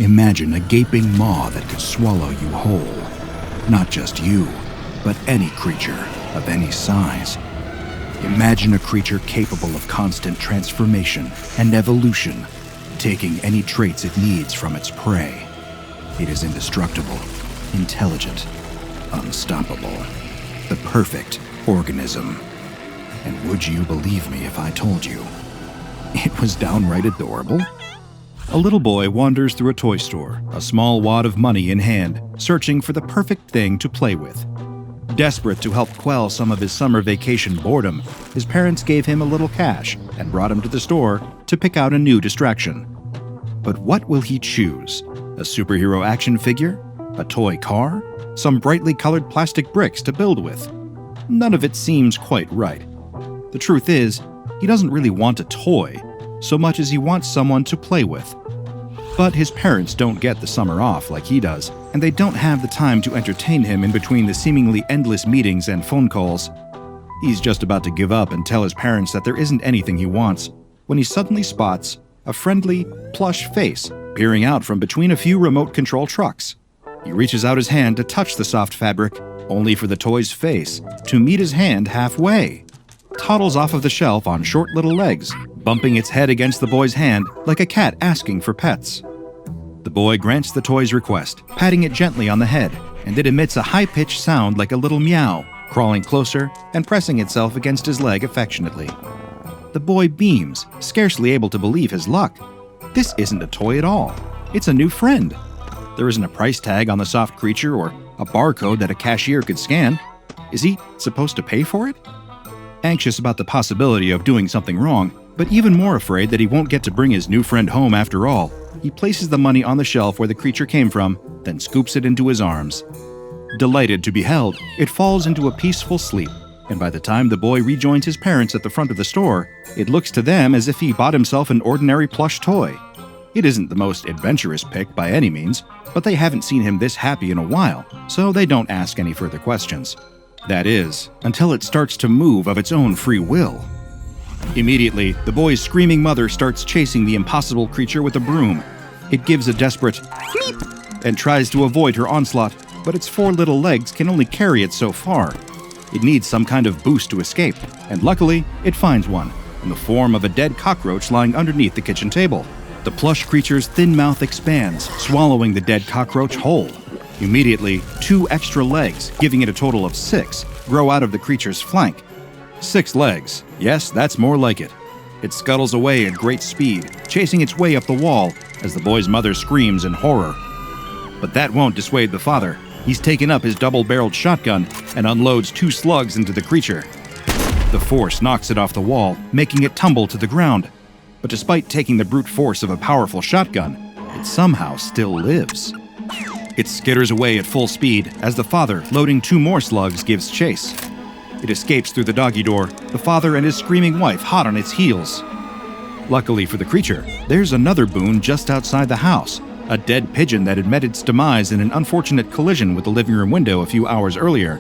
Imagine a gaping maw that could swallow you whole. Not just you, but any creature of any size. Imagine a creature capable of constant transformation and evolution, taking any traits it needs from its prey. It is indestructible, intelligent, unstoppable. The perfect organism. And would you believe me if I told you it was downright adorable? A little boy wanders through a toy store, a small wad of money in hand, searching for the perfect thing to play with. Desperate to help quell some of his summer vacation boredom, his parents gave him a little cash and brought him to the store to pick out a new distraction. But what will he choose? A superhero action figure? A toy car? Some brightly colored plastic bricks to build with? None of it seems quite right. The truth is, he doesn't really want a toy, so much as he wants someone to play with. But his parents don't get the summer off like he does, and they don't have the time to entertain him in between the seemingly endless meetings and phone calls. He's just about to give up and tell his parents that there isn't anything he wants, when he suddenly spots a friendly, plush face peering out from between a few remote control trucks. He reaches out his hand to touch the soft fabric, only for the toy's face to meet his hand halfway. Toddles off of the shelf on short little legs, bumping its head against the boy's hand like a cat asking for pets. The boy grants the toy's request, patting it gently on the head, and it emits a high-pitched sound like a little meow, crawling closer and pressing itself against his leg affectionately. The boy beams, scarcely able to believe his luck. This isn't a toy at all. It's a new friend. There isn't a price tag on the soft creature or a barcode that a cashier could scan. Is he supposed to pay for it? Anxious about the possibility of doing something wrong, but even more afraid that he won't get to bring his new friend home after all, he places the money on the shelf where the creature came from, then scoops it into his arms. Delighted to be held, it falls into a peaceful sleep, and by the time the boy rejoins his parents at the front of the store, it looks to them as if he bought himself an ordinary plush toy. It isn't the most adventurous pick by any means, but they haven't seen him this happy in a while, so they don't ask any further questions. That is, until it starts to move of its own free will. Immediately, the boy's screaming mother starts chasing the impossible creature with a broom. It gives a desperate "Meep" and tries to avoid her onslaught, but its four little legs can only carry it so far. It needs some kind of boost to escape, and luckily, it finds one, in the form of a dead cockroach lying underneath the kitchen table. The plush creature's thin mouth expands, swallowing the dead cockroach whole. Immediately, 2 extra legs, giving it a total of 6, grow out of the creature's flank. 6 legs. Yes, that's more like it. It scuttles away at great speed, chasing its way up the wall as the boy's mother screams in horror. But that won't dissuade the father. He's taken up his double-barreled shotgun and unloads 2 slugs into the creature. The force knocks it off the wall, making it tumble to the ground. But despite taking the brute force of a powerful shotgun, it somehow still lives. It skitters away at full speed as the father, loading 2 more slugs, gives chase. It escapes through the doggy door, the father and his screaming wife hot on its heels. Luckily for the creature, there's another boon just outside the house, a dead pigeon that had met its demise in an unfortunate collision with the living room window a few hours earlier.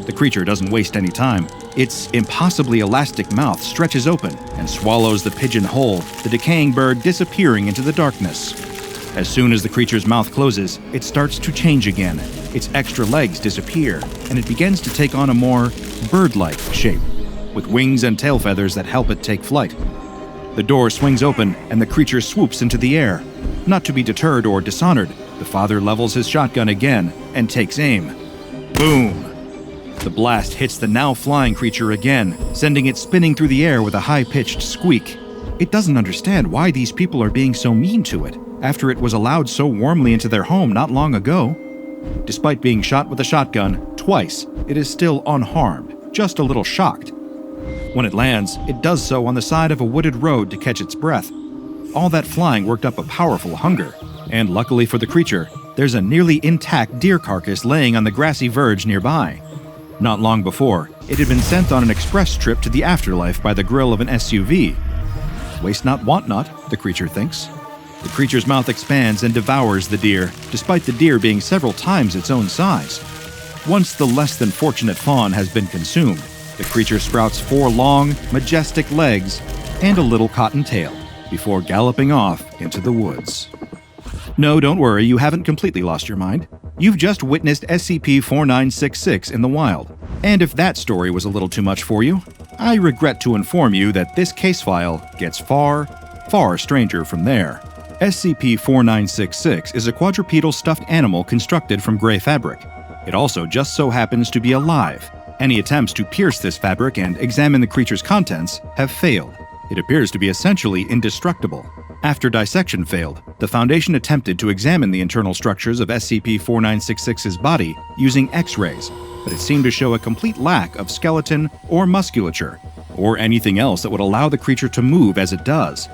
The creature doesn't waste any time. Its impossibly elastic mouth stretches open and swallows the pigeon whole, the decaying bird disappearing into the darkness. As soon as the creature's mouth closes, it starts to change again. Its extra legs disappear, and it begins to take on a more bird-like shape, with wings and tail feathers that help it take flight. The door swings open, and the creature swoops into the air. Not to be deterred or dishonored, the father levels his shotgun again and takes aim. Boom! The blast hits the now flying creature again, sending it spinning through the air with a high-pitched squeak. It doesn't understand why these people are being so mean to it, after it was allowed so warmly into their home not long ago. Despite being shot with a shotgun twice, it is still unharmed, just a little shocked. When it lands, it does so on the side of a wooded road to catch its breath. All that flying worked up a powerful hunger, and luckily for the creature, there's a nearly intact deer carcass laying on the grassy verge nearby. Not long before, it had been sent on an express trip to the afterlife by the grill of an SUV. Waste not, want not, the creature thinks. The creature's mouth expands and devours the deer, despite the deer being several times its own size. Once the less than fortunate fawn has been consumed, the creature sprouts 4 long, majestic legs and a little cotton tail, before galloping off into the woods. No, don't worry, you haven't completely lost your mind. You've just witnessed SCP-1440 in the wild. And if that story was a little too much for you, I regret to inform you that this case file gets far, far stranger from there. SCP-1440 is a quadrupedal stuffed animal constructed from gray fabric. It also just so happens to be alive. Any attempts to pierce this fabric and examine the creature's contents have failed. It appears to be essentially indestructible. After dissection failed, the Foundation attempted to examine the internal structures of SCP-1440's body using X-rays, but it seemed to show a complete lack of skeleton or musculature, or anything else that would allow the creature to move as it does.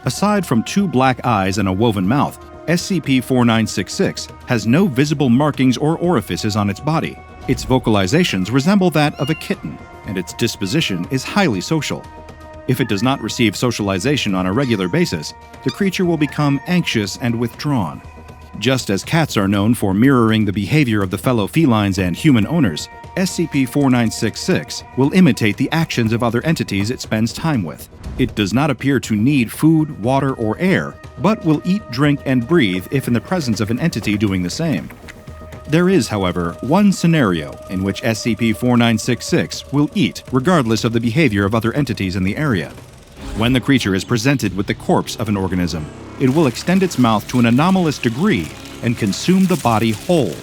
Aside from 2 black eyes and a woven mouth, SCP-1440 has no visible markings or orifices on its body. Its vocalizations resemble that of a kitten, and its disposition is highly social. If it does not receive socialization on a regular basis, the creature will become anxious and withdrawn. Just as cats are known for mirroring the behavior of the fellow felines and human owners, SCP-1440 will imitate the actions of other entities it spends time with. It does not appear to need food, water, or air, but will eat, drink, and breathe if in the presence of an entity doing the same. There is, however, one scenario in which SCP-1440 will eat regardless of the behavior of other entities in the area. When the creature is presented with the corpse of an organism, it will extend its mouth to an anomalous degree and consume the body whole.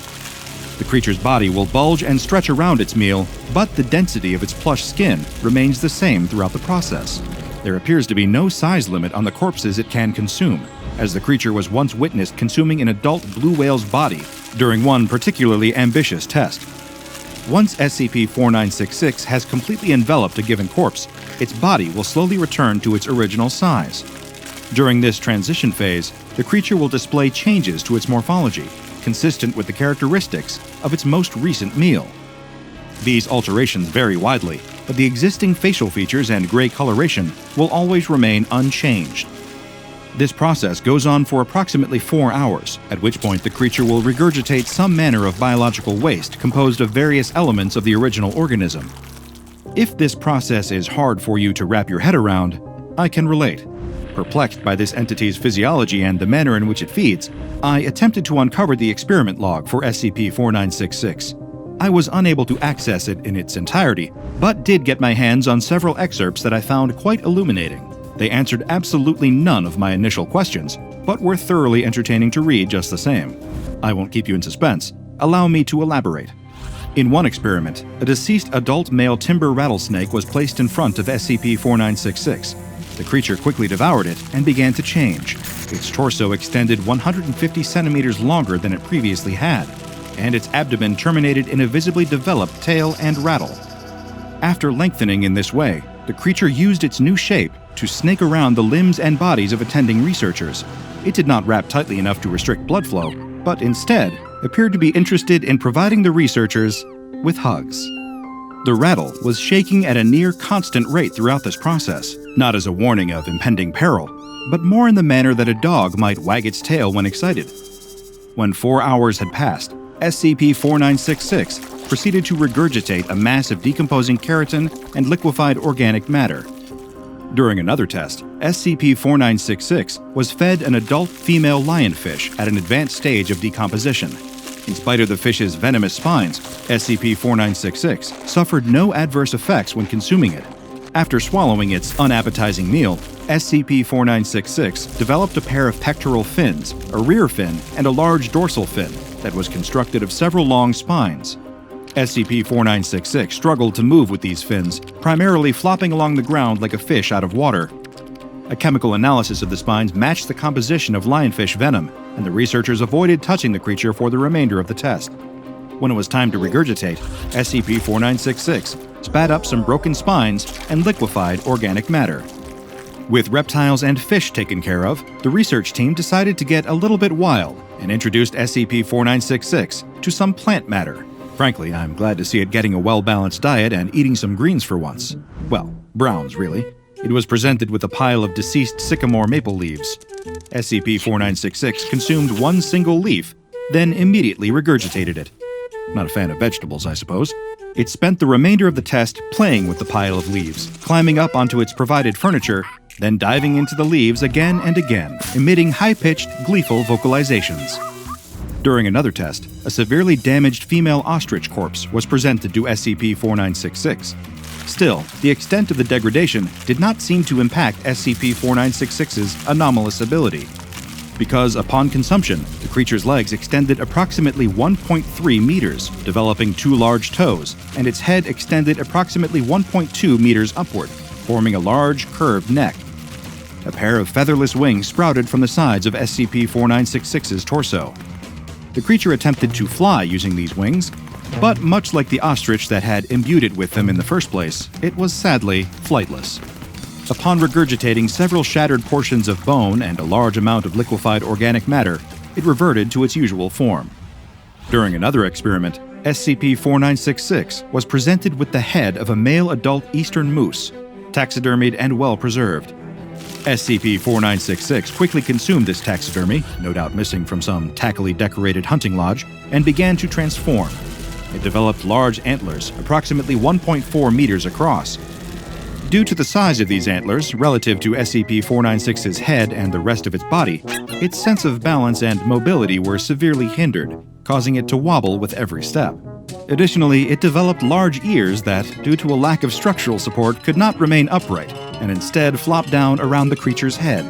The creature's body will bulge and stretch around its meal, but the density of its plush skin remains the same throughout the process. There appears to be no size limit on the corpses it can consume, as the creature was once witnessed consuming an adult blue whale's body during one particularly ambitious test. Once SCP-1440 has completely enveloped a given corpse, its body will slowly return to its original size. During this transition phase, the creature will display changes to its morphology, consistent with the characteristics of its most recent meal. These alterations vary widely, but the existing facial features and gray coloration will always remain unchanged. This process goes on for approximately 4 hours, at which point the creature will regurgitate some manner of biological waste composed of various elements of the original organism. If this process is hard for you to wrap your head around, I can relate. Perplexed by this entity's physiology and the manner in which it feeds, I attempted to uncover the experiment log for SCP-1440. I was unable to access it in its entirety, but did get my hands on several excerpts that I found quite illuminating. They answered absolutely none of my initial questions, but were thoroughly entertaining to read just the same. I won't keep you in suspense. Allow me to elaborate. In one experiment, a deceased adult male timber rattlesnake was placed in front of SCP-1440. The creature quickly devoured it and began to change. Its torso extended 150 centimeters longer than it previously had, and its abdomen terminated in a visibly developed tail and rattle. After lengthening in this way, the creature used its new shape to snake around the limbs and bodies of attending researchers. It did not wrap tightly enough to restrict blood flow, but instead appeared to be interested in providing the researchers with hugs. The rattle was shaking at a near constant rate throughout this process, not as a warning of impending peril, but more in the manner that a dog might wag its tail when excited. When 4 hours had passed, SCP-1440 proceeded to regurgitate a mass of decomposing keratin and liquefied organic matter. During another test, SCP-1440 was fed an adult female lionfish at an advanced stage of decomposition. In spite of the fish's venomous spines, SCP-1440 suffered no adverse effects when consuming it. After swallowing its unappetizing meal, SCP-1440 developed a pair of pectoral fins, a rear fin, and a large dorsal fin that was constructed of several long spines. SCP-1440 struggled to move with these fins, primarily flopping along the ground like a fish out of water. A chemical analysis of the spines matched the composition of lionfish venom, and the researchers avoided touching the creature for the remainder of the test. When it was time to regurgitate, SCP-1440 spat up some broken spines and liquefied organic matter. With reptiles and fish taken care of, the research team decided to get a little bit wild and introduced SCP-1440 to some plant matter. Frankly, I'm glad to see it getting a well-balanced diet and eating some greens for once. Well, browns, really. It was presented with a pile of deceased sycamore maple leaves. SCP-1440 consumed one single leaf, then immediately regurgitated it. Not a fan of vegetables, I suppose. It spent the remainder of the test playing with the pile of leaves, climbing up onto its provided furniture, then diving into the leaves again and again, emitting high-pitched, gleeful vocalizations. During another test, a severely damaged female ostrich corpse was presented to SCP-1440. Still, the extent of the degradation did not seem to impact SCP-1440's anomalous ability, because upon consumption, the creature's legs extended approximately 1.3 meters, developing 2 large toes, and its head extended approximately 1.2 meters upward, forming a large, curved neck. A pair of featherless wings sprouted from the sides of SCP-1460's torso. The creature attempted to fly using these wings, but much like the ostrich that had imbued it with them in the first place, it was sadly flightless. Upon regurgitating several shattered portions of bone and a large amount of liquefied organic matter, it reverted to its usual form. During another experiment, SCP-1460 was presented with the head of a male adult eastern moose, taxidermied and well preserved. SCP-1460 quickly consumed this taxidermy, no doubt missing from some tackily decorated hunting lodge, and began to transform. It developed large antlers, approximately 1.4 meters across. Due to the size of these antlers relative to SCP-1460's head and the rest of its body, its sense of balance and mobility were severely hindered, causing it to wobble with every step. Additionally, it developed large ears that, due to a lack of structural support, could not remain upright, and instead flopped down around the creature's head.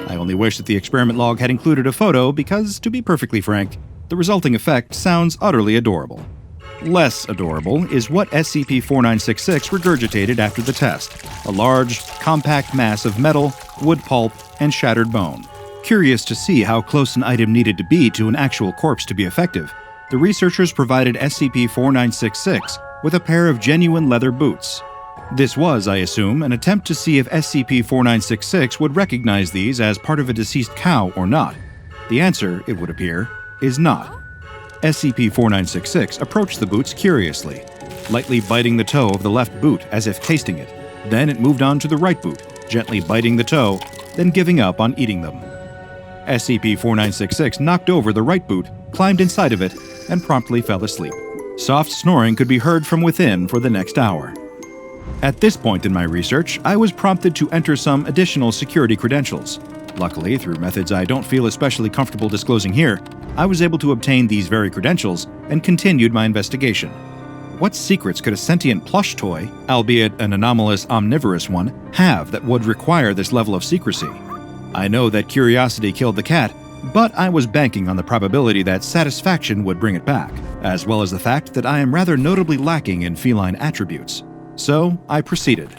I only wish that the experiment log had included a photo because, to be perfectly frank, the resulting effect sounds utterly adorable. Less adorable is what SCP-1460 regurgitated after the test, a large, compact mass of metal, wood pulp, and shattered bone. Curious to see how close an item needed to be to an actual corpse to be effective, the researchers provided SCP-1460 with a pair of genuine leather boots. This was, I assume, an attempt to see if SCP-1460 would recognize these as part of a deceased cow or not. The answer, it would appear, is not. SCP-1460 approached the boots curiously, lightly biting the toe of the left boot as if tasting it. Then it moved on to the right boot, gently biting the toe, then giving up on eating them. SCP-1460 knocked over the right boot, climbed inside of it, and promptly fell asleep. Soft snoring could be heard from within for the next hour. At this point in my research, I was prompted to enter some additional security credentials. Luckily, through methods I don't feel especially comfortable disclosing here, I was able to obtain these very credentials and continued my investigation. What secrets could a sentient plush toy, albeit an anomalous omnivorous one, have that would require this level of secrecy? I know that curiosity killed the cat, but I was banking on the probability that satisfaction would bring it back, as well as the fact that I am rather notably lacking in feline attributes. So I proceeded.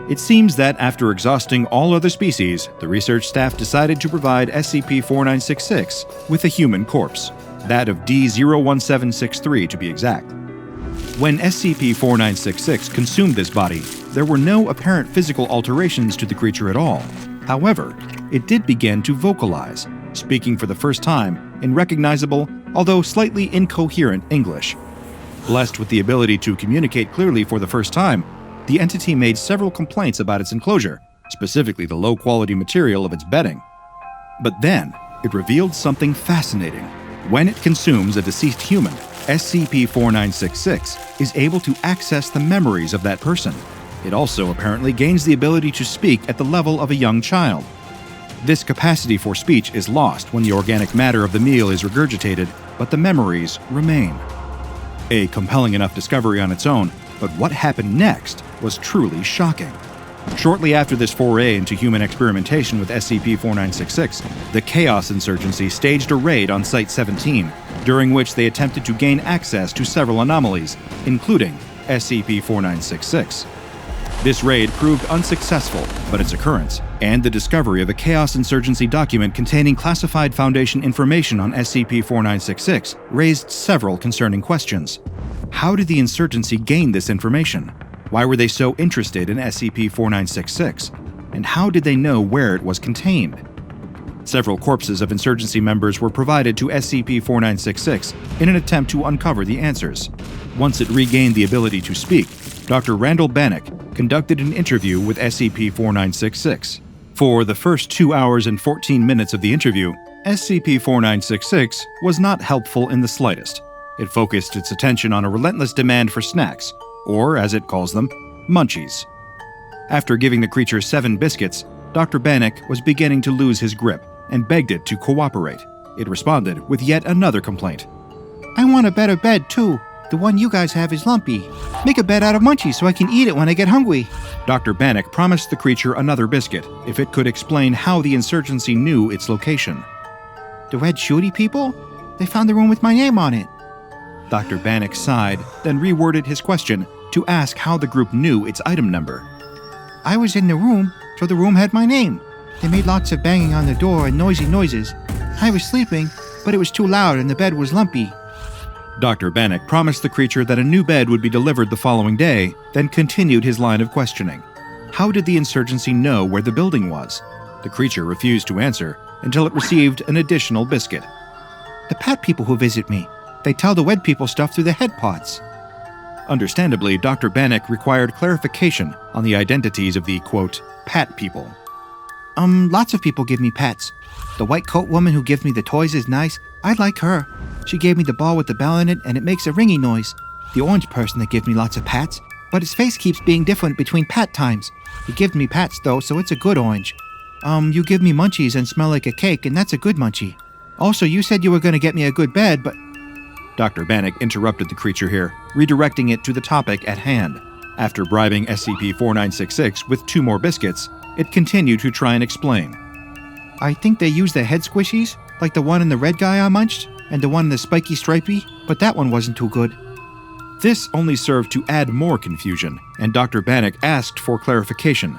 It seems that after exhausting all other species, the research staff decided to provide SCP-1460 with a human corpse, that of D-01763 to be exact. When SCP-1460 consumed this body, there were no apparent physical alterations to the creature at all. However, it did begin to vocalize, speaking for the first time in recognizable, although slightly incoherent English. Blessed with the ability to communicate clearly for the first time, the entity made several complaints about its enclosure, specifically the low-quality material of its bedding. But then, it revealed something fascinating. When it consumes a deceased human, SCP-1460 is able to access the memories of that person. It also apparently gains the ability to speak at the level of a young child. This capacity for speech is lost when the organic matter of the meal is regurgitated, but the memories remain. A compelling enough discovery on its own, but what happened next was truly shocking. Shortly after this foray into human experimentation with SCP-1460, the Chaos Insurgency staged a raid on Site-17, during which they attempted to gain access to several anomalies, including SCP-1460. This raid proved unsuccessful, but its occurrence, and the discovery of a Chaos Insurgency document containing classified Foundation information on SCP-1460 raised several concerning questions. How did the Insurgency gain this information? Why were they so interested in SCP-1460? And how did they know where it was contained? Several corpses of Insurgency members were provided to SCP-1460 in an attempt to uncover the answers. Once it regained the ability to speak, Dr. Randall Bannock conducted an interview with SCP-1460. For the first 2 hours and 14 minutes of the interview, SCP-1460 was not helpful in the slightest. It focused its attention on a relentless demand for snacks, or as it calls them, Munchies. After giving the creature 7 biscuits, Dr. Bannock was beginning to lose his grip and begged it to cooperate. It responded with yet another complaint. I want a better bed, too. The one you guys have is lumpy. Make a bed out of Munchies so I can eat it when I get hungry. Dr. Bannock promised the creature another biscuit if it could explain how the insurgency knew its location. The red shooty people? They found the room with my name on it. Dr. Bannock sighed, then reworded his question to ask how the group knew its item number. I was in the room, so the room had my name. They made lots of banging on the door and noisy noises. I was sleeping, but it was too loud and the bed was lumpy. Dr. Bannock promised the creature that a new bed would be delivered the following day, then continued his line of questioning. How did the insurgency know where the building was? The creature refused to answer until it received an additional biscuit. The pat people who visit me. They tell the wed people stuff through the head pods. Understandably, Dr. Bannock required clarification on the identities of the, quote, pat people. Lots of people give me pats. The white coat woman who gives me the toys is nice. I like her. She gave me the ball with the bell in it, and it makes a ringy noise. The orange person that gives me lots of pats, but his face keeps being different between pat times. He gives me pats, though, so it's a good orange. You give me munchies and smell like a cake, and that's a good munchie. Also, you said you were going to get me a good bed, but... Dr. Bannock interrupted the creature here, redirecting it to the topic at hand. After bribing SCP-1440 with 2 more biscuits, it continued to try and explain. I think they use the head squishies, like the one in the red guy I munched, and the one in the spiky stripey, but that one wasn't too good. This only served to add more confusion, and Dr. Bannock asked for clarification.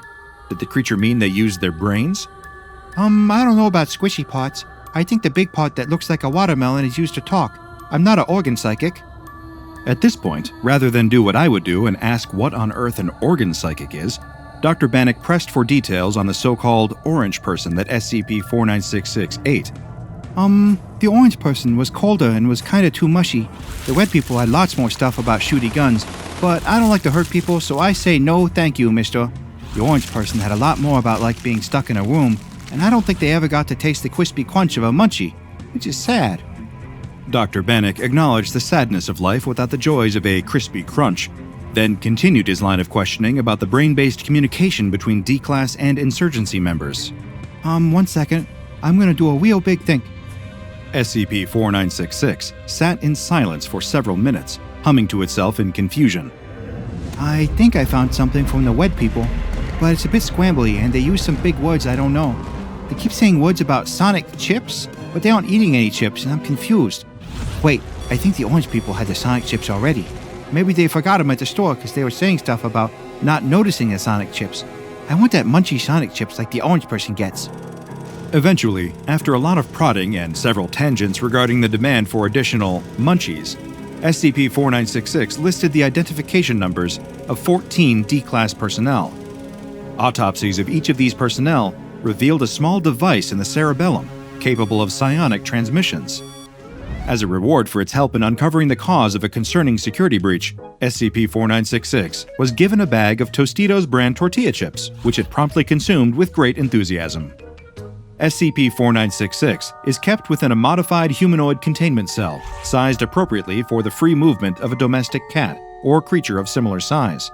Did the creature mean they used their brains? I don't know about squishy parts. I think the big part that looks like a watermelon is used to talk. I'm not an organ psychic. At this point, rather than do what I would do and ask what on earth an organ psychic is, Dr. Bannock pressed for details on the so-called orange person that SCP-1440 ate. The orange person was colder and was kinda too mushy. The red people had lots more stuff about shooty guns, but I don't like to hurt people, so I say no thank you, mister. The orange person had a lot more about like being stuck in a room, and I don't think they ever got to taste the crispy crunch of a munchie, which is sad. Dr. Bannock acknowledged the sadness of life without the joys of a crispy crunch, then continued his line of questioning about the brain-based communication between D-Class and insurgency members. 1 second. I'm gonna do a real big think. SCP-1440 sat in silence for several minutes, humming to itself in confusion. I think I found something from the wed people, but it's a bit scrambly and they use some big words I don't know. They keep saying words about sonic chips, but they aren't eating any chips and I'm confused. Wait, I think the orange people had the sonic chips already. Maybe they forgot them at the store because they were saying stuff about not noticing the sonic chips. I want that munchy sonic chips like the orange person gets. Eventually, after a lot of prodding and several tangents regarding the demand for additional Munchies, SCP-1440 listed the identification numbers of 14 D-Class personnel. Autopsies of each of these personnel revealed a small device in the cerebellum capable of psionic transmissions. As a reward for its help in uncovering the cause of a concerning security breach, SCP-1440 was given a bag of Tostitos brand tortilla chips, which it promptly consumed with great enthusiasm. SCP-1440 is kept within a modified humanoid containment cell, sized appropriately for the free movement of a domestic cat or creature of similar size.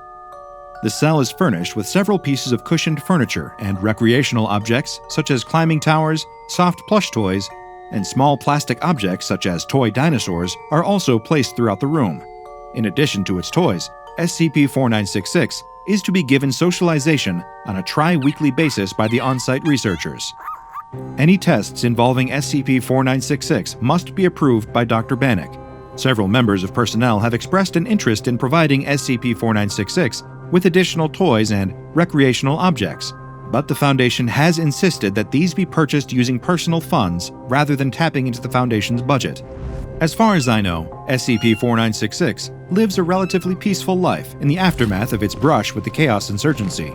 The cell is furnished with several pieces of cushioned furniture and recreational objects such as climbing towers, soft plush toys, and small plastic objects such as toy dinosaurs are also placed throughout the room. In addition to its toys, SCP-1440 is to be given socialization on a tri-weekly basis by the on-site researchers. Any tests involving SCP-1440 must be approved by Dr. Bannock. Several members of personnel have expressed an interest in providing SCP-1440 with additional toys and recreational objects, but the Foundation has insisted that these be purchased using personal funds rather than tapping into the Foundation's budget. As far as I know, SCP-1440 lives a relatively peaceful life in the aftermath of its brush with the Chaos Insurgency.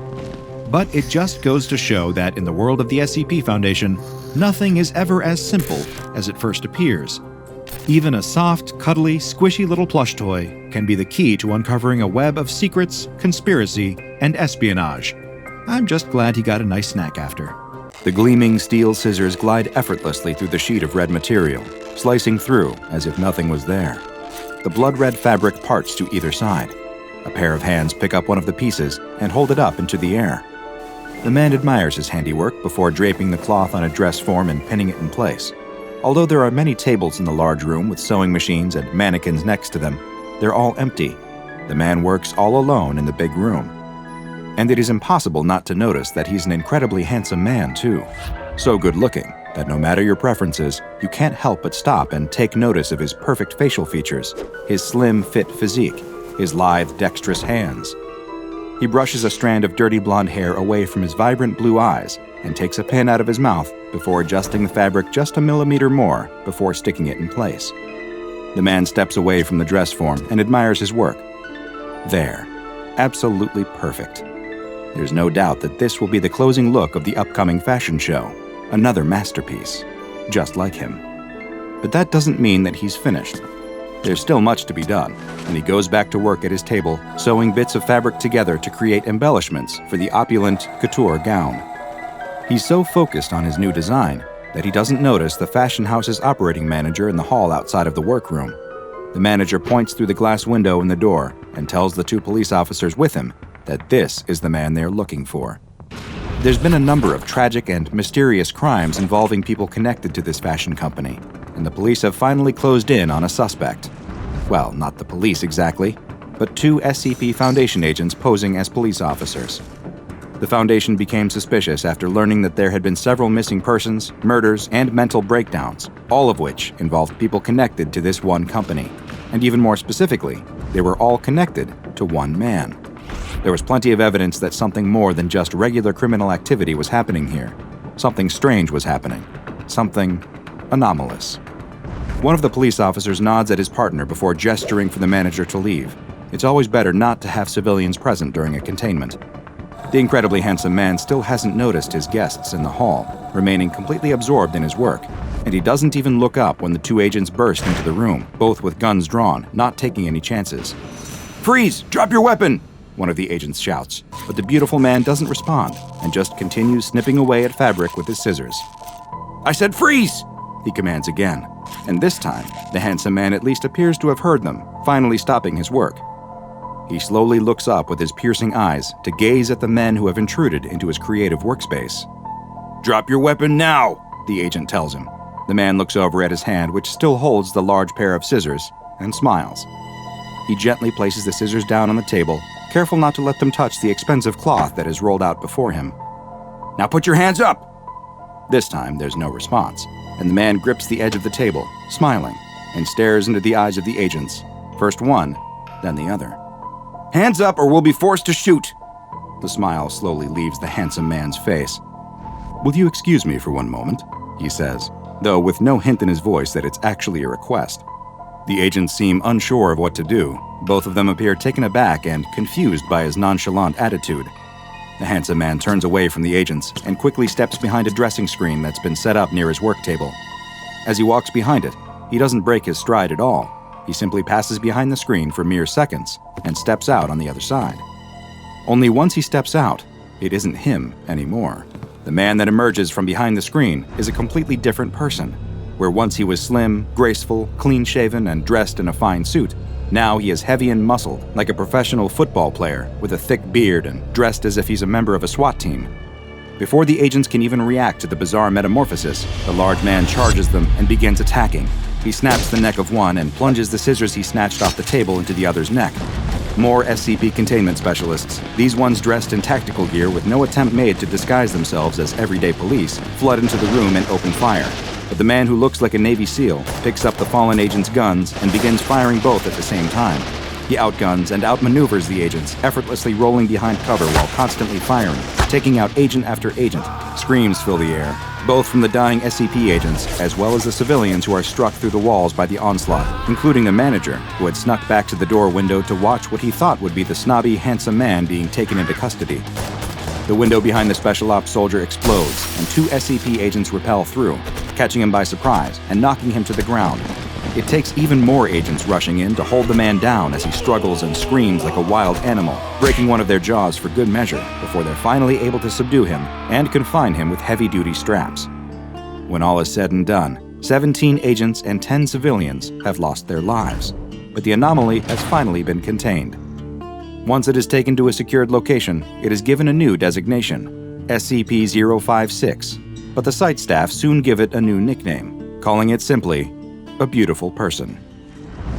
But it just goes to show that in the world of the SCP Foundation, nothing is ever as simple as it first appears. Even a soft, cuddly, squishy little plush toy can be the key to uncovering a web of secrets, conspiracy, and espionage. I'm just glad he got a nice snack after. The gleaming steel scissors glide effortlessly through the sheet of red material, slicing through as if nothing was there. The blood-red fabric parts to either side. A pair of hands pick up one of the pieces and hold it up into the air. The man admires his handiwork before draping the cloth on a dress form and pinning it in place. Although there are many tables in the large room with sewing machines and mannequins next to them, they're all empty. The man works all alone in the big room. And it is impossible not to notice that he's an incredibly handsome man, too. So good-looking that no matter your preferences, you can't help but stop and take notice of his perfect facial features, his slim, fit physique, his lithe, dexterous hands. He brushes a strand of dirty blonde hair away from his vibrant blue eyes and takes a pin out of his mouth before adjusting the fabric just a millimeter more before sticking it in place. The man steps away from the dress form and admires his work. There. Absolutely perfect. There's no doubt that this will be the closing look of the upcoming fashion show. Another masterpiece. Just like him. But that doesn't mean that he's finished. There's still much to be done, and he goes back to work at his table, sewing bits of fabric together to create embellishments for the opulent couture gown. He's so focused on his new design that he doesn't notice the fashion house's operating manager in the hall outside of the workroom. The manager points through the glass window in the door and tells the 2 police officers with him that this is the man they're looking for. There's been a number of tragic and mysterious crimes involving people connected to this fashion company, and the police have finally closed in on a suspect. Well, not the police exactly, but 2 SCP Foundation agents posing as police officers. The Foundation became suspicious after learning that there had been several missing persons, murders, and mental breakdowns, all of which involved people connected to this one company. And even more specifically, they were all connected to one man. There was plenty of evidence that something more than just regular criminal activity was happening here. Something strange was happening. Something anomalous. One of the police officers nods at his partner before gesturing for the manager to leave. It's always better not to have civilians present during a containment. The incredibly handsome man still hasn't noticed his guests in the hall, remaining completely absorbed in his work, and he doesn't even look up when the 2 agents burst into the room, both with guns drawn, not taking any chances. "Freeze! Drop your weapon!" one of the agents shouts, but the beautiful man doesn't respond and just continues snipping away at fabric with his scissors. "I said freeze!" he commands again, and this time, the handsome man at least appears to have heard them, finally stopping his work. He slowly looks up with his piercing eyes to gaze at the men who have intruded into his creative workspace. "Drop your weapon now!" the agent tells him. The man looks over at his hand, which still holds the large pair of scissors, and smiles. He gently places the scissors down on the table, careful not to let them touch the expensive cloth that is rolled out before him. "Now put your hands up!" This time, there's no response, and the man grips the edge of the table, smiling, and stares into the eyes of the agents, first one, then the other. "Hands up or we'll be forced to shoot!" The smile slowly leaves the handsome man's face. "Will you excuse me for one moment?" he says, though with no hint in his voice that it's actually a request. The agents seem unsure of what to do. Both of them appear taken aback and confused by his nonchalant attitude. The handsome man turns away from the agents and quickly steps behind a dressing screen that's been set up near his work table. As he walks behind it, he doesn't break his stride at all. He simply passes behind the screen for mere seconds and steps out on the other side. Only once he steps out, it isn't him anymore. The man that emerges from behind the screen is a completely different person. Where once he was slim, graceful, clean-shaven, and dressed in a fine suit, now he is heavy and muscled, like a professional football player, with a thick beard and dressed as if he's a member of a SWAT team. Before the agents can even react to the bizarre metamorphosis, the large man charges them and begins attacking. He snaps the neck of one and plunges the scissors he snatched off the table into the other's neck. More SCP containment specialists, these ones dressed in tactical gear with no attempt made to disguise themselves as everyday police, flood into the room and open fire. But the man who looks like a Navy SEAL picks up the fallen agent's guns and begins firing both at the same time. He outguns and outmaneuvers the agents, effortlessly rolling behind cover while constantly firing, taking out agent after agent. Screams fill the air, both from the dying SCP agents as well as the civilians who are struck through the walls by the onslaught, including the manager, who had snuck back to the door window to watch what he thought would be the snobby, handsome man being taken into custody. The window behind the Special Ops soldier explodes, and 2 SCP agents rappel through, catching him by surprise and knocking him to the ground. It takes even more agents rushing in to hold the man down as he struggles and screams like a wild animal, breaking one of their jaws for good measure before they're finally able to subdue him and confine him with heavy-duty straps. When all is said and done, 17 agents and 10 civilians have lost their lives, but the anomaly has finally been contained. Once it is taken to a secured location, it is given a new designation, SCP-056, but the site staff soon give it a new nickname, calling it simply a beautiful person.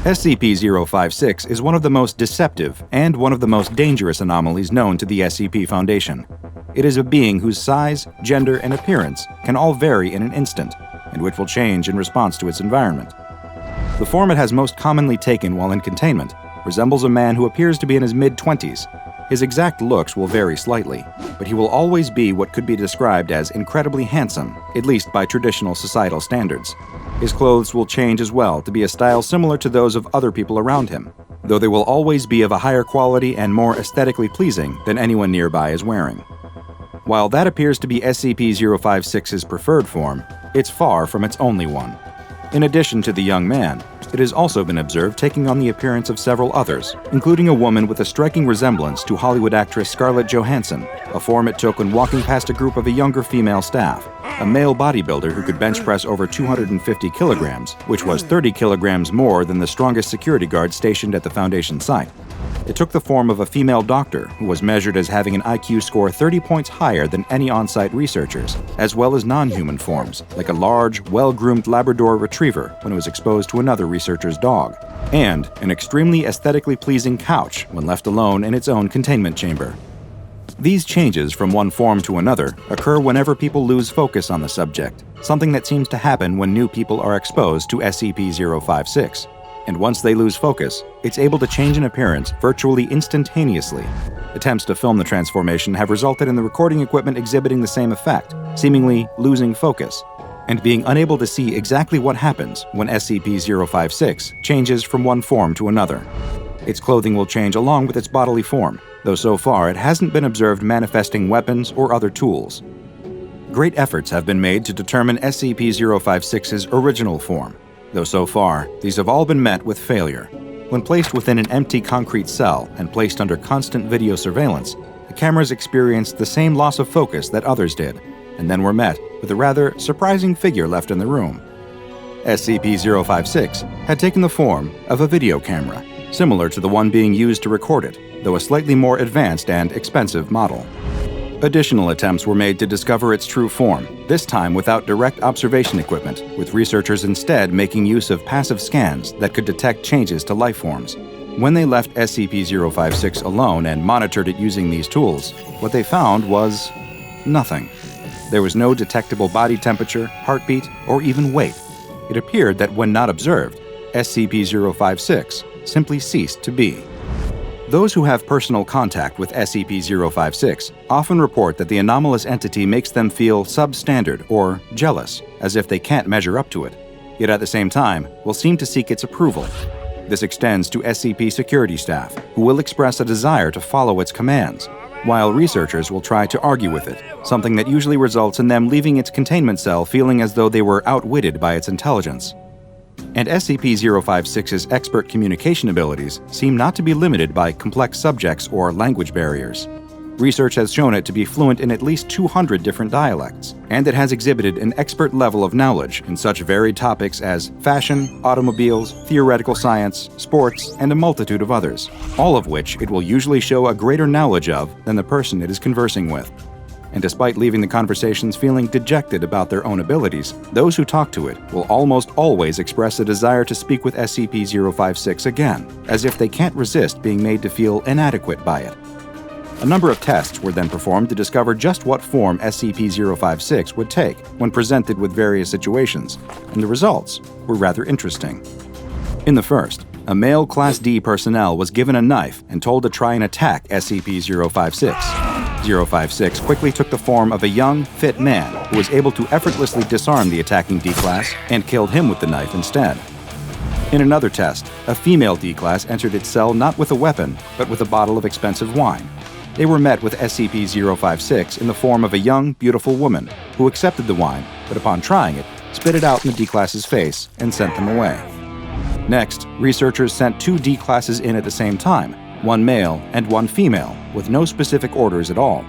SCP-056 is one of the most deceptive and one of the most dangerous anomalies known to the SCP Foundation. It is a being whose size, gender, and appearance can all vary in an instant, and which will change in response to its environment. The form it has most commonly taken while in containment resembles a man who appears to be in his mid-20s. His exact looks will vary slightly, but he will always be what could be described as incredibly handsome, at least by traditional societal standards. His clothes will change as well to be a style similar to those of other people around him, though they will always be of a higher quality and more aesthetically pleasing than anyone nearby is wearing. While that appears to be SCP-056's preferred form, it's far from its only one. In addition to the young man, it has also been observed taking on the appearance of several others, including a woman with a striking resemblance to Hollywood actress Scarlett Johansson, a form it took when walking past a group of a younger female staff, a male bodybuilder who could bench press over 250 kilograms, which was 30 kilograms more than the strongest security guard stationed at the Foundation site. It took the form of a female doctor who was measured as having an IQ score 30 points higher than any on-site researchers, as well as non-human forms, like a large, well-groomed Labrador retriever when it was exposed to another researcher's dog, and an extremely aesthetically pleasing couch when left alone in its own containment chamber. These changes from one form to another occur whenever people lose focus on the subject, something that seems to happen when new people are exposed to SCP-056. And once they lose focus, it's able to change in appearance virtually instantaneously. Attempts to film the transformation have resulted in the recording equipment exhibiting the same effect, seemingly losing focus, and being unable to see exactly what happens when SCP-056 changes from one form to another. Its clothing will change along with its bodily form, though so far it hasn't been observed manifesting weapons or other tools. Great efforts have been made to determine SCP-056's original form, though so far, these have all been met with failure. When placed within an empty concrete cell and placed under constant video surveillance, the cameras experienced the same loss of focus that others did, and then were met with a rather surprising figure left in the room. SCP-056 had taken the form of a video camera, similar to the one being used to record it, though a slightly more advanced and expensive model. Additional attempts were made to discover its true form, this time without direct observation equipment, with researchers instead making use of passive scans that could detect changes to life forms. When they left SCP-056 alone and monitored it using these tools, what they found was nothing. There was no detectable body temperature, heartbeat, or even weight. It appeared that when not observed, SCP-056 simply ceased to be. Those who have personal contact with SCP-056 often report that the anomalous entity makes them feel substandard or jealous, as if they can't measure up to it, yet at the same time will seem to seek its approval. This extends to SCP security staff, who will express a desire to follow its commands, while researchers will try to argue with it, something that usually results in them leaving its containment cell feeling as though they were outwitted by its intelligence. And SCP-056's expert communication abilities seem not to be limited by complex subjects or language barriers. Research has shown it to be fluent in at least 200 different dialects, and it has exhibited an expert level of knowledge in such varied topics as fashion, automobiles, theoretical science, sports, and a multitude of others, all of which it will usually show a greater knowledge of than the person it is conversing with. And despite leaving the conversations feeling dejected about their own abilities, those who talk to it will almost always express a desire to speak with SCP-056 again, as if they can't resist being made to feel inadequate by it. A number of tests were then performed to discover just what form SCP-056 would take when presented with various situations, and the results were rather interesting. In the first, a male Class D personnel was given a knife and told to try and attack SCP-056. 056 quickly took the form of a young, fit man who was able to effortlessly disarm the attacking D-Class and killed him with the knife instead. In another test, a female D-Class entered its cell not with a weapon, but with a bottle of expensive wine. They were met with SCP-056 in the form of a young, beautiful woman who accepted the wine, but upon trying it, spit it out in the D-Class's face and sent them away. Next, researchers sent 2 D-Classes in at the same time, one male and one female, with no specific orders at all.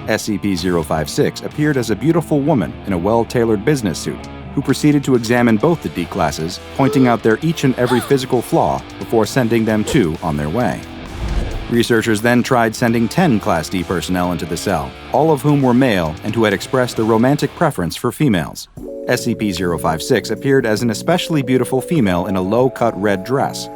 SCP-056 appeared as a beautiful woman in a well-tailored business suit, who proceeded to examine both the D-Classes, pointing out their each and every physical flaw before sending them 2 on their way. Researchers then tried sending 10 Class D personnel into the cell, all of whom were male and who had expressed a romantic preference for females. SCP-056 appeared as an especially beautiful female in a low-cut red dress.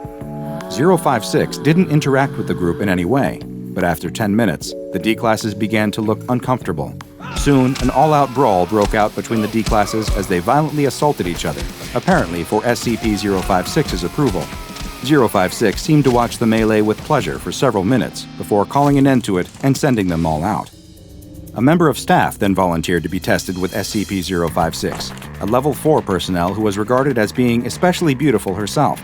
056 didn't interact with the group in any way, but after 10 minutes, the D-classes began to look uncomfortable. Soon, an all-out brawl broke out between the D-classes as they violently assaulted each other, apparently for SCP-056's approval. 056 seemed to watch the melee with pleasure for several minutes before calling an end to it and sending them all out. A member of staff then volunteered to be tested with SCP-056, a Level 4 personnel who was regarded as being especially beautiful herself.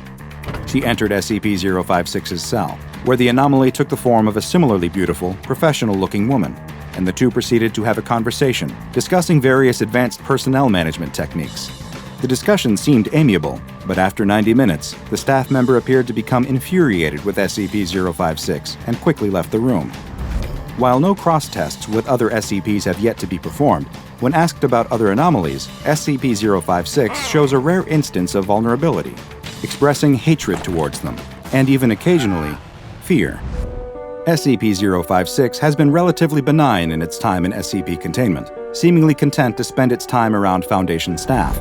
She entered SCP-056's cell, where the anomaly took the form of a similarly beautiful, professional-looking woman, and the two proceeded to have a conversation, discussing various advanced personnel management techniques. The discussion seemed amiable, but after 90 minutes, the staff member appeared to become infuriated with SCP-056 and quickly left the room. While no cross-tests with other SCPs have yet to be performed, when asked about other anomalies, SCP-056 shows a rare instance of vulnerability, expressing hatred towards them, and even occasionally, fear. SCP-056 has been relatively benign in its time in SCP containment, seemingly content to spend its time around Foundation staff.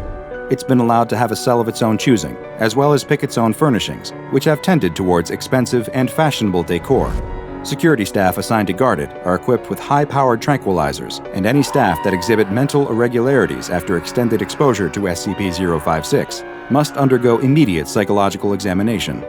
It's been allowed to have a cell of its own choosing, as well as pick its own furnishings, which have tended towards expensive and fashionable decor. Security staff assigned to guard it are equipped with high-powered tranquilizers, and any staff that exhibit mental irregularities after extended exposure to SCP-056 must undergo immediate psychological examination.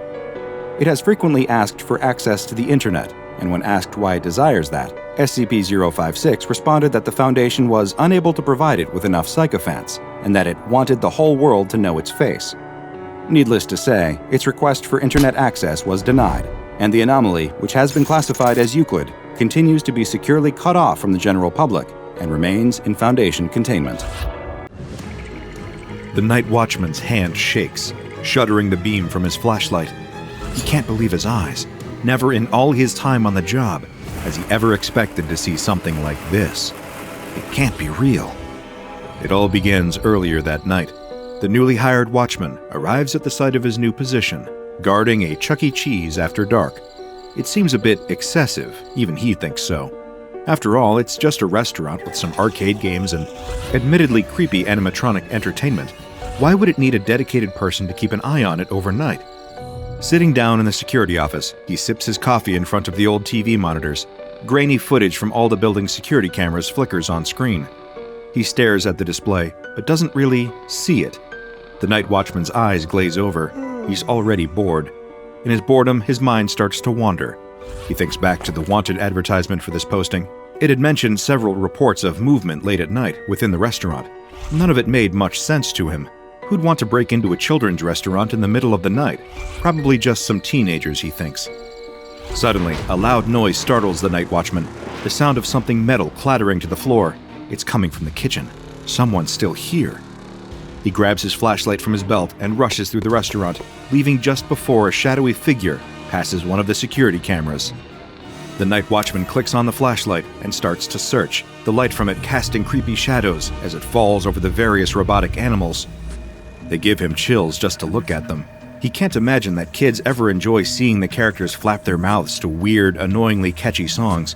It has frequently asked for access to the internet, and when asked why it desires that, SCP-056 responded that the Foundation was unable to provide it with enough sycophants, and that it wanted the whole world to know its face. Needless to say, its request for internet access was denied, and the anomaly, which has been classified as Euclid, continues to be securely cut off from the general public and remains in Foundation containment. The night watchman's hand shakes, shuddering the beam from his flashlight. He can't believe his eyes. Never in all his time on the job has he ever expected to see something like this. It can't be real. It all begins earlier that night. The newly hired watchman arrives at the site of his new position, guarding a Chuck E. Cheese after dark. It seems a bit excessive, even he thinks so. After all, it's just a restaurant with some arcade games and admittedly creepy animatronic entertainment. Why would it need a dedicated person to keep an eye on it overnight? Sitting down in the security office, he sips his coffee in front of the old TV monitors. Grainy footage from all the building's security cameras flickers on screen. He stares at the display, but doesn't really see it. The night watchman's eyes glaze over. He's already bored. In his boredom, his mind starts to wander. He thinks back to the wanted advertisement for this posting. It had mentioned several reports of movement late at night within the restaurant. None of it made much sense to him. Who'd want to break into a children's restaurant in the middle of the night? Probably just some teenagers, he thinks. Suddenly, a loud noise startles the night watchman. The sound of something metal clattering to the floor. It's coming from the kitchen. Someone's still here. He grabs his flashlight from his belt and rushes through the restaurant, leaving just before a shadowy figure passes one of the security cameras. The night watchman clicks on the flashlight and starts to search, the light from it casting creepy shadows as it falls over the various robotic animals. They give him chills just to look at them. He can't imagine that kids ever enjoy seeing the characters flap their mouths to weird, annoyingly catchy songs.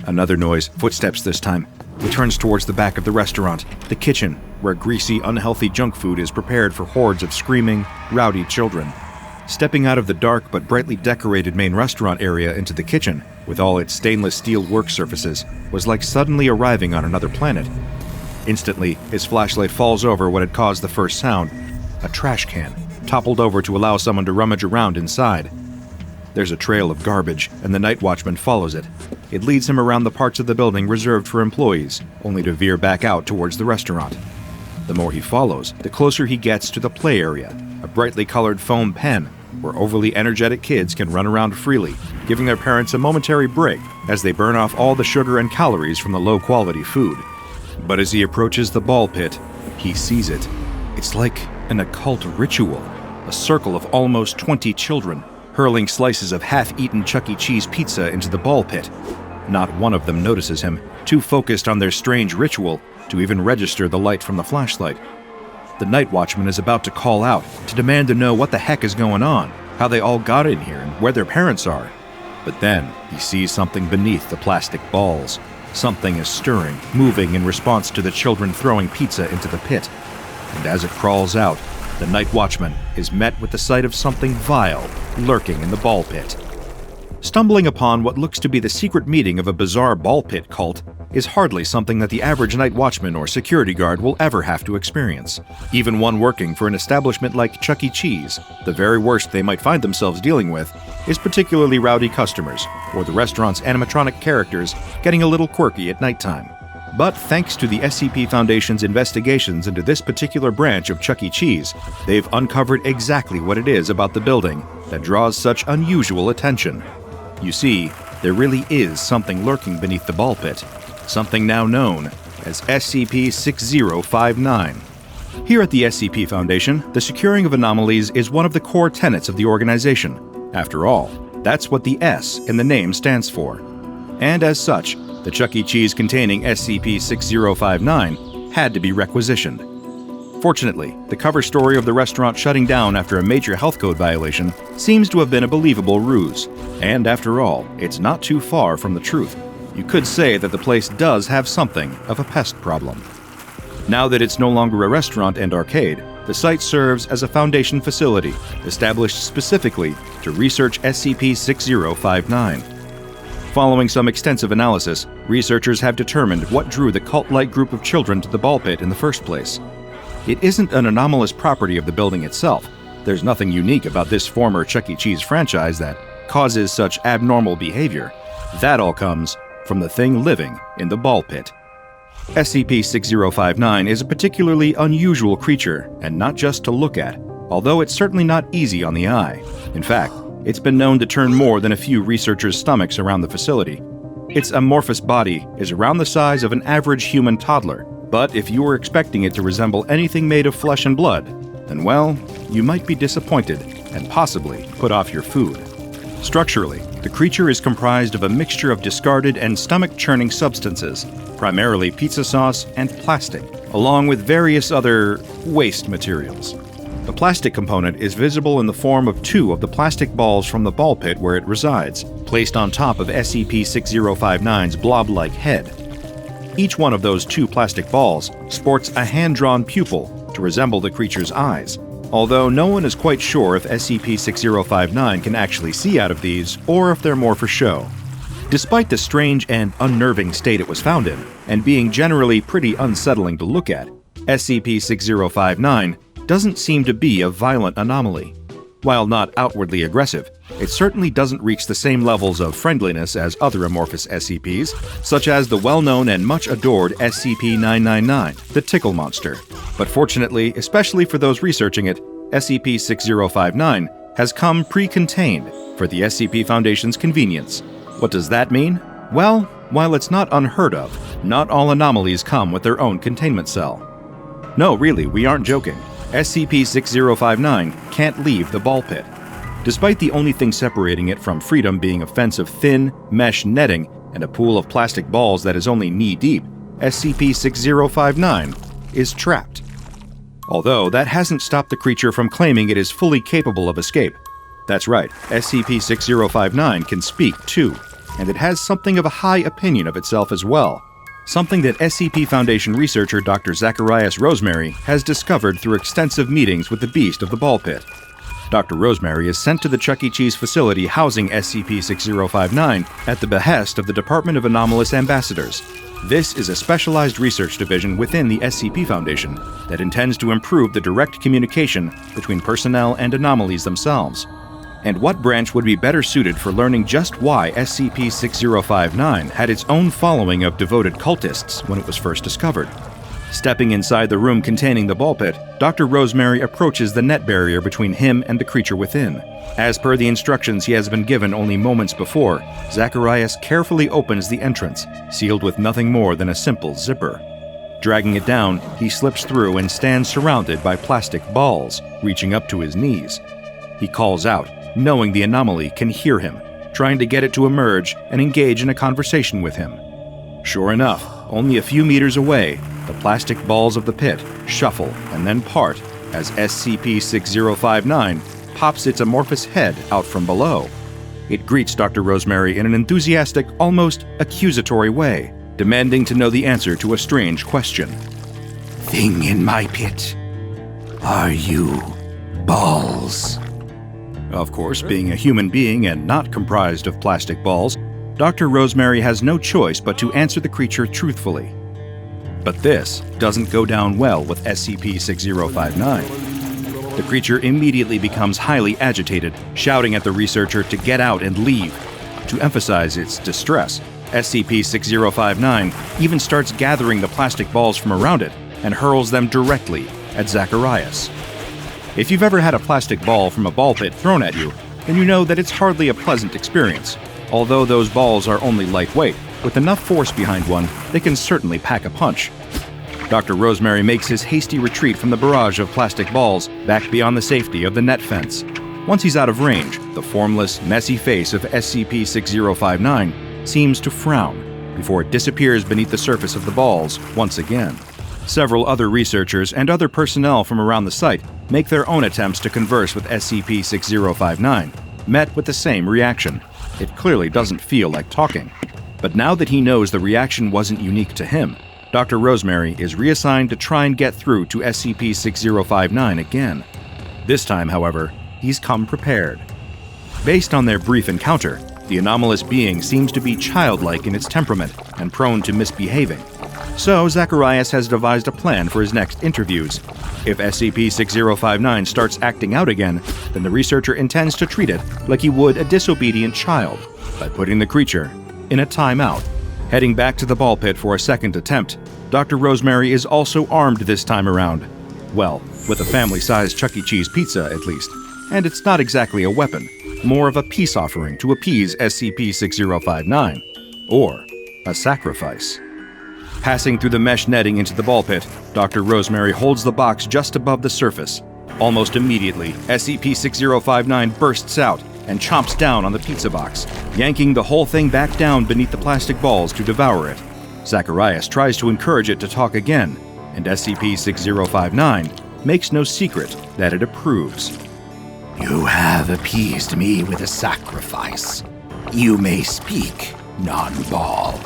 Another noise, footsteps this time. He turns towards the back of the restaurant, the kitchen, where greasy, unhealthy junk food is prepared for hordes of screaming, rowdy children. Stepping out of the dark but brightly decorated main restaurant area into the kitchen, with all its stainless steel work surfaces, was like suddenly arriving on another planet. Instantly, his flashlight falls over what had caused the first sound. A trash can, toppled over to allow someone to rummage around inside. There's a trail of garbage, and the night watchman follows it. It leads him around the parts of the building reserved for employees, only to veer back out towards the restaurant. The more he follows, the closer he gets to the play area, a brightly colored foam pen, where overly energetic kids can run around freely, giving their parents a momentary break as they burn off all the sugar and calories from the low-quality food. But as he approaches the ball pit, he sees it. It's like an occult ritual, a circle of almost 20 children, hurling slices of half-eaten Chuck E. Cheese pizza into the ball pit. Not one of them notices him, too focused on their strange ritual to even register the light from the flashlight. The night watchman is about to call out, to demand to know what the heck is going on, how they all got in here, and where their parents are. But then he sees something beneath the plastic balls. Something is stirring, moving in response to the children throwing pizza into the pit. And as it crawls out, the night watchman is met with the sight of something vile lurking in the ball pit. Stumbling upon what looks to be the secret meeting of a bizarre ball pit cult is hardly something that the average night watchman or security guard will ever have to experience. Even one working for an establishment like Chuck E. Cheese, the very worst they might find themselves dealing with is particularly rowdy customers, or the restaurant's animatronic characters getting a little quirky at nighttime. But thanks to the SCP Foundation's investigations into this particular branch of Chuck E. Cheese, they've uncovered exactly what it is about the building that draws such unusual attention. You see, there really is something lurking beneath the ball pit, something now known as SCP-6059. Here at the SCP Foundation, the securing of anomalies is one of the core tenets of the organization. After all, that's what the S in the name stands for. And as such, the Chuck E. Cheese containing SCP-6059 had to be requisitioned. Fortunately, the cover story of the restaurant shutting down after a major health code violation seems to have been a believable ruse. And after all, it's not too far from the truth. You could say that the place does have something of a pest problem. Now that it's no longer a restaurant and arcade, the site serves as a Foundation facility established specifically to research SCP-6059. Following some extensive analysis, researchers have determined what drew the cult-like group of children to the ball pit in the first place. It isn't an anomalous property of the building itself. There's nothing unique about this former Chuck E. Cheese franchise that causes such abnormal behavior. That all comes from the thing living in the ball pit. SCP-6059 is a particularly unusual creature, and not just to look at, although it's certainly not easy on the eye. In fact, it's been known to turn more than a few researchers' stomachs around the facility. Its amorphous body is around the size of an average human toddler, but if you were expecting it to resemble anything made of flesh and blood, then well, you might be disappointed and possibly put off your food. Structurally, the creature is comprised of a mixture of discarded and stomach-churning substances, primarily pizza sauce and plastic, along with various other waste materials. The plastic component is visible in the form of 2 of the plastic balls from the ball pit where it resides, placed on top of SCP-6059's blob-like head. Each one of those 2 plastic balls sports a hand-drawn pupil to resemble the creature's eyes, although no one is quite sure if SCP-6059 can actually see out of these or if they're more for show. Despite the strange and unnerving state it was found in, and being generally pretty unsettling to look at, SCP-6059 doesn't seem to be a violent anomaly. While not outwardly aggressive, it certainly doesn't reach the same levels of friendliness as other amorphous SCPs, such as the well-known and much-adored SCP-999, the Tickle Monster. But fortunately, especially for those researching it, SCP-6059 has come pre-contained for the SCP Foundation's convenience. What does that mean? Well, while it's not unheard of, not all anomalies come with their own containment cell. No, really, we aren't joking. SCP-6059 can't leave the ball pit. Despite the only thing separating it from freedom being a fence of thin, mesh netting and a pool of plastic balls that is only knee-deep, SCP-6059 is trapped. Although that hasn't stopped the creature from claiming it is fully capable of escape. That's right, SCP-6059 can speak too, and it has something of a high opinion of itself as well. Something that SCP Foundation researcher Dr. Zacharias Rosemary has discovered through extensive meetings with the beast of the ball pit. Dr. Rosemary is sent to the Chuck E. Cheese facility housing SCP-6059 at the behest of the Department of Anomalous Ambassadors. This is a specialized research division within the SCP Foundation that intends to improve the direct communication between personnel and anomalies themselves. And what branch would be better suited for learning just why SCP-6059 had its own following of devoted cultists when it was first discovered? Stepping inside the room containing the ball pit, Dr. Rosemary approaches the net barrier between him and the creature within. As per the instructions he has been given only moments before, Zacharias carefully opens the entrance, sealed with nothing more than a simple zipper. Dragging it down, he slips through and stands surrounded by plastic balls, reaching up to his knees. He calls out, knowing the anomaly can hear him, trying to get it to emerge and engage in a conversation with him. Sure enough, only a few meters away, the plastic balls of the pit shuffle and then part as SCP-6059 pops its amorphous head out from below. It greets Dr. Rosemary in an enthusiastic, almost accusatory way, demanding to know the answer to a strange question. Thing in my pit. Are you balls? Of course, being a human being and not comprised of plastic balls, Dr. Rosemary has no choice but to answer the creature truthfully. But this doesn't go down well with SCP-6059. The creature immediately becomes highly agitated, shouting at the researcher to get out and leave. To emphasize its distress, SCP-6059 even starts gathering the plastic balls from around it and hurls them directly at Zacharias. If you've ever had a plastic ball from a ball pit thrown at you, then you know that it's hardly a pleasant experience. Although those balls are only lightweight, with enough force behind one, they can certainly pack a punch. Dr. Rosemary makes his hasty retreat from the barrage of plastic balls back beyond the safety of the net fence. Once he's out of range, the formless, messy face of SCP-6059 seems to frown before it disappears beneath the surface of the balls once again. Several other researchers and other personnel from around the site make their own attempts to converse with SCP-6059, met with the same reaction. It clearly doesn't feel like talking. But now that he knows the reaction wasn't unique to him, Dr. Rosemary is reassigned to try and get through to SCP-6059 again. This time, however, he's come prepared. Based on their brief encounter, the anomalous being seems to be childlike in its temperament and prone to misbehaving. So Zacharias has devised a plan for his next interviews. If SCP-6059 starts acting out again, then the researcher intends to treat it like he would a disobedient child, by putting the creature in a timeout. Heading back to the ball pit for a second attempt, Dr. Rosemary is also armed this time around. Well, with a family-sized Chuck E. Cheese pizza, at least. And it's not exactly a weapon, more of a peace offering to appease SCP-6059. Or a sacrifice. Passing through the mesh netting into the ball pit, Dr. Rosemary holds the box just above the surface. Almost immediately, SCP-6059 bursts out and chomps down on the pizza box, yanking the whole thing back down beneath the plastic balls to devour it. Zacharias tries to encourage it to talk again, and SCP-6059 makes no secret that it approves. You have appeased me with a sacrifice. You may speak, non-ball.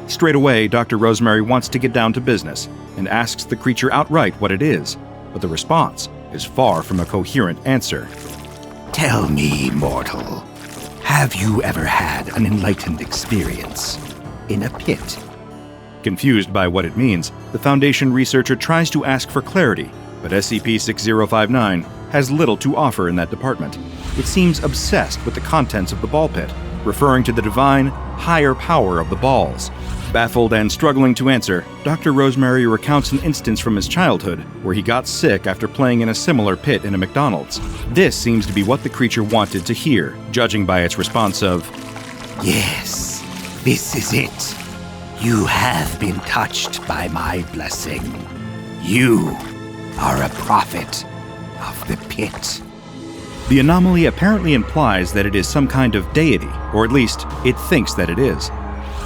Straight away, Dr. Rosemary wants to get down to business and asks the creature outright what it is, but the response is far from a coherent answer. Tell me, mortal, have you ever had an enlightened experience in a pit? Confused by what it means, the Foundation researcher tries to ask for clarity, but SCP-6059 has little to offer in that department. It seems obsessed with the contents of the ball pit, referring to the divine, higher power of the balls. Baffled and struggling to answer, Dr. Rosemary recounts an instance from his childhood where he got sick after playing in a similar pit in a McDonald's. This seems to be what the creature wanted to hear, judging by its response of, Yes, this is it. You have been touched by my blessing. You are a prophet of the pit. The anomaly apparently implies that it is some kind of deity, or at least it thinks that it is,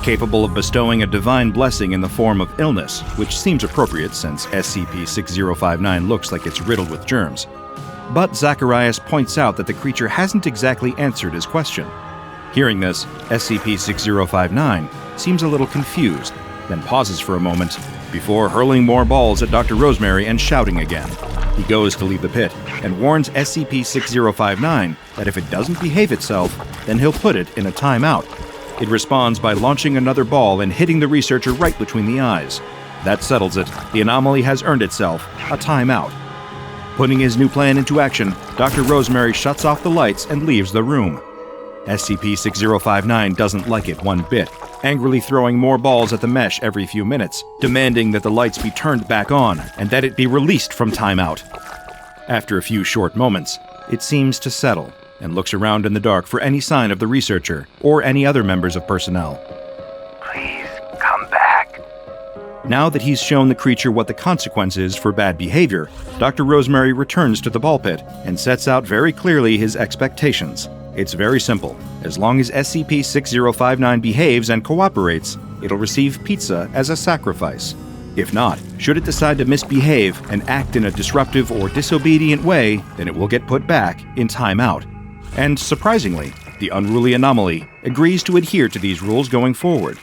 capable of bestowing a divine blessing in the form of illness, which seems appropriate since SCP-6059 looks like it's riddled with germs. But Zacharias points out that the creature hasn't exactly answered his question. Hearing this, SCP-6059 seems a little confused, then pauses for a moment before hurling more balls at Dr. Rosemary and shouting again. He goes to leave the pit and warns SCP-6059 that if it doesn't behave itself, then he'll put it in a timeout. It responds by launching another ball and hitting the researcher right between the eyes. That settles it. The anomaly has earned itself a timeout. Putting his new plan into action, Dr. Rosemary shuts off the lights and leaves the room. SCP-6059 doesn't like it one bit, angrily throwing more balls at the mesh every few minutes, demanding that the lights be turned back on and that it be released from timeout. After a few short moments, it seems to settle and looks around in the dark for any sign of the researcher or any other members of personnel. Please come back. Now that he's shown the creature what the consequence is for bad behavior, Dr. Rosemary returns to the ball pit and sets out very clearly his expectations. It's very simple. As long as SCP-6059 behaves and cooperates, it'll receive pizza as a sacrifice. If not, should it decide to misbehave and act in a disruptive or disobedient way, then it will get put back in timeout. And surprisingly, the unruly anomaly agrees to adhere to these rules going forward.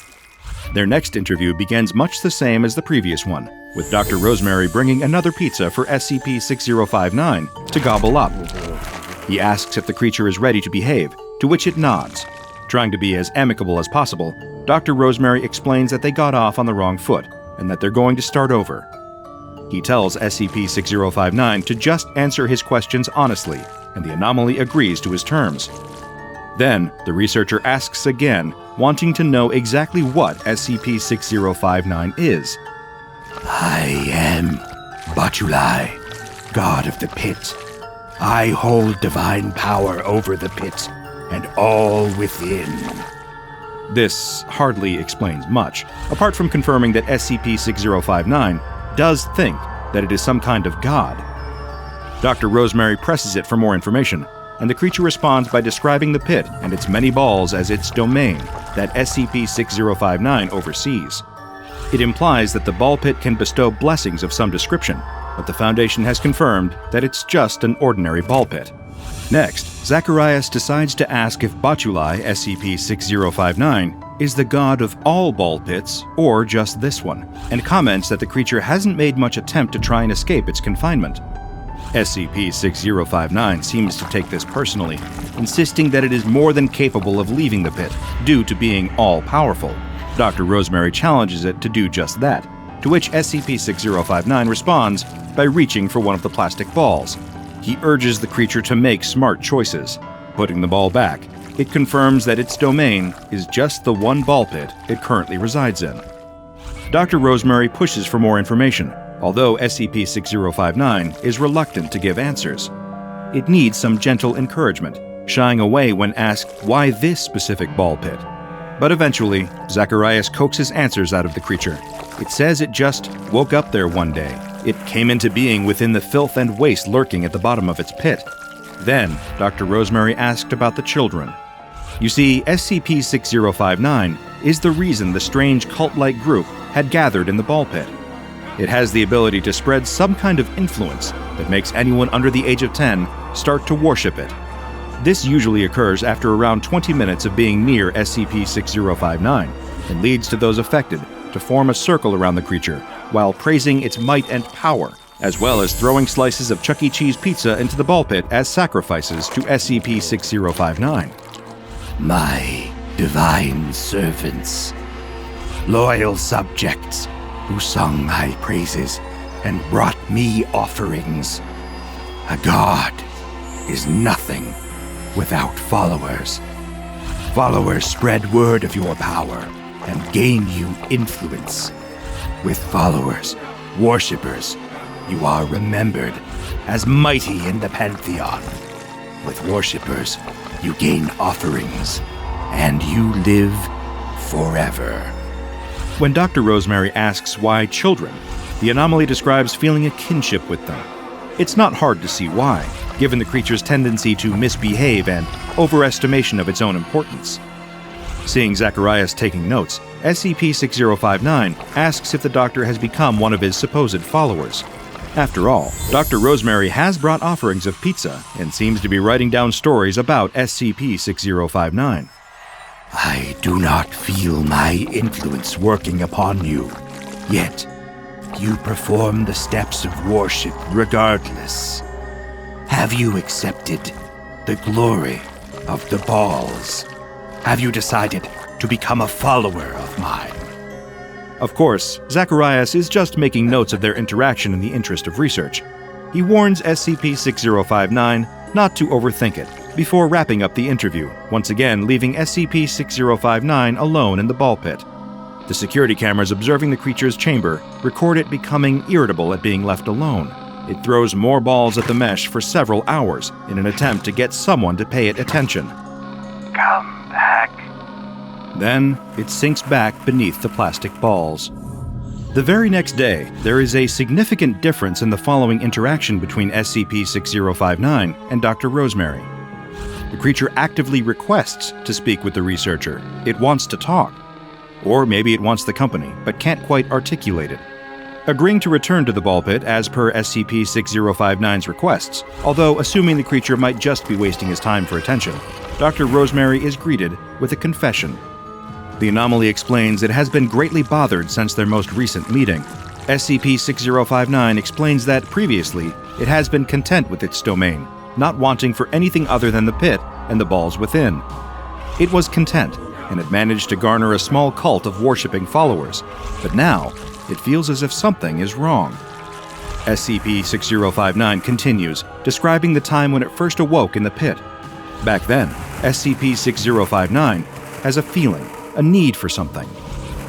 Their next interview begins much the same as the previous one, with Dr. Rosemary bringing another pizza for SCP-6059 to gobble up. He asks if the creature is ready to behave, to which it nods. Trying to be as amicable as possible, Dr. Rosemary explains that they got off on the wrong foot and that they're going to start over. He tells SCP-6059 to just answer his questions honestly, and the anomaly agrees to his terms. Then, the researcher asks again, wanting to know exactly what SCP-6059 is. I am Baculi, god of the pit. I hold divine power over the pit and all within. This hardly explains much, apart from confirming that SCP-6059 does think that it is some kind of god. Dr. Rosemary presses it for more information, and the creature responds by describing the pit and its many balls as its domain that SCP-6059 oversees. It implies that the ball pit can bestow blessings of some description, but the Foundation has confirmed that it's just an ordinary ball pit. Next, Zacharias decides to ask if Baculi, SCP-6059, is the god of all ball pits or just this one, and comments that the creature hasn't made much attempt to try and escape its confinement. SCP-6059 seems to take this personally, insisting that it is more than capable of leaving the pit due to being all-powerful. Dr. Rosemary challenges it to do just that, to which SCP-6059 responds by reaching for one of the plastic balls. He urges the creature to make smart choices. Putting the ball back, it confirms that its domain is just the one ball pit it currently resides in. Dr. Rosemary pushes for more information, although SCP-6059 is reluctant to give answers. It needs some gentle encouragement, shying away when asked why this specific ball pit. But eventually, Zacharias coaxes answers out of the creature. It says it just woke up there one day. It came into being within the filth and waste lurking at the bottom of its pit. Then, Dr. Rosemary asked about the children. You see, SCP-6059 is the reason the strange cult-like group had gathered in the ball pit. It has the ability to spread some kind of influence that makes anyone under the age of 10 start to worship it. This usually occurs after around 20 minutes of being near SCP-6059 and leads to those affected to form a circle around the creature while praising its might and power, as well as throwing slices of Chuck E. Cheese pizza into the ball pit as sacrifices to SCP-6059. My divine servants, loyal subjects who sung my praises and brought me offerings. A god is nothing without followers. Followers spread word of your power and gain you influence. With followers, worshippers, you are remembered as mighty in the pantheon. With worshippers, you gain offerings, and you live forever. When Dr. Rosemary asks why children, the anomaly describes feeling a kinship with them. It's not hard to see why, given the creature's tendency to misbehave and overestimation of its own importance. Seeing Zacharias taking notes, SCP-6059 asks if the doctor has become one of his supposed followers. After all, Dr. Rosemary has brought offerings of pizza and seems to be writing down stories about SCP-6059. I do not feel my influence working upon you, yet you perform the steps of worship regardless. Have you accepted the glory of the balls? Have you decided to become a follower of mine? Of course, Zacharias is just making notes of their interaction in the interest of research. He warns SCP-6059 not to overthink it, before wrapping up the interview, once again leaving SCP-6059 alone in the ball pit. The security cameras observing the creature's chamber record it becoming irritable at being left alone. It throws more balls at the mesh for several hours in an attempt to get someone to pay it attention. Come back. Then, it sinks back beneath the plastic balls. The very next day, there is a significant difference in the following interaction between SCP-6059 and Dr. Rosemary. The creature actively requests to speak with the researcher. It wants to talk. Or maybe it wants the company, but can't quite articulate it. Agreeing to return to the ball pit as per SCP-6059's requests, although assuming the creature might just be wasting his time for attention, Dr. Rosemary is greeted with a confession. The anomaly explains it has been greatly bothered since their most recent meeting. SCP-6059 explains that previously it has been content with its domain, not wanting for anything other than the pit and the balls within. It was content, and it managed to garner a small cult of worshipping followers, but now it feels as if something is wrong. SCP-6059 continues, describing the time when it first awoke in the pit. Back then, SCP-6059 has a feeling, a need for something,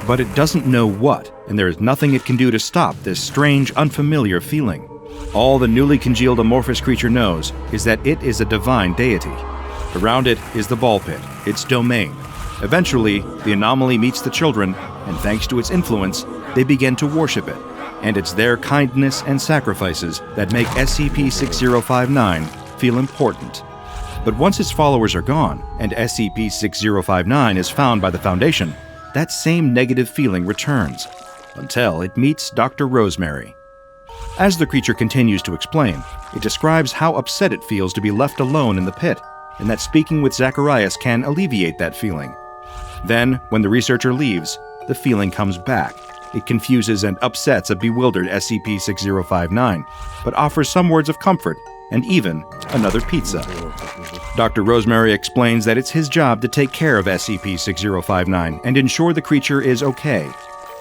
but it doesn't know what, and there is nothing it can do to stop this strange, unfamiliar feeling. All the newly congealed amorphous creature knows is that it is a divine deity. Around it is the ball pit, its domain. Eventually, the anomaly meets the children, and thanks to its influence, they begin to worship it. And it's their kindness and sacrifices that make SCP-6059 feel important. But once its followers are gone, and SCP-6059 is found by the Foundation, that same negative feeling returns, until it meets Dr. Rosemary. As the creature continues to explain, it describes how upset it feels to be left alone in the pit, and that speaking with Zacharias can alleviate that feeling. Then, when the researcher leaves, the feeling comes back. It confuses and upsets a bewildered SCP-6059, but offers some words of comfort and even another pizza. Dr. Rosemary explains that it's his job to take care of SCP-6059 and ensure the creature is okay.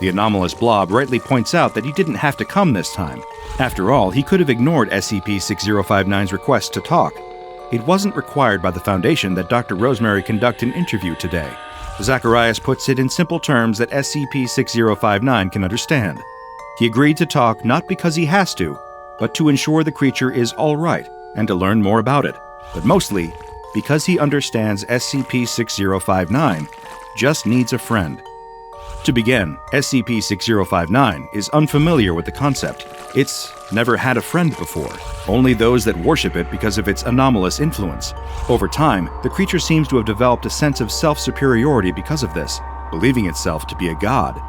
The anomalous blob rightly points out that he didn't have to come this time. After all, he could have ignored SCP-6059's request to talk. It wasn't required by the Foundation that Dr. Rosemary conduct an interview today. Zacharias puts it in simple terms that SCP-6059 can understand. He agreed to talk not because he has to, but to ensure the creature is all right and to learn more about it, but mostly because he understands SCP-6059 just needs a friend. To begin, SCP-6059 is unfamiliar with the concept. It's never had a friend before, only those that worship it because of its anomalous influence. Over time, the creature seems to have developed a sense of self-superiority because of this, believing itself to be a god.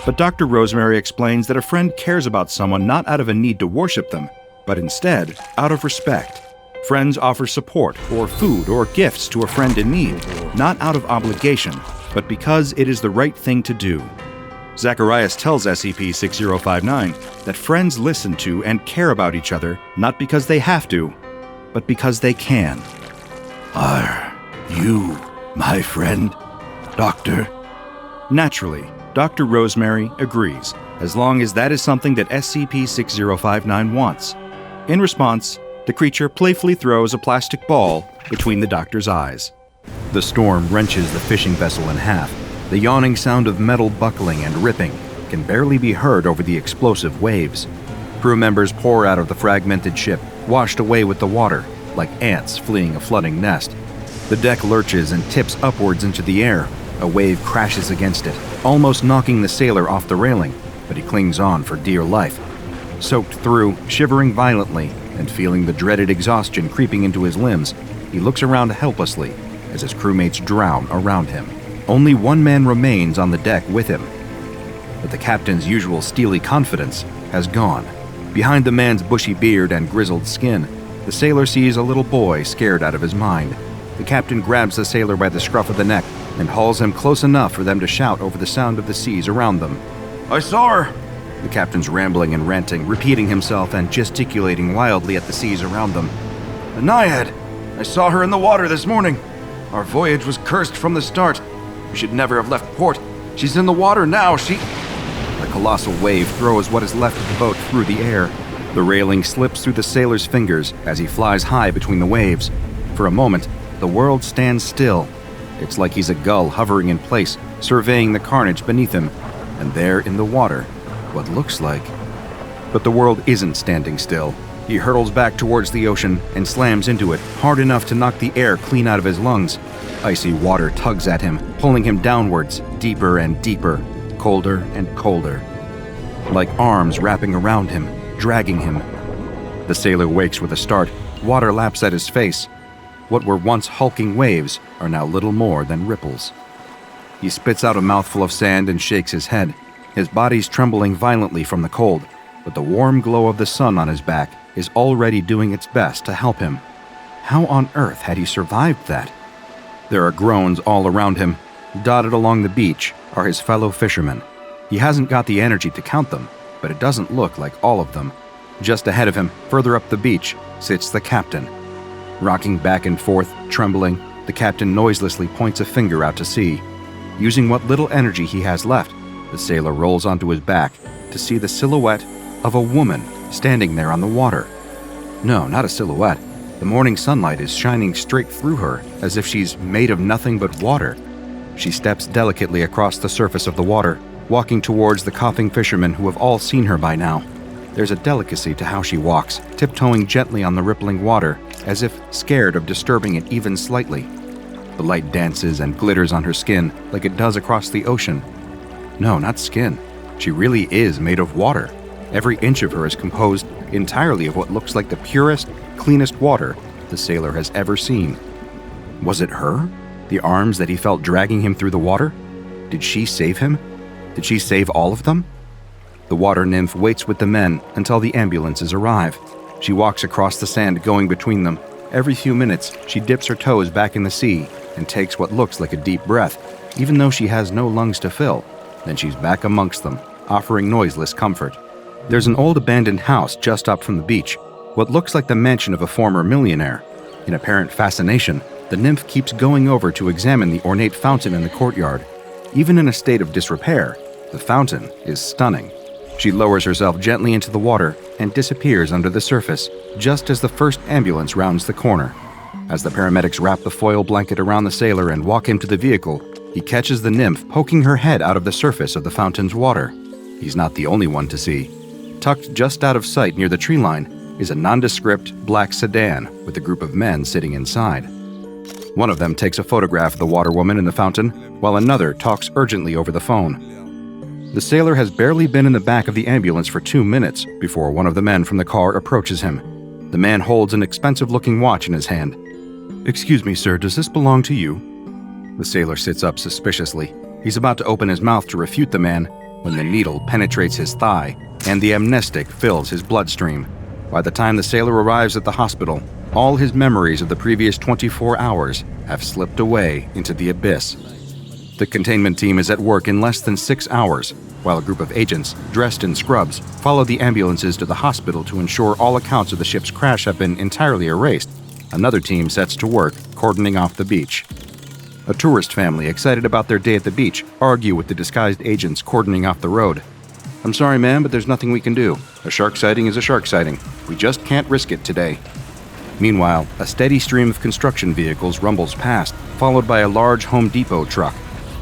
But Dr. Rosemary explains that a friend cares about someone not out of a need to worship them, but instead out of respect. Friends offer support or food or gifts to a friend in need, not out of obligation, but because it is the right thing to do. Zacharias tells SCP-6059 that friends listen to and care about each other not because they have to, but because they can. Are you my friend, Doctor? Naturally, Dr. Rosemary agrees, as long as that is something that SCP-6059 wants. In response, the creature playfully throws a plastic ball between the doctor's eyes. The storm wrenches the fishing vessel in half. The yawning sound of metal buckling and ripping can barely be heard over the explosive waves. Crew members pour out of the fragmented ship, washed away with the water, like ants fleeing a flooding nest. The deck lurches and tips upwards into the air. A wave crashes against it, almost knocking the sailor off the railing, but he clings on for dear life. Soaked through, shivering violently, and feeling the dreaded exhaustion creeping into his limbs, he looks around helplessly as his crewmates drown around him. Only one man remains on the deck with him, but the captain's usual steely confidence has gone. Behind the man's bushy beard and grizzled skin, the sailor sees a little boy scared out of his mind. The captain grabs the sailor by the scruff of the neck and hauls him close enough for them to shout over the sound of the seas around them. "I saw her!" The captain's rambling and ranting, repeating himself and gesticulating wildly at the seas around them. "The Naiad! I saw her in the water this morning. Our voyage was cursed from the start. We should never have left port. She's in the water now, The colossal wave throws what is left of the boat through the air. The railing slips through the sailor's fingers as he flies high between the waves. For a moment, the world stands still. It's like he's a gull hovering in place, surveying the carnage beneath him, and there in the water, what looks like. But the world isn't standing still. He hurtles back towards the ocean and slams into it, hard enough to knock the air clean out of his lungs. Icy water tugs at him, pulling him downwards, deeper and deeper, colder and colder. Like arms wrapping around him, dragging him. The sailor wakes with a start. Water laps at his face. What were once hulking waves are now little more than ripples. He spits out a mouthful of sand and shakes his head. His body's trembling violently from the cold, but the warm glow of the sun on his back is already doing its best to help him. How on earth had he survived that? There are groans all around him. Dotted along the beach are his fellow fishermen. He hasn't got the energy to count them, but it doesn't look like all of them. Just ahead of him, further up the beach, sits the captain. Rocking back and forth, trembling, the captain noiselessly points a finger out to sea. Using what little energy he has left, the sailor rolls onto his back to see the silhouette of a woman standing there on the water. No, not a silhouette. The morning sunlight is shining straight through her, as if she's made of nothing but water. She steps delicately across the surface of the water, walking towards the coughing fishermen who have all seen her by now. There's a delicacy to how she walks, tiptoeing gently on the rippling water, as if scared of disturbing it even slightly. The light dances and glitters on her skin like it does across the ocean. No, not skin. She really is made of water. Every inch of her is composed entirely of what looks like the purest, cleanest water the sailor has ever seen. Was it her? The arms that he felt dragging him through the water? Did she save him? Did she save all of them? The water nymph waits with the men until the ambulances arrive. She walks across the sand going between them. Every few minutes, she dips her toes back in the sea and takes what looks like a deep breath, even though she has no lungs to fill. Then she's back amongst them, offering noiseless comfort. There's an old abandoned house just up from the beach, what looks like the mansion of a former millionaire. In apparent fascination, the nymph keeps going over to examine the ornate fountain in the courtyard. Even in a state of disrepair, the fountain is stunning. She lowers herself gently into the water and disappears under the surface, just as the first ambulance rounds the corner. As the paramedics wrap the foil blanket around the sailor and walk him to the vehicle, he catches the nymph poking her head out of the surface of the fountain's water. He's not the only one to see. Tucked just out of sight near the tree line is a nondescript black sedan with a group of men sitting inside. One of them takes a photograph of the water woman in the fountain, while another talks urgently over the phone. The sailor has barely been in the back of the ambulance for 2 minutes before one of the men from the car approaches him. The man holds an expensive-looking watch in his hand. "Excuse me, sir, does this belong to you?" The sailor sits up suspiciously. He's about to open his mouth to refute the man when the needle penetrates his thigh and the amnestic fills his bloodstream. By the time the sailor arrives at the hospital, all his memories of the previous 24 hours have slipped away into the abyss. The containment team is at work in less than 6 hours, while a group of agents, dressed in scrubs, follow the ambulances to the hospital to ensure all accounts of the ship's crash have been entirely erased. Another team sets to work, cordoning off the beach. A tourist family, excited about their day at the beach, argue with the disguised agents cordoning off the road. "I'm sorry, ma'am, but there's nothing we can do. A shark sighting is a shark sighting. We just can't risk it today." Meanwhile, a steady stream of construction vehicles rumbles past, followed by a large Home Depot truck.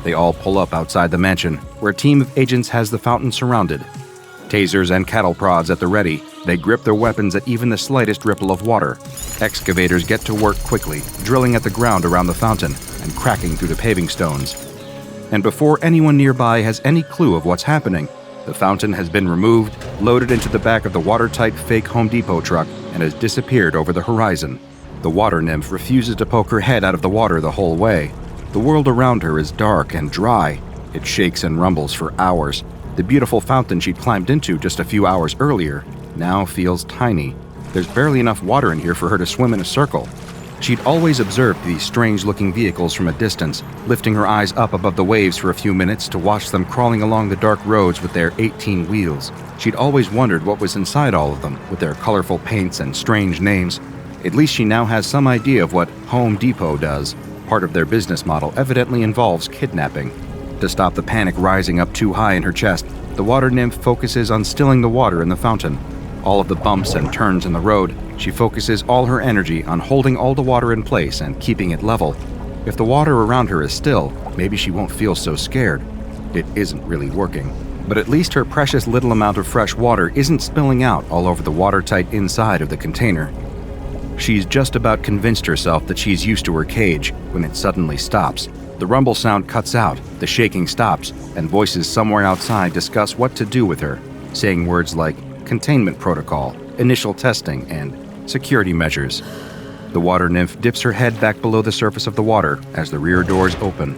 They all pull up outside the mansion, where a team of agents has the fountain surrounded. Tasers and cattle prods at the ready, they grip their weapons at even the slightest ripple of water. Excavators get to work quickly, drilling at the ground around the fountain and cracking through the paving stones. And before anyone nearby has any clue of what's happening, the fountain has been removed, loaded into the back of the watertight fake Home Depot truck, and has disappeared over the horizon. The water nymph refuses to poke her head out of the water the whole way. The world around her is dark and dry. It shakes and rumbles for hours. The beautiful fountain she'd climbed into just a few hours earlier now feels tiny. There's barely enough water in here for her to swim in a circle. She'd always observed these strange-looking vehicles from a distance, lifting her eyes up above the waves for a few minutes to watch them crawling along the dark roads with their 18 wheels. She'd always wondered what was inside all of them, with their colorful paints and strange names. At least she now has some idea of what Home Depot does. Part of their business model evidently involves kidnapping. To stop the panic rising up too high in her chest, the water nymph focuses on stilling the water in the fountain. All of the bumps and turns in the road, she focuses all her energy on holding all the water in place and keeping it level. If the water around her is still, maybe she won't feel so scared. It isn't really working. But at least her precious little amount of fresh water isn't spilling out all over the watertight inside of the container. She's just about convinced herself that she's used to her cage when it suddenly stops. The rumble sound cuts out, the shaking stops, and voices somewhere outside discuss what to do with her, saying words like containment protocol, initial testing, and security measures. The water nymph dips her head back below the surface of the water as the rear doors open.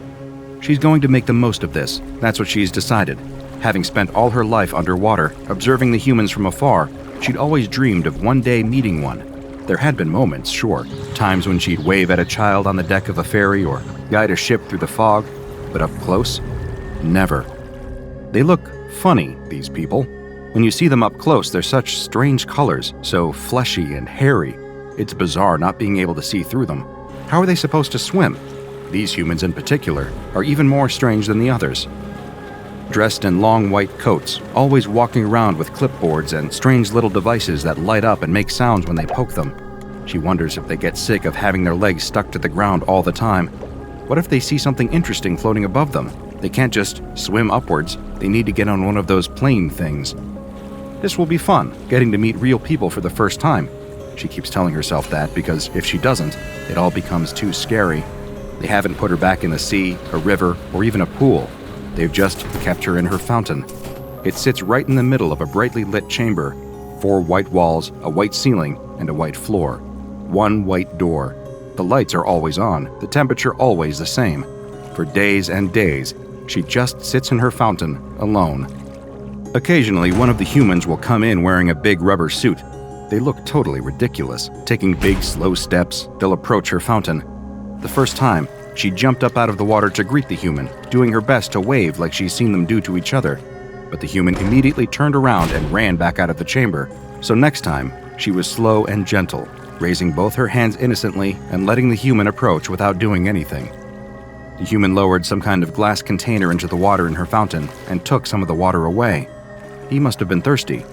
She's going to make the most of this. That's what she's decided. Having spent all her life underwater, observing the humans from afar, she'd always dreamed of one day meeting one. There had been moments, sure, times when she'd wave at a child on the deck of a ferry or guide a ship through the fog, but up close? Never. They look funny, these people. When you see them up close, they're such strange colors, so fleshy and hairy. It's bizarre not being able to see through them. How are they supposed to swim? These humans in particular are even more strange than the others. Dressed in long white coats, always walking around with clipboards and strange little devices that light up and make sounds when they poke them. She wonders if they get sick of having their legs stuck to the ground all the time. What if they see something interesting floating above them? They can't just swim upwards. They need to get on one of those plane things. This will be fun, getting to meet real people for the first time. She keeps telling herself that because if she doesn't, it all becomes too scary. They haven't put her back in the sea, a river, or even a pool. They've just kept her in her fountain. It sits right in the middle of a brightly lit chamber. 4 white walls, a white ceiling, and a white floor. 1 white door. The lights are always on, the temperature always the same. For days and days, she just sits in her fountain, alone. Occasionally, one of the humans will come in wearing a big rubber suit. They look totally ridiculous. Taking big, slow steps, they'll approach her fountain. The first time, she jumped up out of the water to greet the human, doing her best to wave like she's seen them do to each other. But the human immediately turned around and ran back out of the chamber. So next time, she was slow and gentle, raising both her hands innocently and letting the human approach without doing anything. The human lowered some kind of glass container into the water in her fountain and took some of the water away. He must have been thirsty.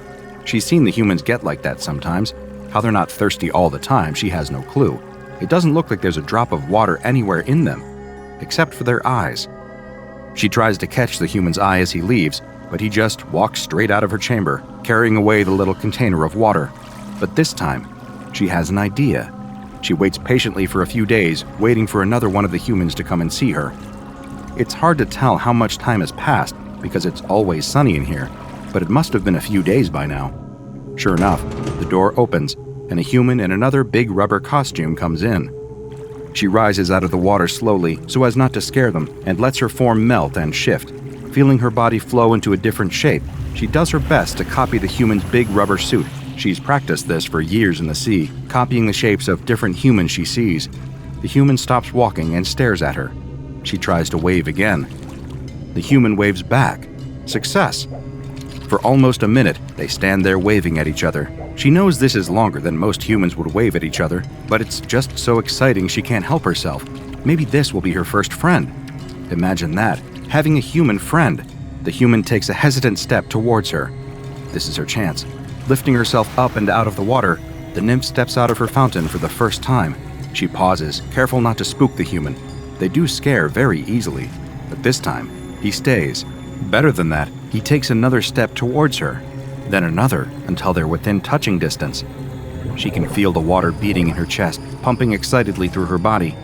She's seen the humans get like that sometimes. How they're not thirsty all the time, she has no clue. It doesn't look like there's a drop of water anywhere in them, except for their eyes. She tries to catch the human's eye as he leaves, but he just walks straight out of her chamber, carrying away the little container of water. But this time, she has an idea. She waits patiently for a few days, waiting for another one of the humans to come and see her. It's hard to tell how much time has passed because it's always sunny in here, but it must have been a few days by now. Sure enough, the door opens, and a human in another big rubber costume comes in. She rises out of the water slowly so as not to scare them and lets her form melt and shift. Feeling her body flow into a different shape, she does her best to copy the human's big rubber suit. She's practiced this for years in the sea, copying the shapes of different humans she sees. The human stops walking and stares at her. She tries to wave again. The human waves back. Success! For almost a minute, they stand there waving at each other. She knows this is longer than most humans would wave at each other, but it's just so exciting she can't help herself. Maybe this will be her first friend. Imagine that, having a human friend. The human takes a hesitant step towards her. This is her chance. Lifting herself up and out of the water, the nymph steps out of her fountain for the first time. She pauses, careful not to spook the human. They do scare very easily, but this time, he stays. Better than that, he takes another step towards her, then another until they're within touching distance. She can feel the water beating in her chest, pumping excitedly through her body.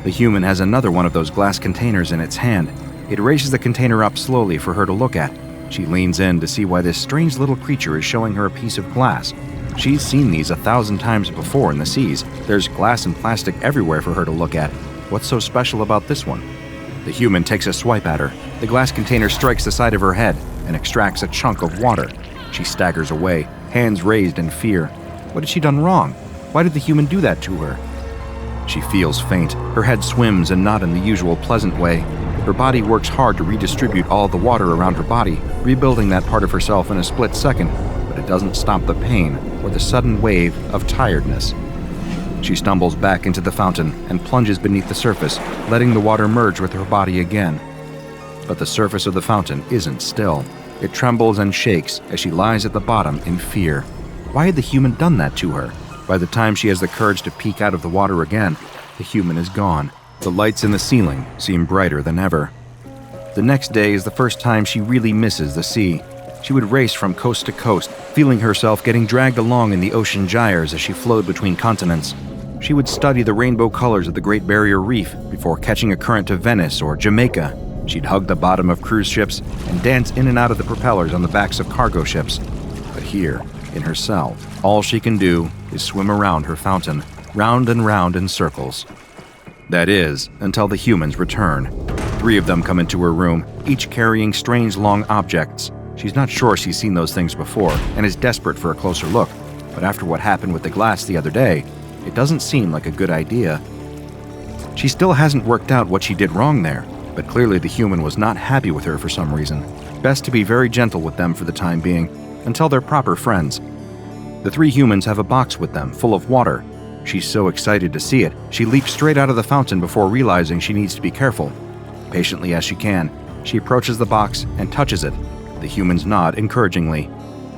The human has another one of those glass containers in its hand. It raises the container up slowly for her to look at. She leans in to see why this strange little creature is showing her a piece of glass. She's seen these 1,000 times before in the seas. There's glass and plastic everywhere for her to look at. What's so special about this one? The human takes a swipe at her. The glass container strikes the side of her head and extracts a chunk of water. She staggers away, hands raised in fear. What had she done wrong? Why did the human do that to her? She feels faint. Her head swims and not in the usual pleasant way. Her body works hard to redistribute all the water around her body, rebuilding that part of herself in a split second, but it doesn't stop the pain or the sudden wave of tiredness. She stumbles back into the fountain and plunges beneath the surface, letting the water merge with her body again. But the surface of the fountain isn't still. It trembles and shakes as she lies at the bottom in fear. Why had the human done that to her? By the time she has the courage to peek out of the water again, the human is gone. The lights in the ceiling seem brighter than ever. The next day is the first time she really misses the sea. She would race from coast to coast, feeling herself getting dragged along in the ocean gyres as she flowed between continents. She would study the rainbow colors of the Great Barrier Reef before catching a current to Venice or Jamaica. She'd hug the bottom of cruise ships and dance in and out of the propellers on the backs of cargo ships. But here, in her cell, all she can do is swim around her fountain, round and round in circles. That is, until the humans return. 3 of them come into her room, each carrying strange long objects. She's not sure she's seen those things before and is desperate for a closer look, but after what happened with the glass the other day, It doesn't seem like a good idea. She still hasn't worked out what she did wrong there, but clearly the human was not happy with her for some reason. Best to be very gentle with them for the time being, until they're proper friends. The three humans have a box with them, full of water. She's so excited to see it, she leaps straight out of the fountain before realizing she needs to be careful. Patiently as she can, she approaches the box and touches it. The humans nod encouragingly.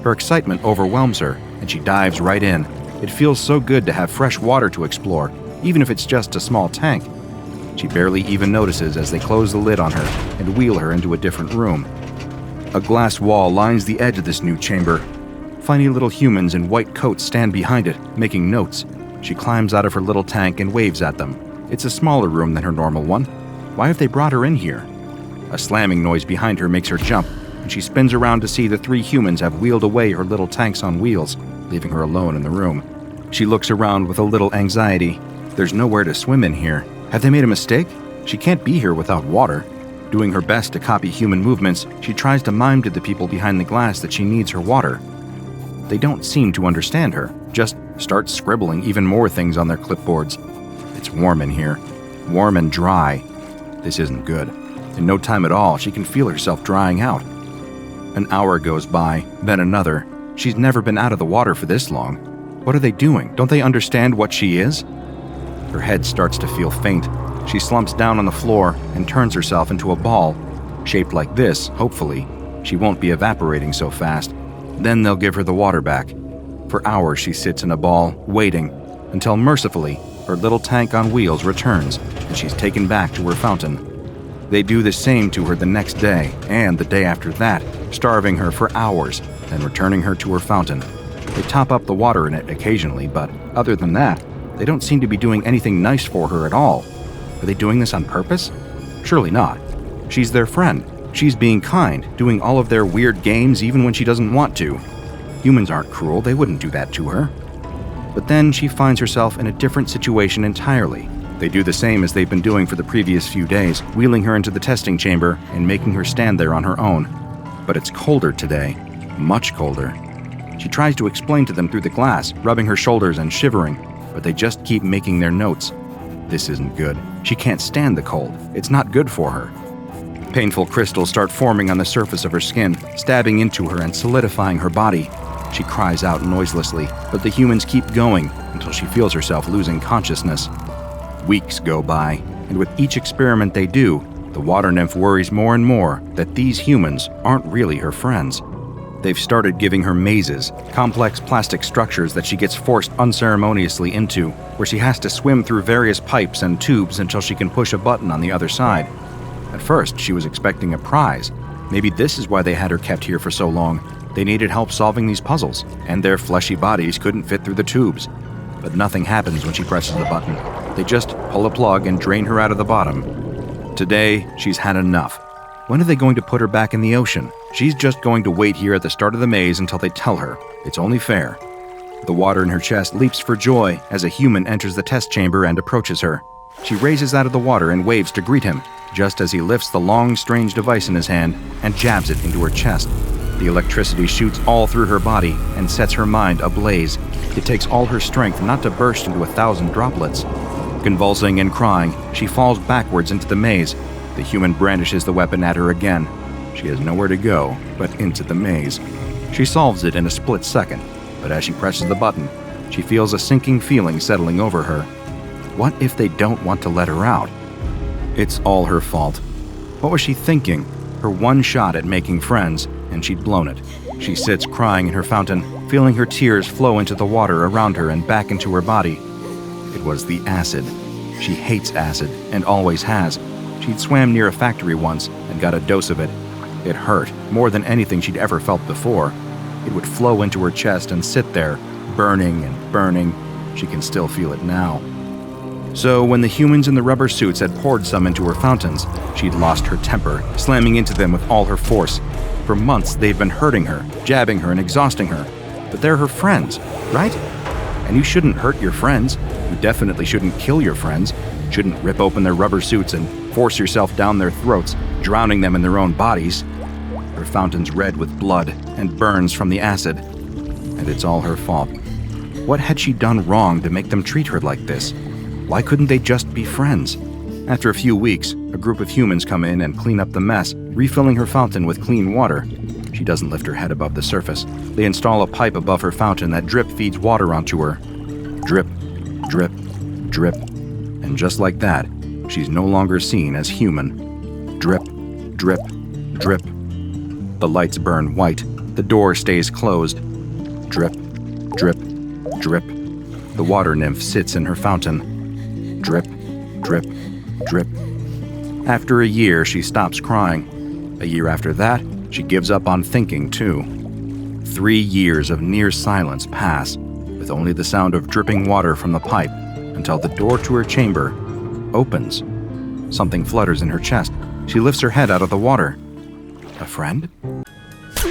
Her excitement overwhelms her, and she dives right in. It feels so good to have fresh water to explore, even if it's just a small tank. She barely even notices as they close the lid on her and wheel her into a different room. A glass wall lines the edge of this new chamber. Funny little humans in white coats stand behind it, making notes. She climbs out of her little tank and waves at them. It's a smaller room than her normal one. Why have they brought her in here? A slamming noise behind her makes her jump, and she spins around to see the three humans have wheeled away her little tanks on wheels, leaving her alone in the room. She looks around with a little anxiety. There's nowhere to swim in here. Have they made a mistake? She can't be here without water. Doing her best to copy human movements, she tries to mime to the people behind the glass that she needs her water. They don't seem to understand her, just start scribbling even more things on their clipboards. It's warm in here. Warm and dry. This isn't good. In no time at all, she can feel herself drying out. An hour goes by, then another. She's never been out of the water for this long. What are they doing? Don't they understand what she is? Her head starts to feel faint. She slumps down on the floor and turns herself into a ball. Shaped like this, hopefully, she won't be evaporating so fast. Then they'll give her the water back. For hours she sits in a ball, waiting, until mercifully, her little tank on wheels returns, and she's taken back to her fountain. They do the same to her the next day, and the day after that, starving her for hours, then returning her to her fountain. They top up the water in it occasionally, but other than that, they don't seem to be doing anything nice for her at all. Are they doing this on purpose? Surely not. She's their friend. She's being kind, doing all of their weird games even when she doesn't want to. Humans aren't cruel, they wouldn't do that to her. But then she finds herself in a different situation entirely. They do the same as they've been doing for the previous few days, wheeling her into the testing chamber and making her stand there on her own. But it's colder today. Much colder. She tries to explain to them through the glass, rubbing her shoulders and shivering, but they just keep making their notes. This isn't good. She can't stand the cold. It's not good for her. Painful crystals start forming on the surface of her skin, stabbing into her and solidifying her body. She cries out noiselessly, but the humans keep going until she feels herself losing consciousness. Weeks go by, and with each experiment they do, the water nymph worries more and more that these humans aren't really her friends. They've started giving her mazes, complex plastic structures that she gets forced unceremoniously into, where she has to swim through various pipes and tubes until she can push a button on the other side. At first, she was expecting a prize. Maybe this is why they had her kept here for so long. They needed help solving these puzzles, and their fleshy bodies couldn't fit through the tubes. But nothing happens when she presses the button. They just pull a plug and drain her out of the bottom. Today, she's had enough. When are they going to put her back in the ocean? She's just going to wait here at the start of the maze until they tell her. It's only fair. The water in her chest leaps for joy as a human enters the test chamber and approaches her. She raises out of the water and waves to greet him, just as he lifts the long, strange device in his hand and jabs it into her chest. The electricity shoots all through her body and sets her mind ablaze. It takes all her strength not to burst into 1,000 droplets. Convulsing and crying, she falls backwards into the maze. The human brandishes the weapon at her again. She has nowhere to go but into the maze. She solves it in a split second, but as she presses the button, she feels a sinking feeling settling over her. What if they don't want to let her out? It's all her fault. What was she thinking? Her one shot at making friends, and she'd blown it. She sits crying in her fountain, feeling her tears flow into the water around her and back into her body. It was the acid. She hates acid, and always has. She'd swam near a factory once and got a dose of it. It hurt, more than anything she'd ever felt before. It would flow into her chest and sit there, burning and burning. She can still feel it now. So when the humans in the rubber suits had poured some into her fountains, she'd lost her temper, slamming into them with all her force. For months, they've been hurting her, jabbing her and exhausting her. But they're her friends, right? And you shouldn't hurt your friends. You definitely shouldn't kill your friends. Shouldn't rip open their rubber suits and force yourself down their throats, drowning them in their own bodies. Her fountain's red with blood and burns from the acid. And it's all her fault. What had she done wrong to make them treat her like this? Why couldn't they just be friends? After a few weeks, a group of humans come in and clean up the mess, refilling her fountain with clean water. She doesn't lift her head above the surface. They install a pipe above her fountain that drip feeds water onto her. Drip, drip, drip. And just like that, she's no longer seen as human. Drip, drip, drip. The lights burn white. The door stays closed. Drip, drip, drip. The water nymph sits in her fountain. Drip, drip, drip. After a year, she stops crying. A year after that, she gives up on thinking, too. 3 years of near silence pass, with only the sound of dripping water from the pipe, until the door to her chamber opens. Something flutters in her chest. She lifts her head out of the water. A friend?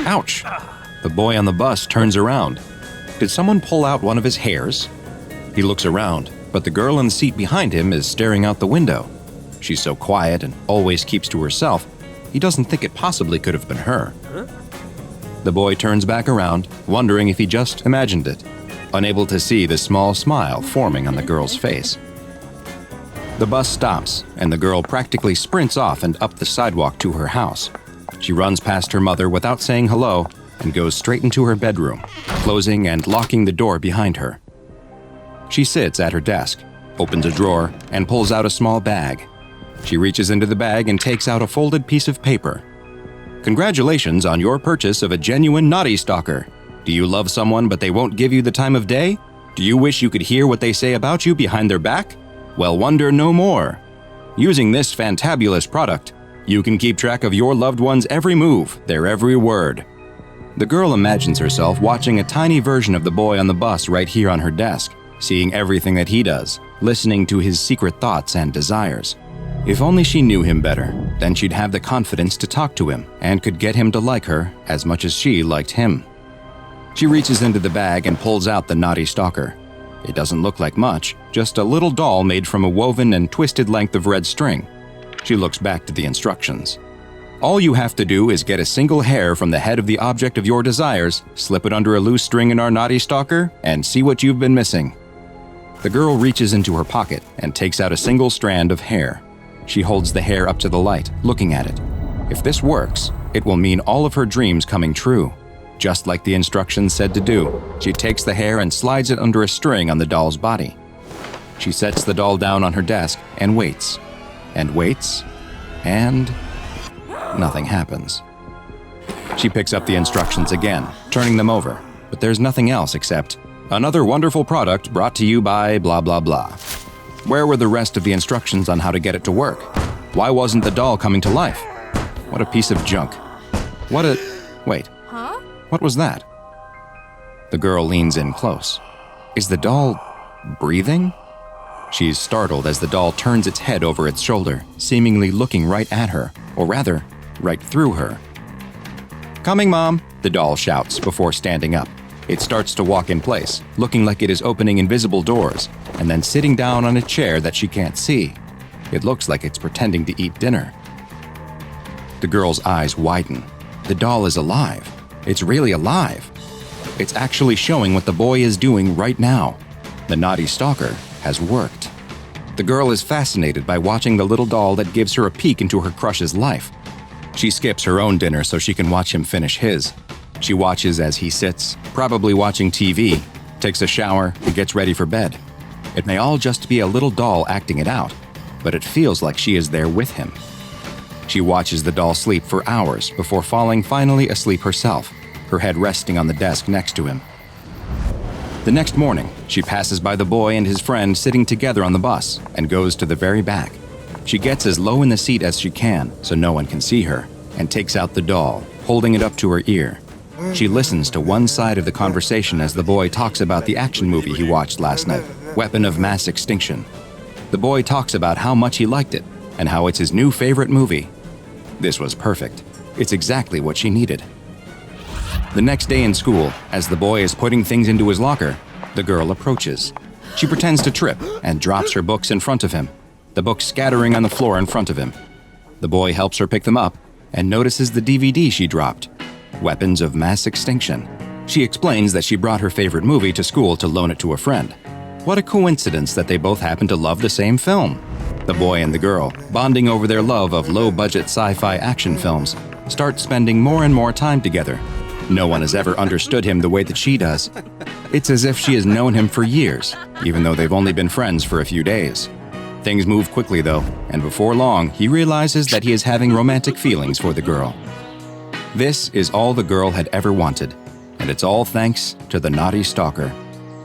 Ouch! The boy on the bus turns around. Did someone pull out one of his hairs? He looks around, but the girl in the seat behind him is staring out the window. She's so quiet and always keeps to herself, he doesn't think it possibly could have been her. The boy turns back around, wondering if he just imagined it, unable to see the small smile forming on the girl's face. The bus stops, and the girl practically sprints off and up the sidewalk to her house. She runs past her mother without saying hello and goes straight into her bedroom, closing and locking the door behind her. She sits at her desk, opens a drawer, and pulls out a small bag. She reaches into the bag and takes out a folded piece of paper. Congratulations on your purchase of a genuine Knotty Stalker. Do you love someone but they won't give you the time of day? Do you wish you could hear what they say about you behind their back? Well, wonder no more. Using this fantabulous product, you can keep track of your loved one's every move, their every word. The girl imagines herself watching a tiny version of the boy on the bus right here on her desk, seeing everything that he does, listening to his secret thoughts and desires. If only she knew him better, then she'd have the confidence to talk to him and could get him to like her as much as she liked him. She reaches into the bag and pulls out the Knotty Stalker. It doesn't look like much, just a little doll made from a woven and twisted length of red string. She looks back to the instructions. All you have to do is get a single hair from the head of the object of your desires, slip it under a loose string in our Knotty Stalker, and see what you've been missing. The girl reaches into her pocket and takes out a single strand of hair. She holds the hair up to the light, looking at it. If this works, it will mean all of her dreams coming true. Just like the instructions said to do, she takes the hair and slides it under a string on the doll's body. She sets the doll down on her desk and waits. And waits. And nothing happens. She picks up the instructions again, turning them over, but there's nothing else except another wonderful product brought to you by blah blah blah. Where were the rest of the instructions on how to get it to work? Why wasn't the doll coming to life? What a piece of junk. Wait. Huh? What was that? The girl leans in close. Is the doll breathing? She's startled as the doll turns its head over its shoulder, seemingly looking right at her, or rather, right through her. Coming, Mom, the doll shouts before standing up. It starts to walk in place, looking like it is opening invisible doors, and then sitting down on a chair that she can't see. It looks like it's pretending to eat dinner. The girl's eyes widen. The doll is alive. It's really alive. It's actually showing what the boy is doing right now. The Knotty Stalker has worked. The girl is fascinated by watching the little doll that gives her a peek into her crush's life. She skips her own dinner so she can watch him finish his. She watches as he sits, probably watching TV, takes a shower, and gets ready for bed. It may all just be a little doll acting it out, but it feels like she is there with him. She watches the doll sleep for hours before falling finally asleep herself, her head resting on the desk next to him. The next morning, she passes by the boy and his friend sitting together on the bus and goes to the very back. She gets as low in the seat as she can so no one can see her, and takes out the doll, holding it up to her ear. She listens to one side of the conversation as the boy talks about the action movie he watched last night, Weapon of Mass Extinction. The boy talks about how much he liked it and how it's his new favorite movie. This was perfect. It's exactly what she needed. The next day in school, as the boy is putting things into his locker, the girl approaches. She pretends to trip and drops her books in front of him, the books scattering on the floor in front of him. The boy helps her pick them up and notices the DVD she dropped, Weapons of Mass Extinction. She explains that she brought her favorite movie to school to loan it to a friend. What a coincidence that they both happen to love the same film. The boy and the girl, bonding over their love of low-budget sci-fi action films, start spending more and more time together. No one has ever understood him the way that she does. It's as if she has known him for years, even though they've only been friends for a few days. Things move quickly though, and before long, he realizes that he is having romantic feelings for the girl. This is all the girl had ever wanted, and it's all thanks to the naughty stalker.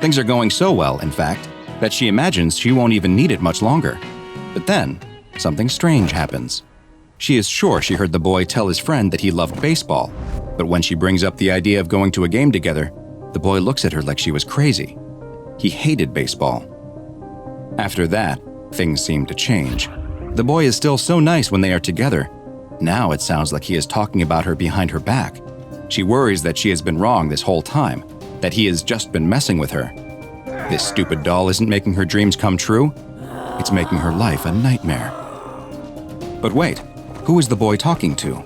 Things are going so well, in fact, that she imagines she won't even need it much longer. But then, something strange happens. She is sure she heard the boy tell his friend that he loved baseball, but when she brings up the idea of going to a game together, the boy looks at her like she was crazy. He hated baseball. After that, things seem to change. The boy is still so nice when they are together. Now it sounds like he is talking about her behind her back. She worries that she has been wrong this whole time, that he has just been messing with her. This stupid doll isn't making her dreams come true. It's making her life a nightmare. But wait, who is the boy talking to?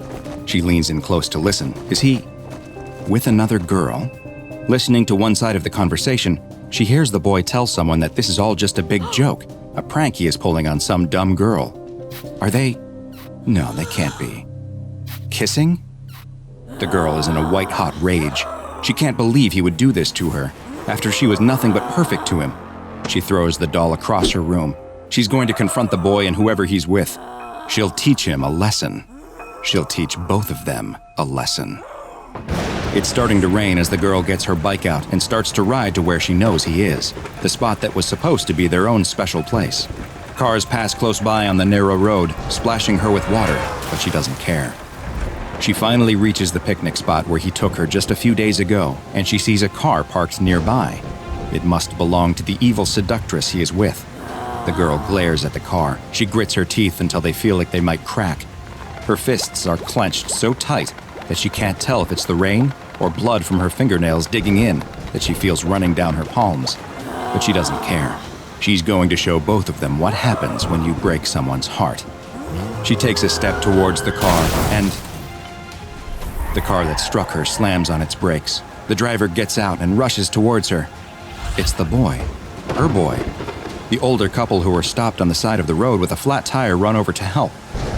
She leans in close to listen. Is he with another girl? Listening to one side of the conversation, she hears the boy tell someone that this is all just a big joke, a prank he is pulling on some dumb girl. Are they? No, they can't be. Kissing? The girl is in a white-hot rage. She can't believe he would do this to her, after she was nothing but perfect to him. She throws the doll across her room. She's going to confront the boy and whoever he's with. She'll teach him a lesson. She'll teach both of them a lesson. It's starting to rain as the girl gets her bike out and starts to ride to where she knows he is, the spot that was supposed to be their own special place. Cars pass close by on the narrow road, splashing her with water, but she doesn't care. She finally reaches the picnic spot where he took her just a few days ago, and she sees a car parked nearby. It must belong to the evil seductress he is with. The girl glares at the car. She grits her teeth until they feel like they might crack. Her fists are clenched so tight that she can't tell if it's the rain or blood from her fingernails digging in that she feels running down her palms. But she doesn't care. She's going to show both of them what happens when you break someone's heart. She takes a step towards the car, and the car that struck her slams on its brakes. The driver gets out and rushes towards her. It's the boy. Her boy. The older couple who are stopped on the side of the road with a flat tire run over to help.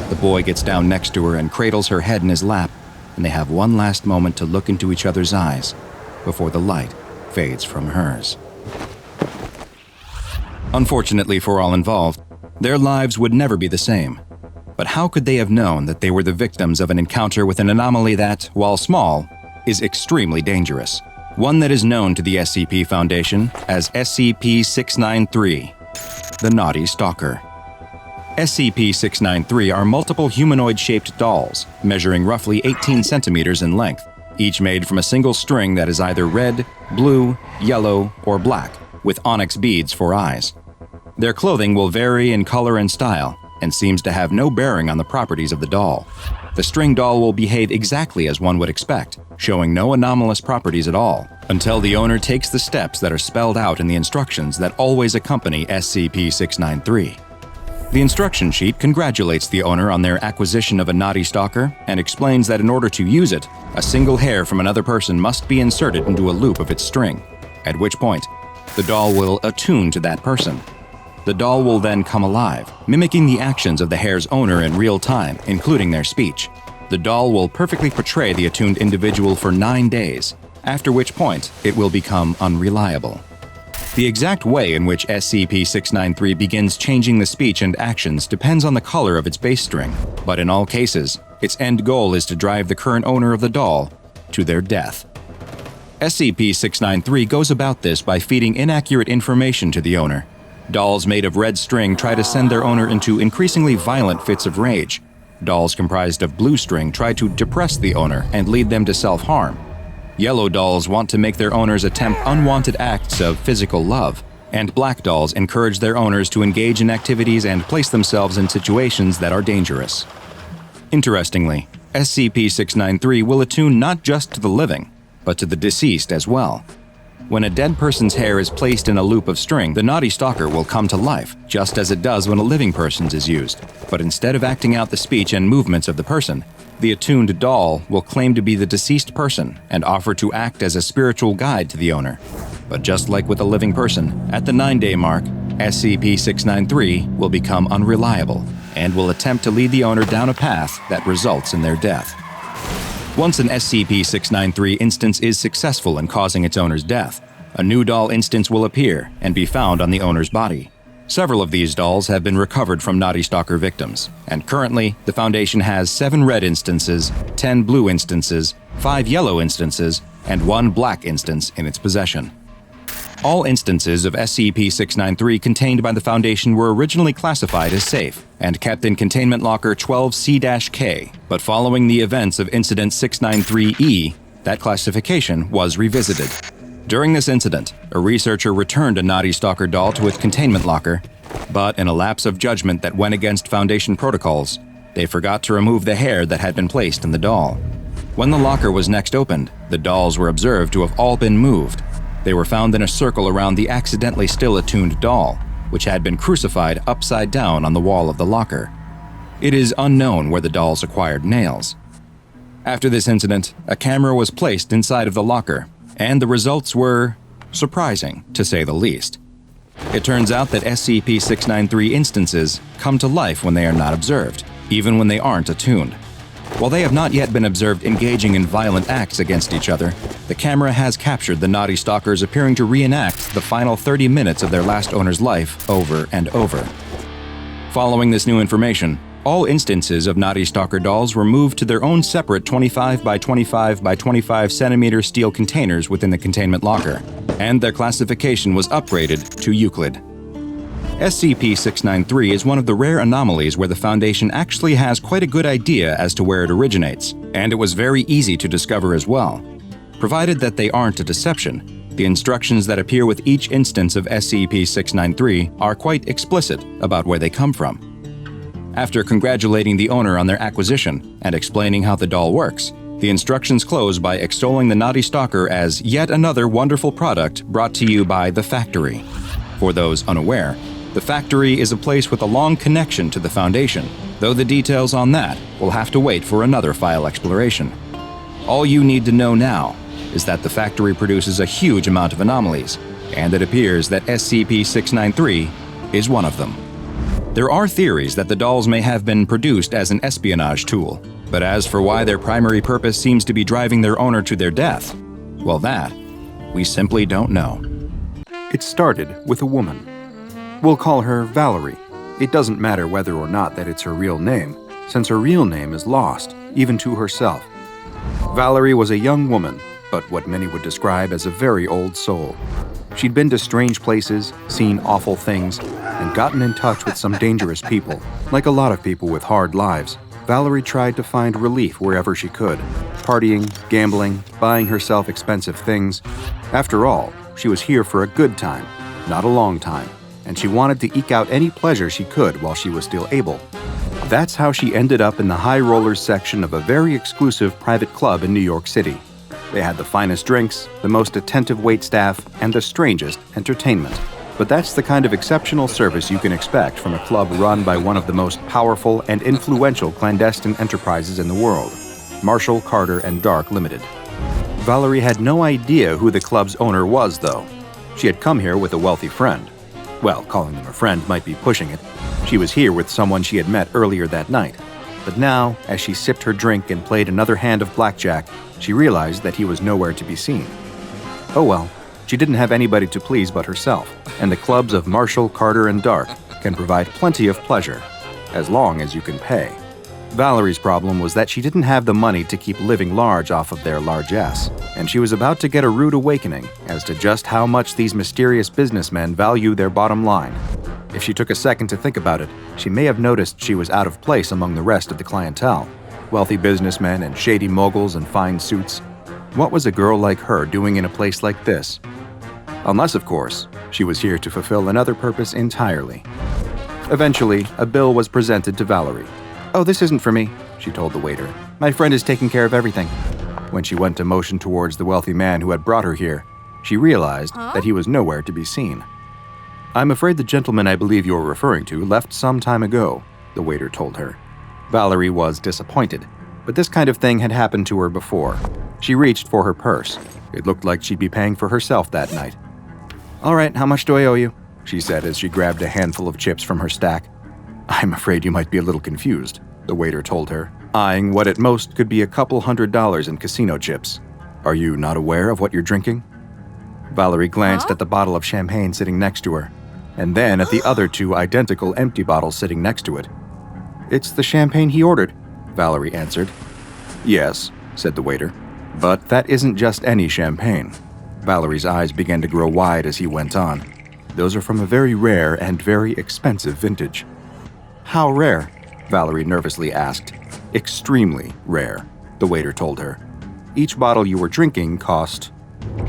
The boy gets down next to her and cradles her head in his lap, and they have one last moment to look into each other's eyes before the light fades from hers. Unfortunately for all involved, their lives would never be the same. But how could they have known that they were the victims of an encounter with an anomaly that, while small, is extremely dangerous? One that is known to the SCP Foundation as SCP-693, the Naughty Stalker. SCP-693 are multiple humanoid-shaped dolls, measuring roughly 18 centimeters in length, each made from a single string that is either red, blue, yellow, or black, with onyx beads for eyes. Their clothing will vary in color and style, and seems to have no bearing on the properties of the doll. The string doll will behave exactly as one would expect, showing no anomalous properties at all, until the owner takes the steps that are spelled out in the instructions that always accompany SCP-693. The instruction sheet congratulates the owner on their acquisition of a naughty stalker and explains that in order to use it, a single hair from another person must be inserted into a loop of its string, at which point, the doll will attune to that person. The doll will then come alive, mimicking the actions of the hair's owner in real time, including their speech. The doll will perfectly portray the attuned individual for 9 days, after which point it will become unreliable. The exact way in which SCP-693 begins changing the speech and actions depends on the color of its base string, but in all cases, its end goal is to drive the current owner of the doll to their death. SCP-693 goes about this by feeding inaccurate information to the owner. Dolls made of red string try to send their owner into increasingly violent fits of rage. Dolls comprised of blue string try to depress the owner and lead them to self-harm. Yellow dolls want to make their owners attempt unwanted acts of physical love, and black dolls encourage their owners to engage in activities and place themselves in situations that are dangerous. Interestingly, SCP-693 will attune not just to the living, but to the deceased as well. When a dead person's hair is placed in a loop of string, the Knotty Stalker will come to life, just as it does when a living person's is used. But instead of acting out the speech and movements of the person, the attuned doll will claim to be the deceased person and offer to act as a spiritual guide to the owner. But just like with a living person, at the 9-day mark, SCP-693 will become unreliable and will attempt to lead the owner down a path that results in their death. Once an SCP-693 instance is successful in causing its owner's death, a new doll instance will appear and be found on the owner's body. Several of these dolls have been recovered from Knotty Stalker victims, and currently, the Foundation has 7 red instances, 10 blue instances, 5 yellow instances, and 1 black instance in its possession. All instances of SCP-693 contained by the Foundation were originally classified as safe and kept in Containment Locker 12C-K, but following the events of Incident 693-E, that classification was revisited. During this incident, a researcher returned a Knotty Stalker doll to its containment locker, but in a lapse of judgment that went against Foundation protocols, they forgot to remove the hair that had been placed in the doll. When the locker was next opened, the dolls were observed to have all been moved. They were found in a circle around the accidentally still attuned doll, which had been crucified upside down on the wall of the locker. It is unknown where the dolls acquired nails. After this incident, a camera was placed inside of the locker, and the results were surprising, to say the least. It turns out that SCP-693 instances come to life when they are not observed, even when they aren't attuned. While they have not yet been observed engaging in violent acts against each other, the camera has captured the Knotty Stalkers appearing to reenact the final 30 minutes of their last owner's life over and over. Following this new information, all instances of Knotty Stalker dolls were moved to their own separate 25 by 25 by 25 centimeter steel containers within the containment locker, and their classification was upgraded to Euclid. SCP-693 is one of the rare anomalies where the Foundation actually has quite a good idea as to where it originates, and it was very easy to discover as well. Provided that they aren't a deception, the instructions that appear with each instance of SCP-693 are quite explicit about where they come from. After congratulating the owner on their acquisition and explaining how the doll works, the instructions close by extolling the Knotty Stalker as yet another wonderful product brought to you by the Factory. For those unaware, the Factory is a place with a long connection to the Foundation, though the details on that will have to wait for another file exploration. All you need to know now is that the Factory produces a huge amount of anomalies, and it appears that SCP-693 is one of them. There are theories that the dolls may have been produced as an espionage tool, but as for why their primary purpose seems to be driving their owner to their death, well, that we simply don't know. It started with a woman. We'll call her Valerie. It doesn't matter whether or not that it's her real name, since her real name is lost, even to herself. Valerie was a young woman, but what many would describe as a very old soul. She'd been to strange places, seen awful things, and gotten in touch with some dangerous people. Like a lot of people with hard lives, Valerie tried to find relief wherever she could, partying, gambling, buying herself expensive things. After all, she was here for a good time, not a long time, and she wanted to eke out any pleasure she could while she was still able. That's how she ended up in the high rollers section of a very exclusive private club in New York City. They had the finest drinks, the most attentive waitstaff, and the strangest entertainment. But that's the kind of exceptional service you can expect from a club run by one of the most powerful and influential clandestine enterprises in the world, Marshall, Carter & Dark Limited. Valerie had no idea who the club's owner was, though. She had come here with a wealthy friend. Well, calling them a friend might be pushing it. She was here with someone she had met earlier that night. But now, as she sipped her drink and played another hand of blackjack, she realized that he was nowhere to be seen. Oh well, she didn't have anybody to please but herself, and the clubs of Marshall, Carter, and Dark can provide plenty of pleasure, as long as you can pay. Valerie's problem was that she didn't have the money to keep living large off of their largesse, and she was about to get a rude awakening as to just how much these mysterious businessmen value their bottom line. If she took a second to think about it, she may have noticed she was out of place among the rest of the clientele. Wealthy businessmen and shady moguls in fine suits. What was a girl like her doing in a place like this? Unless, of course, she was here to fulfill another purpose entirely. Eventually, a bill was presented to Valerie. "Oh, this isn't for me," she told the waiter. "My friend is taking care of everything." When she went to motion towards the wealthy man who had brought her here, She realized that he was nowhere to be seen. "I'm afraid the gentleman I believe you're referring to left some time ago," the waiter told her. Valerie was disappointed, but this kind of thing had happened to her before. She reached for her purse. It looked like she'd be paying for herself that night. "All right, how much do I owe you?" she said as she grabbed a handful of chips from her stack. "I'm afraid you might be a little confused," the waiter told her, eyeing what at most could be a couple $100 in casino chips. "Are you not aware of what you're drinking?" Valerie glanced at the bottle of champagne sitting next to her, and then at the other two identical empty bottles sitting next to it. "It's the champagne he ordered," Valerie answered. "Yes," said the waiter, "but that isn't just any champagne." Valerie's eyes began to grow wide as he went on. "Those are from a very rare and very expensive vintage." "How rare?" Valerie nervously asked. "Extremely rare," the waiter told her. "Each bottle you were drinking cost..."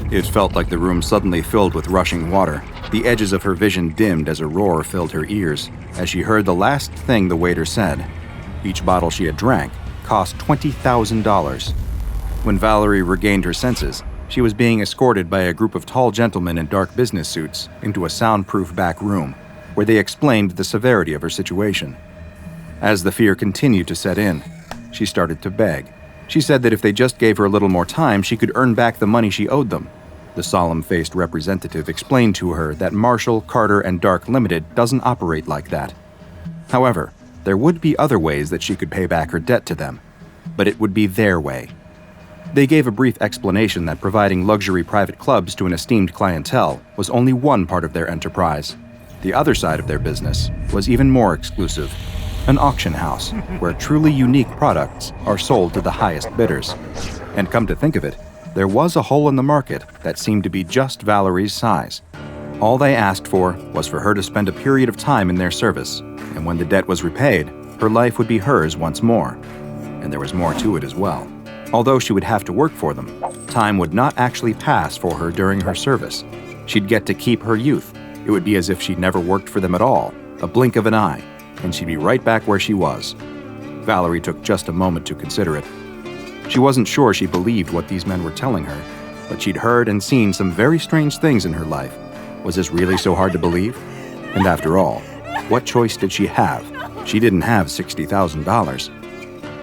It felt like the room suddenly filled with rushing water. The edges of her vision dimmed as a roar filled her ears as she heard the last thing the waiter said. Each bottle she had drank cost $20,000. When Valerie regained her senses, she was being escorted by a group of tall gentlemen in dark business suits into a soundproof back room, where they explained the severity of her situation. As the fear continued to set in, she started to beg. She said that if they just gave her a little more time, she could earn back the money she owed them. The solemn-faced representative explained to her that Marshall, Carter, and Dark Limited doesn't operate like that. However, there would be other ways that she could pay back her debt to them, but it would be their way. They gave a brief explanation that providing luxury private clubs to an esteemed clientele was only one part of their enterprise. The other side of their business was even more exclusive. An auction house where truly unique products are sold to the highest bidders. And come to think of it, there was a hole in the market that seemed to be just Valerie's size. All they asked for was for her to spend a period of time in their service, and when the debt was repaid, her life would be hers once more. And there was more to it as well. Although she would have to work for them, time would not actually pass for her during her service. She'd get to keep her youth. It would be as if she'd never worked for them at all, a blink of an eye, and she'd be right back where she was. Valerie took just a moment to consider it. She wasn't sure she believed what these men were telling her, but she'd heard and seen some very strange things in her life. Was this really so hard to believe? And after all, what choice did she have? She didn't have $60,000.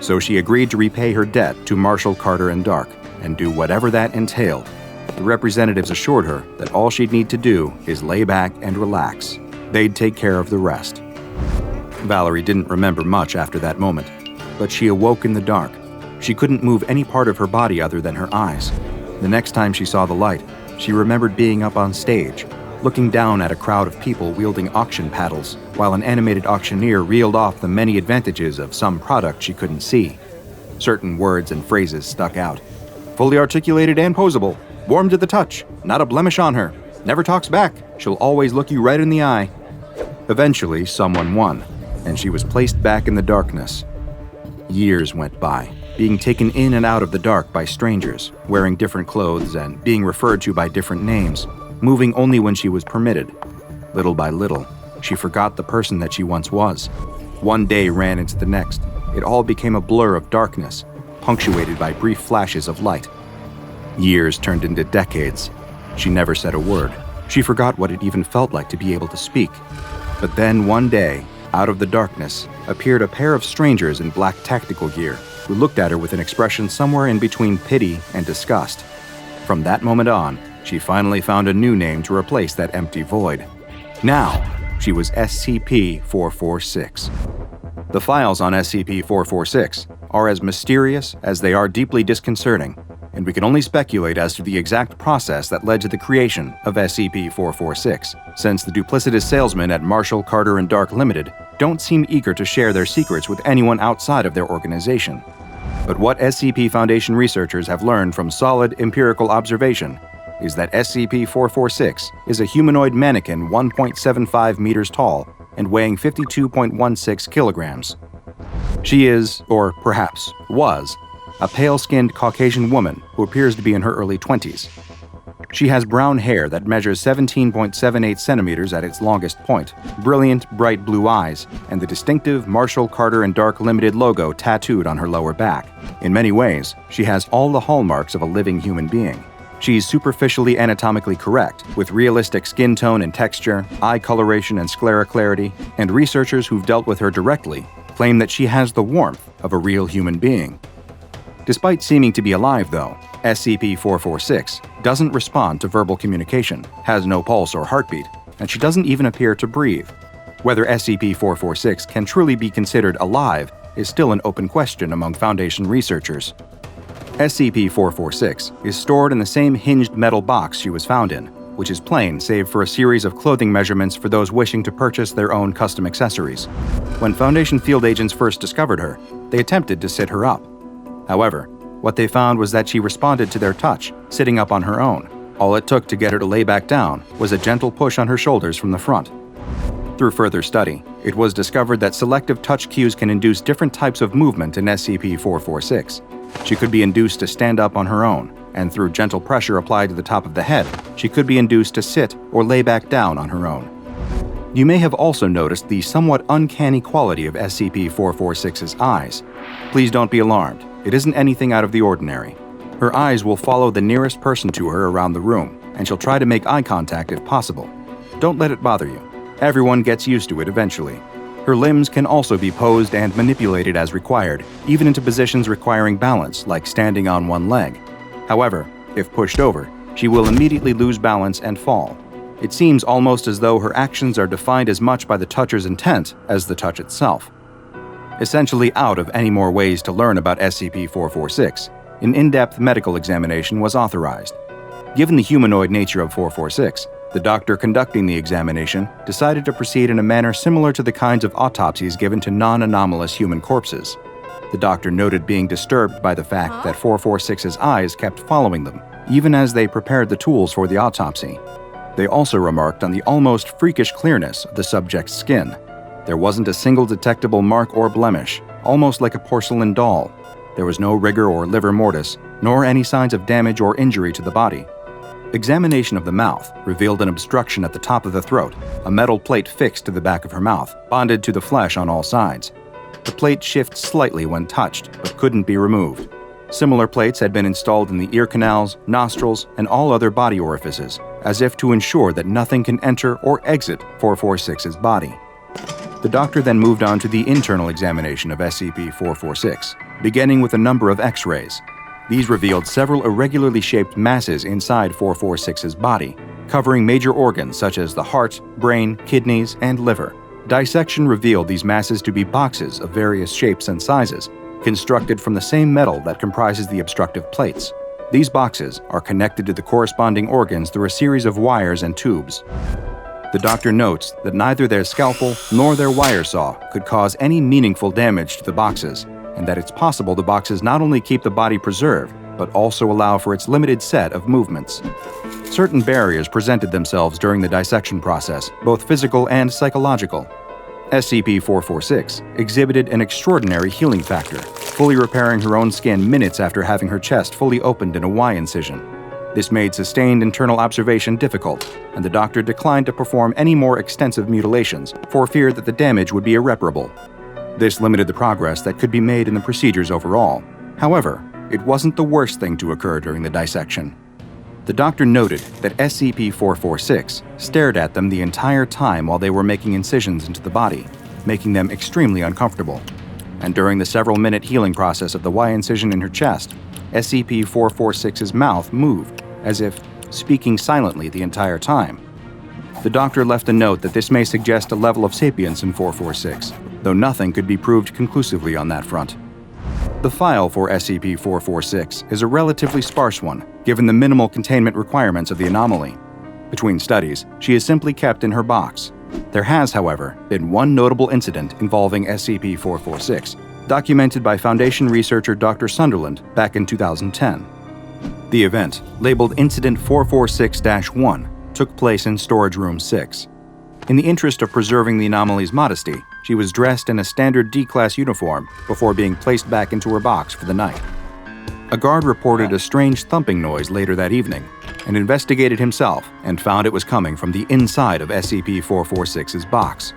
So she agreed to repay her debt to Marshall, Carter, and Dark, and do whatever that entailed. The representatives assured her that all she'd need to do is lay back and relax. They'd take care of the rest. Valerie didn't remember much after that moment, but she awoke in the dark. She couldn't move any part of her body other than her eyes. The next time she saw the light, she remembered being up on stage, looking down at a crowd of people wielding auction paddles, while an animated auctioneer reeled off the many advantages of some product she couldn't see. Certain words and phrases stuck out. "Fully articulated and posable. Warm to the touch. Not a blemish on her. Never talks back. She'll always look you right in the eye." Eventually, someone won, and she was placed back in the darkness. Years went by, being taken in and out of the dark by strangers, wearing different clothes and being referred to by different names, moving only when she was permitted. Little by little, she forgot the person that she once was. One day ran into the next. It all became a blur of darkness, punctuated by brief flashes of light. Years turned into decades. She never said a word. She forgot what it even felt like to be able to speak. But then one day, out of the darkness, appeared a pair of strangers in black tactical gear who looked at her with an expression somewhere in between pity and disgust. From that moment on, she finally found a new name to replace that empty void. Now, she was SCP-446. The files on SCP-446 are as mysterious as they are deeply disconcerting, and we can only speculate as to the exact process that led to the creation of SCP-446, since the duplicitous salesmen at Marshall, Carter, and Dark Limited don't seem eager to share their secrets with anyone outside of their organization. But what SCP Foundation researchers have learned from solid empirical observation is that SCP-446 is a humanoid mannequin 1.75 meters tall and weighing 52.16 kilograms. She is, or perhaps was, a pale-skinned Caucasian woman who appears to be in her early 20s. She has brown hair that measures 17.78 centimeters at its longest point, brilliant, bright blue eyes, and the distinctive Marshall, Carter, and Dark Limited logo tattooed on her lower back. In many ways, she has all the hallmarks of a living human being. She's superficially anatomically correct, with realistic skin tone and texture, eye coloration and sclera clarity, and researchers who've dealt with her directly claim that she has the warmth of a real human being. Despite seeming to be alive, though, SCP-446 doesn't respond to verbal communication, has no pulse or heartbeat, and she doesn't even appear to breathe. Whether SCP-446 can truly be considered alive is still an open question among Foundation researchers. SCP-446 is stored in the same hinged metal box she was found in, which is plain save for a series of clothing measurements for those wishing to purchase their own custom accessories. When Foundation field agents first discovered her, they attempted to sit her up. However, what they found was that she responded to their touch, sitting up on her own. All it took to get her to lay back down was a gentle push on her shoulders from the front. Through further study, it was discovered that selective touch cues can induce different types of movement in SCP-446. She could be induced to stand up on her own, and through gentle pressure applied to the top of the head, she could be induced to sit or lay back down on her own. You may have also noticed the somewhat uncanny quality of SCP-446's eyes. Please don't be alarmed. It isn't anything out of the ordinary. Her eyes will follow the nearest person to her around the room, and she'll try to make eye contact if possible. Don't let it bother you. Everyone gets used to it eventually. Her limbs can also be posed and manipulated as required, even into positions requiring balance, like standing on one leg. However, if pushed over, she will immediately lose balance and fall. It seems almost as though her actions are defined as much by the toucher's intent as the touch itself. Essentially out of any more ways to learn about SCP-446, an in-depth medical examination was authorized. Given the humanoid nature of 446, the doctor conducting the examination decided to proceed in a manner similar to the kinds of autopsies given to non-anomalous human corpses. The doctor noted being disturbed by the fact that 446's eyes kept following them, even as they prepared the tools for the autopsy. They also remarked on the almost freakish clearness of the subject's skin. There wasn't a single detectable mark or blemish, almost like a porcelain doll. There was no rigor or livor mortis, nor any signs of damage or injury to the body. Examination of the mouth revealed an obstruction at the top of the throat, a metal plate fixed to the back of her mouth, bonded to the flesh on all sides. The plate shifts slightly when touched, but couldn't be removed. Similar plates had been installed in the ear canals, nostrils, and all other body orifices, as if to ensure that nothing can enter or exit 446's body. The doctor then moved on to the internal examination of SCP-446, beginning with a number of X-rays. These revealed several irregularly shaped masses inside 446's body, covering major organs such as the heart, brain, kidneys, and liver. Dissection revealed these masses to be boxes of various shapes and sizes, constructed from the same metal that comprises the obstructive plates. These boxes are connected to the corresponding organs through a series of wires and tubes. The doctor notes that neither their scalpel nor their wire saw could cause any meaningful damage to the boxes, and that it's possible the boxes not only keep the body preserved, but also allow for its limited set of movements. Certain barriers presented themselves during the dissection process, both physical and psychological. SCP-446 exhibited an extraordinary healing factor, fully repairing her own skin minutes after having her chest fully opened in a Y incision. This made sustained internal observation difficult, and the doctor declined to perform any more extensive mutilations for fear that the damage would be irreparable. This limited the progress that could be made in the procedures overall. However, it wasn't the worst thing to occur during the dissection. The doctor noted that SCP-446 stared at them the entire time while they were making incisions into the body, making them extremely uncomfortable. And during the several-minute healing process of the Y incision in her chest, SCP-446's mouth moved, as if speaking silently the entire time. The doctor left a note that this may suggest a level of sapience in 446, though nothing could be proved conclusively on that front. The file for SCP-446 is a relatively sparse one, given the minimal containment requirements of the anomaly. Between studies, she is simply kept in her box. There has, however, been one notable incident involving SCP-446, documented by Foundation researcher Dr. Sunderland back in 2010. The event, labeled Incident 446-1, took place in Storage Room 6. In the interest of preserving the anomaly's modesty, she was dressed in a standard D-Class uniform before being placed back into her box for the night. A guard reported a strange thumping noise later that evening and investigated himself and found it was coming from the inside of SCP-446's box.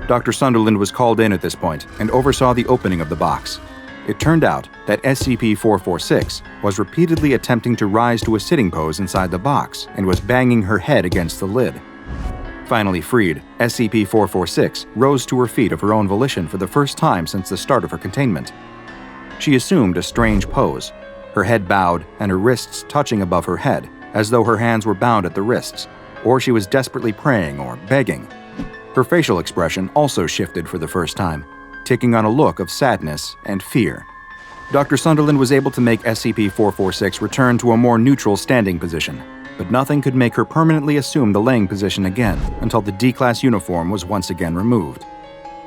Dr. Sunderland was called in at this point and oversaw the opening of the box. It turned out that SCP-446 was repeatedly attempting to rise to a sitting pose inside the box and was banging her head against the lid. Finally freed, SCP-446 rose to her feet of her own volition for the first time since the start of her containment. She assumed a strange pose, her head bowed and her wrists touching above her head, as though her hands were bound at the wrists, or she was desperately praying or begging. Her facial expression also shifted for the first time, taking on a look of sadness and fear. Dr. Sunderland was able to make SCP-446 return to a more neutral standing position, but nothing could make her permanently assume the laying position again until the D-Class uniform was once again removed.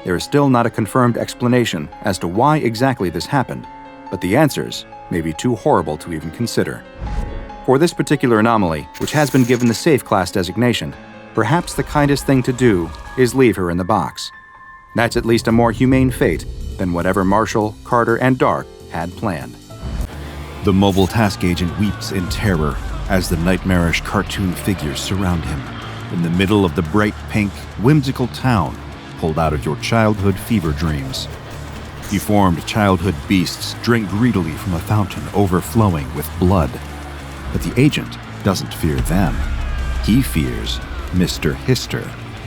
There is still not a confirmed explanation as to why exactly this happened, but the answers may be too horrible to even consider. For this particular anomaly, which has been given the Safe Class designation, perhaps the kindest thing to do is leave her in the box. That's at least a more humane fate than whatever Marshall, Carter, and Dark had planned. The mobile task agent weeps in terror as the nightmarish cartoon figures surround him in the middle of the bright pink, whimsical town pulled out of your childhood fever dreams. Deformed childhood beasts drink greedily from a fountain overflowing with blood. But the agent doesn't fear them. He fears Mr. Hister,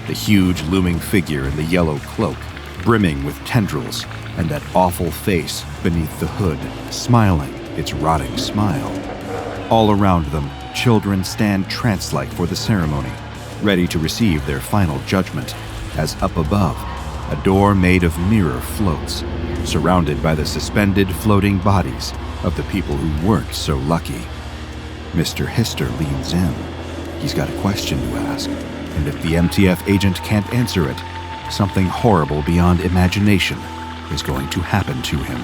the huge looming figure in the yellow cloak, brimming with tendrils, and that awful face beneath the hood, smiling its rotting smile. All around them, children stand trance-like for the ceremony, ready to receive their final judgment, as up above, a door made of mirror floats, surrounded by the suspended floating bodies of the people who weren't so lucky. Mr. Hister leans in. He's got a question to ask, and if the MTF agent can't answer it, something horrible beyond imagination is going to happen to him.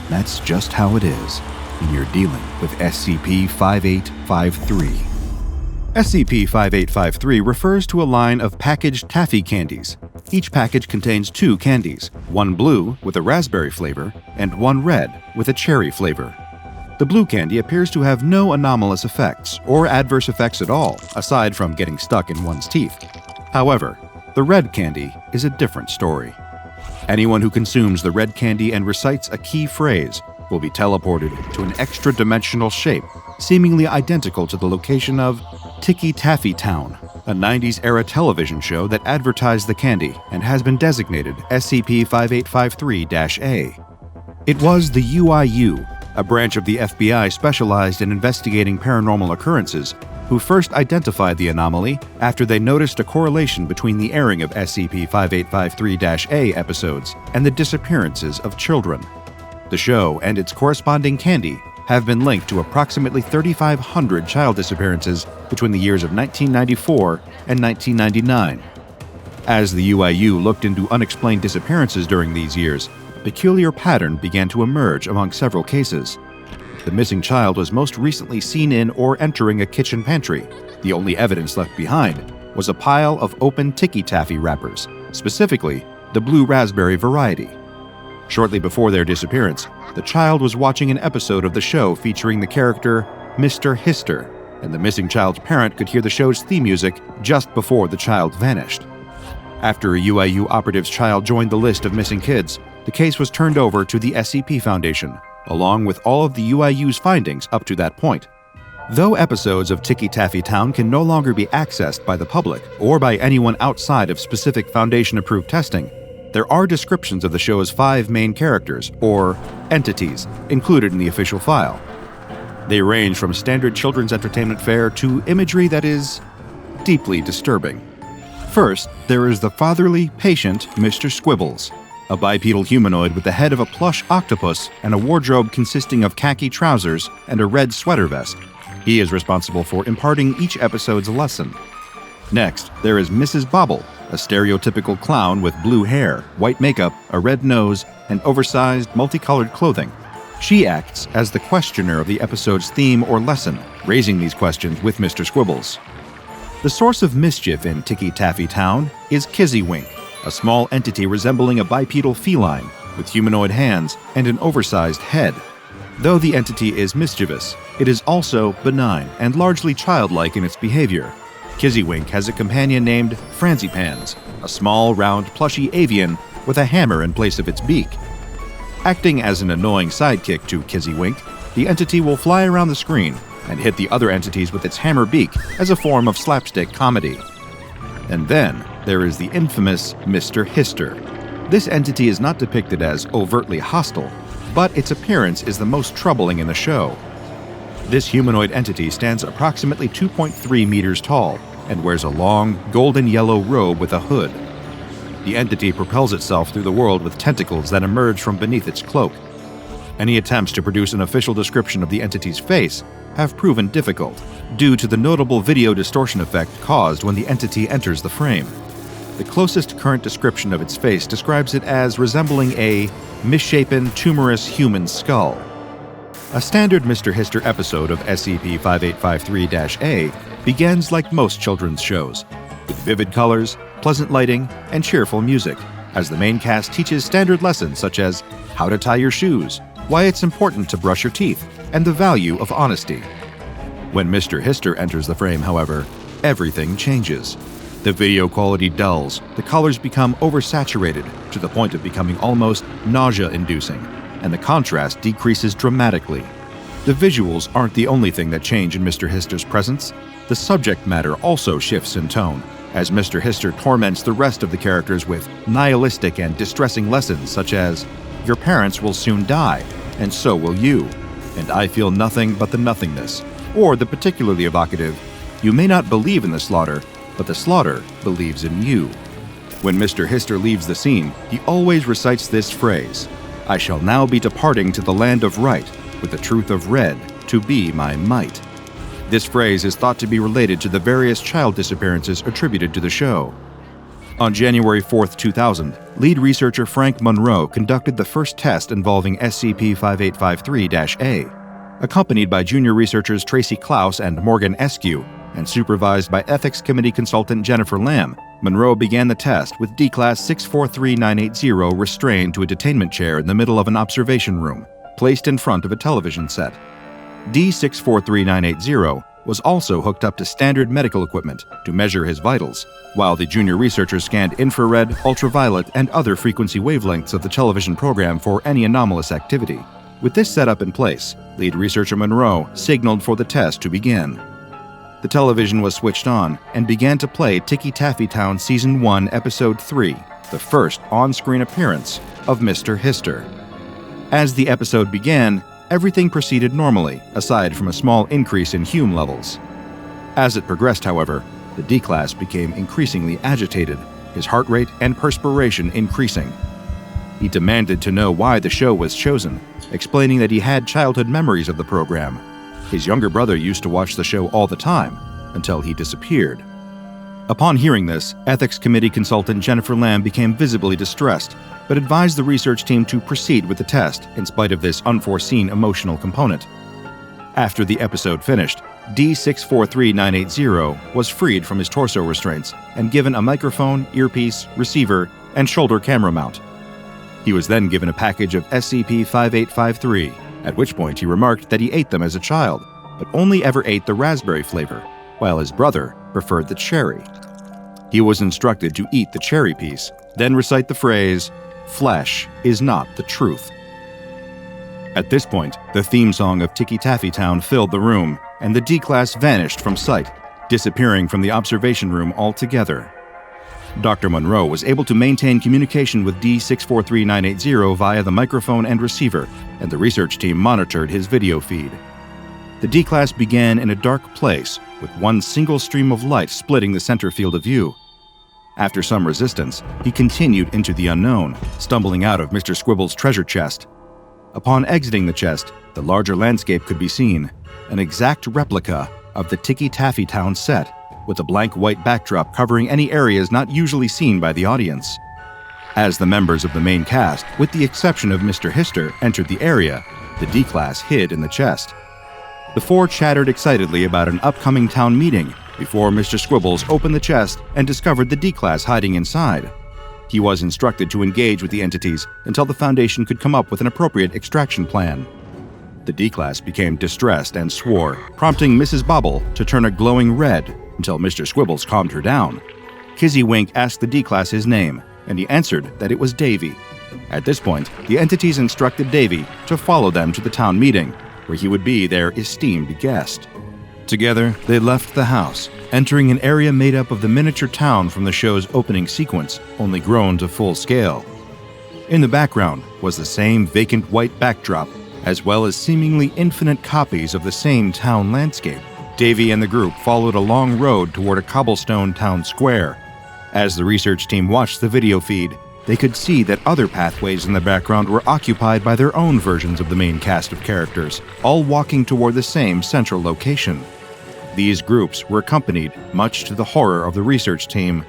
That's just how it is when you're dealing with SCP-5853. SCP-5853 refers to a line of packaged Taffy candies. Each package contains 2 candies, one blue with a raspberry flavor and one red with a cherry flavor. The blue candy appears to have no anomalous effects or adverse effects at all, aside from getting stuck in one's teeth. However, the red candy is a different story. Anyone who consumes the red candy and recites a key phrase will be teleported to an extra-dimensional shape, seemingly identical to the location of Ticky Taffy Town, a 90s-era television show that advertised the candy and has been designated SCP-5853-A. It was the UIU, a branch of the FBI specialized in investigating paranormal occurrences, who first identified the anomaly after they noticed a correlation between the airing of SCP-5853-A episodes and the disappearances of children. The show and its corresponding candy have been linked to approximately 3,500 child disappearances between the years of 1994 and 1999. As the UIU looked into unexplained disappearances during these years, a peculiar pattern began to emerge among several cases. The missing child was most recently seen in or entering a kitchen pantry. The only evidence left behind was a pile of open Ticky Taffy wrappers, specifically the blue raspberry variety. Shortly before their disappearance, the child was watching an episode of the show featuring the character Mr. Hister, and the missing child's parent could hear the show's theme music just before the child vanished. After a UIU operative's child joined the list of missing kids, the case was turned over to the SCP Foundation, along with all of the UIU's findings up to that point. Though episodes of Ticky Taffy Town can no longer be accessed by the public or by anyone outside of specific Foundation-approved testing, there are descriptions of the show's 5 main characters, or entities, included in the official file. They range from standard children's entertainment fare to imagery that is deeply disturbing. First, there is the fatherly, patient Mr. Squibbles, a bipedal humanoid with the head of a plush octopus and a wardrobe consisting of khaki trousers and a red sweater vest. He is responsible for imparting each episode's lesson. Next, there is Mrs. Bobble, a stereotypical clown with blue hair, white makeup, a red nose, and oversized, multicolored clothing. She acts as the questioner of the episode's theme or lesson, raising these questions with Mr. Squibbles. The source of mischief in Ticky Taffy Town is Kizzywink, a small entity resembling a bipedal feline with humanoid hands and an oversized head. Though the entity is mischievous, it is also benign and largely childlike in its behavior. Kizzywink has a companion named Franzipans, a small, round, plushy avian with a hammer in place of its beak. Acting as an annoying sidekick to Kizzy Wink, the entity will fly around the screen and hit the other entities with its hammer beak as a form of slapstick comedy. And then there is the infamous Mr. Hister. This entity is not depicted as overtly hostile, but its appearance is the most troubling in the show. This humanoid entity stands approximately 2.3 meters tall and wears a long, golden-yellow robe with a hood. The entity propels itself through the world with tentacles that emerge from beneath its cloak. Any attempts to produce an official description of the entity's face have proven difficult, due to the notable video distortion effect caused when the entity enters the frame. The closest current description of its face describes it as resembling a misshapen, tumorous human skull. A standard Mr. Hister episode of SCP-1440-A begins like most children's shows, with vivid colors, pleasant lighting, and cheerful music, as the main cast teaches standard lessons such as how to tie your shoes, why it's important to brush your teeth, and the value of honesty. When Mr. Hister enters the frame, however, everything changes. The video quality dulls, the colors become oversaturated to the point of becoming almost nausea-inducing, and the contrast decreases dramatically. The visuals aren't the only thing that change in Mr. Hister's presence. The subject matter also shifts in tone, as Mr. Hister torments the rest of the characters with nihilistic and distressing lessons such as, "Your parents will soon die, and so will you, and I feel nothing but the nothingness," or the particularly evocative, "You may not believe in the slaughter, but the slaughter believes in you." When Mr. Hister leaves the scene, he always recites this phrase, "I shall now be departing to the land of right, with the truth of red to be my might." This phrase is thought to be related to the various child disappearances attributed to the show. On January 4, 2000, lead researcher Frank Monroe conducted the first test involving SCP-1440-A. Accompanied by junior researchers Tracy Klaus and Morgan Eskew, and supervised by Ethics Committee consultant Jennifer Lamb, Monroe began the test with D-Class 643980 restrained to a detainment chair in the middle of an observation room, placed in front of a television set. D-643980 was also hooked up to standard medical equipment to measure his vitals, while the junior researchers scanned infrared, ultraviolet, and other frequency wavelengths of the television program for any anomalous activity. With this setup in place, lead researcher Monroe signaled for the test to begin. The television was switched on and began to play Ticky Taffy Town Season 1, Episode 3, the first on-screen appearance of Mr. Hister. As the episode began, everything proceeded normally, aside from a small increase in Hume levels. As it progressed, however, the D-Class became increasingly agitated, his heart rate and perspiration increasing. He demanded to know why the show was chosen, explaining that he had childhood memories of the program. His younger brother used to watch the show all the time, until he disappeared. Upon hearing this, Ethics Committee consultant Jennifer Lamb became visibly distressed, but advised the research team to proceed with the test in spite of this unforeseen emotional component. After the episode finished, D-643980 was freed from his torso restraints and given a microphone, earpiece, receiver, and shoulder camera mount. He was then given a package of SCP-5853, at which point he remarked that he ate them as a child, but only ever ate the raspberry flavor, while his brother preferred the cherry. He was instructed to eat the cherry piece, then recite the phrase, "Flesh is not the truth." At this point, the theme song of Ticky Taffy Town filled the room, and the D-Class vanished from sight, disappearing from the observation room altogether. Dr. Monroe was able to maintain communication with D-643980 via the microphone and receiver, and the research team monitored his video feed. The D-Class began in a dark place, with one single stream of light splitting the center field of view. After some resistance, he continued into the unknown, stumbling out of Mr. Squibble's treasure chest. Upon exiting the chest, the larger landscape could be seen, an exact replica of the Ticky Taffy Town set, with a blank white backdrop covering any areas not usually seen by the audience. As the members of the main cast, with the exception of Mr. Hister, entered the area, the D-Class hid in the chest. The four chattered excitedly about an upcoming town meeting before Mr. Squibbles opened the chest and discovered the D-Class hiding inside. He was instructed to engage with the entities until the Foundation could come up with an appropriate extraction plan. The D-Class became distressed and swore, prompting Mrs. Bobble to turn a glowing red until Mr. Squibbles calmed her down. Kizzy Wink asked the D-Class his name, and he answered that it was Davy. At this point, the entities instructed Davy to follow them to the town meeting, where he would be their esteemed guest. Together, they left the house, entering an area made up of the miniature town from the show's opening sequence, only grown to full scale. In the background was the same vacant white backdrop, as well as seemingly infinite copies of the same town landscape. Davy and the group followed a long road toward a cobblestone town square. As the research team watched the video feed, they could see that other pathways in the background were occupied by their own versions of the main cast of characters, all walking toward the same central location. These groups were accompanied, much to the horror of the research team,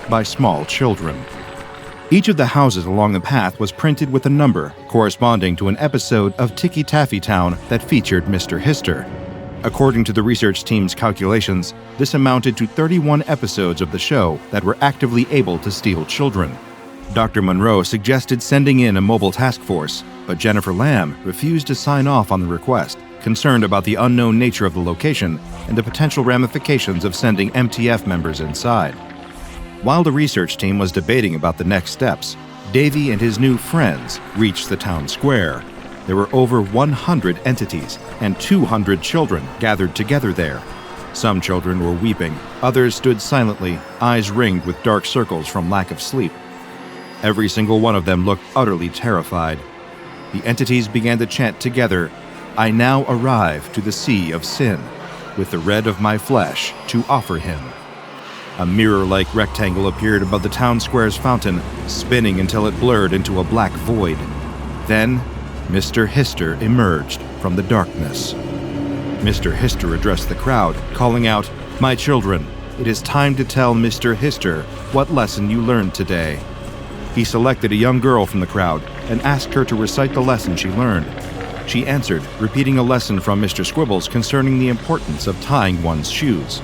by small children. Each of the houses along the path was printed with a number corresponding to an episode of Ticky Taffy Town that featured Mr. Hister. According to the research team's calculations, this amounted to 31 episodes of the show that were actively able to steal children. Dr. Monroe suggested sending in a mobile task force, but Jennifer Lamb refused to sign off on the request, concerned about the unknown nature of the location and the potential ramifications of sending MTF members inside. While the research team was debating about the next steps, Davy and his new friends reached the town square. There were over 100 entities and 200 children gathered together there. Some children were weeping, others stood silently, eyes ringed with dark circles from lack of sleep. Every single one of them looked utterly terrified. The entities began to chant together, "I now arrive to the sea of sin, with the red of my flesh to offer him." A mirror-like rectangle appeared above the town square's fountain, spinning until it blurred into a black void. Then, Mr. Hister emerged from the darkness. Mr. Hister addressed the crowd, calling out, "My children, it is time to tell Mr. Hister what lesson you learned today." He selected a young girl from the crowd and asked her to recite the lesson she learned. She answered, repeating a lesson from Mr. Squibbles concerning the importance of tying one's shoes.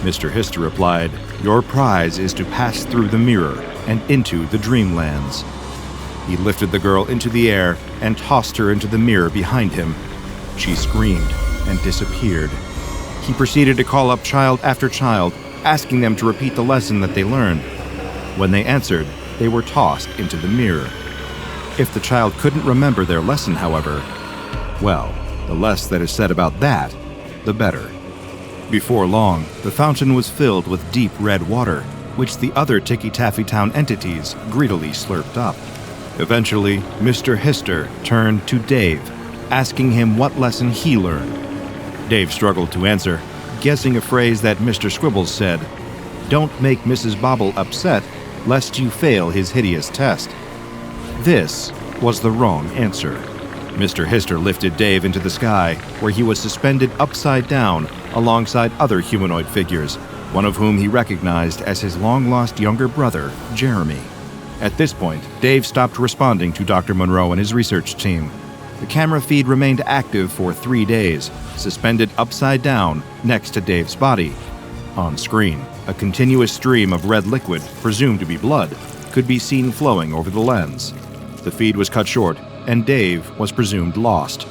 Mr. Hister replied, "Your prize is to pass through the mirror and into the dreamlands." He lifted the girl into the air and tossed her into the mirror behind him. She screamed and disappeared. He proceeded to call up child after child, asking them to repeat the lesson that they learned. When they answered, they were tossed into the mirror. If the child couldn't remember their lesson, however, well, the less that is said about that, the better. Before long, the fountain was filled with deep red water, which the other Ticky Taffy Town entities greedily slurped up. Eventually, Mr. Hister turned to Dave, asking him what lesson he learned. Dave struggled to answer, guessing a phrase that Mr. Squibbles said, "Don't make Mrs. Bobble upset, lest you fail his hideous test." This was the wrong answer. Mr. Hister lifted Dave into the sky, where he was suspended upside down alongside other humanoid figures, one of whom he recognized as his long-lost younger brother, Jeremy. At this point, Dave stopped responding to Dr. Monroe and his research team. The camera feed remained active for 3 days, suspended upside down next to Dave's body. On screen, a continuous stream of red liquid, presumed to be blood, could be seen flowing over the lens. The feed was cut short, and Dave was presumed lost.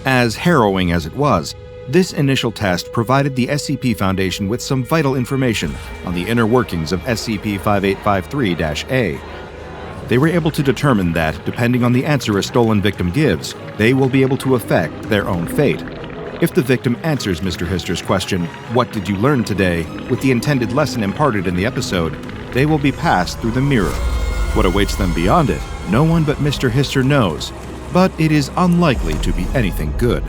As harrowing as it was, this initial test provided the SCP Foundation with some vital information on the inner workings of SCP-5853-A. They were able to determine that, depending on the answer a stolen victim gives, they will be able to affect their own fate. If the victim answers Mr. Hister's question, "What did you learn today?" with the intended lesson imparted in the episode, they will be passed through the mirror. What awaits them beyond it, no one but Mr. Hister knows, but it is unlikely to be anything good.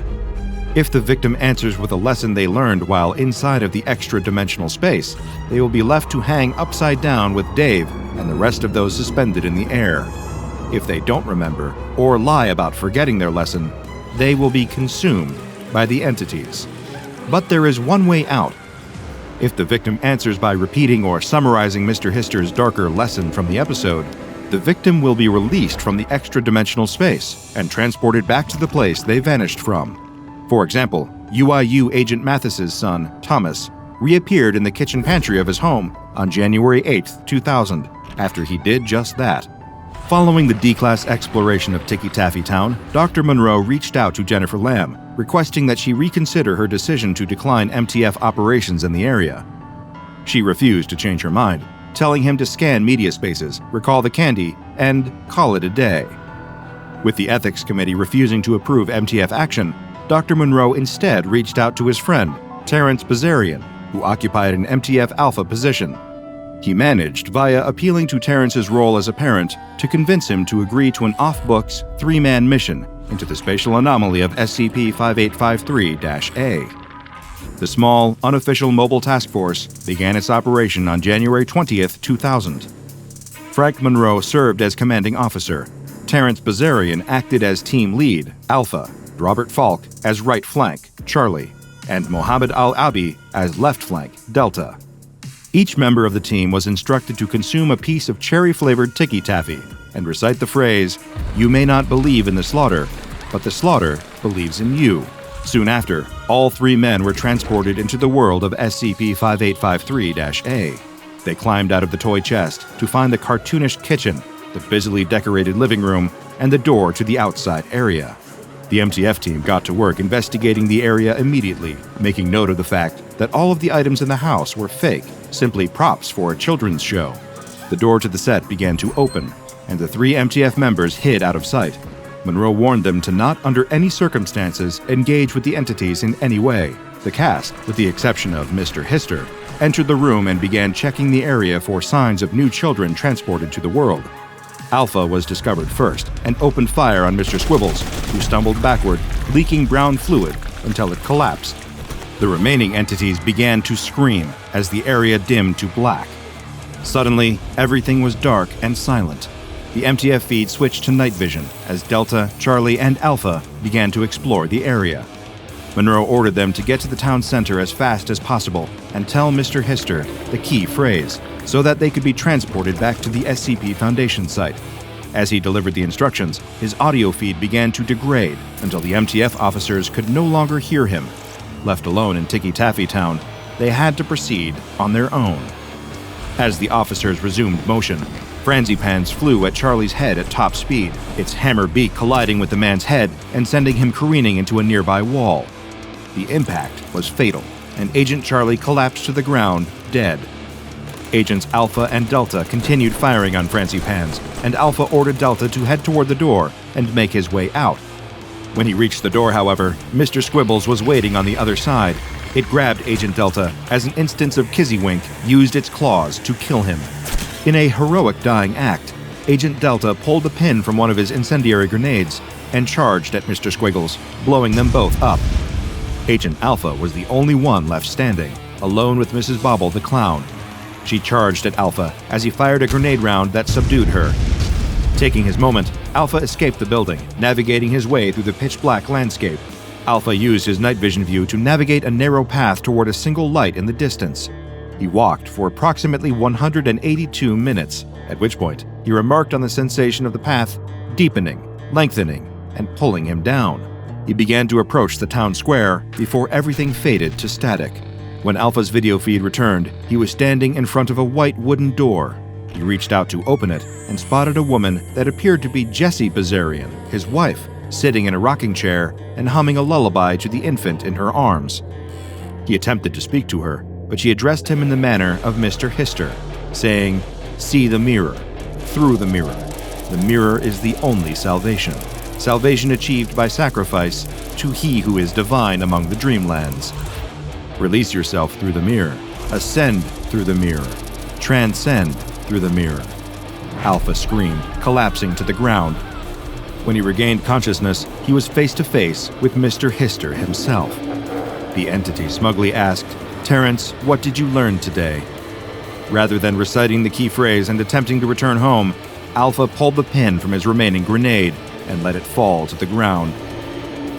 If the victim answers with a lesson they learned while inside of the extra-dimensional space, they will be left to hang upside down with Dave and the rest of those suspended in the air. If they don't remember, or lie about forgetting their lesson, they will be consumed by the entities. But there is one way out. If the victim answers by repeating or summarizing Mr. Hister's darker lesson from the episode, the victim will be released from the extra-dimensional space and transported back to the place they vanished from. For example, UIU Agent Mathis's son, Thomas, reappeared in the kitchen pantry of his home on January 8, 2000, after he did just that. Following the D-Class exploration of Ticky Taffy Town, Dr. Monroe reached out to Jennifer Lamb, requesting that she reconsider her decision to decline MTF operations in the area. She refused to change her mind, telling him to scan media spaces, recall the candy, and call it a day. With the ethics committee refusing to approve MTF action, Dr. Monroe instead reached out to his friend, Terrence Bazarian, who occupied an MTF Alpha position. He managed, via appealing to Terrence's role as a parent, to convince him to agree to an off-books, 3-man mission into the spatial anomaly of SCP-1440 The small, unofficial mobile task force began its operation on January 20th, 2000. Frank Monroe served as commanding officer. Terrence Bazarian acted as team lead, Alpha, Robert Falk as right flank, Charlie, and Mohammed Al-Abi as left flank, Delta. Each member of the team was instructed to consume a piece of cherry-flavored Ticky Taffy and recite the phrase, "You may not believe in the slaughter, but the slaughter believes in you." Soon after, all 3 men were transported into the world of SCP-1440 They climbed out of the toy chest to find the cartoonish kitchen, the busily decorated living room, and the door to the outside area. The MTF team got to work investigating the area immediately, making note of the fact that all of the items in the house were fake, simply props for a children's show. The door to the set began to open, and the 3 MTF members hid out of sight. Monroe warned them to not, under any circumstances, engage with the entities in any way. The cast, with the exception of Mr. Hister, entered the room and began checking the area for signs of new children transported to the world. Alpha was discovered first and opened fire on Mr. Squibbles, who stumbled backward, leaking brown fluid until it collapsed. The remaining entities began to scream as the area dimmed to black. Suddenly, everything was dark and silent. The MTF feed switched to night vision as Delta, Charlie, and Alpha began to explore the area. Monroe ordered them to get to the town center as fast as possible and tell Mr. Hister the key phrase, so that they could be transported back to the SCP Foundation site. As he delivered the instructions, his audio feed began to degrade until the MTF officers could no longer hear him. Left alone in Ticky Taffy Town, they had to proceed on their own. As the officers resumed motion, Franzipans flew at Charlie's head at top speed, its hammer beak colliding with the man's head and sending him careening into a nearby wall. The impact was fatal, and Agent Charlie collapsed to the ground, dead. Agents Alpha and Delta continued firing on Franzipans, and Alpha ordered Delta to head toward the door and make his way out. When he reached the door, however, Mr. Squibbles was waiting on the other side. It grabbed Agent Delta as an instance of Kizzywink used its claws to kill him. In a heroic dying act, Agent Delta pulled the pin from one of his incendiary grenades and charged at Mr. Squiggles, blowing them both up. Agent Alpha was the only one left standing, alone with Mrs. Bobble the clown. She charged at Alpha as he fired a grenade round that subdued her. Taking his moment, Alpha escaped the building, navigating his way through the pitch-black landscape. Alpha used his night vision view to navigate a narrow path toward a single light in the distance. He walked for approximately 182 minutes, at which point he remarked on the sensation of the path deepening, lengthening, and pulling him down. He began to approach the town square before everything faded to static. When Alpha's video feed returned, he was standing in front of a white wooden door. He reached out to open it and spotted a woman that appeared to be Jessie Bazarian, his wife, sitting in a rocking chair and humming a lullaby to the infant in her arms. He attempted to speak to her, but she addressed him in the manner of Mr. Hister, saying, "See the mirror, through the mirror. The mirror is the only salvation. Salvation achieved by sacrifice to he who is divine among the dreamlands. Release yourself through the mirror. Ascend through the mirror. Transcend through the mirror." Alpha screamed, collapsing to the ground. When he regained consciousness, he was face to face with Mr. Hister himself. The entity smugly asked, "Terrence, what did you learn today?" Rather than reciting the key phrase and attempting to return home, Alpha pulled the pin from his remaining grenade and let it fall to the ground.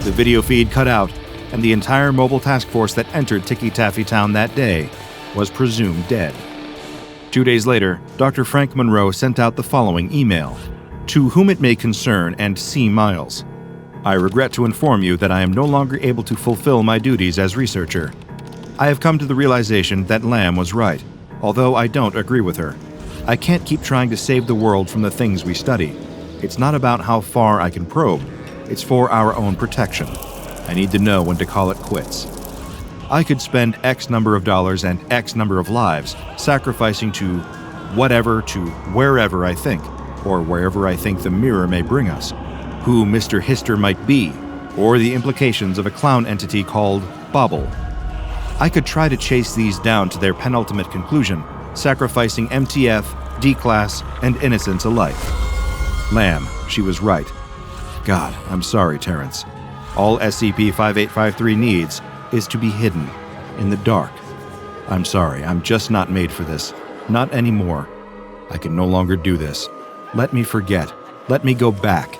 The video feed cut out, and the entire mobile task force that entered Ticky Taffy Town that day was presumed dead. 2 days later, Dr. Frank Monroe sent out the following email. "To whom it may concern and C. Miles, I regret to inform you that I am no longer able to fulfill my duties as researcher. I have come to the realization that Lamb was right, although I don't agree with her. I can't keep trying to save the world from the things we study. It's not about how far I can probe. It's for our own protection. I need to know when to call it quits. I could spend X number of dollars and X number of lives sacrificing to whatever to wherever I think, or wherever I think the mirror may bring us, who Mr. Hister might be, or the implications of a clown entity called Bobble. I could try to chase these down to their penultimate conclusion, sacrificing MTF, D-Class, and innocence alike. Lamb, she was right. God, I'm sorry, Terrence. All SCP-5853 needs is to be hidden, in the dark. I'm sorry, I'm just not made for this. Not anymore. I can no longer do this. Let me forget. Let me go back.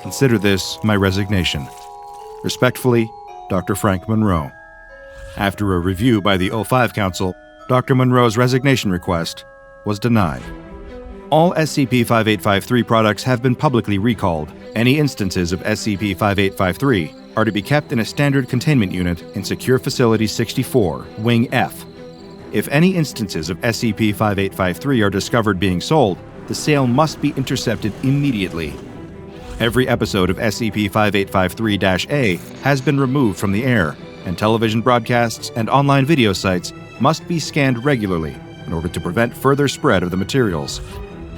Consider this my resignation. Respectfully, Dr. Frank Monroe. After a review by the O5 Council, Dr. Monroe's resignation request was denied. All SCP-5853 products have been publicly recalled. Any instances of SCP-5853 are to be kept in a standard containment unit in Secure Facility 64, Wing F. If any instances of SCP-5853 are discovered being sold, the sale must be intercepted immediately. Every episode of SCP-5853-A has been removed from the air, and television broadcasts and online video sites must be scanned regularly in order to prevent further spread of the materials.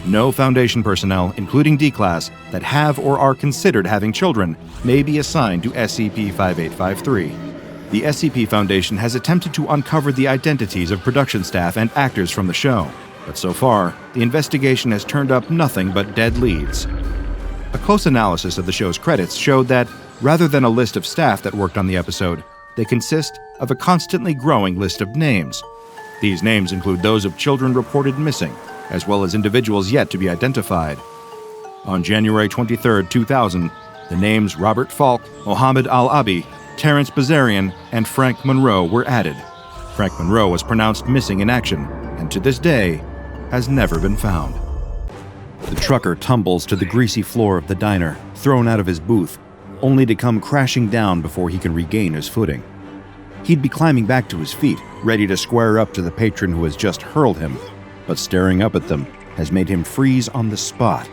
No Foundation personnel, including D-Class, that have or are considered having children may be assigned to SCP-5853. The SCP Foundation has attempted to uncover the identities of production staff and actors from the show, but so far, the investigation has turned up nothing but dead leads. A close analysis of the show's credits showed that, rather than a list of staff that worked on the episode, they consist of a constantly growing list of names. These names include those of children reported missing, as well as individuals yet to be identified. On January 23, 2000, the names Robert Falk, Mohammed Al-Abi, Terrence Bazarian, and Frank Monroe were added. Frank Monroe was pronounced missing in action, and to this day, has never been found. The trucker tumbles to the greasy floor of the diner, thrown out of his booth, only to come crashing down before he can regain his footing. He'd be climbing back to his feet, ready to square up to the patron who has just hurled him, but staring up at them has made him freeze on the spot.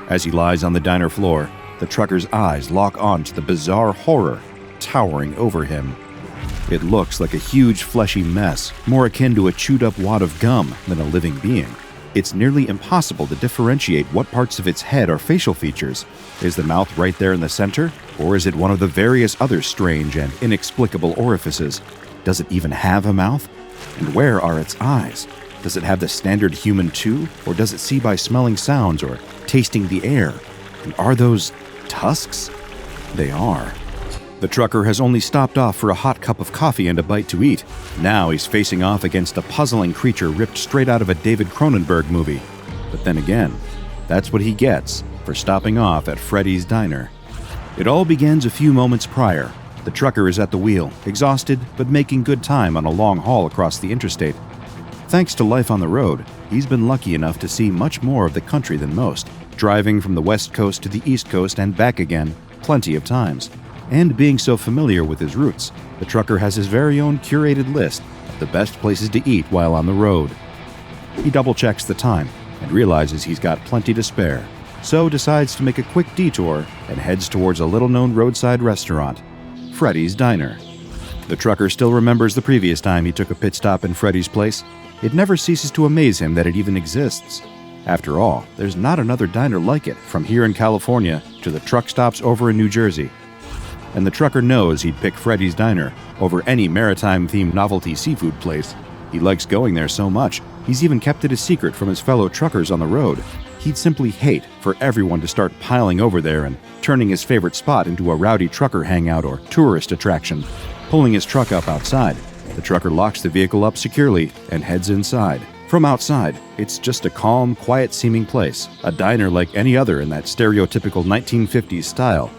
As he lies on the diner floor, the trucker's eyes lock on to the bizarre horror towering over him. It looks like a huge fleshy mess, more akin to a chewed-up wad of gum than a living being. It's nearly impossible to differentiate what parts of its head are facial features. Is the mouth right there in the center, or is it one of the various other strange and inexplicable orifices? Does it even have a mouth? And where are its eyes? Does it have the standard human too, or does it see by smelling sounds or tasting the air? And are those tusks? They are. The trucker has only stopped off for a hot cup of coffee and a bite to eat. Now he's facing off against a puzzling creature ripped straight out of a David Cronenberg movie. But then again, that's what he gets for stopping off at Freddy's Diner. It all begins a few moments prior. The trucker is at the wheel, exhausted but making good time on a long haul across the interstate. Thanks to life on the road, he's been lucky enough to see much more of the country than most, driving from the West Coast to the East Coast and back again plenty of times. And being so familiar with his routes, the trucker has his very own curated list of the best places to eat while on the road. He double-checks the time and realizes he's got plenty to spare, so decides to make a quick detour and heads towards a little-known roadside restaurant, Freddy's Diner. The trucker still remembers the previous time he took a pit stop in Freddy's place. It never ceases to amaze him that it even exists. After all, there's not another diner like it from here in California to the truck stops over in New Jersey. And the trucker knows he'd pick Freddy's Diner over any maritime-themed novelty seafood place. He likes going there so much, he's even kept it a secret from his fellow truckers on the road. He'd simply hate for everyone to start piling over there and turning his favorite spot into a rowdy trucker hangout or tourist attraction. Pulling his truck up outside, the trucker locks the vehicle up securely and heads inside. From outside, it's just a calm, quiet-seeming place, a diner like any other in that stereotypical 1950s style.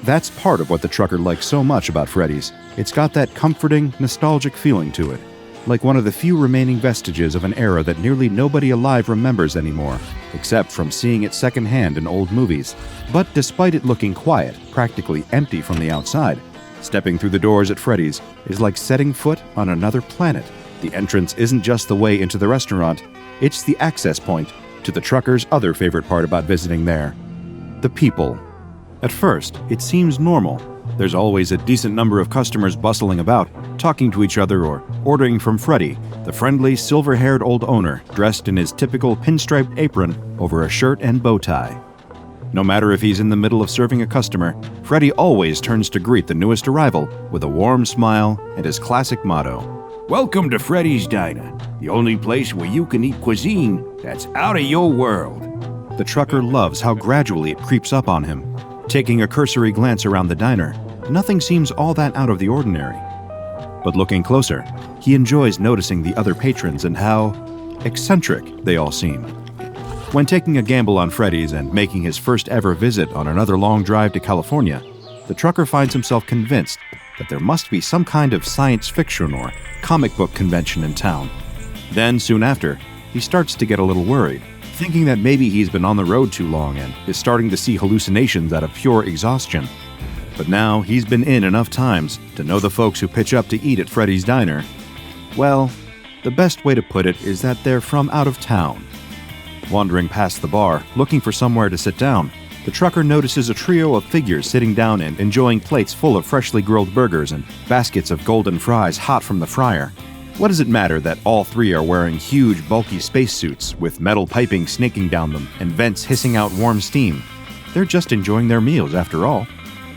That's part of what the trucker likes so much about Freddy's. It's got that comforting, nostalgic feeling to it, like one of the few remaining vestiges of an era that nearly nobody alive remembers anymore, except from seeing it secondhand in old movies. But despite it looking quiet, practically empty from the outside, stepping through the doors at Freddy's is like setting foot on another planet. The entrance isn't just the way into the restaurant, it's the access point to the trucker's other favorite part about visiting there: the people. At first, it seems normal. There's always a decent number of customers bustling about, talking to each other or ordering from Freddy, the friendly, silver-haired old owner dressed in his typical pinstriped apron over a shirt and bow tie. No matter if he's in the middle of serving a customer, Freddy always turns to greet the newest arrival with a warm smile and his classic motto, "Welcome to Freddy's Diner, the only place where you can eat cuisine that's out of your world." The trucker loves how gradually it creeps up on him. Taking a cursory glance around the diner, nothing seems all that out of the ordinary. But looking closer, he enjoys noticing the other patrons and how eccentric they all seem. When taking a gamble on Freddy's and making his first ever visit on another long drive to California, the trucker finds himself convinced that there must be some kind of science fiction or comic book convention in town. Then, soon after, he starts to get a little worried, thinking that maybe he's been on the road too long and is starting to see hallucinations out of pure exhaustion. But now he's been in enough times to know the folks who pitch up to eat at Freddy's Diner. Well, the best way to put it is that they're from out of town. Wandering past the bar, looking for somewhere to sit down, the trucker notices a trio of figures sitting down and enjoying plates full of freshly grilled burgers and baskets of golden fries hot from the fryer. What does it matter that all three are wearing huge, bulky spacesuits with metal piping snaking down them and vents hissing out warm steam? They're just enjoying their meals after all.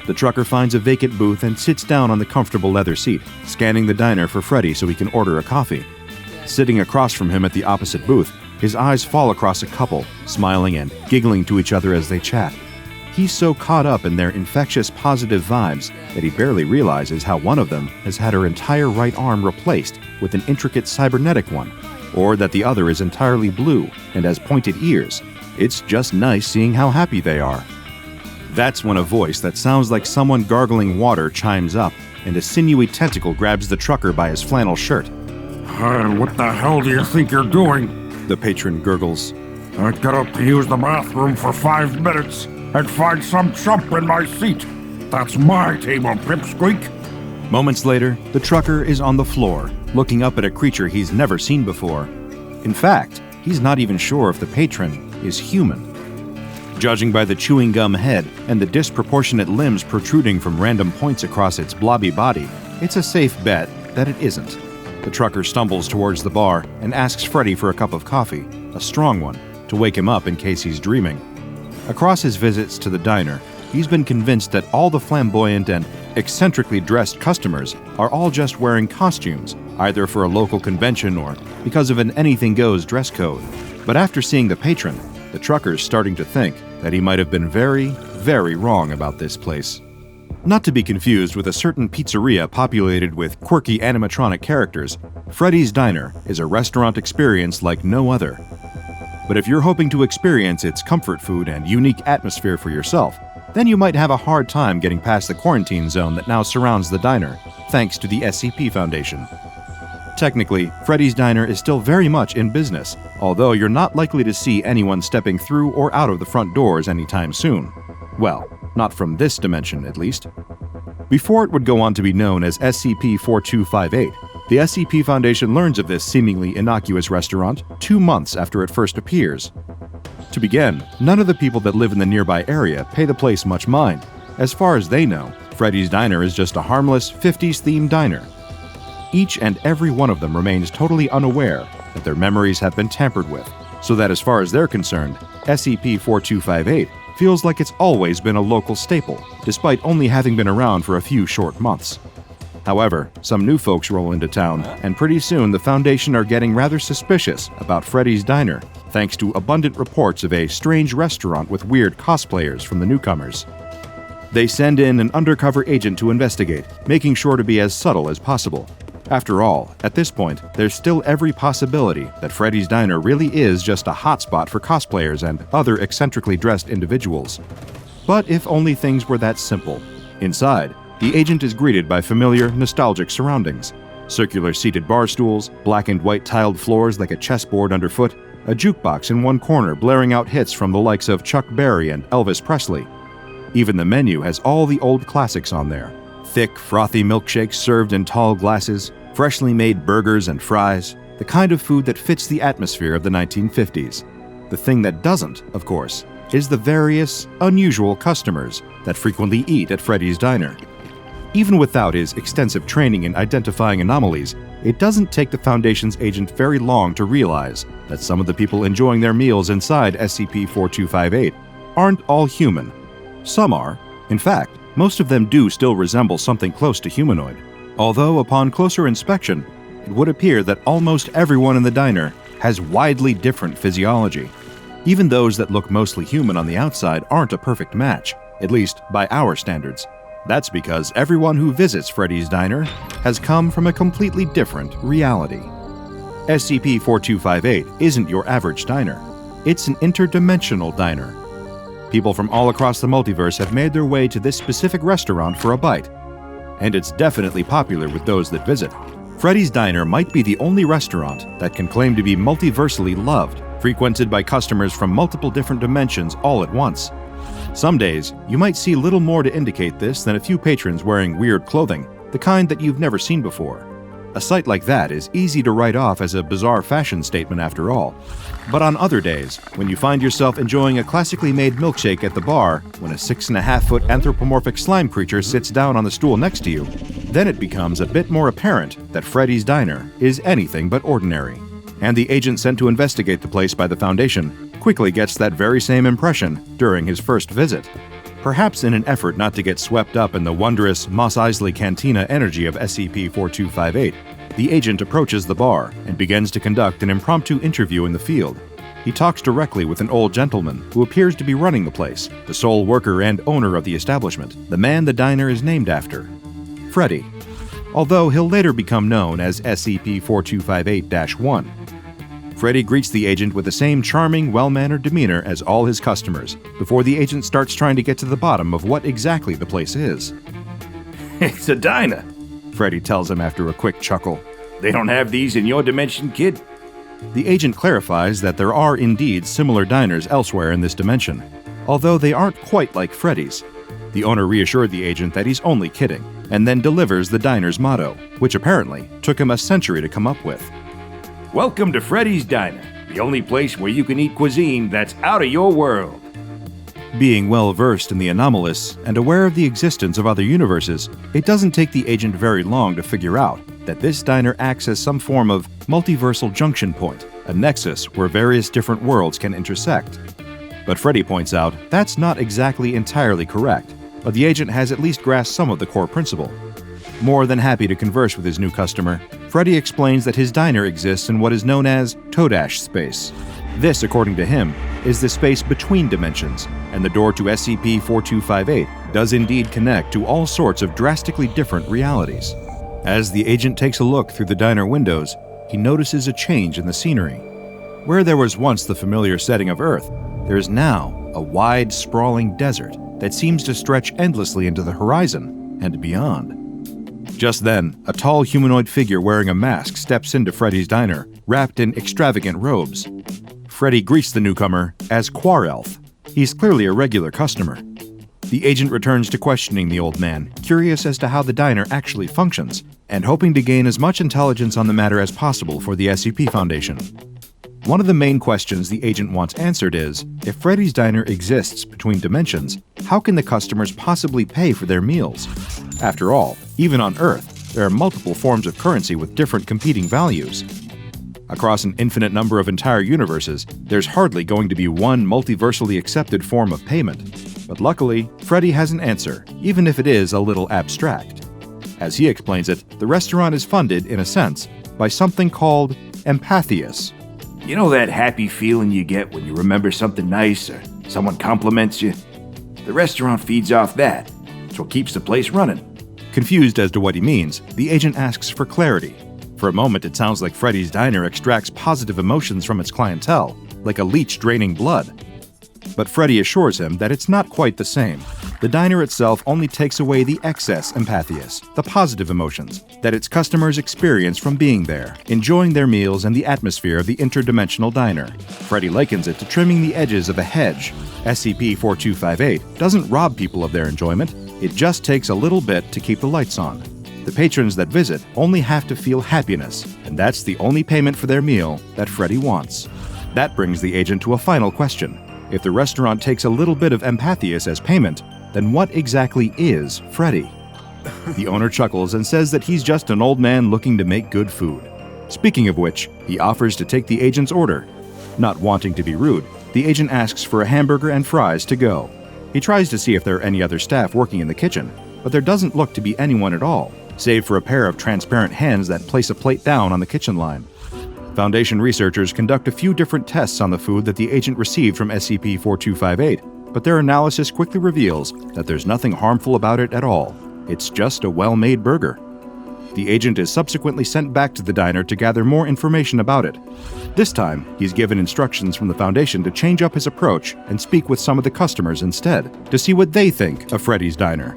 The trucker finds a vacant booth and sits down on the comfortable leather seat, scanning the diner for Freddy so he can order a coffee. Sitting across from him at the opposite booth, his eyes fall across a couple, smiling and giggling to each other as they chat. He's so caught up in their infectious positive vibes that he barely realizes how one of them has had her entire right arm replaced with an intricate cybernetic one, or that the other is entirely blue and has pointed ears. It's just nice seeing how happy they are. That's when a voice that sounds like someone gargling water chimes up, and a sinewy tentacle grabs the trucker by his flannel shirt. What the hell do you think you're doing? The patron gurgles. I got up to use the bathroom for 5 minutes and find some chump in my seat. That's my table, pipsqueak. Moments later, the trucker is on the floor, looking up at a creature he's never seen before. In fact, he's not even sure if the patron is human. Judging by the chewing gum head and the disproportionate limbs protruding from random points across its blobby body, it's a safe bet that it isn't. The trucker stumbles towards the bar and asks Freddy for a cup of coffee, a strong one, to wake him up in case he's dreaming. Across his visits to the diner, he's been convinced that all the flamboyant and eccentrically dressed customers are all just wearing costumes, either for a local convention or because of an anything-goes dress code. But after seeing the patron, the trucker's starting to think that he might have been very, very wrong about this place. Not to be confused with a certain pizzeria populated with quirky animatronic characters, Freddy's Diner is a restaurant experience like no other. But if you're hoping to experience its comfort food and unique atmosphere for yourself, then you might have a hard time getting past the quarantine zone that now surrounds the diner, thanks to the SCP Foundation. Technically, Freddy's Diner is still very much in business, although you're not likely to see anyone stepping through or out of the front doors anytime soon. Well, not from this dimension, at least. Before it would go on to be known as SCP-1440, the SCP Foundation learns of this seemingly innocuous restaurant 2 months after it first appears. To begin, none of the people that live in the nearby area pay the place much mind. As far as they know, Freddy's Diner is just a harmless 50s-themed diner. Each and every one of them remains totally unaware that their memories have been tampered with, so that as far as they're concerned, SCP-1440 feels like it's always been a local staple, despite only having been around for a few short months. However, some new folks roll into town, and pretty soon the Foundation are getting rather suspicious about Freddy's Diner, thanks to abundant reports of a strange restaurant with weird cosplayers from the newcomers. They send in an undercover agent to investigate, making sure to be as subtle as possible. After all, at this point, there's still every possibility that Freddy's Diner really is just a hotspot for cosplayers and other eccentrically dressed individuals. But if only things were that simple. Inside, the agent is greeted by familiar, nostalgic surroundings. Circular seated bar stools, black and white tiled floors like a chessboard underfoot, a jukebox in one corner blaring out hits from the likes of Chuck Berry and Elvis Presley. Even the menu has all the old classics on there. Thick, frothy milkshakes served in tall glasses, freshly made burgers and fries, the kind of food that fits the atmosphere of the 1950s. The thing that doesn't, of course, is the various, unusual customers that frequently eat at Freddy's Diner. Even without his extensive training in identifying anomalies, it doesn't take the Foundation's agent very long to realize that some of the people enjoying their meals inside SCP-4258 aren't all human. Some are. In fact, most of them do still resemble something close to humanoid. Although, upon closer inspection, it would appear that almost everyone in the diner has widely different physiology. Even those that look mostly human on the outside aren't a perfect match, at least by our standards. That's because everyone who visits Freddy's Diner has come from a completely different reality. SCP-4258 isn't your average diner. It's an interdimensional diner. People from all across the multiverse have made their way to this specific restaurant for a bite, and it's definitely popular with those that visit. Freddy's Diner might be the only restaurant that can claim to be multiversally loved, frequented by customers from multiple different dimensions all at once. Some days, you might see little more to indicate this than a few patrons wearing weird clothing, the kind that you've never seen before. A sight like that is easy to write off as a bizarre fashion statement after all. But on other days, when you find yourself enjoying a classically made milkshake at the bar when a 6.5-foot anthropomorphic slime creature sits down on the stool next to you, then it becomes a bit more apparent that Freddy's Diner is anything but ordinary. And the agent sent to investigate the place by the Foundation quickly gets that very same impression during his first visit. Perhaps in an effort not to get swept up in the wondrous Mos Eisley Cantina energy of SCP-4258, the agent approaches the bar and begins to conduct an impromptu interview in the field. He talks directly with an old gentleman who appears to be running the place, the sole worker and owner of the establishment, the man the diner is named after, Freddy, although he'll later become known as SCP-4258-1. Freddy greets the agent with the same charming, well-mannered demeanor as all his customers, before the agent starts trying to get to the bottom of what exactly the place is. It's a diner, Freddy tells him after a quick chuckle. They don't have these in your dimension, kid? The agent clarifies that there are indeed similar diners elsewhere in this dimension, although they aren't quite like Freddy's. The owner reassured the agent that he's only kidding, and then delivers the diner's motto, which apparently took him a century to come up with. Welcome to Freddy's Diner, the only place where you can eat cuisine that's out of your world. Being well-versed in the anomalous and aware of the existence of other universes, it doesn't take the agent very long to figure out that this diner acts as some form of multiversal junction point, a nexus where various different worlds can intersect. But Freddy points out that's not exactly entirely correct, but the agent has at least grasped some of the core principle. More than happy to converse with his new customer, Freddy explains that his diner exists in what is known as Todash space. This, according to him, is the space between dimensions, and the door to SCP-4258 does indeed connect to all sorts of drastically different realities. As the agent takes a look through the diner windows, he notices a change in the scenery. Where there was once the familiar setting of Earth, there is now a wide, sprawling desert that seems to stretch endlessly into the horizon and beyond. Just then, a tall humanoid figure wearing a mask steps into Freddy's diner, wrapped in extravagant robes. Freddy greets the newcomer as Quarelf. He's clearly a regular customer. The agent returns to questioning the old man, curious as to how the diner actually functions, and hoping to gain as much intelligence on the matter as possible for the SCP Foundation. One of the main questions the agent wants answered is, if Freddy's diner exists between dimensions, how can the customers possibly pay for their meals? After all, even on Earth, there are multiple forms of currency with different competing values. Across an infinite number of entire universes, there's hardly going to be one multiversally accepted form of payment. But luckily, Freddy has an answer, even if it is a little abstract. As he explains it, the restaurant is funded, in a sense, by something called Empathius. You know that happy feeling you get when you remember something nice or someone compliments you? The restaurant feeds off that. It's what keeps the place running. Confused as to what he means, the agent asks for clarity. For a moment, it sounds like Freddy's diner extracts positive emotions from its clientele, like a leech draining blood. But Freddy assures him that it's not quite the same. The diner itself only takes away the excess Empathius, the positive emotions, that its customers experience from being there, enjoying their meals and the atmosphere of the interdimensional diner. Freddy likens it to trimming the edges of a hedge. SCP-4258 doesn't rob people of their enjoyment, it just takes a little bit to keep the lights on. The patrons that visit only have to feel happiness, and that's the only payment for their meal that Freddy wants. That brings the agent to a final question. If the restaurant takes a little bit of Empathius as payment, then what exactly is Freddy? The owner chuckles and says that he's just an old man looking to make good food. Speaking of which, he offers to take the agent's order. Not wanting to be rude, the agent asks for a hamburger and fries to go. He tries to see if there are any other staff working in the kitchen, but there doesn't look to be anyone at all, save for a pair of transparent hands that place a plate down on the kitchen line. Foundation researchers conduct a few different tests on the food that the agent received from SCP-1440, but their analysis quickly reveals that there's nothing harmful about it at all. It's just a well-made burger. The agent is subsequently sent back to the diner to gather more information about it. This time, he's given instructions from the Foundation to change up his approach and speak with some of the customers instead, to see what they think of Freddy's diner.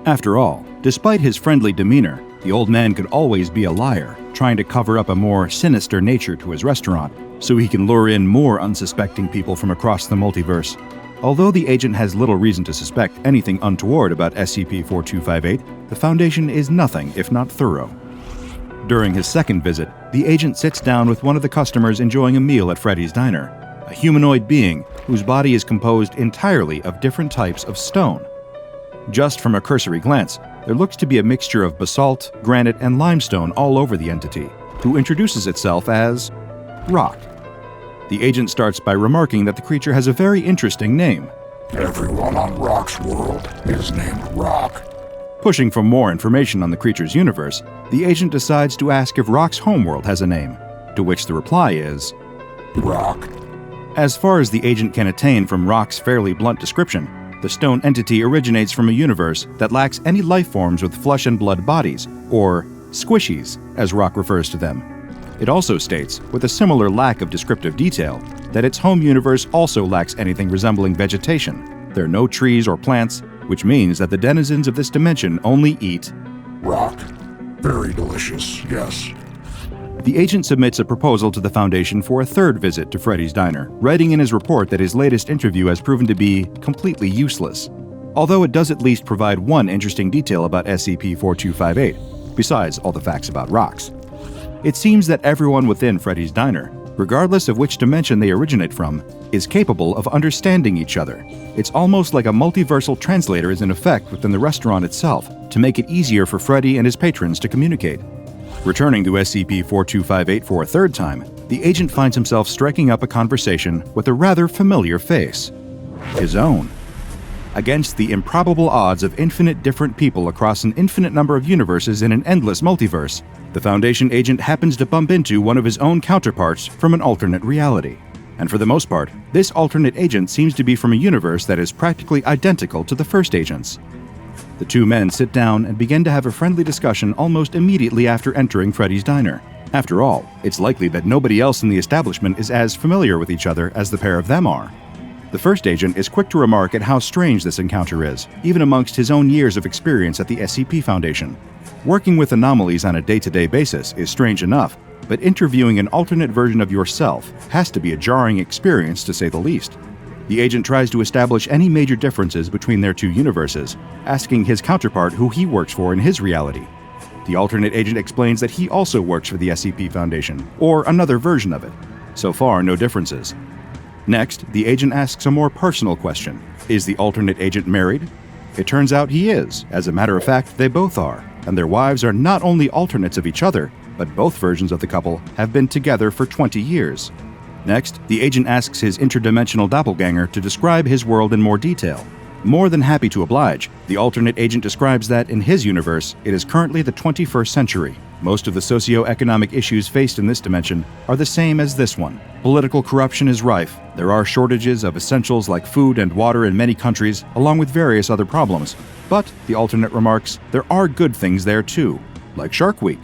After all, despite his friendly demeanor, the old man could always be a liar, trying to cover up a more sinister nature to his restaurant, so he can lure in more unsuspecting people from across the multiverse. Although the agent has little reason to suspect anything untoward about SCP-4258, the Foundation is nothing if not thorough. During his second visit, the agent sits down with one of the customers enjoying a meal at Freddy's diner, a humanoid being whose body is composed entirely of different types of stone. Just from a cursory glance, there looks to be a mixture of basalt, granite, and limestone all over the entity, who introduces itself as Rock. The agent starts by remarking that the creature has a very interesting name. Everyone on Rock's world is named Rock. Pushing for more information on the creature's universe, the agent decides to ask if Rock's homeworld has a name, to which the reply is Rock. As far as the agent can attain from Rock's fairly blunt description, the stone entity originates from a universe that lacks any life forms with flesh and blood bodies, or squishies, as Rock refers to them. It also states, with a similar lack of descriptive detail, that its home universe also lacks anything resembling vegetation. There are no trees or plants, which means that the denizens of this dimension only eat Rock. Very delicious, yes. The agent submits a proposal to the Foundation for a third visit to Freddy's diner, writing in his report that his latest interview has proven to be completely useless. Although it does at least provide one interesting detail about SCP-4258, besides all the facts about rocks. It seems that everyone within Freddy's diner, regardless of which dimension they originate from, is capable of understanding each other. It's almost like a multiversal translator is in effect within the restaurant itself to make it easier for Freddy and his patrons to communicate. Returning to SCP-4258 for a third time, the agent finds himself striking up a conversation with a rather familiar face. His own. Against the improbable odds of infinite different people across an infinite number of universes in an endless multiverse, the Foundation agent happens to bump into one of his own counterparts from an alternate reality. And for the most part, this alternate agent seems to be from a universe that is practically identical to the first agent's. The two men sit down and begin to have a friendly discussion almost immediately after entering Freddy's diner. After all, it's likely that nobody else in the establishment is as familiar with each other as the pair of them are. The first agent is quick to remark at how strange this encounter is, even amongst his own years of experience at the SCP Foundation. Working with anomalies on a day-to-day basis is strange enough, but interviewing an alternate version of yourself has to be a jarring experience to say the least. The agent tries to establish any major differences between their two universes, asking his counterpart who he works for in his reality. The alternate agent explains that he also works for the SCP Foundation, or another version of it. So far, no differences. Next, the agent asks a more personal question. Is the alternate agent married? It turns out he is. As a matter of fact, they both are, and their wives are not only alternates of each other, but both versions of the couple have been together for 20 years. Next, the agent asks his interdimensional doppelganger to describe his world in more detail. More than happy to oblige, the alternate agent describes that in his universe, it is currently the 21st century. Most of the socio-economic issues faced in this dimension are the same as this one. Political corruption is rife. There are shortages of essentials like food and water in many countries, along with various other problems. But, the alternate remarks, there are good things there too, like Shark Week.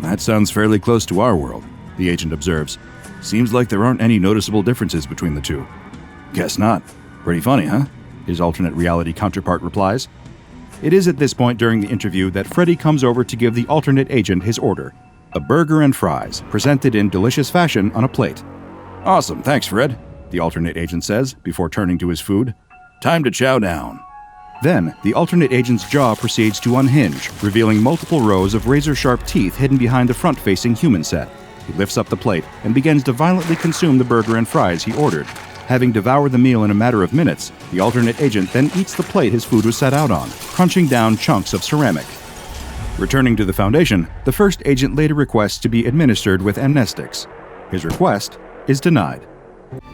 That sounds fairly close to our world, the agent observes. Seems like there aren't any noticeable differences between the two. Guess not. Pretty funny, huh? His alternate reality counterpart replies. It is at this point during the interview that Freddy comes over to give the alternate agent his order. A burger and fries, presented in delicious fashion on a plate. Awesome, thanks, Fred, the alternate agent says, before turning to his food. Time to chow down. Then, the alternate agent's jaw proceeds to unhinge, revealing multiple rows of razor-sharp teeth hidden behind the front-facing human set. He lifts up the plate and begins to violently consume the burger and fries he ordered. Having devoured the meal in a matter of minutes, the alternate agent then eats the plate his food was set out on, crunching down chunks of ceramic. Returning to the Foundation, the first agent later requests to be administered with amnestics. His request is denied.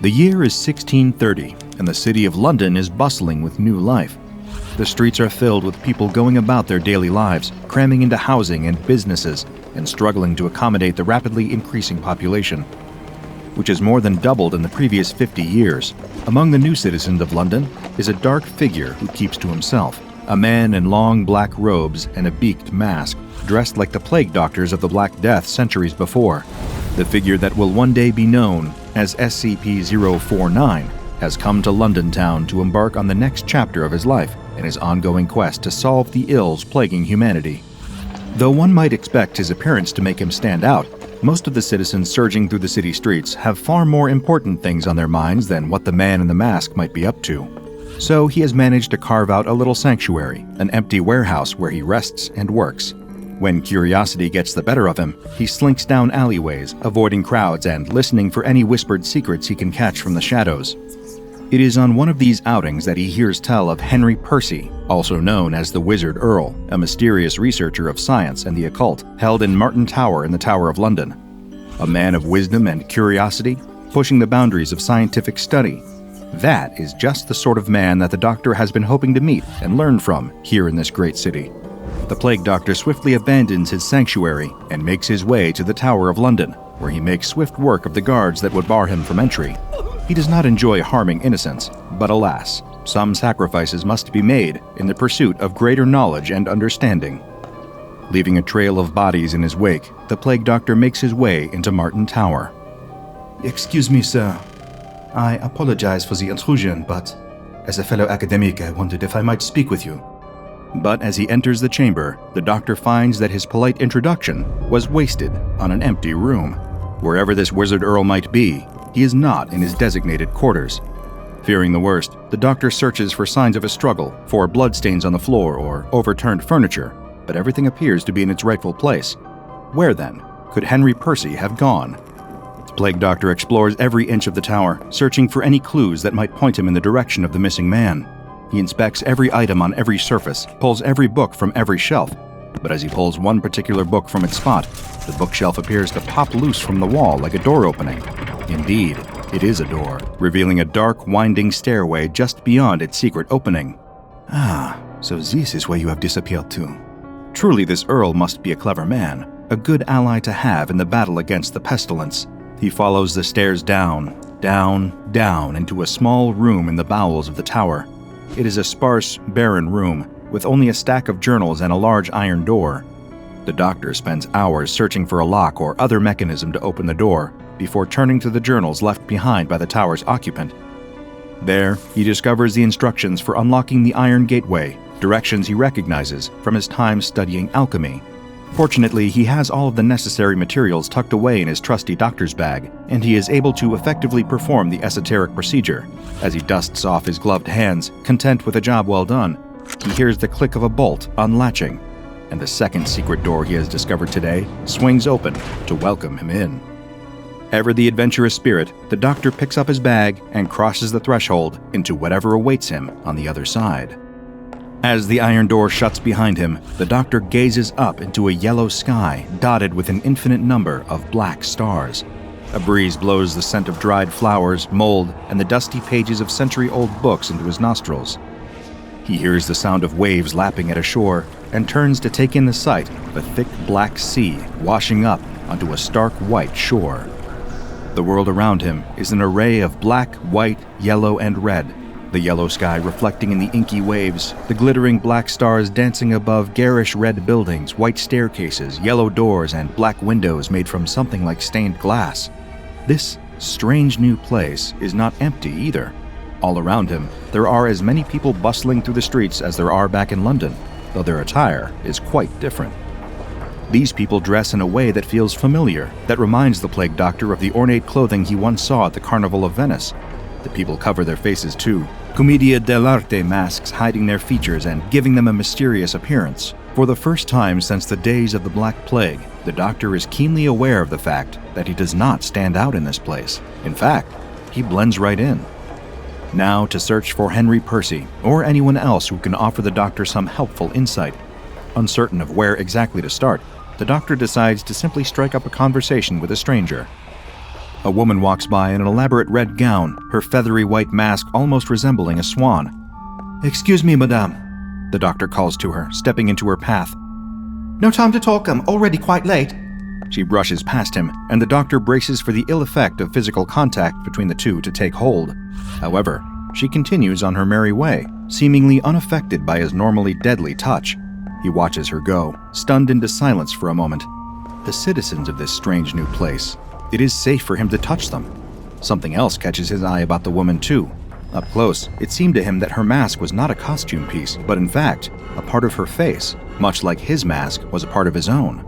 The year is 1630, and the city of London is bustling with new life. The streets are filled with people going about their daily lives, cramming into housing and businesses, and struggling to accommodate the rapidly increasing population, which has more than doubled in the previous 50 years. Among the new citizens of London is a dark figure who keeps to himself, a man in long black robes and a beaked mask, dressed like the plague doctors of the Black Death centuries before. The figure that will one day be known as SCP-049 has come to London town to embark on the next chapter of his life in his ongoing quest to solve the ills plaguing humanity. Though one might expect his appearance to make him stand out, most of the citizens surging through the city streets have far more important things on their minds than what the man in the mask might be up to. So he has managed to carve out a little sanctuary, an empty warehouse where he rests and works. When curiosity gets the better of him, he slinks down alleyways, avoiding crowds and listening for any whispered secrets he can catch from the shadows. It is on one of these outings that he hears tell of Henry Percy, also known as the Wizard Earl, a mysterious researcher of science and the occult held in Martin Tower in the Tower of London. A man of wisdom and curiosity, pushing the boundaries of scientific study. That is just the sort of man that the Doctor has been hoping to meet and learn from here in this great city. The Plague Doctor swiftly abandons his sanctuary and makes his way to the Tower of London, where he makes swift work of the guards that would bar him from entry. He does not enjoy harming innocents, but alas, some sacrifices must be made in the pursuit of greater knowledge and understanding. Leaving a trail of bodies in his wake, the Plague Doctor makes his way into Martin Tower. Excuse me, sir. I apologize for the intrusion, but as a fellow academic, I wondered if I might speak with you. But as he enters the chamber, the Doctor finds that his polite introduction was wasted on an empty room. Wherever this Wizard Earl might be, he is not in his designated quarters. Fearing the worst, the Doctor searches for signs of a struggle, for bloodstains on the floor or overturned furniture, but everything appears to be in its rightful place. Where, then, could Henry Percy have gone? The Plague Doctor explores every inch of the tower, searching for any clues that might point him in the direction of the missing man. He inspects every item on every surface, pulls every book from every shelf, but as he pulls one particular book from its spot, the bookshelf appears to pop loose from the wall like a door opening. Indeed, it is a door, revealing a dark, winding stairway just beyond its secret opening. Ah, so this is where you have disappeared to. Truly, this Earl must be a clever man, a good ally to have in the battle against the pestilence. He follows the stairs down, down, into a small room in the bowels of the tower. It is a sparse, barren room, with only a stack of journals and a large iron door. The Doctor spends hours searching for a lock or other mechanism to open the door, before turning to the journals left behind by the tower's occupant. There, he discovers the instructions for unlocking the iron gateway, directions he recognizes from his time studying alchemy. Fortunately, he has all of the necessary materials tucked away in his trusty doctor's bag, and he is able to effectively perform the esoteric procedure. As he dusts off his gloved hands, content with a job well done, he hears the click of a bolt unlatching, and the second secret door he has discovered today swings open to welcome him in. Ever the adventurous spirit, the Doctor picks up his bag and crosses the threshold into whatever awaits him on the other side. As the iron door shuts behind him, the Doctor gazes up into a yellow sky dotted with an infinite number of black stars. A breeze blows the scent of dried flowers, mold, and the dusty pages of century-old books into his nostrils. He hears the sound of waves lapping at a shore and turns to take in the sight of a thick black sea washing up onto a stark white shore. The world around him is an array of black, white, yellow, and red, the yellow sky reflecting in the inky waves, the glittering black stars dancing above garish red buildings, white staircases, yellow doors, and black windows made from something like stained glass. This strange new place is not empty either. All around him, there are as many people bustling through the streets as there are back in London, though their attire is quite different. These people dress in a way that feels familiar, that reminds the Plague Doctor of the ornate clothing he once saw at the Carnival of Venice. The people cover their faces too, commedia dell'arte masks hiding their features and giving them a mysterious appearance. For the first time since the days of the Black Plague, the Doctor is keenly aware of the fact that he does not stand out in this place. In fact, he blends right in. Now to search for Henry Percy, or anyone else who can offer the Doctor some helpful insight. Uncertain of where exactly to start, the doctor decides to simply strike up a conversation with a stranger. A woman walks by in an elaborate red gown, her feathery white mask almost resembling a swan. "Excuse me, madame," the doctor calls to her, stepping into her path. "No time to talk, I'm already quite late." She brushes past him, and the doctor braces for the ill effect of physical contact between the two to take hold. However, she continues on her merry way, seemingly unaffected by his normally deadly touch. He watches her go, stunned into silence for a moment. The citizens of this strange new place. It is safe for him to touch them. Something else catches his eye about the woman too. Up close, it seemed to him that her mask was not a costume piece, but in fact, a part of her face, much like his mask was a part of his own.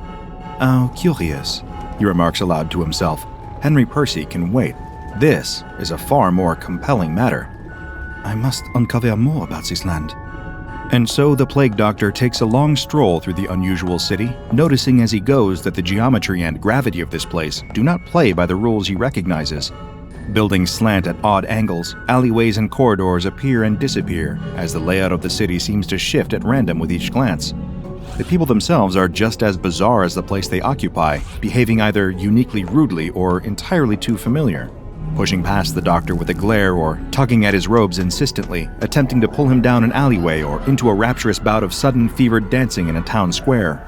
"How curious," he remarks aloud to himself. Henry Percy can wait. This is a far more compelling matter. "I must uncover more about this land." And so the plague doctor takes a long stroll through the unusual city, noticing as he goes that the geometry and gravity of this place do not play by the rules he recognizes. Buildings slant at odd angles, alleyways and corridors appear and disappear, as the layout of the city seems to shift at random with each glance. The people themselves are just as bizarre as the place they occupy, behaving either uniquely rudely or entirely too familiar. Pushing past the doctor with a glare or tugging at his robes insistently, attempting to pull him down an alleyway or into a rapturous bout of sudden fevered dancing in a town square.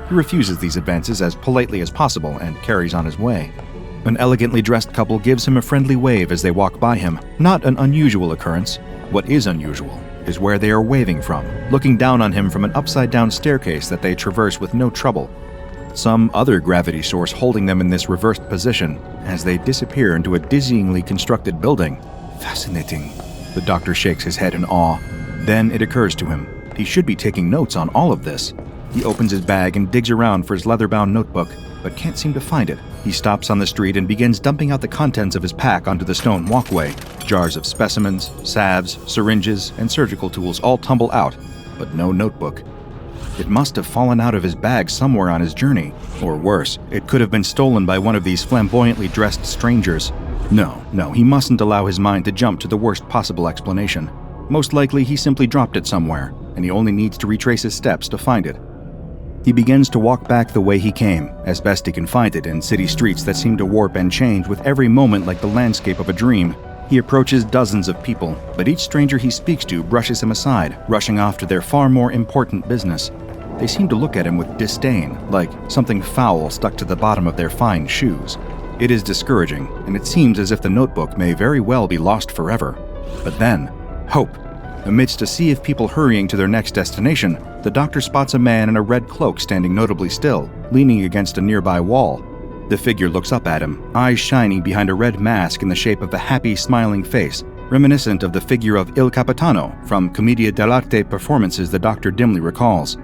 He refuses these advances as politely as possible and carries on his way. An elegantly dressed couple gives him a friendly wave as they walk by him, not an unusual occurrence. What is unusual is where they are waving from, looking down on him from an upside-down staircase that they traverse with no trouble. Some other gravity source holding them in this reversed position as they disappear into a dizzyingly constructed building. Fascinating. The doctor shakes his head in awe. Then it occurs to him. He should be taking notes on all of this. He opens his bag and digs around for his leather-bound notebook, but can't seem to find it. He stops on the street and begins dumping out the contents of his pack onto the stone walkway. Jars of specimens, salves, syringes, and surgical tools all tumble out, but no notebook. It must have fallen out of his bag somewhere on his journey. Or worse, it could have been stolen by one of these flamboyantly dressed strangers. No, he mustn't allow his mind to jump to the worst possible explanation. Most likely he simply dropped it somewhere, and he only needs to retrace his steps to find it. He begins to walk back the way he came, as best he can find it in city streets that seem to warp and change with every moment like the landscape of a dream. He approaches dozens of people, but each stranger he speaks to brushes him aside, rushing off to their far more important business. They seem to look at him with disdain, like something foul stuck to the bottom of their fine shoes. It is discouraging, and it seems as if the notebook may very well be lost forever. But then, hope. Amidst a sea of people hurrying to their next destination, the doctor spots a man in a red cloak standing notably still, leaning against a nearby wall. The figure looks up at him, eyes shining behind a red mask in the shape of a happy, smiling face, reminiscent of the figure of Il Capitano from Commedia dell'arte performances the doctor dimly recalls.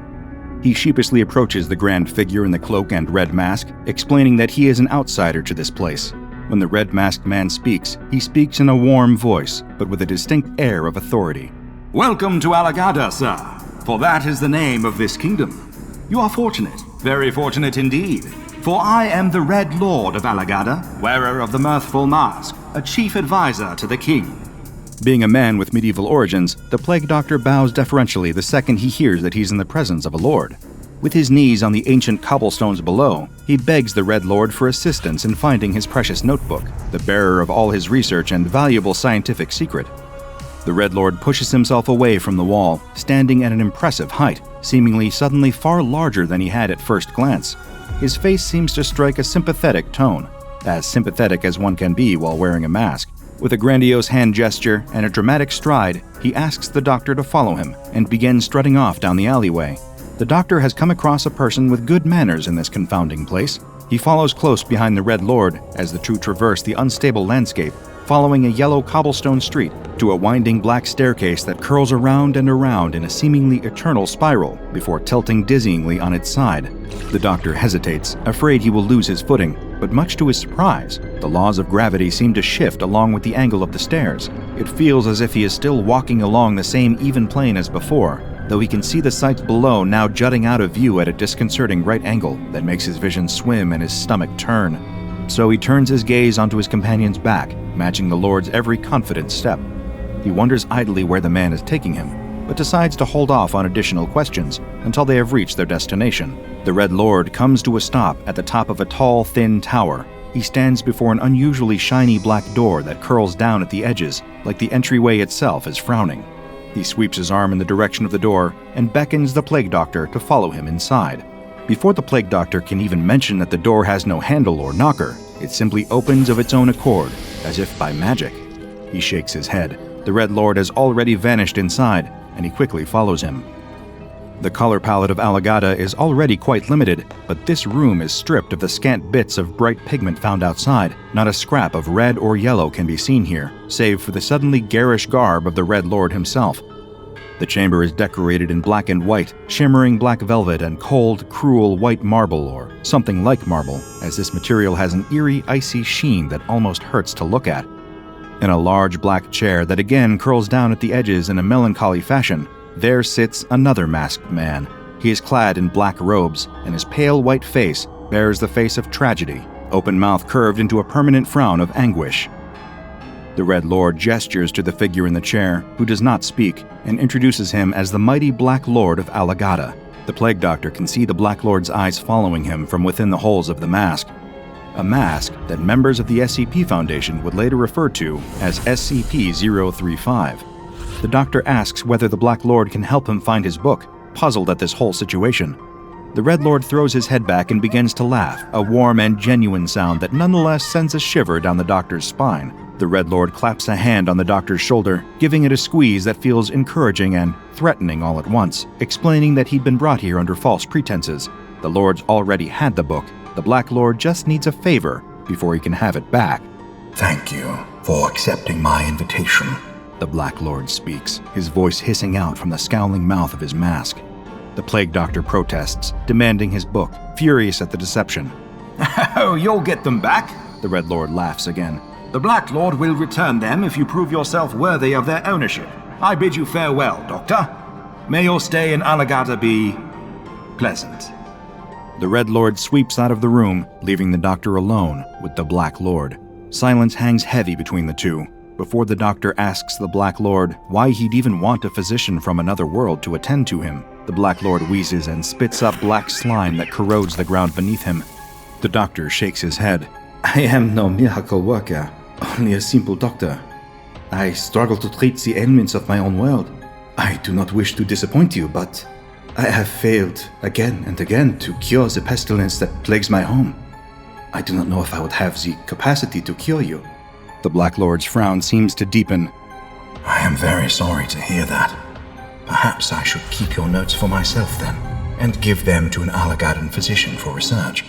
He sheepishly approaches the grand figure in the cloak and red mask, explaining that he is an outsider to this place. When the red-masked man speaks, he speaks in a warm voice, but with a distinct air of authority. "Welcome to Alagada, sir, for that is the name of this kingdom. You are fortunate, very fortunate indeed, for I am the Red Lord of Alagada, wearer of the mirthful mask, a chief advisor to the king." Being a man with medieval origins, the plague doctor bows deferentially the second he hears that he's in the presence of a lord. With his knees on the ancient cobblestones below, he begs the Red Lord for assistance in finding his precious notebook, the bearer of all his research and valuable scientific secret. The Red Lord pushes himself away from the wall, standing at an impressive height, seemingly suddenly far larger than he had at first glance. His face seems to strike a sympathetic tone, as sympathetic as one can be while wearing a mask. With a grandiose hand gesture and a dramatic stride, he asks the doctor to follow him and begins strutting off down the alleyway. The doctor has come across a person with good manners in this confounding place. He follows close behind the Red Lord as the two traverse the unstable landscape, following a yellow cobblestone street to a winding black staircase that curls around and around in a seemingly eternal spiral before tilting dizzyingly on its side. The doctor hesitates, afraid he will lose his footing, but much to his surprise, the laws of gravity seem to shift along with the angle of the stairs. It feels as if he is still walking along the same even plane as before, though he can see the sights below now jutting out of view at a disconcerting right angle that makes his vision swim and his stomach turn. So he turns his gaze onto his companion's back, matching the Lord's every confident step. He wonders idly where the man is taking him. but decides to hold off on additional questions until they have reached their destination. The Red Lord comes to a stop at the top of a tall, thin tower. He stands before an unusually shiny black door that curls down at the edges, like the entryway itself is frowning. He sweeps his arm in the direction of the door and beckons the Plague Doctor to follow him inside. Before the Plague Doctor can even mention that the door has no handle or knocker, it simply opens of its own accord, as if by magic. He shakes his head. The Red Lord has already vanished inside, and he quickly follows him. The color palette of Alagada is already quite limited, but this room is stripped of the scant bits of bright pigment found outside. Not a scrap of red or yellow can be seen here, save for the suddenly garish garb of the Red Lord himself. The chamber is decorated in black and white, shimmering black velvet and cold, cruel white marble or something like marble, as this material has an eerie, icy sheen that almost hurts to look at. In a large black chair that again curls down at the edges in a melancholy fashion, there sits another masked man. He is clad in black robes, and his pale white face bears the face of tragedy, open mouth curved into a permanent frown of anguish. The Red Lord gestures to the figure in the chair, who does not speak, and introduces him as the mighty Black Lord of Alagada. The Plague Doctor can see the Black Lord's eyes following him from within the holes of the mask. A mask that members of the SCP Foundation would later refer to as SCP-035. The Doctor asks whether the Black Lord can help him find his book, puzzled at this whole situation. The Red Lord throws his head back and begins to laugh, a warm and genuine sound that nonetheless sends a shiver down the Doctor's spine. The Red Lord claps a hand on the Doctor's shoulder, giving it a squeeze that feels encouraging and threatening all at once, explaining that he'd been brought here under false pretenses. The Lord's already had the book. The Black Lord just needs a favor before he can have it back. Thank you for accepting my invitation. The Black Lord speaks, his voice hissing out from the scowling mouth of his mask. The Plague Doctor protests, demanding his book, furious at the deception. Oh, you'll get them back. The Red Lord laughs again. The Black Lord will return them if you prove yourself worthy of their ownership. I bid you farewell, Doctor. May your stay in Alagada be pleasant. The Red Lord sweeps out of the room, leaving the Doctor alone with the Black Lord. Silence hangs heavy between the two. Before the Doctor asks the Black Lord why he'd even want a physician from another world to attend to him, the Black Lord wheezes and spits up black slime that corrodes the ground beneath him. The Doctor shakes his head. I am no miracle worker, only a simple doctor. I struggle to treat the ailments of my own world. I do not wish to disappoint you, but I have failed again and again to cure the pestilence that plagues my home. I do not know if I would have the capacity to cure you. The Black Lord's frown seems to deepen. I am very sorry to hear that. Perhaps I should keep your notes for myself then, and give them to an Alagadan physician for research.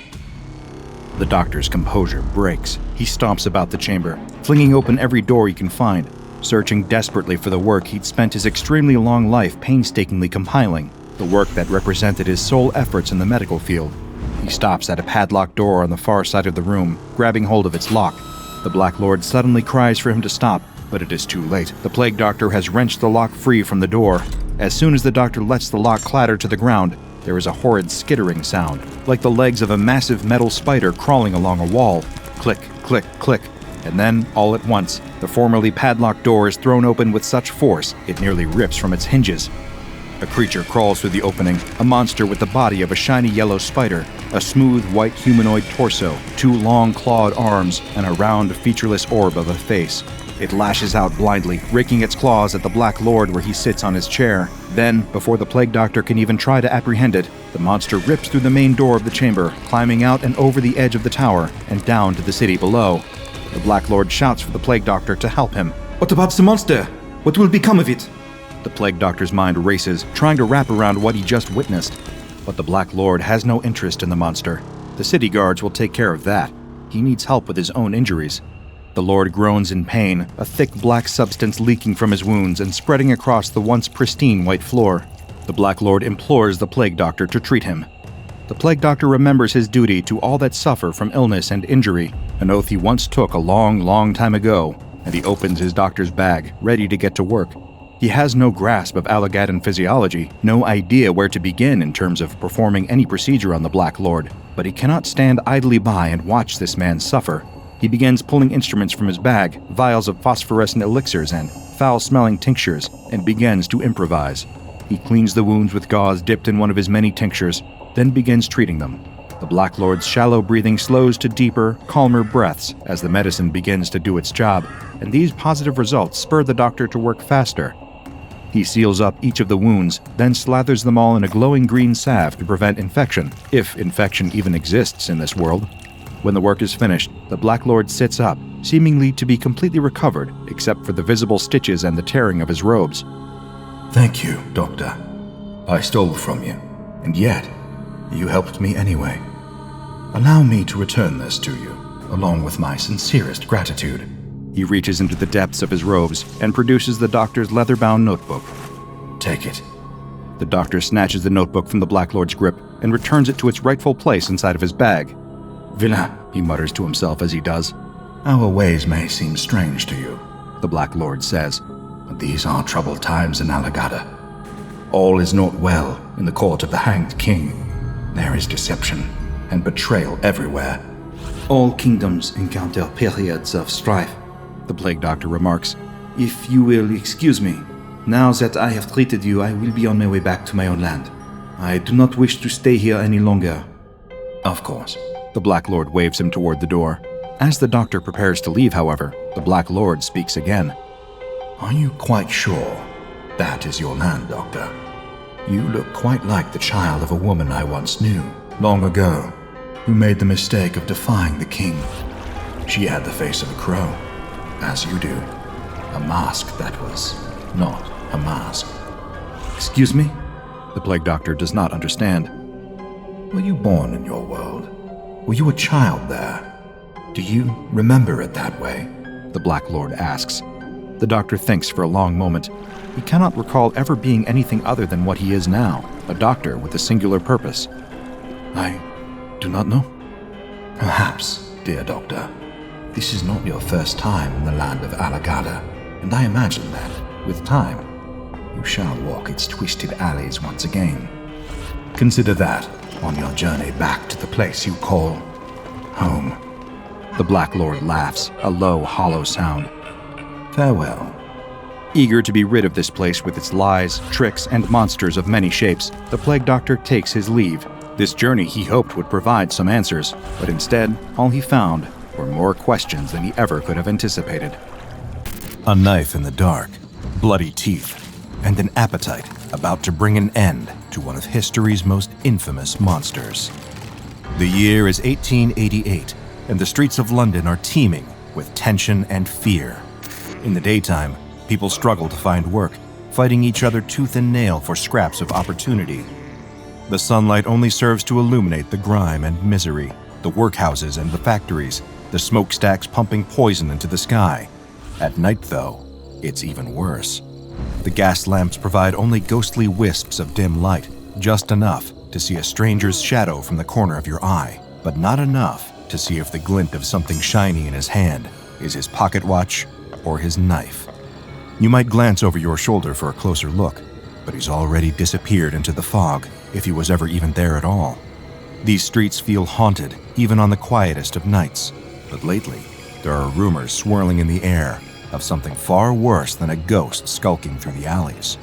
The Doctor's composure breaks. He stomps about the chamber, flinging open every door he can find, searching desperately for the work he'd spent his extremely long life painstakingly compiling, the work that represented his sole efforts in the medical field. He stops at a padlocked door on the far side of the room, grabbing hold of its lock. The Black Lord suddenly cries for him to stop, but it is too late. The Plague Doctor has wrenched the lock free from the door. As soon as the Doctor lets the lock clatter to the ground, there is a horrid skittering sound, like the legs of a massive metal spider crawling along a wall. Click, click, click. And then, all at once, the formerly padlocked door is thrown open with such force it nearly rips from its hinges. A creature crawls through the opening, a monster with the body of a shiny yellow spider, a smooth white humanoid torso, 2 long clawed arms, and a round, featureless orb of a face. It lashes out blindly, raking its claws at the Black Lord where he sits on his chair. Then, before the Plague Doctor can even try to apprehend it, the monster rips through the main door of the chamber, climbing out and over the edge of the tower, and down to the city below. The Black Lord shouts for the Plague Doctor to help him. What about the monster? What will become of it? The Plague Doctor's mind races, trying to wrap around what he just witnessed. But the Black Lord has no interest in the monster. The city guards will take care of that. He needs help with his own injuries. The Lord groans in pain, a thick black substance leaking from his wounds and spreading across the once pristine white floor. The Black Lord implores the Plague Doctor to treat him. The Plague Doctor remembers his duty to all that suffer from illness and injury, an oath he once took a long, long time ago, and he opens his doctor's bag, ready to get to work. He has no grasp of Alagadan physiology, no idea where to begin in terms of performing any procedure on the Black Lord, but he cannot stand idly by and watch this man suffer. He begins pulling instruments from his bag, vials of phosphorescent elixirs and foul-smelling tinctures, and begins to improvise. He cleans the wounds with gauze dipped in one of his many tinctures, then begins treating them. The Black Lord's shallow breathing slows to deeper, calmer breaths as the medicine begins to do its job, and these positive results spur the doctor to work faster. He seals up each of the wounds, then slathers them all in a glowing green salve to prevent infection, if infection even exists in this world. When the work is finished, the Black Lord sits up, seemingly to be completely recovered, except for the visible stitches and the tearing of his robes. Thank you, Doctor. I stole from you, and yet you helped me anyway. Allow me to return this to you, along with my sincerest gratitude. He reaches into the depths of his robes and produces the doctor's leather-bound notebook. Take it. The doctor snatches the notebook from the Black Lord's grip and returns it to its rightful place inside of his bag. Villain, he mutters to himself as he does. Our ways may seem strange to you, the Black Lord says, but these are troubled times in Alagada. All is not well in the court of the Hanged King. There is deception and betrayal everywhere. All kingdoms encounter periods of strife, the Plague Doctor remarks. If you will excuse me, now that I have treated you, I will be on my way back to my own land. I do not wish to stay here any longer. Of course. The Black Lord waves him toward the door. As the doctor prepares to leave, however, the Black Lord speaks again. Are you quite sure that is your land, Doctor? You look quite like the child of a woman I once knew, long ago, who made the mistake of defying the king. She had the face of a crow, as you do. A mask that was not a mask. Excuse me? The Plague Doctor does not understand. Were you born in your world? Were you a child there? Do you remember it that way? The Black Lord asks. The doctor thinks for a long moment. He cannot recall ever being anything other than what he is now, a doctor with a singular purpose. I do not know. Perhaps, dear doctor, this is not your first time in the land of Alagada, and I imagine that, with time, you shall walk its twisted alleys once again. Consider that on your journey back to the place you call home. The Black Lord laughs, a low, hollow sound. Farewell. Eager to be rid of this place with its lies, tricks, and monsters of many shapes, the Plague Doctor takes his leave. This journey he hoped would provide some answers, but instead, all he found were more questions than he ever could have anticipated. A knife in the dark, bloody teeth, and an appetite about to bring an end to one of history's most infamous monsters. The year is 1888, and the streets of London are teeming with tension and fear. In the daytime, people struggle to find work, fighting each other tooth and nail for scraps of opportunity. The sunlight only serves to illuminate the grime and misery, the workhouses and the factories, the smokestacks pumping poison into the sky. At night, though, it's even worse. The gas lamps provide only ghostly wisps of dim light, just enough to see a stranger's shadow from the corner of your eye, but not enough to see if the glint of something shiny in his hand is his pocket watch or his knife. You might glance over your shoulder for a closer look, but he's already disappeared into the fog, if he was ever even there at all. These streets feel haunted, even on the quietest of nights, but lately, there are rumors swirling in the air of something far worse than a ghost skulking through the alleys.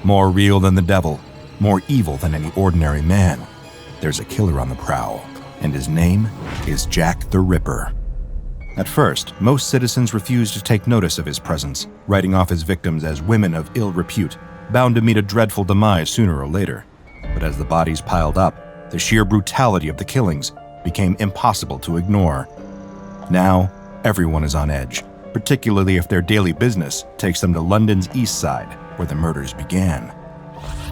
More real than the devil, more evil than any ordinary man, there's a killer on the prowl, and his name is Jack the Ripper. At first, most citizens refused to take notice of his presence, writing off his victims as women of ill repute, bound to meet a dreadful demise sooner or later. But as the bodies piled up, the sheer brutality of the killings became impossible to ignore. Now, everyone is on edge, particularly if their daily business takes them to London's East Side, where the murders began.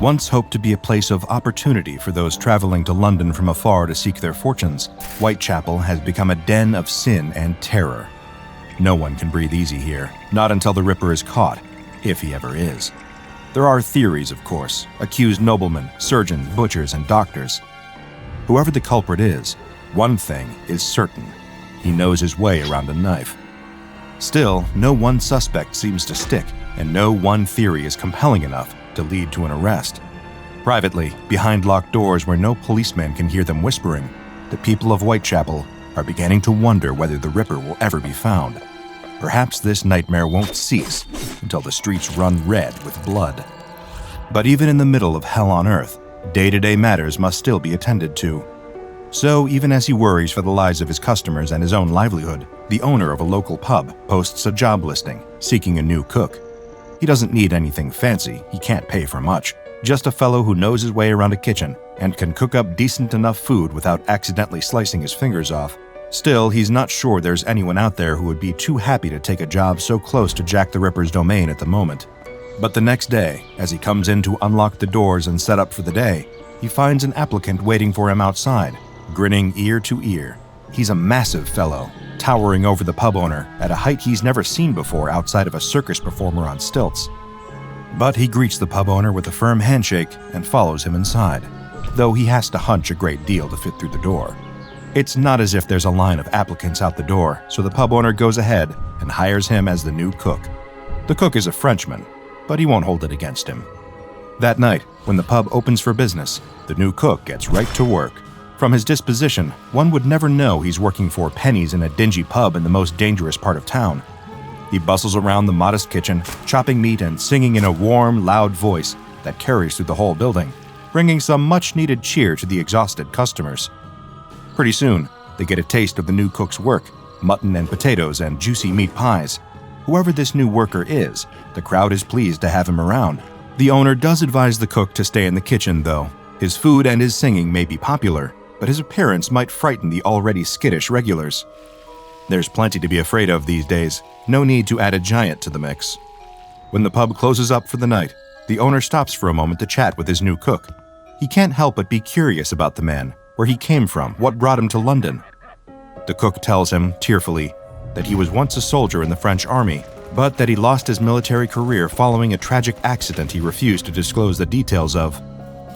Once hoped to be a place of opportunity for those traveling to London from afar to seek their fortunes, Whitechapel has become a den of sin and terror. No one can breathe easy here, not until the Ripper is caught, if he ever is. There are theories, of course, accused noblemen, surgeons, butchers, and doctors. Whoever the culprit is, one thing is certain: he knows his way around a knife. Still, no one suspect seems to stick, and no one theory is compelling enough to lead to an arrest. Privately, behind locked doors where no policeman can hear them whispering, the people of Whitechapel are beginning to wonder whether the Ripper will ever be found. Perhaps this nightmare won't cease until the streets run red with blood. But even in the middle of hell on earth, day-to-day matters must still be attended to. So even as he worries for the lives of his customers and his own livelihood, the owner of a local pub posts a job listing seeking a new cook. He doesn't need anything fancy, he can't pay for much, just a fellow who knows his way around a kitchen and can cook up decent enough food without accidentally slicing his fingers off. Still, he's not sure there's anyone out there who would be too happy to take a job so close to Jack the Ripper's domain at the moment. But the next day, as he comes in to unlock the doors and set up for the day, he finds an applicant waiting for him outside, grinning ear to ear. He's a massive fellow, towering over the pub owner at a height he's never seen before outside of a circus performer on stilts. But he greets the pub owner with a firm handshake and follows him inside, though he has to hunch a great deal to fit through the door. It's not as if there's a line of applicants out the door, so the pub owner goes ahead and hires him as the new cook. The cook is a Frenchman, but he won't hold it against him. That night, when the pub opens for business, the new cook gets right to work. From his disposition, one would never know he's working for pennies in a dingy pub in the most dangerous part of town. He bustles around the modest kitchen, chopping meat and singing in a warm, loud voice that carries through the whole building, bringing some much-needed cheer to the exhausted customers. Pretty soon, they get a taste of the new cook's work, mutton and potatoes and juicy meat pies. Whoever this new worker is, the crowd is pleased to have him around. The owner does advise the cook to stay in the kitchen, though. His food and his singing may be popular, but his appearance might frighten the already skittish regulars. There's plenty to be afraid of these days, no need to add a giant to the mix. When the pub closes up for the night, the owner stops for a moment to chat with his new cook. He can't help but be curious about the man, where he came from, what brought him to London. The cook tells him, tearfully, that he was once a soldier in the French army, but that he lost his military career following a tragic accident he refused to disclose the details of.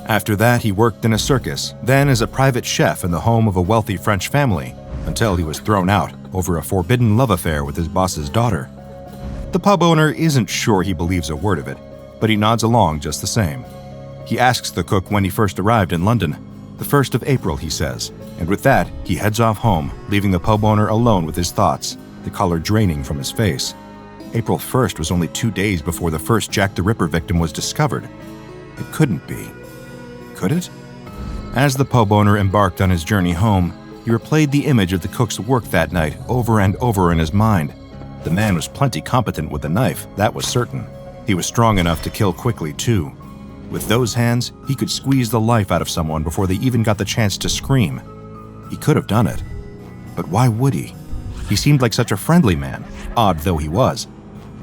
After that, he worked in a circus, then as a private chef in the home of a wealthy French family, until he was thrown out over a forbidden love affair with his boss's daughter. The pub owner isn't sure he believes a word of it, but he nods along just the same. He asks the cook when he first arrived in London. The 1st of April, he says, and with that, he heads off home, leaving the pub owner alone with his thoughts, the color draining from his face. April 1st was only 2 days before the first Jack the Ripper victim was discovered. It couldn't be. Could it? As the pub owner embarked on his journey home, he replayed the image of the cook's work that night over and over in his mind. The man was plenty competent with a knife, that was certain. He was strong enough to kill quickly, too. With those hands, he could squeeze the life out of someone before they even got the chance to scream. He could have done it. But why would he? He seemed like such a friendly man, odd though he was.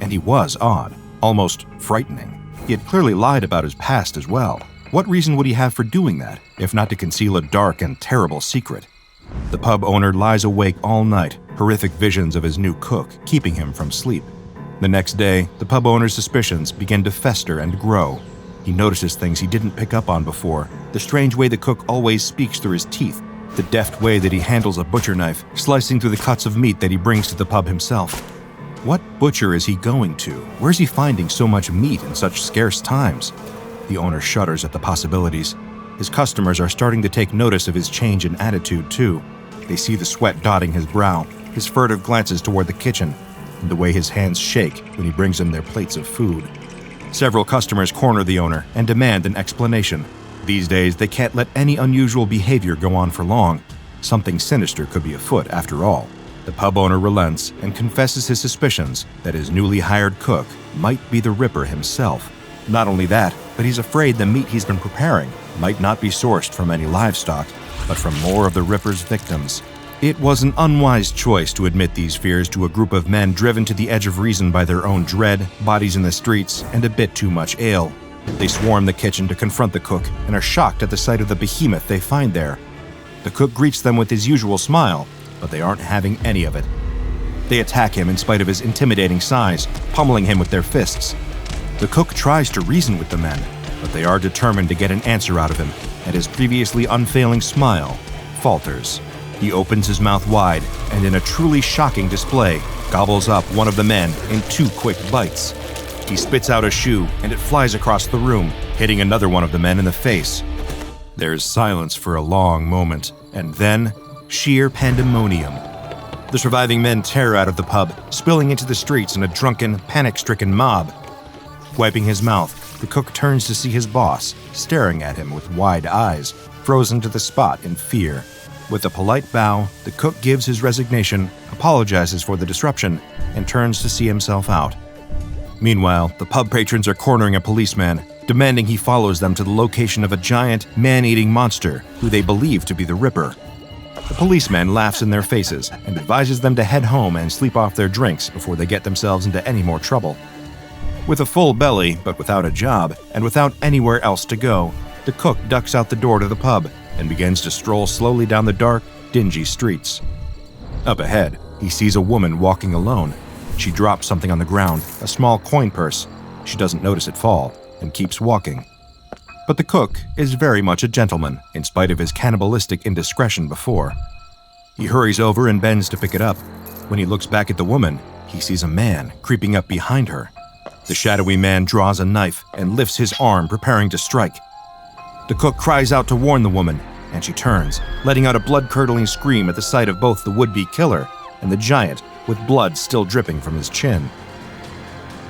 And he was odd, almost frightening. He had clearly lied about his past as well. What reason would he have for doing that, if not to conceal a dark and terrible secret? The pub owner lies awake all night, horrific visions of his new cook keeping him from sleep. The next day, the pub owner's suspicions begin to fester and grow. He notices things he didn't pick up on before, the strange way the cook always speaks through his teeth, the deft way that he handles a butcher knife, slicing through the cuts of meat that he brings to the pub himself. What butcher is he going to? Where's he finding so much meat in such scarce times? The owner shudders at the possibilities. His customers are starting to take notice of his change in attitude, too. They see the sweat dotting his brow, his furtive glances toward the kitchen, and the way his hands shake when he brings them their plates of food. Several customers corner the owner and demand an explanation. These days, they can't let any unusual behavior go on for long. Something sinister could be afoot, after all. The pub owner relents and confesses his suspicions that his newly hired cook might be the Ripper himself. Not only that, but he's afraid the meat he's been preparing might not be sourced from any livestock, but from more of the Ripper's victims. It was an unwise choice to admit these fears to a group of men driven to the edge of reason by their own dread, bodies in the streets, and a bit too much ale. They swarm the kitchen to confront the cook and are shocked at the sight of the behemoth they find there. The cook greets them with his usual smile, but they aren't having any of it. They attack him in spite of his intimidating size, pummeling him with their fists. The cook tries to reason with the men, but they are determined to get an answer out of him, and his previously unfailing smile falters. He opens his mouth wide, and in a truly shocking display, gobbles up one of the men in 2 quick bites. He spits out a shoe, and it flies across the room, hitting another one of the men in the face. There's silence for a long moment, and then sheer pandemonium. The surviving men tear out of the pub, spilling into the streets in a drunken, panic-stricken mob. Wiping his mouth, the cook turns to see his boss, staring at him with wide eyes, frozen to the spot in fear. With a polite bow, the cook gives his resignation, apologizes for the disruption, and turns to see himself out. Meanwhile, the pub patrons are cornering a policeman, demanding he follows them to the location of a giant, man-eating monster who they believe to be the Ripper. The policeman laughs in their faces and advises them to head home and sleep off their drinks before they get themselves into any more trouble. With a full belly, but without a job, and without anywhere else to go, the cook ducks out the door to the pub and begins to stroll slowly down the dark, dingy streets. Up ahead, he sees a woman walking alone. She drops something on the ground, a small coin purse. She doesn't notice it fall, and keeps walking. But the cook is very much a gentleman, in spite of his cannibalistic indiscretion before. He hurries over and bends to pick it up. When he looks back at the woman, he sees a man creeping up behind her. The shadowy man draws a knife and lifts his arm, preparing to strike. The cook cries out to warn the woman, and she turns, letting out a blood-curdling scream at the sight of both the would-be killer and the giant, with blood still dripping from his chin.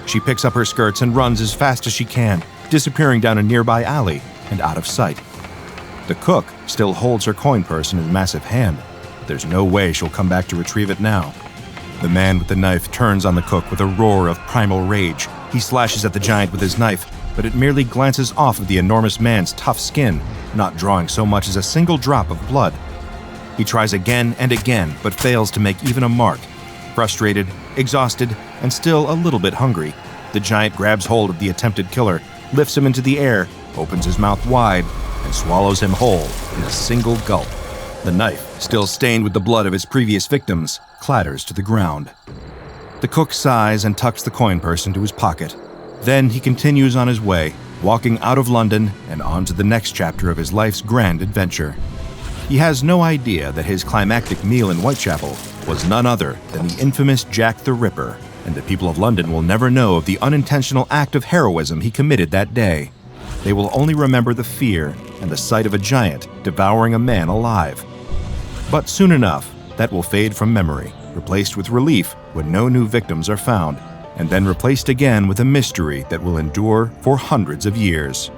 She picks up her skirts and runs as fast as she can, disappearing down a nearby alley and out of sight. The cook still holds her coin purse in his massive hand. There's no way she'll come back to retrieve it now. The man with the knife turns on the cook with a roar of primal rage. He slashes at the giant with his knife, but it merely glances off of the enormous man's tough skin, not drawing so much as a single drop of blood. He tries again and again, but fails to make even a mark. Frustrated, exhausted, and still a little bit hungry, the giant grabs hold of the attempted killer, lifts him into the air, opens his mouth wide, and swallows him whole in a single gulp. The knife, still stained with the blood of his previous victims, clatters to the ground. The cook sighs and tucks the coin purse into his pocket. Then he continues on his way, walking out of London and on to the next chapter of his life's grand adventure. He has no idea that his climactic meal in Whitechapel was none other than the infamous Jack the Ripper, and the people of London will never know of the unintentional act of heroism he committed that day. They will only remember the fear and the sight of a giant devouring a man alive. But soon enough, that will fade from memory, replaced with relief when no new victims are found, and then replaced again with a mystery that will endure for hundreds of years.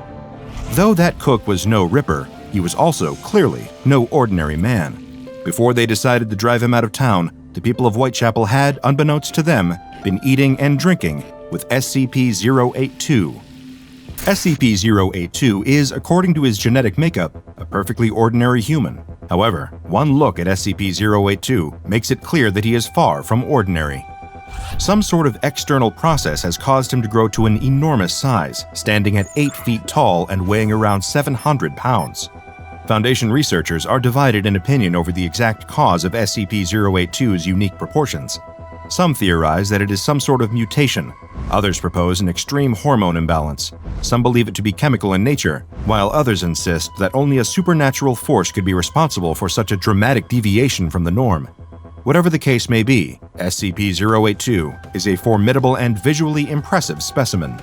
Though that cook was no Ripper, he was also clearly no ordinary man. Before they decided to drive him out of town, the people of Whitechapel had, unbeknownst to them, been eating and drinking with SCP-082. SCP-082 is, according to his genetic makeup, a perfectly ordinary human. However, one look at SCP-082 makes it clear that he is far from ordinary. Some sort of external process has caused him to grow to an enormous size, standing at 8 feet tall and weighing around 700 pounds. Foundation researchers are divided in opinion over the exact cause of SCP-082's unique proportions. Some theorize that it is some sort of mutation. Others propose an extreme hormone imbalance. Some believe it to be chemical in nature, while others insist that only a supernatural force could be responsible for such a dramatic deviation from the norm. Whatever the case may be, SCP-082 is a formidable and visually impressive specimen.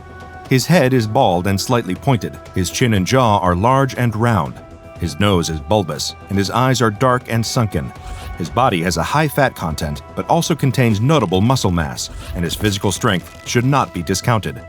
His head is bald and slightly pointed, his chin and jaw are large and round. His nose is bulbous, and his eyes are dark and sunken. His body has a high fat content, but also contains notable muscle mass, and his physical strength should not be discounted.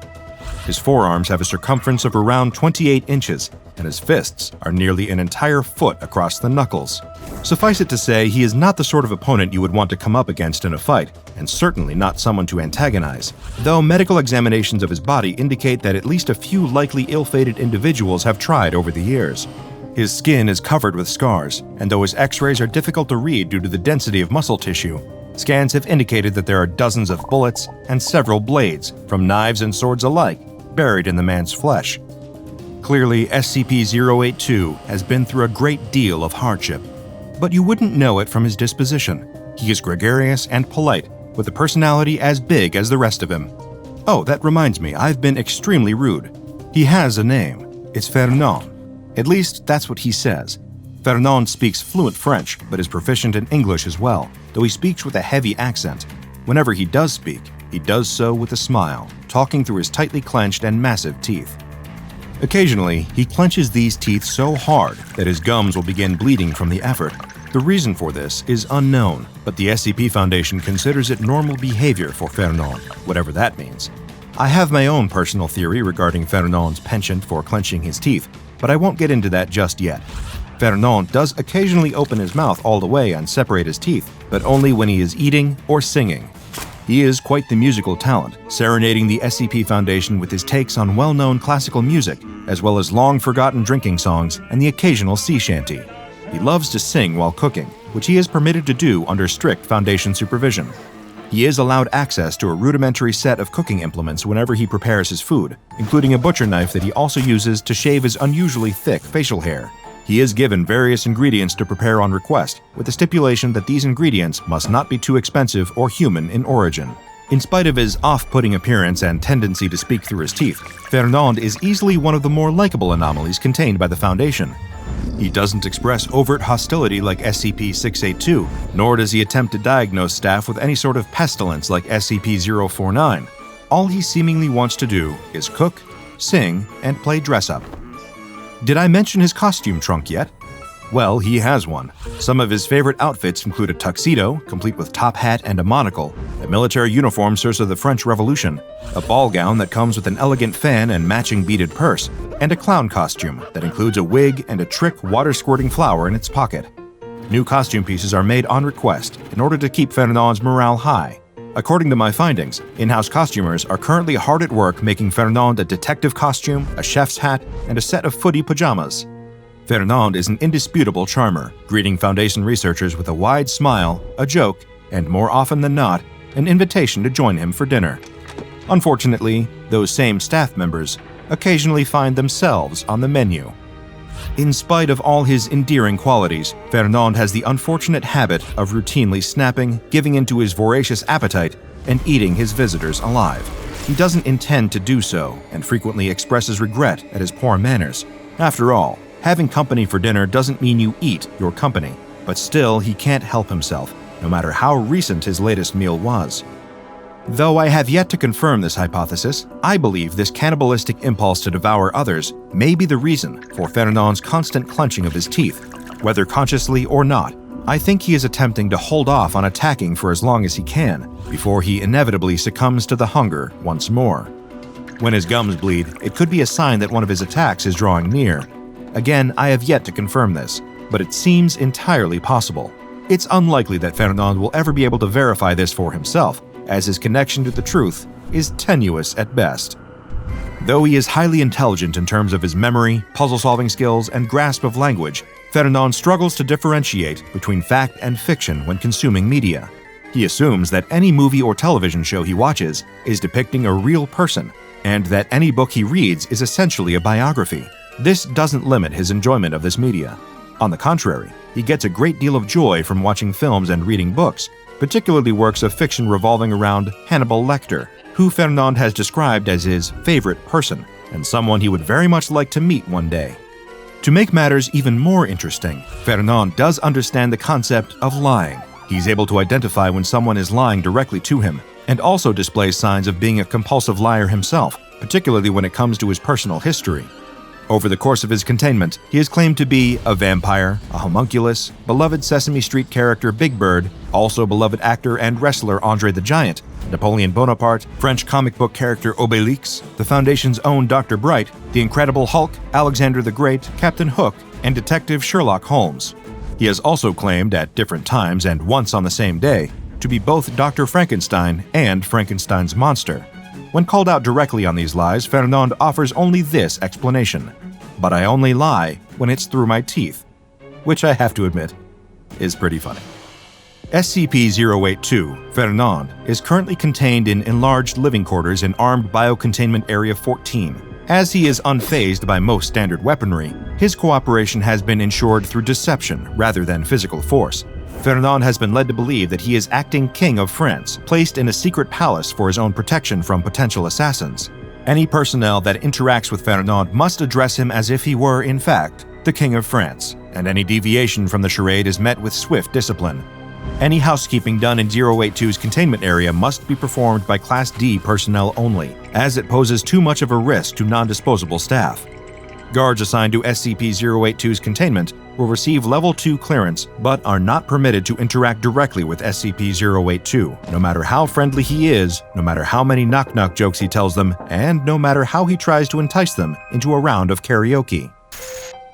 His forearms have a circumference of around 28 inches, and his fists are nearly an entire foot across the knuckles. Suffice it to say, he is not the sort of opponent you would want to come up against in a fight, and certainly not someone to antagonize, though medical examinations of his body indicate that at least a few likely ill-fated individuals have tried over the years. His skin is covered with scars, and though his x-rays are difficult to read due to the density of muscle tissue, scans have indicated that there are dozens of bullets and several blades, from knives and swords alike, buried in the man's flesh. Clearly, SCP-082 has been through a great deal of hardship, but you wouldn't know it from his disposition. He is gregarious and polite, with a personality as big as the rest of him. Oh, that reminds me, I've been extremely rude. He has a name. It's Fernand. At least, that's what he says. Fernand speaks fluent French, but is proficient in English as well, though he speaks with a heavy accent. Whenever he does speak, he does so with a smile, talking through his tightly clenched and massive teeth. Occasionally, he clenches these teeth so hard that his gums will begin bleeding from the effort. The The reason for this is unknown, but the SCP Foundation considers it normal behavior for Fernand, whatever that means. I have my own personal theory regarding Fernand's penchant for clenching his teeth, but I won't get into that just yet. Fernand does occasionally open his mouth all the way and separate his teeth, but only when he is eating or singing. He is quite the musical talent, serenading the SCP Foundation with his takes on well-known classical music, as well as long-forgotten drinking songs and the occasional sea shanty. He loves to sing while cooking, which he is permitted to do under strict Foundation supervision. He is allowed access to a rudimentary set of cooking implements whenever he prepares his food, including a butcher knife that he also uses to shave his unusually thick facial hair. He is given various ingredients to prepare on request, with the stipulation that these ingredients must not be too expensive or human in origin. In spite of his off-putting appearance and tendency to speak through his teeth, Fernand is easily one of the more likable anomalies contained by the Foundation. He doesn't express overt hostility like SCP-682, nor does he attempt to diagnose staff with any sort of pestilence like SCP-049. All he seemingly wants to do is cook, sing, and play dress-up. Did I mention his costume trunk yet? Well, he has one. Some of his favorite outfits include a tuxedo, complete with top hat and a monocle, a military uniform serves of the French Revolution, a ball gown that comes with an elegant fan and matching beaded purse, and a clown costume that includes a wig and a trick water-squirting flower in its pocket. New costume pieces are made on request in order to keep Fernand's morale high. According to my findings, in-house costumers are currently hard at work making Fernand a detective costume, a chef's hat, and a set of footy pajamas. Fernand is an indisputable charmer, greeting Foundation researchers with a wide smile, a joke, and more often than not, an invitation to join him for dinner. Unfortunately, those same staff members occasionally find themselves on the menu. In spite of all his endearing qualities, Fernand has the unfortunate habit of routinely snapping, giving into his voracious appetite, and eating his visitors alive. He doesn't intend to do so, and frequently expresses regret at his poor manners. After all, having company for dinner doesn't mean you eat your company, but still he can't help himself, no matter how recent his latest meal was. Though I have yet to confirm this hypothesis, I believe this cannibalistic impulse to devour others may be the reason for Fernand's constant clenching of his teeth. Whether consciously or not, I think he is attempting to hold off on attacking for as long as he can, before he inevitably succumbs to the hunger once more. When his gums bleed, it could be a sign that one of his attacks is drawing near. Again, I have yet to confirm this, but it seems entirely possible. It's unlikely that Fernand will ever be able to verify this for himself, as his connection to the truth is tenuous at best. Though he is highly intelligent in terms of his memory, puzzle-solving skills, and grasp of language, Fernand struggles to differentiate between fact and fiction when consuming media. He assumes that any movie or television show he watches is depicting a real person, and that any book he reads is essentially a biography. This doesn't limit his enjoyment of this media. On the contrary, he gets a great deal of joy from watching films and reading books, particularly works of fiction revolving around Hannibal Lecter, who Fernand has described as his favorite person, and someone he would very much like to meet one day. To make matters even more interesting, Fernand does understand the concept of lying. He's able to identify when someone is lying directly to him, and also displays signs of being a compulsive liar himself, particularly when it comes to his personal history. Over the course of his containment, he is claimed to be a vampire, a homunculus, beloved Sesame Street character Big Bird, also beloved actor and wrestler Andre the Giant, Napoleon Bonaparte, French comic book character Obélix, the Foundation's own Dr. Bright, the Incredible Hulk, Alexander the Great, Captain Hook, and Detective Sherlock Holmes. He has also claimed at different times and once on the same day to be both Dr. Frankenstein and Frankenstein's monster. When called out directly on these lies, Fernand offers only this explanation: "But I only lie when it's through my teeth," which I have to admit is pretty funny. SCP-082, Fernand, is currently contained in enlarged living quarters in Armed Biocontainment Area 14. As he is unfazed by most standard weaponry, his cooperation has been ensured through deception rather than physical force. Fernand has been led to believe that he is acting King of France, placed in a secret palace for his own protection from potential assassins. Any personnel that interacts with Fernand must address him as if he were, in fact, the King of France, and any deviation from the charade is met with swift discipline. Any housekeeping done in 082's containment area must be performed by Class D personnel only, as it poses too much of a risk to non-disposable staff. Guards assigned to SCP-082's containment will receive Level 2 clearance, but are not permitted to interact directly with SCP-082, no matter how friendly he is, no matter how many knock-knock jokes he tells them, and no matter how he tries to entice them into a round of karaoke.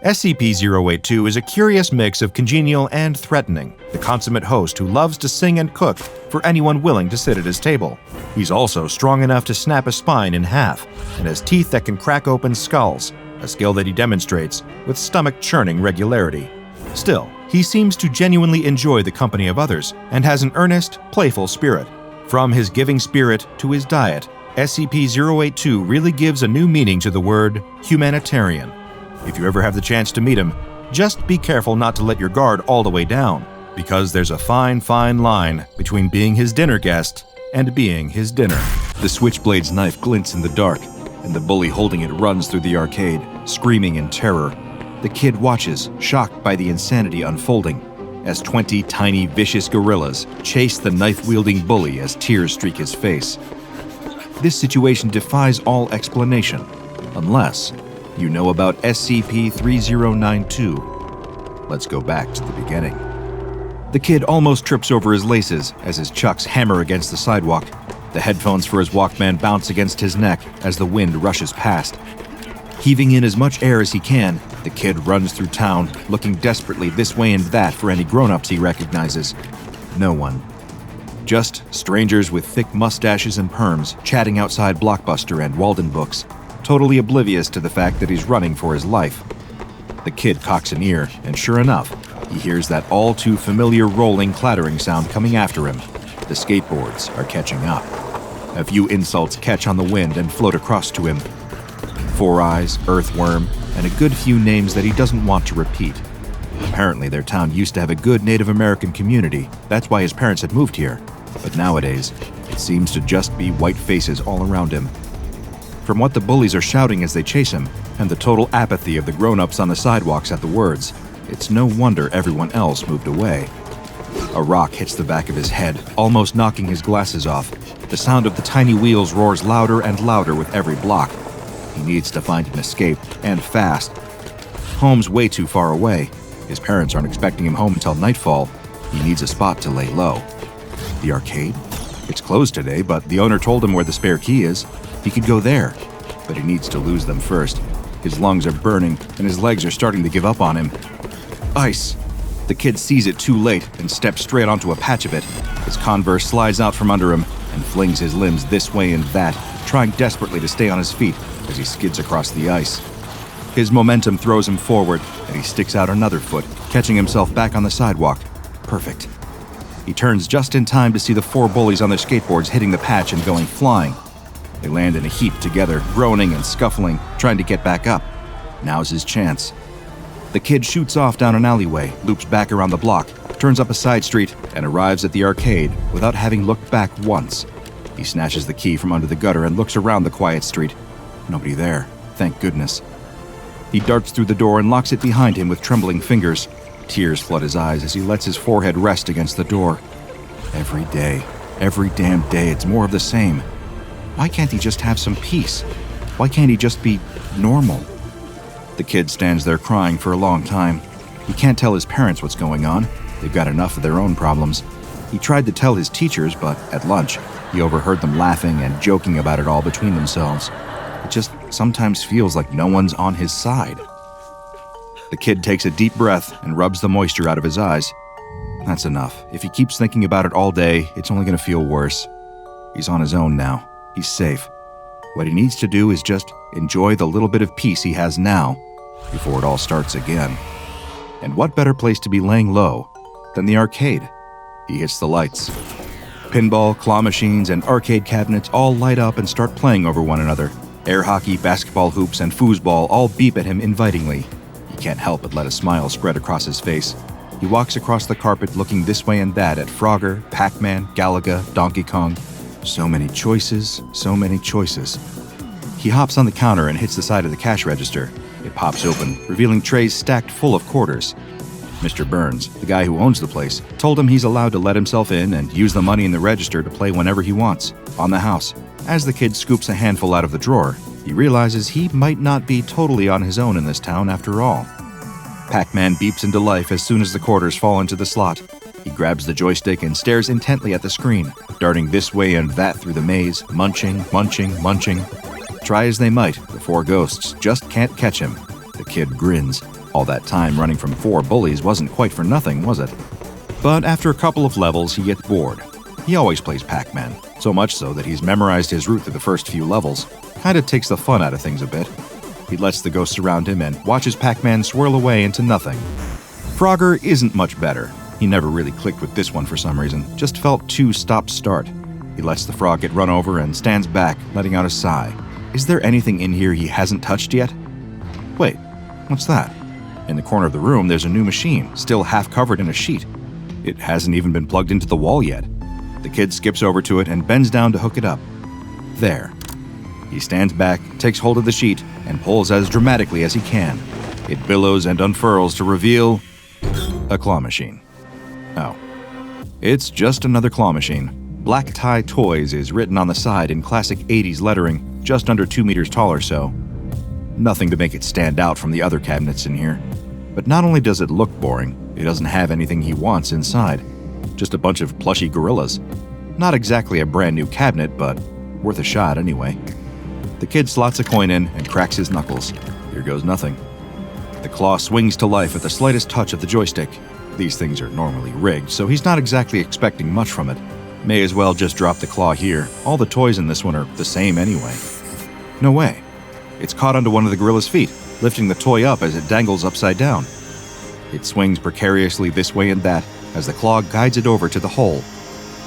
SCP-082 is a curious mix of congenial and threatening, the consummate host who loves to sing and cook for anyone willing to sit at his table. He's also strong enough to snap a spine in half, and has teeth that can crack open skulls, a skill that he demonstrates with stomach-churning regularity. Still, he seems to genuinely enjoy the company of others, and has an earnest, playful spirit. From his giving spirit to his diet, SCP-082 really gives a new meaning to the word humanitarian. If you ever have the chance to meet him, just be careful not to let your guard all the way down, because there's a fine, fine line between being his dinner guest and being his dinner. The Switchblade's knife glints in the dark, and the bully holding it runs through the arcade, screaming in terror. The kid watches, shocked by the insanity unfolding, as 20 tiny, vicious gorillas chase the knife-wielding bully as tears streak his face. This situation defies all explanation, unless you know about SCP-3092. Let's go back to the beginning. The kid almost trips over his laces as his chucks hammer against the sidewalk. The headphones for his Walkman bounce against his neck as the wind rushes past. Heaving in as much air as he can, the kid runs through town, looking desperately this way and that for any grown-ups he recognizes. No one. Just strangers with thick mustaches and perms chatting outside Blockbuster and Walden Books, totally oblivious to the fact that he's running for his life. The kid cocks an ear, and sure enough, he hears that all-too-familiar rolling, clattering sound coming after him. The skateboards are catching up. A few insults catch on the wind and float across to him. Four Eyes, Earthworm, and a good few names that he doesn't want to repeat. Apparently, their town used to have a good Native American community. That's why his parents had moved here. But nowadays, it seems to just be white faces all around him. From what the bullies are shouting as they chase him, and the total apathy of the grown-ups on the sidewalks at the words, it's no wonder everyone else moved away. A rock hits the back of his head, almost knocking his glasses off. The sound of the tiny wheels roars louder and louder with every block. He needs to find an escape, and fast. Home's way too far away. His parents aren't expecting him home until nightfall. He needs a spot to lay low. The arcade? It's closed today, but the owner told him where the spare key is. He could go there, but he needs to lose them first. His lungs are burning, and his legs are starting to give up on him. Ice! The kid sees it too late and steps straight onto a patch of it. His Converse slides out from under him and flings his limbs this way and that, trying desperately to stay on his feet as he skids across the ice. His momentum throws him forward, and he sticks out another foot, catching himself back on the sidewalk. Perfect. He turns just in time to see the four bullies on their skateboards hitting the patch and going flying. They land in a heap together, groaning and scuffling, trying to get back up. Now's his chance. The kid shoots off down an alleyway, loops back around the block, turns up a side street, and arrives at the arcade without having looked back once. He snatches the key from under the gutter and looks around the quiet street. Nobody there, thank goodness. He darts through the door and locks it behind him with trembling fingers. Tears flood his eyes as he lets his forehead rest against the door. Every damn day, it's more of the same. Why can't he just have some peace? Why can't he just be normal? The kid stands there crying for a long time. He can't tell his parents what's going on. They've got enough of their own problems. He tried to tell his teachers, but at lunch, he overheard them laughing and joking about it all between themselves. It just sometimes feels like no one's on his side. The kid takes a deep breath and rubs the moisture out of his eyes. That's enough. If he keeps thinking about it all day, it's only going to feel worse. He's on his own now. He's safe. What he needs to do is just enjoy the little bit of peace he has now before it all starts again. And what better place to be laying low than the arcade? He hits the lights. Pinball, claw machines, and arcade cabinets all light up and start playing over one another. Air hockey, basketball hoops, and foosball all beep at him invitingly. He can't help but let a smile spread across his face. He walks across the carpet looking this way and that at Frogger, Pac-Man, Galaga, Donkey Kong. So many choices, so many choices. He hops on the counter and hits the side of the cash register. It pops open, revealing trays stacked full of quarters. Mr. Burns, the guy who owns the place, told him he's allowed to let himself in and use the money in the register to play whenever he wants, on the house. As the kid scoops a handful out of the drawer, He realizes he might not be totally on his own in this town after all. Pac-Man beeps into life as soon as the quarters fall into the slot. He grabs the joystick and stares intently at the screen, darting this way and that through the maze, munching. Try as they might, the four ghosts just can't catch him. The kid grins. All that time running from four bullies wasn't quite for nothing, was it? But after a couple of levels, he gets bored. He always plays Pac-Man, so much so that he's memorized his route through the first few levels. Kinda takes the fun out of things a bit. He lets the ghosts around him and watches Pac-Man swirl away into nothing. Frogger isn't much better. He never really clicked with this one for some reason, just felt too stop-start. He lets the frog get run over and stands back, letting out a sigh. Is there anything in here he hasn't touched yet? Wait, what's that? In the corner of the room, there's a new machine, still half covered in a sheet. It hasn't even been plugged into the wall yet. The kid skips over to it and bends down to hook it up. There. He stands back, takes hold of the sheet, and pulls as dramatically as he can. It billows and unfurls to reveal a claw machine. Oh. It's just another claw machine. Black Tie Toys is written on the side in classic 80s lettering, just under 2 meters tall or so. Nothing to make it stand out from the other cabinets in here. But not only does it look boring, it doesn't have anything he wants inside. Just a bunch of plushy gorillas. Not exactly a brand new cabinet, but worth a shot anyway. The kid slots a coin in and cracks his knuckles. Here goes nothing. The claw swings to life at the slightest touch of the joystick. These things are normally rigged, so he's not exactly expecting much from it. May as well just drop the claw here. All the toys in this one are the same anyway. No way. It's caught onto one of the gorilla's feet, lifting the toy up as it dangles upside down. It swings precariously this way and that as the claw guides it over to the hole.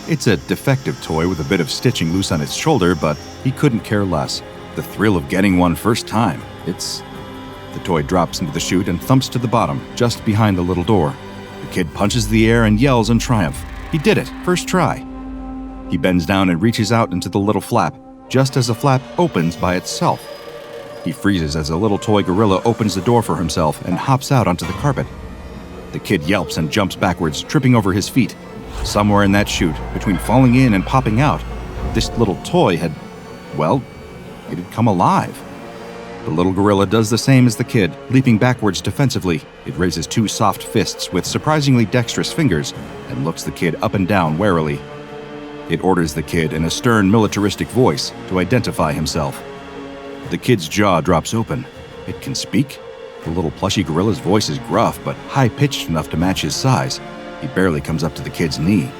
It's a defective toy with a bit of stitching loose on its shoulder, but he couldn't care less. The thrill of getting one first time. The toy drops into the chute and thumps to the bottom, just behind the little door. The kid punches the air and yells in triumph. He did it, first try. He bends down and reaches out into the little flap, just as the flap opens by itself. He freezes as the little toy gorilla opens the door for himself and hops out onto the carpet. The kid yelps and jumps backwards, tripping over his feet. Somewhere in that chute, between falling in and popping out, this little toy had, well, it had come alive. The little gorilla does the same as the kid, leaping backwards defensively. It raises two soft fists with surprisingly dexterous fingers and looks the kid up and down warily. It orders the kid in a stern, militaristic voice to identify himself. The kid's jaw drops open. It can speak? The little plushy gorilla's voice is gruff, but high-pitched enough to match his size. He barely comes up to the kid's knee.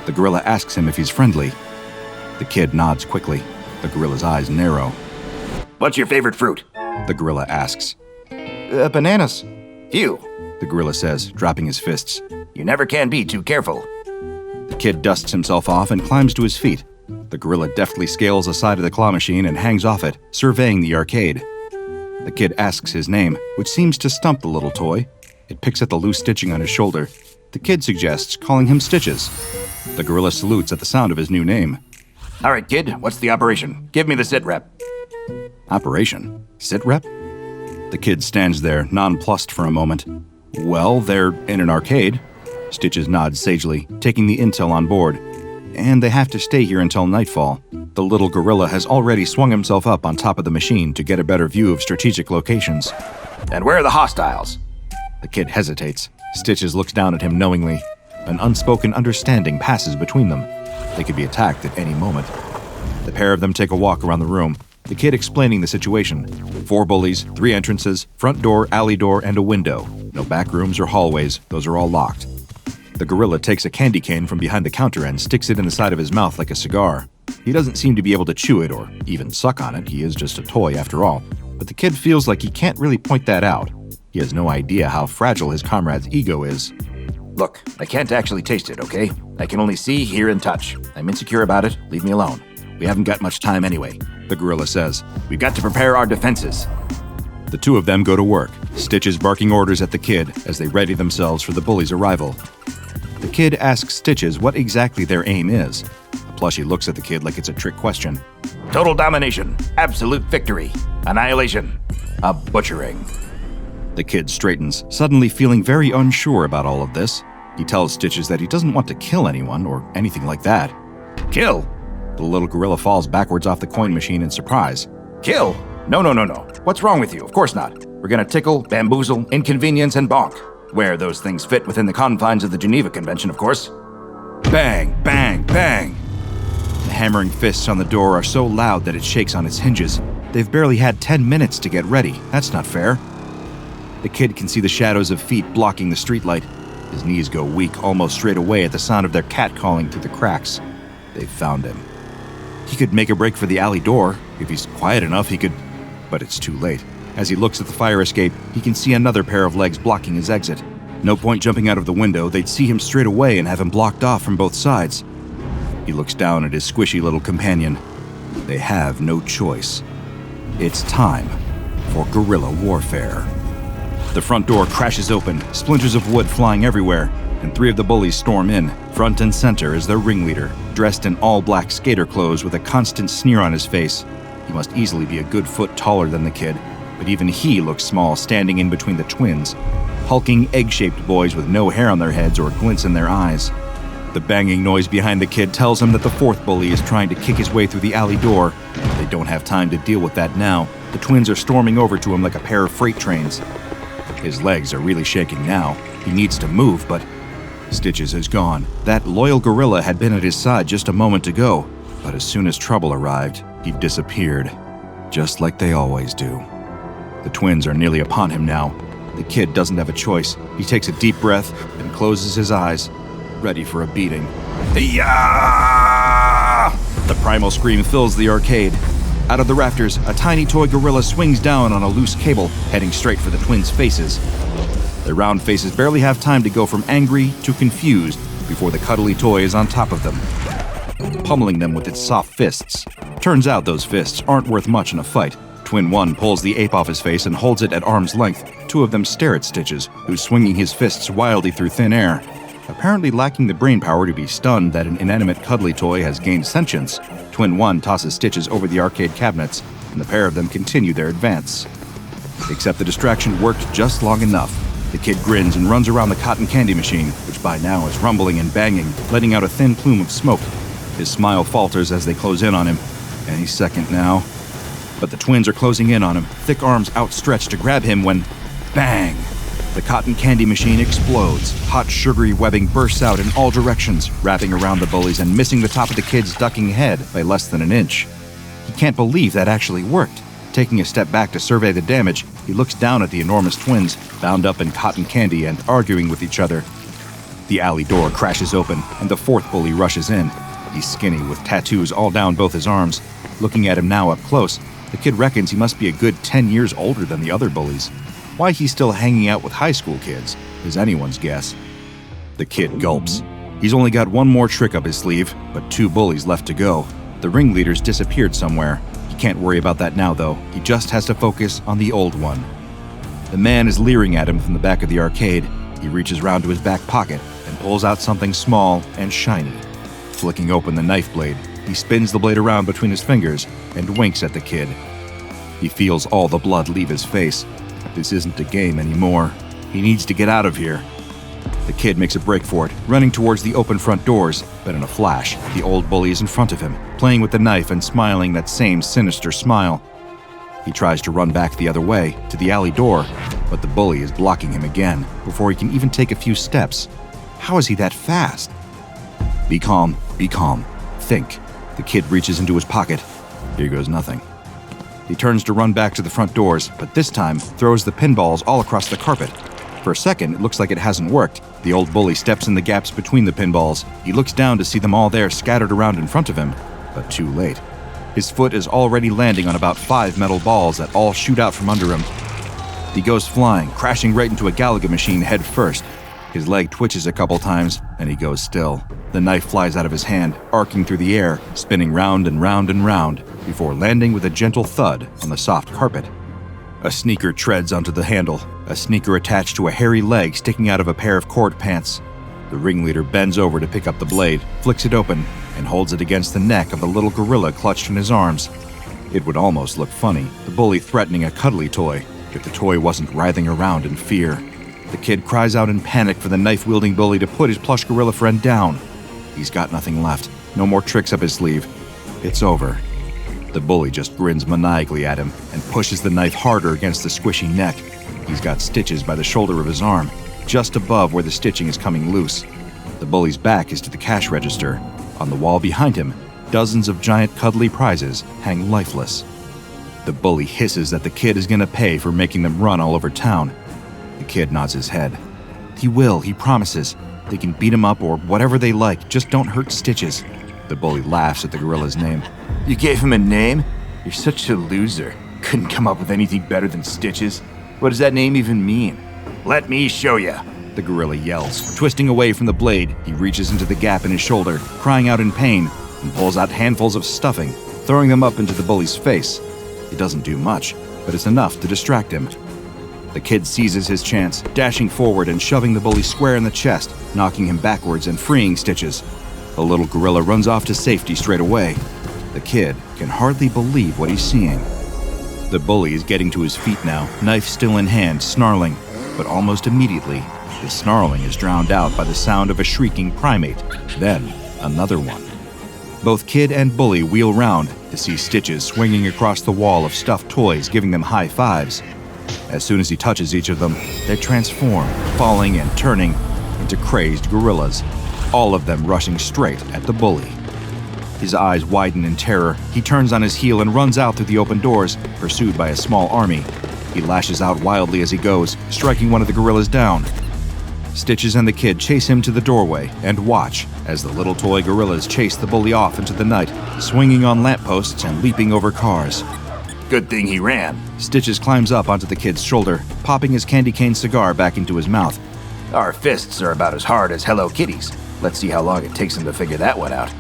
The gorilla asks him if he's friendly. The kid nods quickly. The gorilla's eyes narrow. What's your favorite fruit? The gorilla asks. Bananas. Phew, the gorilla says, dropping his fists. You never can be too careful. The kid dusts himself off and climbs to his feet. The gorilla deftly scales the side of the claw machine and hangs off it, surveying the arcade. The kid asks his name, which seems to stump the little toy. It picks at the loose stitching on his shoulder. The kid suggests calling him Stitches. The gorilla salutes at the sound of his new name. All right, kid, what's the operation? Give me the sit rep. Operation? Sit rep? The kid stands there, nonplussed for a moment. Well, they're in an arcade. Stitches nods sagely, taking the intel on board. And they have to stay here until nightfall. The little gorilla has already swung himself up on top of the machine to get a better view of strategic locations. And where are the hostiles? The kid hesitates. Stitches looks down at him knowingly. An unspoken understanding passes between them. They could be attacked at any moment. The pair of them take a walk around the room, the kid explaining the situation. 4 bullies, 3 entrances, front door, alley door, and a window. No back rooms or hallways, those are all locked. The gorilla takes a candy cane from behind the counter and sticks it in the side of his mouth like a cigar. He doesn't seem to be able to chew it or even suck on it. He is just a toy after all. But the kid feels like he can't really point that out. He has no idea how fragile his comrade's ego is. Look, I can't actually taste it, okay? I can only see, hear, and touch. I'm insecure about it. Leave me alone. We haven't got much time anyway, the gorilla says. We've got to prepare our defenses. The two of them go to work, Stitches barking orders at the kid as they ready themselves for the bully's arrival. The kid asks Stitches what exactly their aim is. The plushie looks at the kid like it's a trick question. Total domination, absolute victory, annihilation, a butchering. The kid straightens, suddenly feeling very unsure about all of this. He tells Stitches that he doesn't want to kill anyone or anything like that. Kill? The little gorilla falls backwards off the coin machine in surprise. Kill? No. What's wrong with you? Of course not. We're gonna tickle, bamboozle, inconvenience, and bonk. Where those things fit within the confines of the Geneva Convention, of course. Bang, bang, bang! The hammering fists on the door are so loud that it shakes on its hinges. They've barely had 10 minutes to get ready. That's not fair. The kid can see the shadows of feet blocking the streetlight. His knees go weak almost straight away at the sound of their cat calling through the cracks. They've found him. He could make a break for the alley door. If he's quiet enough, he could... But it's too late. As he looks at the fire escape, he can see another pair of legs blocking his exit. No point jumping out of the window. They'd see him straight away and have him blocked off from both sides. He looks down at his squishy little companion. They have no choice. It's time for guerrilla warfare. The front door crashes open, splinters of wood flying everywhere, and 3 of the bullies storm in. Front and center is their ringleader, dressed in all-black skater clothes with a constant sneer on his face. He must easily be a good foot taller than the kid, but even he looks small standing in between the twins, hulking egg-shaped boys with no hair on their heads or glints in their eyes. The banging noise behind the kid tells him that the 4th bully is trying to kick his way through the alley door. They don't have time to deal with that now. The twins are storming over to him like a pair of freight trains. His legs are really shaking now. He needs to move, but Stitches is gone. That loyal gorilla had been at his side just a moment ago, but as soon as trouble arrived, he disappeared, just like they always do. The twins are nearly upon him now. The kid doesn't have a choice. He takes a deep breath and closes his eyes, ready for a beating. Yeah! The primal scream fills the arcade. Out of the rafters, a tiny toy gorilla swings down on a loose cable, heading straight for the twins' faces. Their round faces barely have time to go from angry to confused before the cuddly toy is on top of them, pummeling them with its soft fists. Turns out those fists aren't worth much in a fight. Twin 1 pulls the ape off his face and holds it at arm's length. 2 of them stare at Stitches, who's swinging his fists wildly through thin air. Apparently lacking the brain power to be stunned that an inanimate cuddly toy has gained sentience, Twin 1 tosses Stitches over the arcade cabinets, and the pair of them continue their advance. Except the distraction worked just long enough. The kid grins and runs around the cotton candy machine, which by now is rumbling and banging, letting out a thin plume of smoke. His smile falters as they close in on him. Any second now. But the twins are closing in on him, thick arms outstretched to grab him when... Bang! The cotton candy machine explodes. Hot, sugary webbing bursts out in all directions, wrapping around the bullies and missing the top of the kid's ducking head by less than an inch. He can't believe that actually worked. Taking a step back to survey the damage, he looks down at the enormous twins, bound up in cotton candy and arguing with each other. The alley door crashes open, and the 4th bully rushes in. He's skinny, with tattoos all down both his arms. Looking at him now up close, the kid reckons he must be a good 10 years older than the other bullies. Why he's still hanging out with high school kids is anyone's guess. The kid gulps. He's only got one more trick up his sleeve, but 2 bullies left to go. The ringleader's disappeared somewhere. He can't worry about that now, though. He just has to focus on the old one. The man is leering at him from the back of the arcade. He reaches round to his back pocket and pulls out something small and shiny. Flicking open the knife blade, he spins the blade around between his fingers and winks at the kid. He feels all the blood leave his face. This isn't a game anymore. He needs to get out of here. The kid makes a break for it, running towards the open front doors, but in a flash, the old bully is in front of him, playing with the knife and smiling that same sinister smile. He tries to run back the other way, to the alley door, but the bully is blocking him again, before he can even take a few steps. How is he that fast? Be calm, be calm. Think. The kid reaches into his pocket. Here goes nothing. He turns to run back to the front doors, but this time throws the pinballs all across the carpet. For a second, it looks like it hasn't worked. The old bully steps in the gaps between the pinballs. He looks down to see them all there scattered around in front of him, but too late. His foot is already landing on about 5 metal balls that all shoot out from under him. He goes flying, crashing right into a Galaga machine head first. His leg twitches a couple times, and he goes still. The knife flies out of his hand, arcing through the air, spinning round and round and round, before landing with a gentle thud on the soft carpet. A sneaker treads onto the handle, a sneaker attached to a hairy leg sticking out of a pair of cord pants. The ringleader bends over to pick up the blade, flicks it open, and holds it against the neck of the little gorilla clutched in his arms. It would almost look funny, the bully threatening a cuddly toy, if the toy wasn't writhing around in fear. The kid cries out in panic for the knife-wielding bully to put his plush gorilla friend down. He's got nothing left, no more tricks up his sleeve. It's over. The bully just grins maniacally at him and pushes the knife harder against the squishy neck. He's got stitches by the shoulder of his arm, just above where the stitching is coming loose. The bully's back is to the cash register. On the wall behind him, dozens of giant cuddly prizes hang lifeless. The bully hisses that the kid is gonna pay for making them run all over town. The kid nods his head. He will, he promises. They can beat him up or whatever they like, just don't hurt Stitches. The bully laughs at the gorilla's name. You gave him a name? You're such a loser. Couldn't come up with anything better than Stitches. What does that name even mean? Let me show ya, the gorilla yells. Twisting away from the blade, he reaches into the gap in his shoulder, crying out in pain, and pulls out handfuls of stuffing, throwing them up into the bully's face. It doesn't do much, but it's enough to distract him. The kid seizes his chance, dashing forward and shoving the bully square in the chest, knocking him backwards and freeing Stitches. The little gorilla runs off to safety straight away. The kid can hardly believe what he's seeing. The bully is getting to his feet now, knife still in hand, snarling, but almost immediately, his snarling is drowned out by the sound of a shrieking primate, then another one. Both kid and bully wheel round to see Stitches swinging across the wall of stuffed toys, giving them high fives. As soon as he touches each of them, they transform, falling and turning into crazed gorillas, all of them rushing straight at the bully. His eyes widen in terror. He turns on his heel and runs out through the open doors, pursued by a small army. He lashes out wildly as he goes, striking one of the gorillas down. Stitches and the kid chase him to the doorway and watch as the little toy gorillas chase the bully off into the night, swinging on lampposts and leaping over cars. Good thing he ran. Stitches climbs up onto the kid's shoulder, popping his candy cane cigar back into his mouth. Our fists are about as hard as Hello Kitty's. Let's see how long it takes him to figure that one out.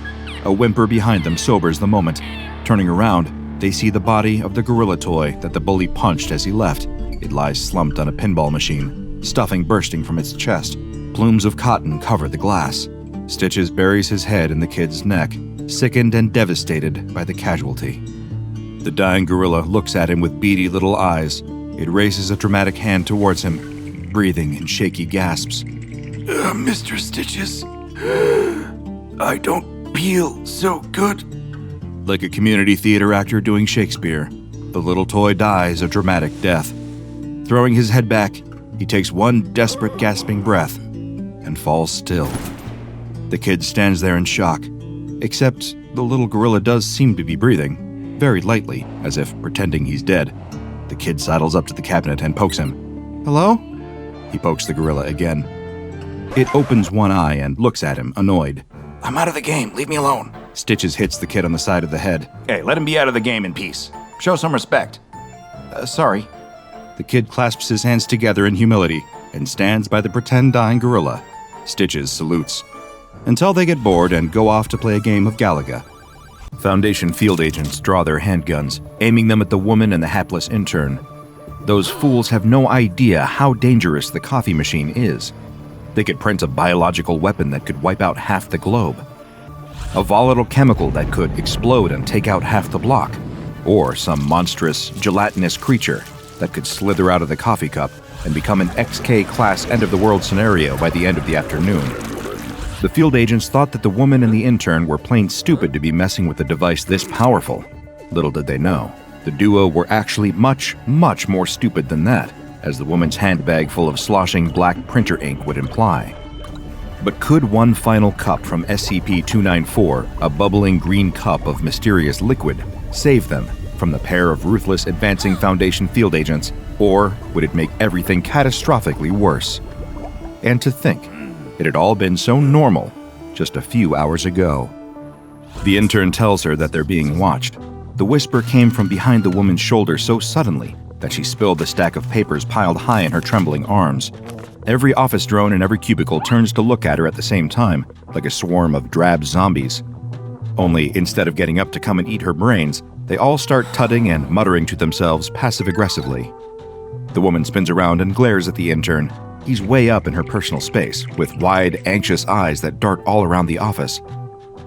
A whimper behind them sobers the moment. Turning around, they see the body of the gorilla toy that the bully punched as he left. It lies slumped on a pinball machine, stuffing bursting from its chest. Plumes of cotton cover the glass. Stitches buries his head in the kid's neck, sickened and devastated by the casualty. The dying gorilla looks at him with beady little eyes. It raises a dramatic hand towards him, breathing in shaky gasps. Mr. Stitches, I don't feel so good. Like a community theater actor doing Shakespeare, the little toy dies a dramatic death. Throwing his head back, he takes one desperate gasping breath and falls still. The kid stands there in shock, except the little gorilla does seem to be breathing, very lightly, as if pretending he's dead. The kid sidles up to the cabinet and pokes him. Hello? He pokes the gorilla again. It opens one eye and looks at him, annoyed. I'm out of the game, leave me alone. Stitches hits the kid on the side of the head. Hey, let him be out of the game in peace. Show some respect. Sorry. The kid clasps his hands together in humility and stands by the pretend dying gorilla. Stitches salutes. Until they get bored and go off to play a game of Galaga. Foundation field agents draw their handguns, aiming them at the woman and the hapless intern. Those fools have no idea how dangerous the coffee machine is. They could print a biological weapon that could wipe out half the globe. A volatile chemical that could explode and take out half the block. Or some monstrous, gelatinous creature that could slither out of the coffee cup and become an XK-class end-of-the-world scenario by the end of the afternoon. The field agents thought that the woman and the intern were plain stupid to be messing with a device this powerful. Little did they know, the duo were actually much, much more stupid than that, as the woman's handbag full of sloshing black printer ink would imply. But could one final cup from SCP-1440, a bubbling green cup of mysterious liquid, save them from the pair of ruthless advancing Foundation field agents, or would it make everything catastrophically worse? And to think, it had all been so normal just a few hours ago. The intern tells her that they're being watched. The whisper came from behind the woman's shoulder so suddenly that she spilled the stack of papers piled high in her trembling arms. Every office drone in every cubicle turns to look at her at the same time, like a swarm of drab zombies. Only instead of getting up to come and eat her brains, they all start tutting and muttering to themselves passive-aggressively. The woman spins around and glares at the intern. He's way up in her personal space, with wide, anxious eyes that dart all around the office.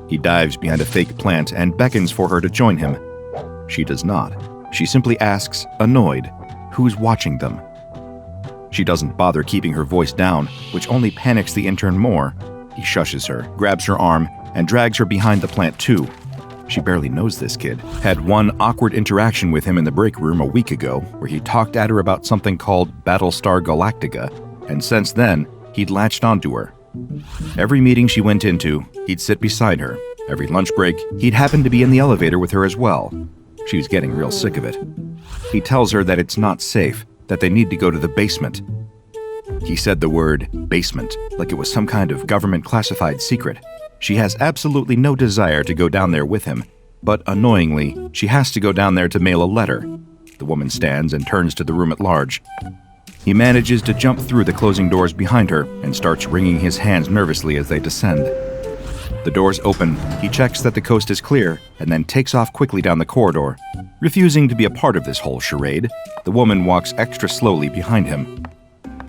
He dives behind a fake plant and beckons for her to join him. She does not. She simply asks, annoyed, who's watching them. She doesn't bother keeping her voice down, which only panics the intern more. He shushes her, grabs her arm, and drags her behind the plant too. She barely knows this kid. Had one awkward interaction with him in the break room a week ago, where he talked at her about something called Battlestar Galactica, and since then, he'd latched onto her. Every meeting she went into, he'd sit beside her. Every lunch break, he'd happen to be in the elevator with her as well. She was getting real sick of it. He tells her that it's not safe, that they need to go to the basement. He said the word basement like it was some kind of government classified secret. She has absolutely no desire to go down there with him, but annoyingly, she has to go down there to mail a letter. The woman stands and turns to the room at large. He manages to jump through the closing doors behind her and starts wringing his hands nervously as they descend. The doors open, he checks that the coast is clear, and then takes off quickly down the corridor. Refusing to be a part of this whole charade, the woman walks extra slowly behind him.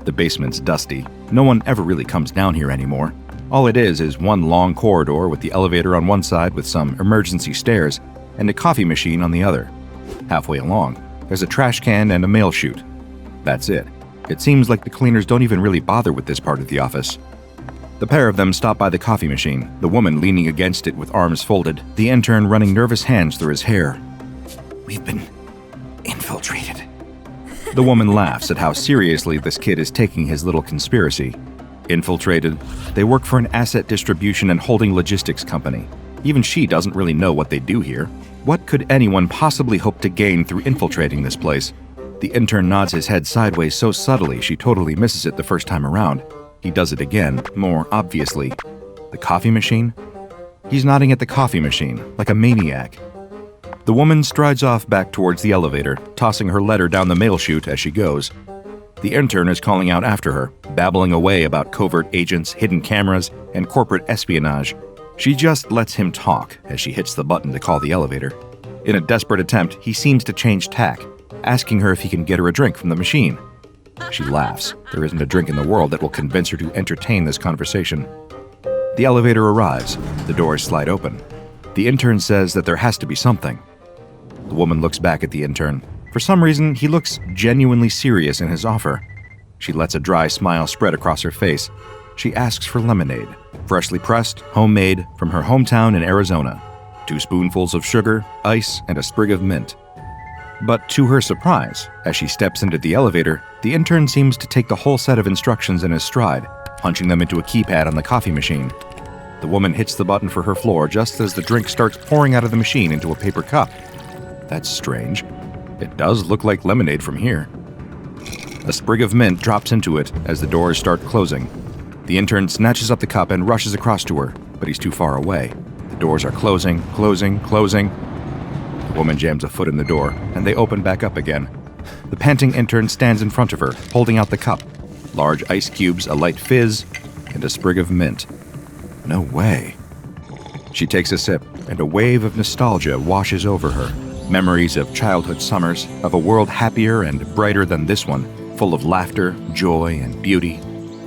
The basement's dusty. No one ever really comes down here anymore. All it is one long corridor with the elevator on one side with some emergency stairs and a coffee machine on the other. Halfway along, there's a trash can and a mail chute. That's it. It seems like the cleaners don't even really bother with this part of the office. The pair of them stop by the coffee machine, the woman leaning against it with arms folded, the intern running nervous hands through his hair. We've been infiltrated. The woman laughs at how seriously this kid is taking his little conspiracy. Infiltrated. They work for an asset distribution and holding logistics company. Even she doesn't really know what they do here. What could anyone possibly hope to gain through infiltrating this place? The intern nods his head sideways so subtly she totally misses it the first time around. He does it again, more obviously. The coffee machine? He's nodding at the coffee machine, like a maniac. The woman strides off back towards the elevator, tossing her letter down the mail chute as she goes. The intern is calling out after her, babbling away about covert agents, hidden cameras, and corporate espionage. She just lets him talk as she hits the button to call the elevator. In a desperate attempt, he seems to change tack, asking her if he can get her a drink from the machine. She laughs. There isn't a drink in the world that will convince her to entertain this conversation. The elevator arrives. The doors slide open. The intern says that there has to be something. The woman looks back at the intern. For some reason, he looks genuinely serious in his offer. She lets a dry smile spread across her face. She asks for lemonade, freshly pressed, homemade, from her hometown in Arizona. 2 spoonfuls of sugar, ice, and a sprig of mint. But to her surprise, as she steps into the elevator, the intern seems to take the whole set of instructions in his stride, punching them into a keypad on the coffee machine. The woman hits the button for her floor just as the drink starts pouring out of the machine into a paper cup. That's strange. It does look like lemonade from here. A sprig of mint drops into it as the doors start closing. The intern snatches up the cup and rushes across to her, but he's too far away. The doors are closing. The woman jams a foot in the door, and they open back up again. The panting intern stands in front of her, holding out the cup. Large ice cubes, a light fizz, and a sprig of mint. No way. She takes a sip, and a wave of nostalgia washes over her. Memories of childhood summers, of a world happier and brighter than this one, full of laughter, joy, and beauty,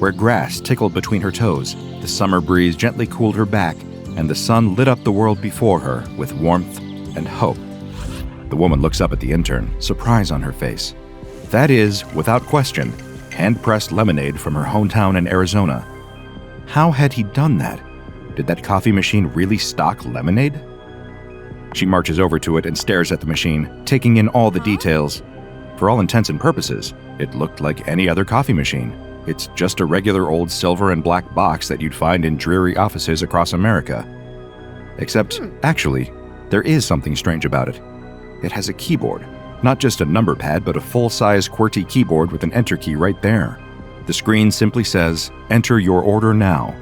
where grass tickled between her toes, the summer breeze gently cooled her back, and the sun lit up the world before her with warmth and hope. The woman looks up at the intern, surprise on her face. That is, without question, hand-pressed lemonade from her hometown in Arizona. How had he done that? Did that coffee machine really stock lemonade? She marches over to it and stares at the machine, taking in all the details. For all intents and purposes, it looked like any other coffee machine. It's just a regular old silver and black box that you'd find in dreary offices across America. Except, actually, there is something strange about it. It has a keyboard. Not just a number pad, but a full-size QWERTY keyboard with an enter key right there. The screen simply says, "Enter your order now."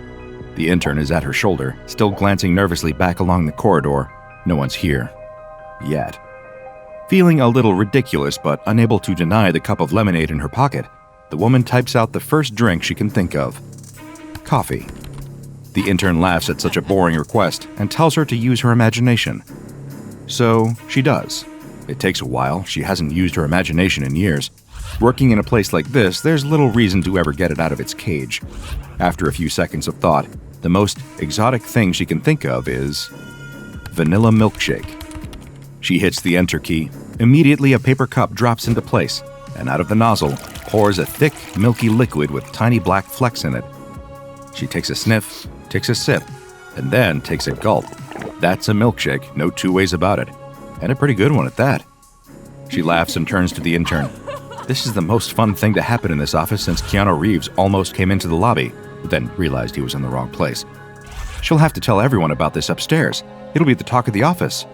The intern is at her shoulder, still glancing nervously back along the corridor. No one's here. Yet. Feeling a little ridiculous but unable to deny the cup of lemonade in her pocket, the woman types out the first drink she can think of. Coffee. The intern laughs at such a boring request and tells her to use her imagination. So she does. It takes a while. She hasn't used her imagination in years. Working in a place like this, there's little reason to ever get it out of its cage. After a few seconds of thought, the most exotic thing she can think of is vanilla milkshake. She hits the enter key. Immediately, a paper cup drops into place, and out of the nozzle pours a thick, milky liquid with tiny black flecks in it. She takes a sniff, takes a sip, and then takes a gulp. That's a milkshake, no two ways about it. And a pretty good one at that. She laughs and turns to the intern. This is the most fun thing to happen in this office since Keanu Reeves almost came into the lobby, but then realized he was in the wrong place. She'll have to tell everyone about this upstairs. It'll be the talk of the office.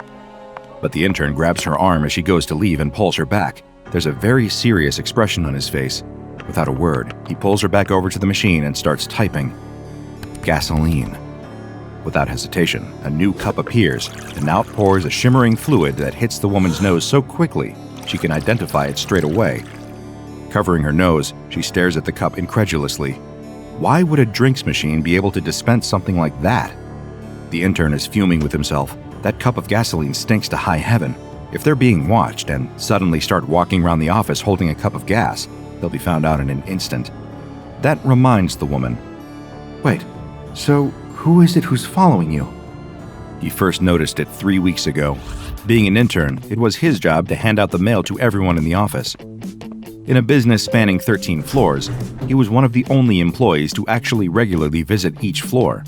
But the intern grabs her arm as she goes to leave and pulls her back. There's a very serious expression on his face. Without a word, he pulls her back over to the machine and starts typing. Gasoline. Without hesitation, a new cup appears and out pours a shimmering fluid that hits the woman's nose so quickly she can identify it straight away. Covering her nose, she stares at the cup incredulously. Why would a drinks machine be able to dispense something like that? The intern is fuming with himself. That cup of gasoline stinks to high heaven. If they're being watched and suddenly start walking around the office holding a cup of gas, they'll be found out in an instant. That reminds the woman. Wait, so who is it who's following you? He first noticed it 3 weeks ago. Being an intern, it was his job to hand out the mail to everyone in the office. In a business spanning 13 floors, he was one of the only employees to actually regularly visit each floor.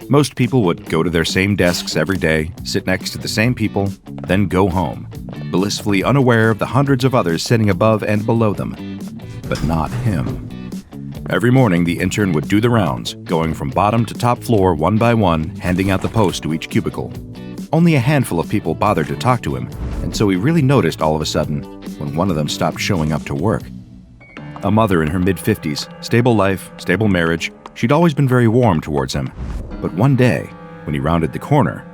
Most people would go to their same desks every day, sit next to the same people, then go home, blissfully unaware of the hundreds of others sitting above and below them. But not him. Every morning, the intern would do the rounds, going from bottom to top floor one by one, handing out the post to each cubicle. Only a handful of people bothered to talk to him, and so he really noticed all of a sudden when one of them stopped showing up to work. A mother in her mid-50s, stable life, stable marriage, she'd always been very warm towards him. But one day, when he rounded the corner,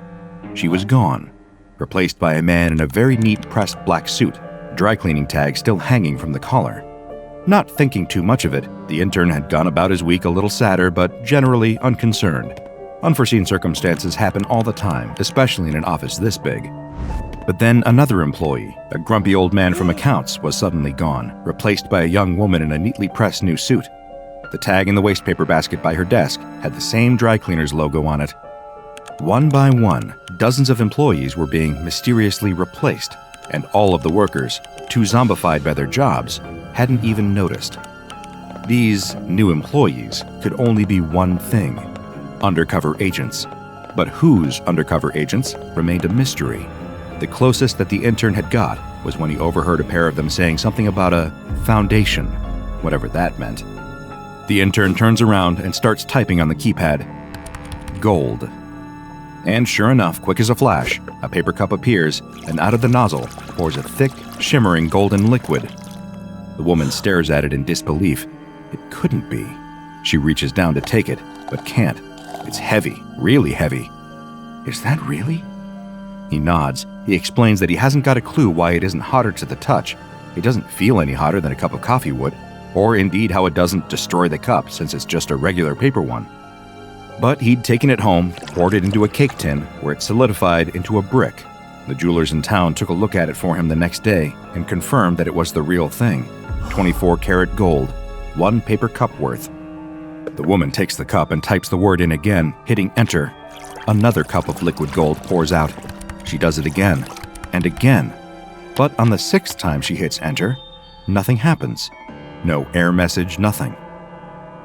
she was gone, replaced by a man in a very neat pressed black suit, dry cleaning tag still hanging from the collar. Not thinking too much of it, the intern had gone about his week a little sadder, but generally unconcerned. Unforeseen circumstances happen all the time, especially in an office this big. But then another employee, a grumpy old man from accounts, was suddenly gone, replaced by a young woman in a neatly pressed new suit. The tag in the wastepaper basket by her desk had the same dry cleaner's logo on it. One by one, dozens of employees were being mysteriously replaced, and all of the workers, too zombified by their jobs, hadn't even noticed. These new employees could only be one thing: undercover agents. But whose undercover agents remained a mystery. The closest that the intern had got was when he overheard a pair of them saying something about a foundation, whatever that meant. The intern turns around and starts typing on the keypad. Gold. And sure enough, quick as a flash, a paper cup appears, and out of the nozzle pours a thick, shimmering golden liquid. The woman stares at it in disbelief. It couldn't be. She reaches down to take it, but can't. It's heavy, really heavy. Is that really? He nods. He explains that he hasn't got a clue why it isn't hotter to the touch. It doesn't feel any hotter than a cup of coffee would, or indeed how it doesn't destroy the cup since it's just a regular paper one. But he'd taken it home, poured it into a cake tin, where it solidified into a brick. The jewelers in town took a look at it for him the next day and confirmed that it was the real thing. 24-karat gold, 1 paper cup worth. The woman takes the cup and types the word in again, hitting enter. Another cup of liquid gold pours out. She does it again, and again. But on the 6th time she hits enter, nothing happens. No error message, nothing.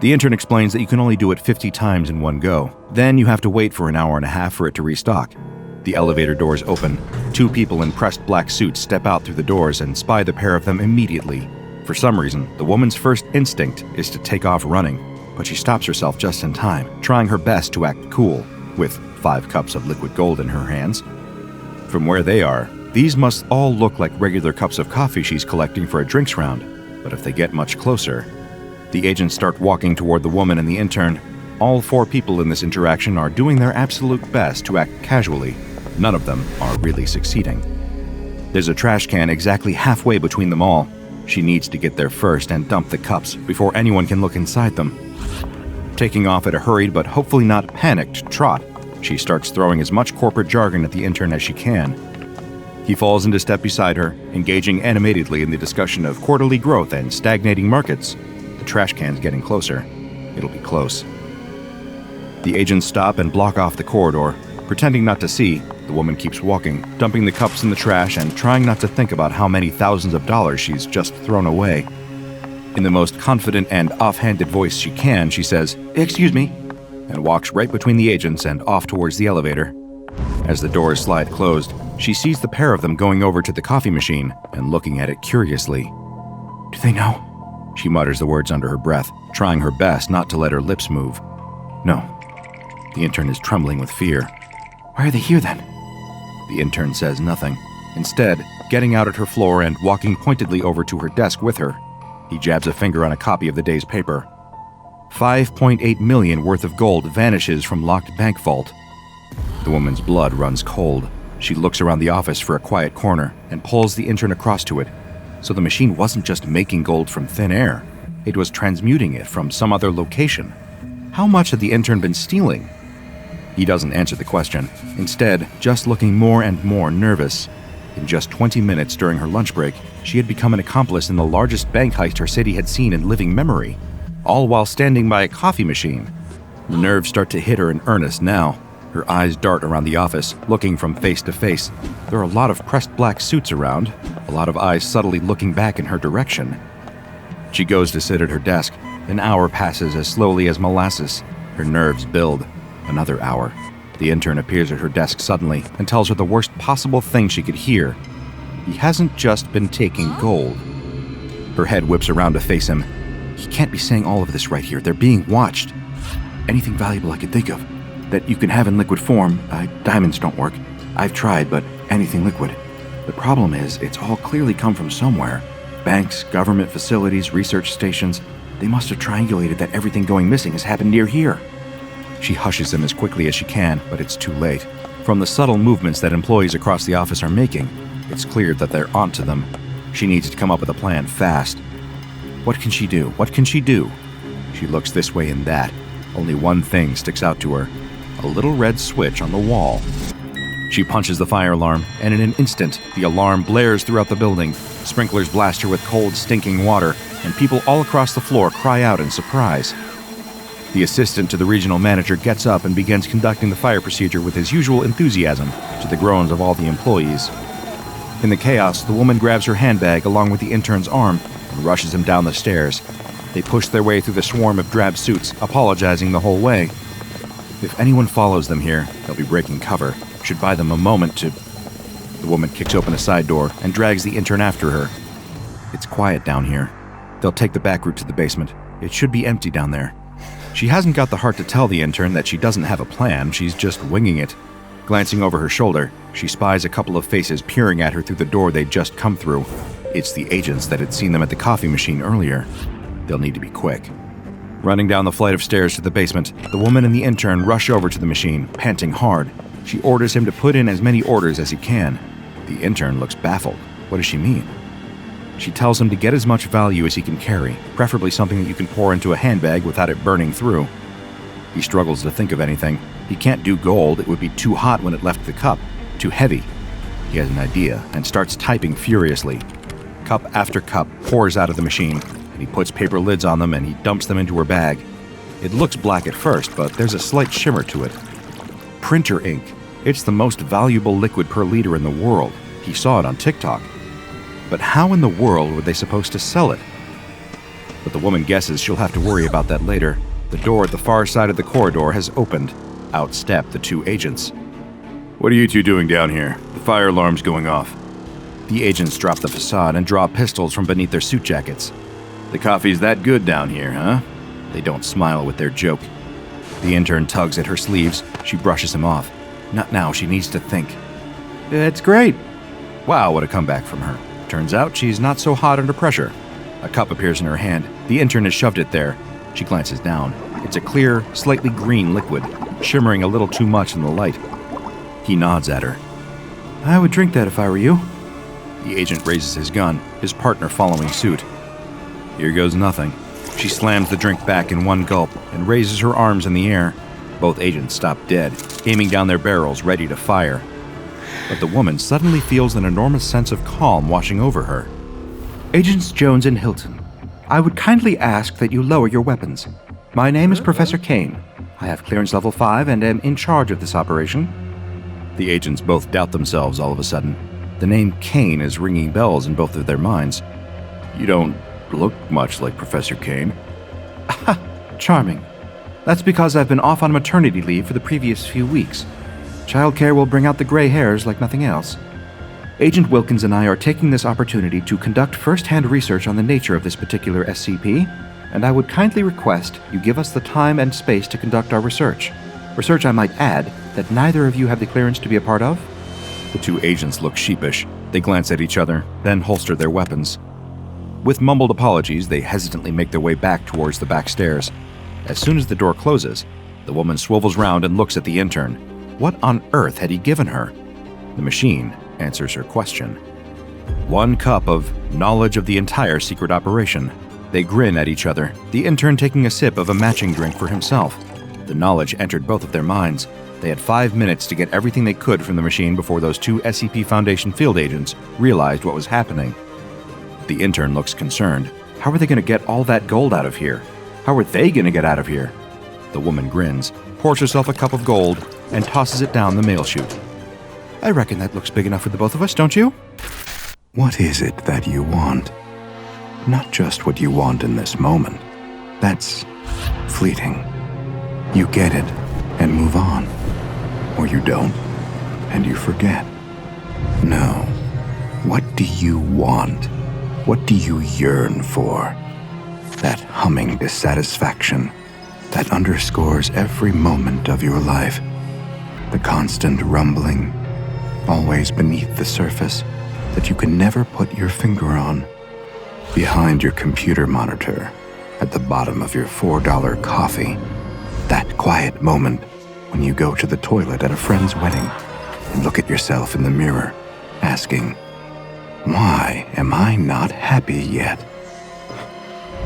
The intern explains that you can only do it 50 times in one go. Then you have to wait for an hour and a half for it to restock. The elevator doors open. 2 people in pressed black suits step out through the doors and spy the pair of them immediately. For some reason, the woman's first instinct is to take off running, but she stops herself just in time, trying her best to act cool, with 5 cups of liquid gold in her hands. From where they are, these must all look like regular cups of coffee she's collecting for a drinks round, but if they get much closer... The agents start walking toward the woman and the intern. All 4 people in this interaction are doing their absolute best to act casually. None of them are really succeeding. There's a trash can exactly halfway between them all. She needs to get there first and dump the cups before anyone can look inside them. Taking off at a hurried but hopefully not panicked trot, she starts throwing as much corporate jargon at the intern as she can. He falls into step beside her, engaging animatedly in the discussion of quarterly growth and stagnating markets. The trash can's getting closer. It'll be close. The agents stop and block off the corridor. Pretending not to see, the woman keeps walking, dumping the cups in the trash and trying not to think about how many thousands of dollars she's just thrown away. In the most confident and offhanded voice she can, she says, "Excuse me," and walks right between the agents and off towards the elevator. As the doors slide closed, she sees the pair of them going over to the coffee machine and looking at it curiously. Do they know? She mutters the words under her breath, trying her best not to let her lips move. No. The intern is trembling with fear. Why are they here then? The intern says nothing. Instead, getting out at her floor and walking pointedly over to her desk with her, he jabs a finger on a copy of the day's paper. 5.8 million worth of gold vanishes from locked bank vault. The woman's blood runs cold. She looks around the office for a quiet corner and pulls the intern across to it. So the machine wasn't just making gold from thin air. It was transmuting it from some other location. How much had the intern been stealing? He doesn't answer the question, instead just looking more and more nervous. In just 20 minutes during her lunch break, she had become an accomplice in the largest bank heist her city had seen in living memory, all while standing by a coffee machine. The nerves start to hit her in earnest now. Her eyes dart around the office, looking from face to face. There are a lot of pressed black suits around, a lot of eyes subtly looking back in her direction. She goes to sit at her desk. An hour passes as slowly as molasses. Her nerves build. Another hour. The intern appears at her desk suddenly and tells her the worst possible thing she could hear. He hasn't just been taking gold. Her head whips around to face him. He can't be saying all of this right here. They're being watched. Anything valuable I could think of that you can have in liquid form. Diamonds don't work. I've tried, but anything liquid. The problem is, it's all clearly come from somewhere. Banks, government facilities, research stations. They must have triangulated that everything going missing has happened near here. She hushes him as quickly as she can, but it's too late. From the subtle movements that employees across the office are making, it's clear that they're onto them. She needs to come up with a plan fast. What can she do? What can she do? She looks this way and that. Only one thing sticks out to her. A little red switch on the wall. She punches the fire alarm, and in an instant, the alarm blares throughout the building. Sprinklers blast her with cold, stinking water, and people all across the floor cry out in surprise. The assistant to the regional manager gets up and begins conducting the fire procedure with his usual enthusiasm, to the groans of all the employees. In the chaos, the woman grabs her handbag along with the intern's arm and rushes him down the stairs. They push their way through the swarm of drab suits, apologizing the whole way. If anyone follows them here, they'll be breaking cover. Should buy them a moment to... The woman kicks open a side door and drags the intern after her. It's quiet down here. They'll take the back route to the basement. It should be empty down there. She hasn't got the heart to tell the intern that she doesn't have a plan, she's just winging it. Glancing over her shoulder, she spies a couple of faces peering at her through the door they'd just come through. It's the agents that had seen them at the coffee machine earlier. They'll need to be quick. Running down the flight of stairs to the basement, the woman and the intern rush over to the machine, panting hard. She orders him to put in as many orders as he can. The intern looks baffled. What does she mean? She tells him to get as much value as he can carry, preferably something that you can pour into a handbag without it burning through. He struggles to think of anything. He can't do gold, it would be too hot when it left the cup, too heavy. He has an idea and starts typing furiously. Cup after cup pours out of the machine, and he puts paper lids on them and he dumps them into her bag. It looks black at first, but there's a slight shimmer to it. Printer ink. It's the most valuable liquid per liter in the world. He saw it on TikTok. But how in the world were they supposed to sell it? But the woman guesses she'll have to worry about that later. The door at the far side of the corridor has opened. Out step the two agents. What are you two doing down here? The fire alarm's going off. The agents drop the facade and draw pistols from beneath their suit jackets. The coffee's that good down here, huh? They don't smile with their joke. The intern tugs at her sleeves. She brushes him off. Not now, she needs to think. It's great. Wow, what a comeback from her. Turns out she's not so hot under pressure. A cup appears in her hand. The intern has shoved it there. She glances down. It's a clear, slightly green liquid, shimmering a little too much in the light. He nods at her. I would drink that if I were you. The agent raises his gun, his partner following suit. Here goes nothing. She slams the drink back in one gulp and raises her arms in the air. Both agents stop dead, aiming down their barrels, ready to fire. But the woman suddenly feels an enormous sense of calm washing over her. Agents Jones and Hilton, I would kindly ask that you lower your weapons. My name is Professor Kane. I have clearance level 5 and am in charge of this operation. The agents both doubt themselves all of a sudden. The name Kane is ringing bells in both of their minds. You don't look much like Professor Kane. Charming. That's because I've been off on maternity leave for the previous few weeks. Childcare will bring out the gray hairs like nothing else. Agent Wilkins and I are taking this opportunity to conduct first-hand research on the nature of this particular SCP, and I would kindly request you give us the time and space to conduct our research. Research, I might add, that neither of you have the clearance to be a part of. The two agents look sheepish. They glance at each other, then holster their weapons. With mumbled apologies, they hesitantly make their way back towards the back stairs. As soon as the door closes, the woman swivels round and looks at the intern. What on earth had he given her? The machine answers her question. 1 cup of knowledge of the entire secret operation. They grin at each other, the intern taking a sip of a matching drink for himself. The knowledge entered both of their minds. They had 5 minutes to get everything they could from the machine before those 2 SCP Foundation field agents realized what was happening. The intern looks concerned. How are they going to get all that gold out of here? How are they going to get out of here? The woman grins, pours herself a cup of gold, and tosses it down the mail chute. I reckon that looks big enough for the both of us, don't you? What is it that you want? Not just what you want in this moment. That's fleeting. You get it and move on. Or you don't, and you forget. No. What do you want? What do you yearn for? That humming dissatisfaction that underscores every moment of your life. The constant rumbling, always beneath the surface, that you can never put your finger on. Behind your computer monitor, at the bottom of your $4 coffee. That quiet moment when you go to the toilet at a friend's wedding and look at yourself in the mirror, asking, why am I not happy yet?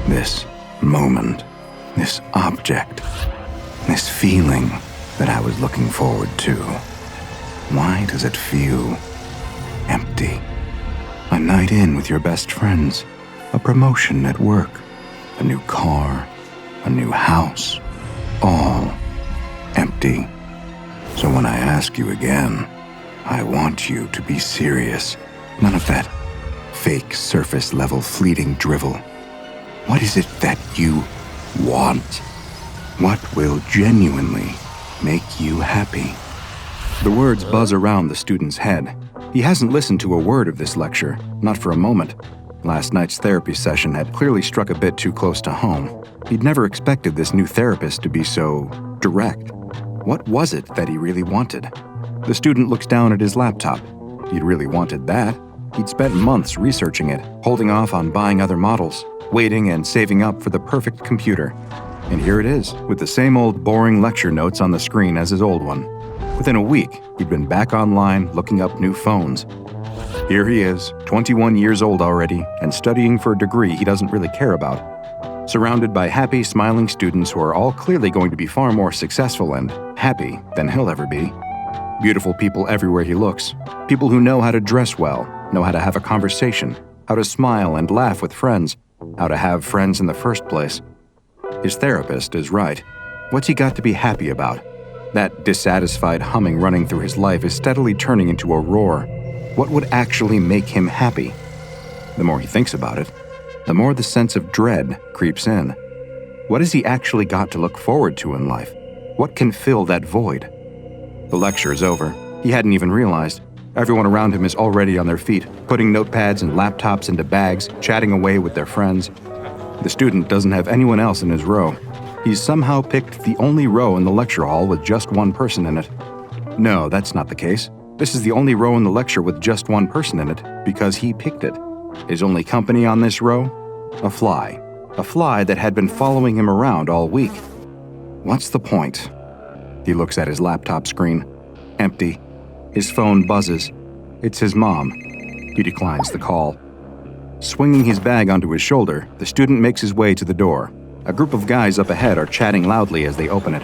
This moment, this object, this feeling that I was looking forward to, why does it feel empty? A night in with your best friends, a promotion at work, a new car, a new house, all empty. So when I ask you again, I want you to be serious. None of that fake surface-level fleeting drivel. What is it that you want? What will genuinely make you happy? The words buzz around the student's head. He hasn't listened to a word of this lecture, not for a moment. Last night's therapy session had clearly struck a bit too close to home. He'd never expected this new therapist to be so direct. What was it that he really wanted? The student looks down at his laptop. He'd really wanted that. He'd spent months researching it, holding off on buying other models, waiting and saving up for the perfect computer. And here it is, with the same old boring lecture notes on the screen as his old one. Within a week, he'd been back online looking up new phones. Here he is, 21 years old already, and studying for a degree he doesn't really care about. Surrounded by happy, smiling students who are all clearly going to be far more successful and happy than he'll ever be. Beautiful people everywhere he looks. People who know how to dress well, know how to have a conversation, how to smile and laugh with friends, how to have friends in the first place. His therapist is right. What's he got to be happy about? That dissatisfied humming running through his life is steadily turning into a roar. What would actually make him happy? The more he thinks about it, the more the sense of dread creeps in. What has he actually got to look forward to in life? What can fill that void? The lecture is over. He hadn't even realized. Everyone around him is already on their feet, putting notepads and laptops into bags, chatting away with their friends. The student doesn't have anyone else in his row. He's somehow picked the only row in the lecture hall with just one person in it. No, that's not the case. This is the only row in the lecture with just one person in it, because he picked it. His only company on this row? A fly. A fly that had been following him around all week. What's the point? He looks at his laptop screen. Empty. His phone buzzes. It's his mom. He declines the call. Swinging his bag onto his shoulder, the student makes his way to the door. A group of guys up ahead are chatting loudly as they open it.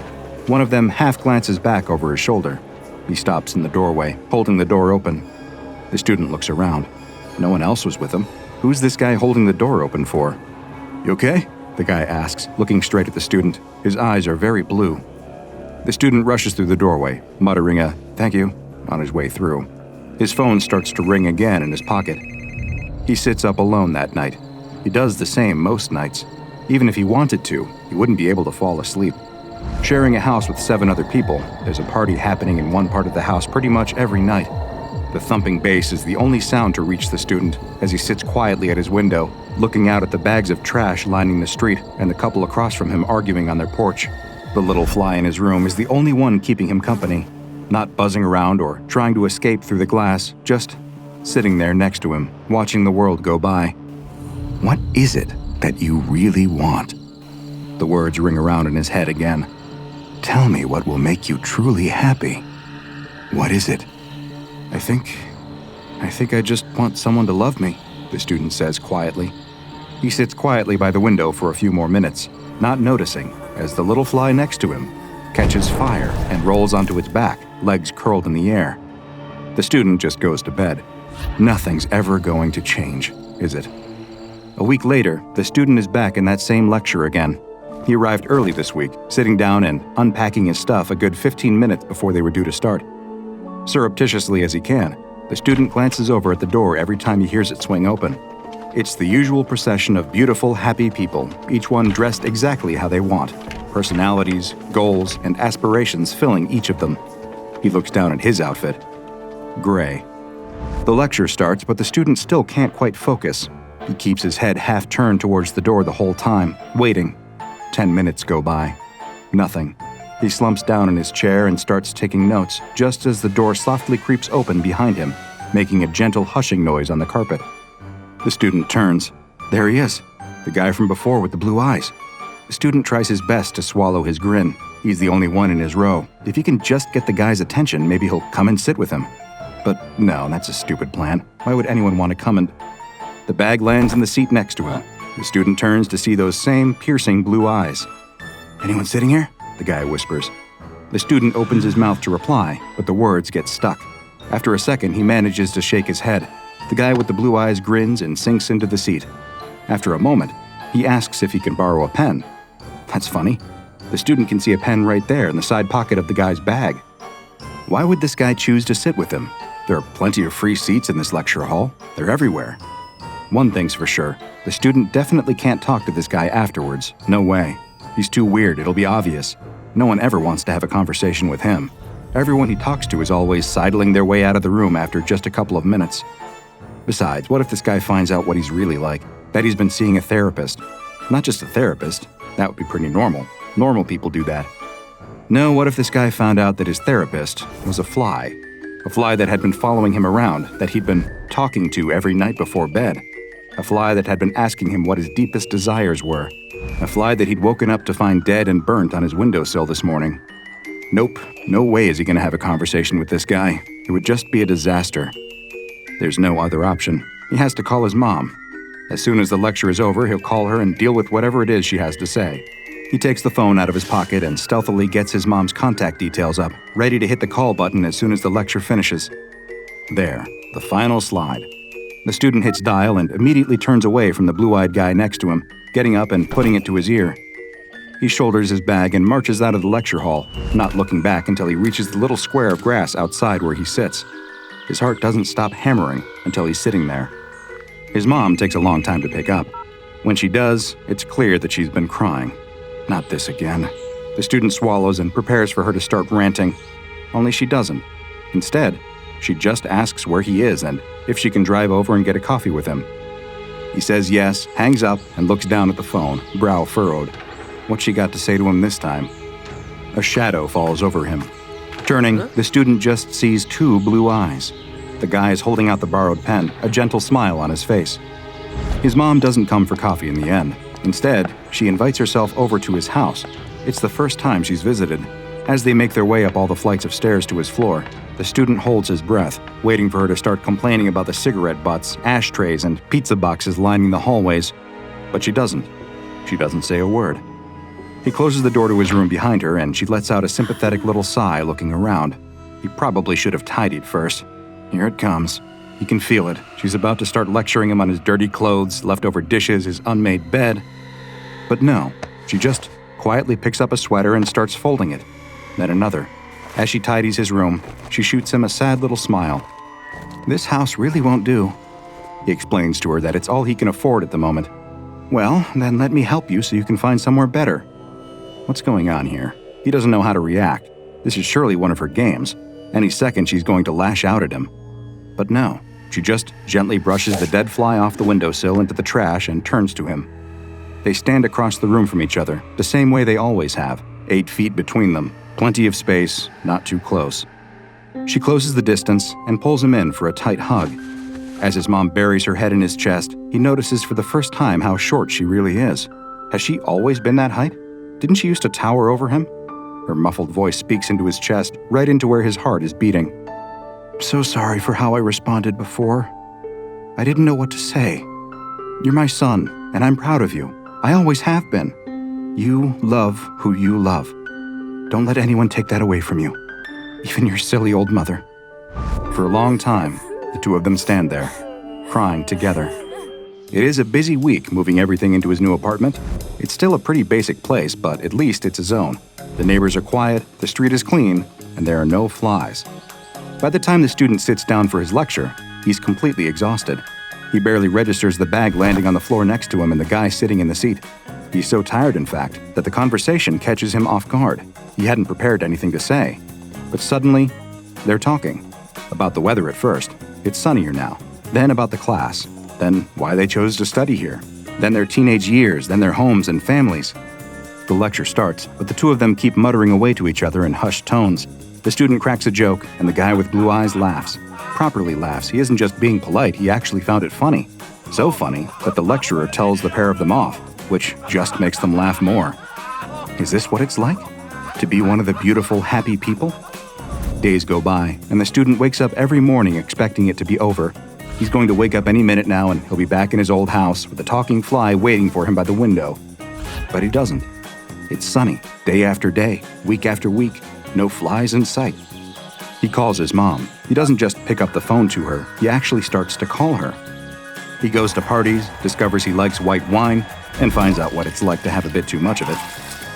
One of them half glances back over his shoulder. He stops in the doorway, holding the door open. The student looks around. No one else was with him. Who's this guy holding the door open for? You okay? The guy asks, looking straight at the student. His eyes are very blue. The student rushes through the doorway, muttering a "thank you" on his way through. His phone starts to ring again in his pocket. He sits up alone that night. He does the same most nights. Even if he wanted to, he wouldn't be able to fall asleep. Sharing a house with 7 other people, there's a party happening in one part of the house pretty much every night. The thumping bass is the only sound to reach the student as he sits quietly at his window, looking out at the bags of trash lining the street and the couple across from him arguing on their porch. The little fly in his room is the only one keeping him company, not buzzing around or trying to escape through the glass, just sitting there next to him, watching the world go by. What is it that you really want? The words ring around in his head again. Tell me what will make you truly happy. What is it? I think I just want someone to love me, the student says quietly. He sits quietly by the window for a few more minutes, not noticing as the little fly next to him catches fire and rolls onto its back, legs curled in the air. The student just goes to bed. Nothing's ever going to change, is it? A week later, the student is back in that same lecture again. He arrived early this week, sitting down and unpacking his stuff a good 15 minutes before they were due to start. Surreptitiously as he can, the student glances over at the door every time he hears it swing open. It's the usual procession of beautiful, happy people, each one dressed exactly how they want, personalities, goals, and aspirations filling each of them. He looks down at his outfit. Gray. The lecture starts, but the student still can't quite focus. He keeps his head half turned towards the door the whole time, waiting. 10 minutes go by. Nothing. He slumps down in his chair and starts taking notes just as the door softly creeps open behind him, making a gentle hushing noise on the carpet. The student turns. There he is, the guy from before with the blue eyes. The student tries his best to swallow his grin. He's the only one in his row. If he can just get the guy's attention, maybe he'll come and sit with him. But no, that's a stupid plan. Why would anyone want to come and... The bag lands in the seat next to him. The student turns to see those same piercing blue eyes. Anyone sitting here? The guy whispers. The student opens his mouth to reply, but the words get stuck. After a second, he manages to shake his head. The guy with the blue eyes grins and sinks into the seat. After a moment, he asks if he can borrow a pen. That's funny. The student can see a pen right there in the side pocket of the guy's bag. Why would this guy choose to sit with him? There are plenty of free seats in this lecture hall. They're everywhere. One thing's for sure, the student definitely can't talk to this guy afterwards. No way. He's too weird, it'll be obvious. No one ever wants to have a conversation with him. Everyone he talks to is always sidling their way out of the room after just a couple of minutes. Besides, what if this guy finds out what he's really like? That he's been seeing a therapist. Not just a therapist. That would be pretty normal. Normal people do that. No, what if this guy found out that his therapist was a fly? A fly that had been following him around, that he'd been talking to every night before bed. A fly that had been asking him what his deepest desires were. A fly that he'd woken up to find dead and burnt on his windowsill this morning. Nope, no way is he going to have a conversation with this guy. It would just be a disaster. There's no other option. He has to call his mom. As soon as the lecture is over, he'll call her and deal with whatever it is she has to say. He takes the phone out of his pocket and stealthily gets his mom's contact details up, ready to hit the call button as soon as the lecture finishes. There, the final slide. The student hits dial and immediately turns away from the blue-eyed guy next to him, getting up and putting it to his ear. He shoulders his bag and marches out of the lecture hall, not looking back until he reaches the little square of grass outside where he sits. His heart doesn't stop hammering until he's sitting there. His mom takes a long time to pick up. When she does, it's clear that she's been crying. Not this again. The student swallows and prepares for her to start ranting. Only she doesn't. Instead, she just asks where he is and if she can drive over and get a coffee with him. He says yes, hangs up, and looks down at the phone, brow furrowed. What's she got to say to him this time? A shadow falls over him. Turning, the student just sees 2 blue eyes. The guy is holding out the borrowed pen, a gentle smile on his face. His mom doesn't come for coffee in the end. Instead, she invites herself over to his house. It's the first time she's visited. As they make their way up all the flights of stairs to his floor, the student holds his breath, waiting for her to start complaining about the cigarette butts, ashtrays, and pizza boxes lining the hallways. But she doesn't. She doesn't say a word. He closes the door to his room behind her, and she lets out a sympathetic little sigh looking around. He probably should have tidied first. Here it comes. He can feel it. She's about to start lecturing him on his dirty clothes, leftover dishes, his unmade bed. But no, she just quietly picks up a sweater and starts folding it. Then another. As she tidies his room, she shoots him a sad little smile. This house really won't do. He explains to her that it's all he can afford at the moment. Well, then let me help you so you can find somewhere better. What's going on here? He doesn't know how to react. This is surely one of her games. Any second she's going to lash out at him. But no, she just gently brushes the dead fly off the windowsill into the trash and turns to him. They stand across the room from each other, the same way they always have, 8 feet between them, plenty of space, not too close. She closes the distance and pulls him in for a tight hug. As his mom buries her head in his chest, he notices for the first time how short she really is. Has she always been that height? Didn't she used to tower over him? Her muffled voice speaks into his chest, right into where his heart is beating. "I'm so sorry for how I responded before. I didn't know what to say. You're my son, and I'm proud of you. I always have been. You love who you love. Don't let anyone take that away from you. Even your silly old mother." For a long time, the two of them stand there, crying together. It is a busy week moving everything into his new apartment. It's still a pretty basic place, but at least it's his own. The neighbors are quiet, the street is clean, and there are no flies. By the time the student sits down for his lecture, he's completely exhausted. He barely registers the bag landing on the floor next to him and the guy sitting in the seat. He's so tired, in fact, that the conversation catches him off guard. He hadn't prepared anything to say. But suddenly, they're talking. About the weather at first. It's sunnier now. Then about the class. Then why they chose to study here. Then their teenage years. Then their homes and families. The lecture starts, but the two of them keep muttering away to each other in hushed tones. The student cracks a joke, and the guy with blue eyes laughs. Properly laughs. He isn't just being polite, he actually found it funny. So funny that the lecturer tells the pair of them off, which just makes them laugh more. Is this what it's like? To be one of the beautiful, happy people? Days go by, and the student wakes up every morning expecting it to be over. He's going to wake up any minute now, and he'll be back in his old house with a talking fly waiting for him by the window. But he doesn't. It's sunny, day after day, week after week, no flies in sight. He calls his mom. He doesn't just pick up the phone to her, he actually starts to call her. He goes to parties, discovers he likes white wine, and finds out what it's like to have a bit too much of it.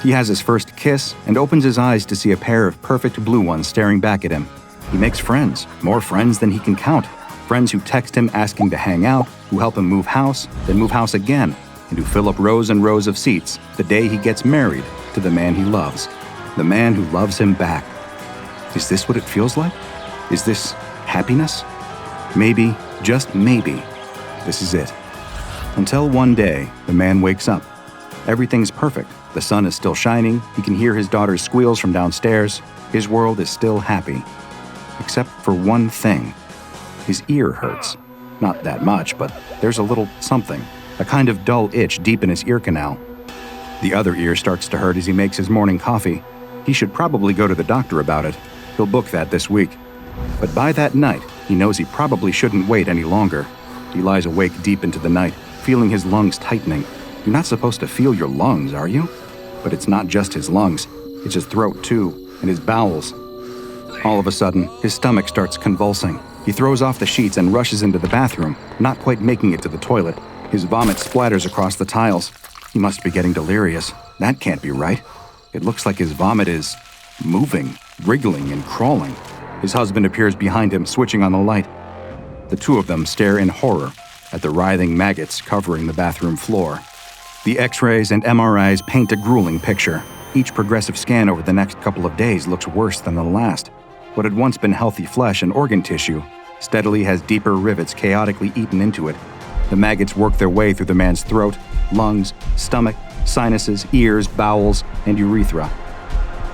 He has his first kiss and opens his eyes to see a pair of perfect blue ones staring back at him. He makes friends, more friends than he can count. Friends who text him asking to hang out, who help him move house, then move house again, and who fill up rows and rows of seats the day he gets married to the man he loves. The man who loves him back. Is this what it feels like? Is this happiness? Maybe, just maybe, this is it. Until one day, the man wakes up. Everything's perfect. The sun is still shining. He can hear his daughter's squeals from downstairs. His world is still happy. Except for one thing. His ear hurts. Not that much, but there's a little something. A kind of dull itch deep in his ear canal. The other ear starts to hurt as he makes his morning coffee. He should probably go to the doctor about it. He'll book that this week. But by that night, he knows he probably shouldn't wait any longer. He lies awake deep into the night, feeling his lungs tightening. You're not supposed to feel your lungs, are you? But it's not just his lungs. It's his throat, too, and his bowels. All of a sudden, his stomach starts convulsing. He throws off the sheets and rushes into the bathroom, not quite making it to the toilet. His vomit splatters across the tiles. He must be getting delirious. That can't be right. It looks like his vomit is moving, wriggling, and crawling. His husband appears behind him, switching on the light. The two of them stare in horror at the writhing maggots covering the bathroom floor. The X-rays and MRIs paint a grueling picture. Each progressive scan over the next couple of days looks worse than the last. What had once been healthy flesh and organ tissue steadily has deeper rivets chaotically eaten into it. The maggots work their way through the man's throat, lungs, stomach, sinuses, ears, bowels, and urethra.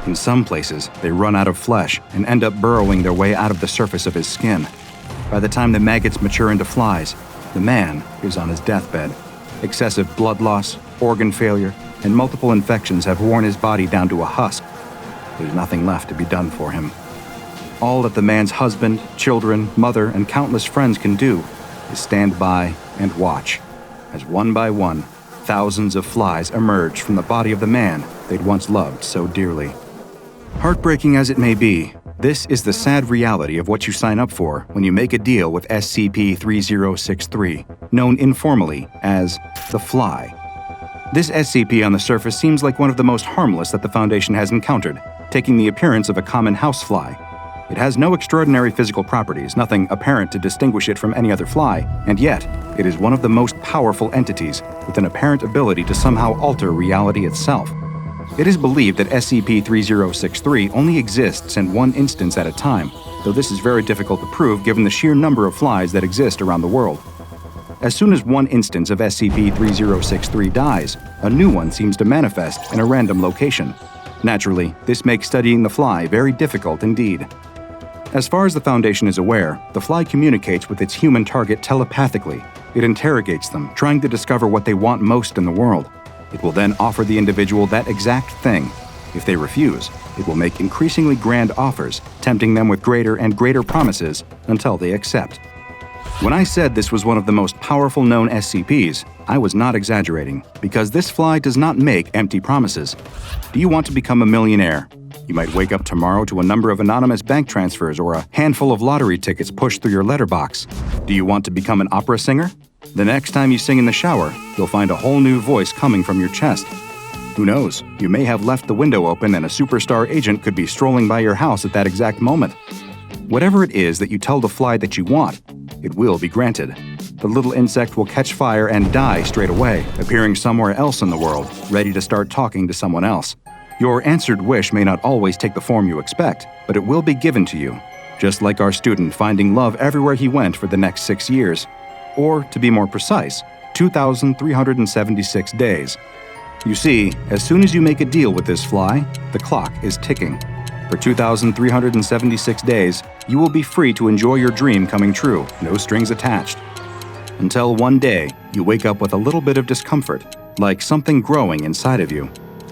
In some places, they run out of flesh and end up burrowing their way out of the surface of his skin. By the time the maggots mature into flies, the man is on his deathbed. Excessive blood loss, organ failure, and multiple infections have worn his body down to a husk. There's nothing left to be done for him. All that the man's husband, children, mother, and countless friends can do is stand by and watch, as one by one, thousands of flies emerge from the body of the man they'd once loved so dearly. Heartbreaking as it may be, this is the sad reality of what you sign up for when you make a deal with SCP-3063, known informally as the Fly. This SCP on the surface seems like one of the most harmless that the Foundation has encountered, taking the appearance of a common housefly. It has no extraordinary physical properties, nothing apparent to distinguish it from any other fly, and yet, it is one of the most powerful entities with an apparent ability to somehow alter reality itself. It is believed that SCP-3063 only exists in one instance at a time, though this is very difficult to prove given the sheer number of flies that exist around the world. As soon as one instance of SCP-3063 dies, a new one seems to manifest in a random location. Naturally, this makes studying the fly very difficult indeed. As far as the Foundation is aware, the fly communicates with its human target telepathically. It interrogates them, trying to discover what they want most in the world. It will then offer the individual that exact thing. If they refuse, it will make increasingly grand offers, tempting them with greater and greater promises until they accept. When I said this was one of the most powerful known SCPs, I was not exaggerating, because this fly does not make empty promises. Do you want to become a millionaire? You might wake up tomorrow to a number of anonymous bank transfers or a handful of lottery tickets pushed through your letterbox. Do you want to become an opera singer? The next time you sing in the shower, you'll find a whole new voice coming from your chest. Who knows? You may have left the window open and a superstar agent could be strolling by your house at that exact moment. Whatever it is that you tell the fly that you want, it will be granted. The little insect will catch fire and die straight away, appearing somewhere else in the world, ready to start talking to someone else. Your answered wish may not always take the form you expect, but it will be given to you, just like our student finding love everywhere he went for the next 6 years. Or, to be more precise, 2,376 days. You see, as soon as you make a deal with this fly, the clock is ticking. For 2,376 days, you will be free to enjoy your dream coming true, no strings attached. Until one day, you wake up with a little bit of discomfort, like something growing inside of you.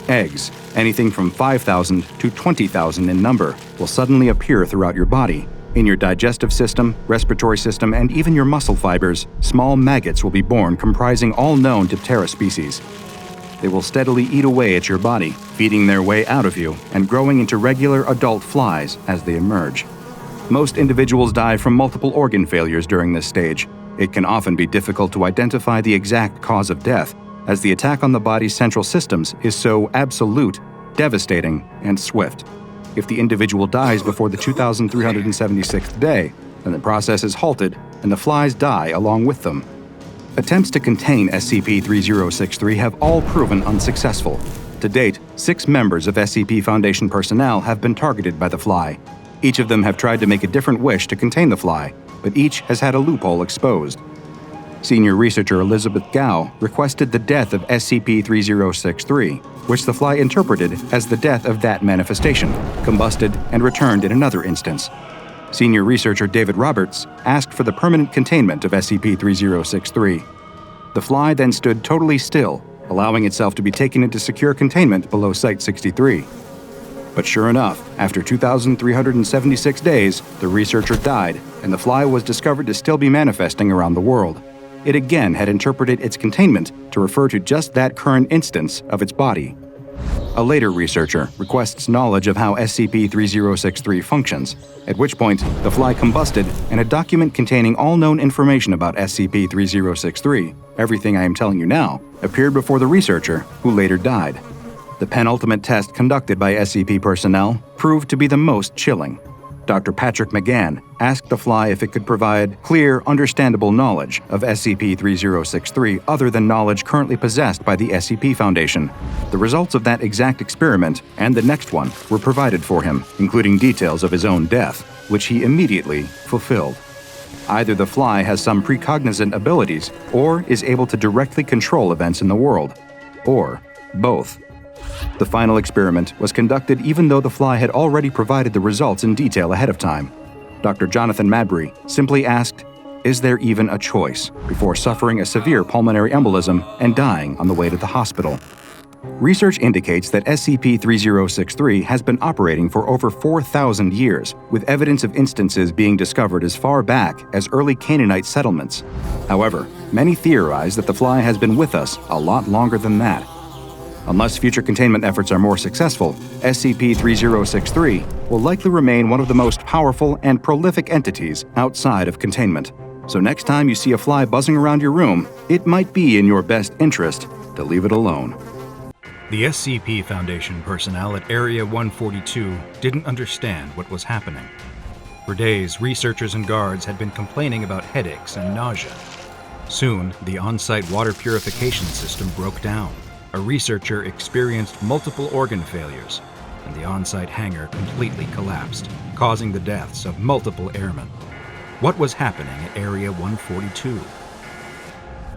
Eggs, anything from 5,000 to 20,000 in number, will suddenly appear throughout your body. In your digestive system, respiratory system, and even your muscle fibers, small maggots will be born comprising all known Diptera species. They will steadily eat away at your body, feeding their way out of you and growing into regular adult flies as they emerge. Most individuals die from multiple organ failures during this stage. It can often be difficult to identify the exact cause of death, as the attack on the body's central systems is so absolute, devastating, and swift. If the individual dies before the 2,376th day, then the process is halted and the flies die along with them. Attempts to contain SCP-3063 have all proven unsuccessful. To date, 6 members of SCP Foundation personnel have been targeted by the fly. Each of them have tried to make a different wish to contain the fly, but each has had a loophole exposed. Senior researcher Elizabeth Gao requested the death of SCP-3063, which the fly interpreted as the death of that manifestation, combusted and returned in another instance. Senior researcher David Roberts asked for the permanent containment of SCP-3063. The fly then stood totally still, allowing itself to be taken into secure containment below Site-63. But sure enough, after 2,376 days, the researcher died, and the fly was discovered to still be manifesting around the world. It again had interpreted its containment to refer to just that current instance of its body. A later researcher requests knowledge of how SCP-3063 functions, at which point the fly combusted and a document containing all known information about SCP-3063, everything I am telling you now, appeared before the researcher, who later died. The penultimate test conducted by SCP personnel proved to be the most chilling. Dr. Patrick McGann asked the fly if it could provide clear, understandable knowledge of SCP-3063 other than knowledge currently possessed by the SCP Foundation. The results of that exact experiment and the next one were provided for him, including details of his own death, which he immediately fulfilled. Either the fly has some precognizant abilities or is able to directly control events in the world, or both. The final experiment was conducted even though the fly had already provided the results in detail ahead of time. Dr. Jonathan Madbury simply asked, "Is there even a choice?" before suffering a severe pulmonary embolism and dying on the way to the hospital. Research indicates that SCP-3063 has been operating for over 4,000 years, with evidence of instances being discovered as far back as early Canaanite settlements. However, many theorize that the fly has been with us a lot longer than that. Unless future containment efforts are more successful, SCP-3063 will likely remain one of the most powerful and prolific entities outside of containment. So next time you see a fly buzzing around your room, it might be in your best interest to leave it alone. The SCP Foundation personnel at Area 142 didn't understand what was happening. For days, researchers and guards had been complaining about headaches and nausea. Soon, the on-site water purification system broke down. a researcher experienced multiple organ failures, and the on-site hangar completely collapsed, causing the deaths of multiple airmen. What was happening at Area 142?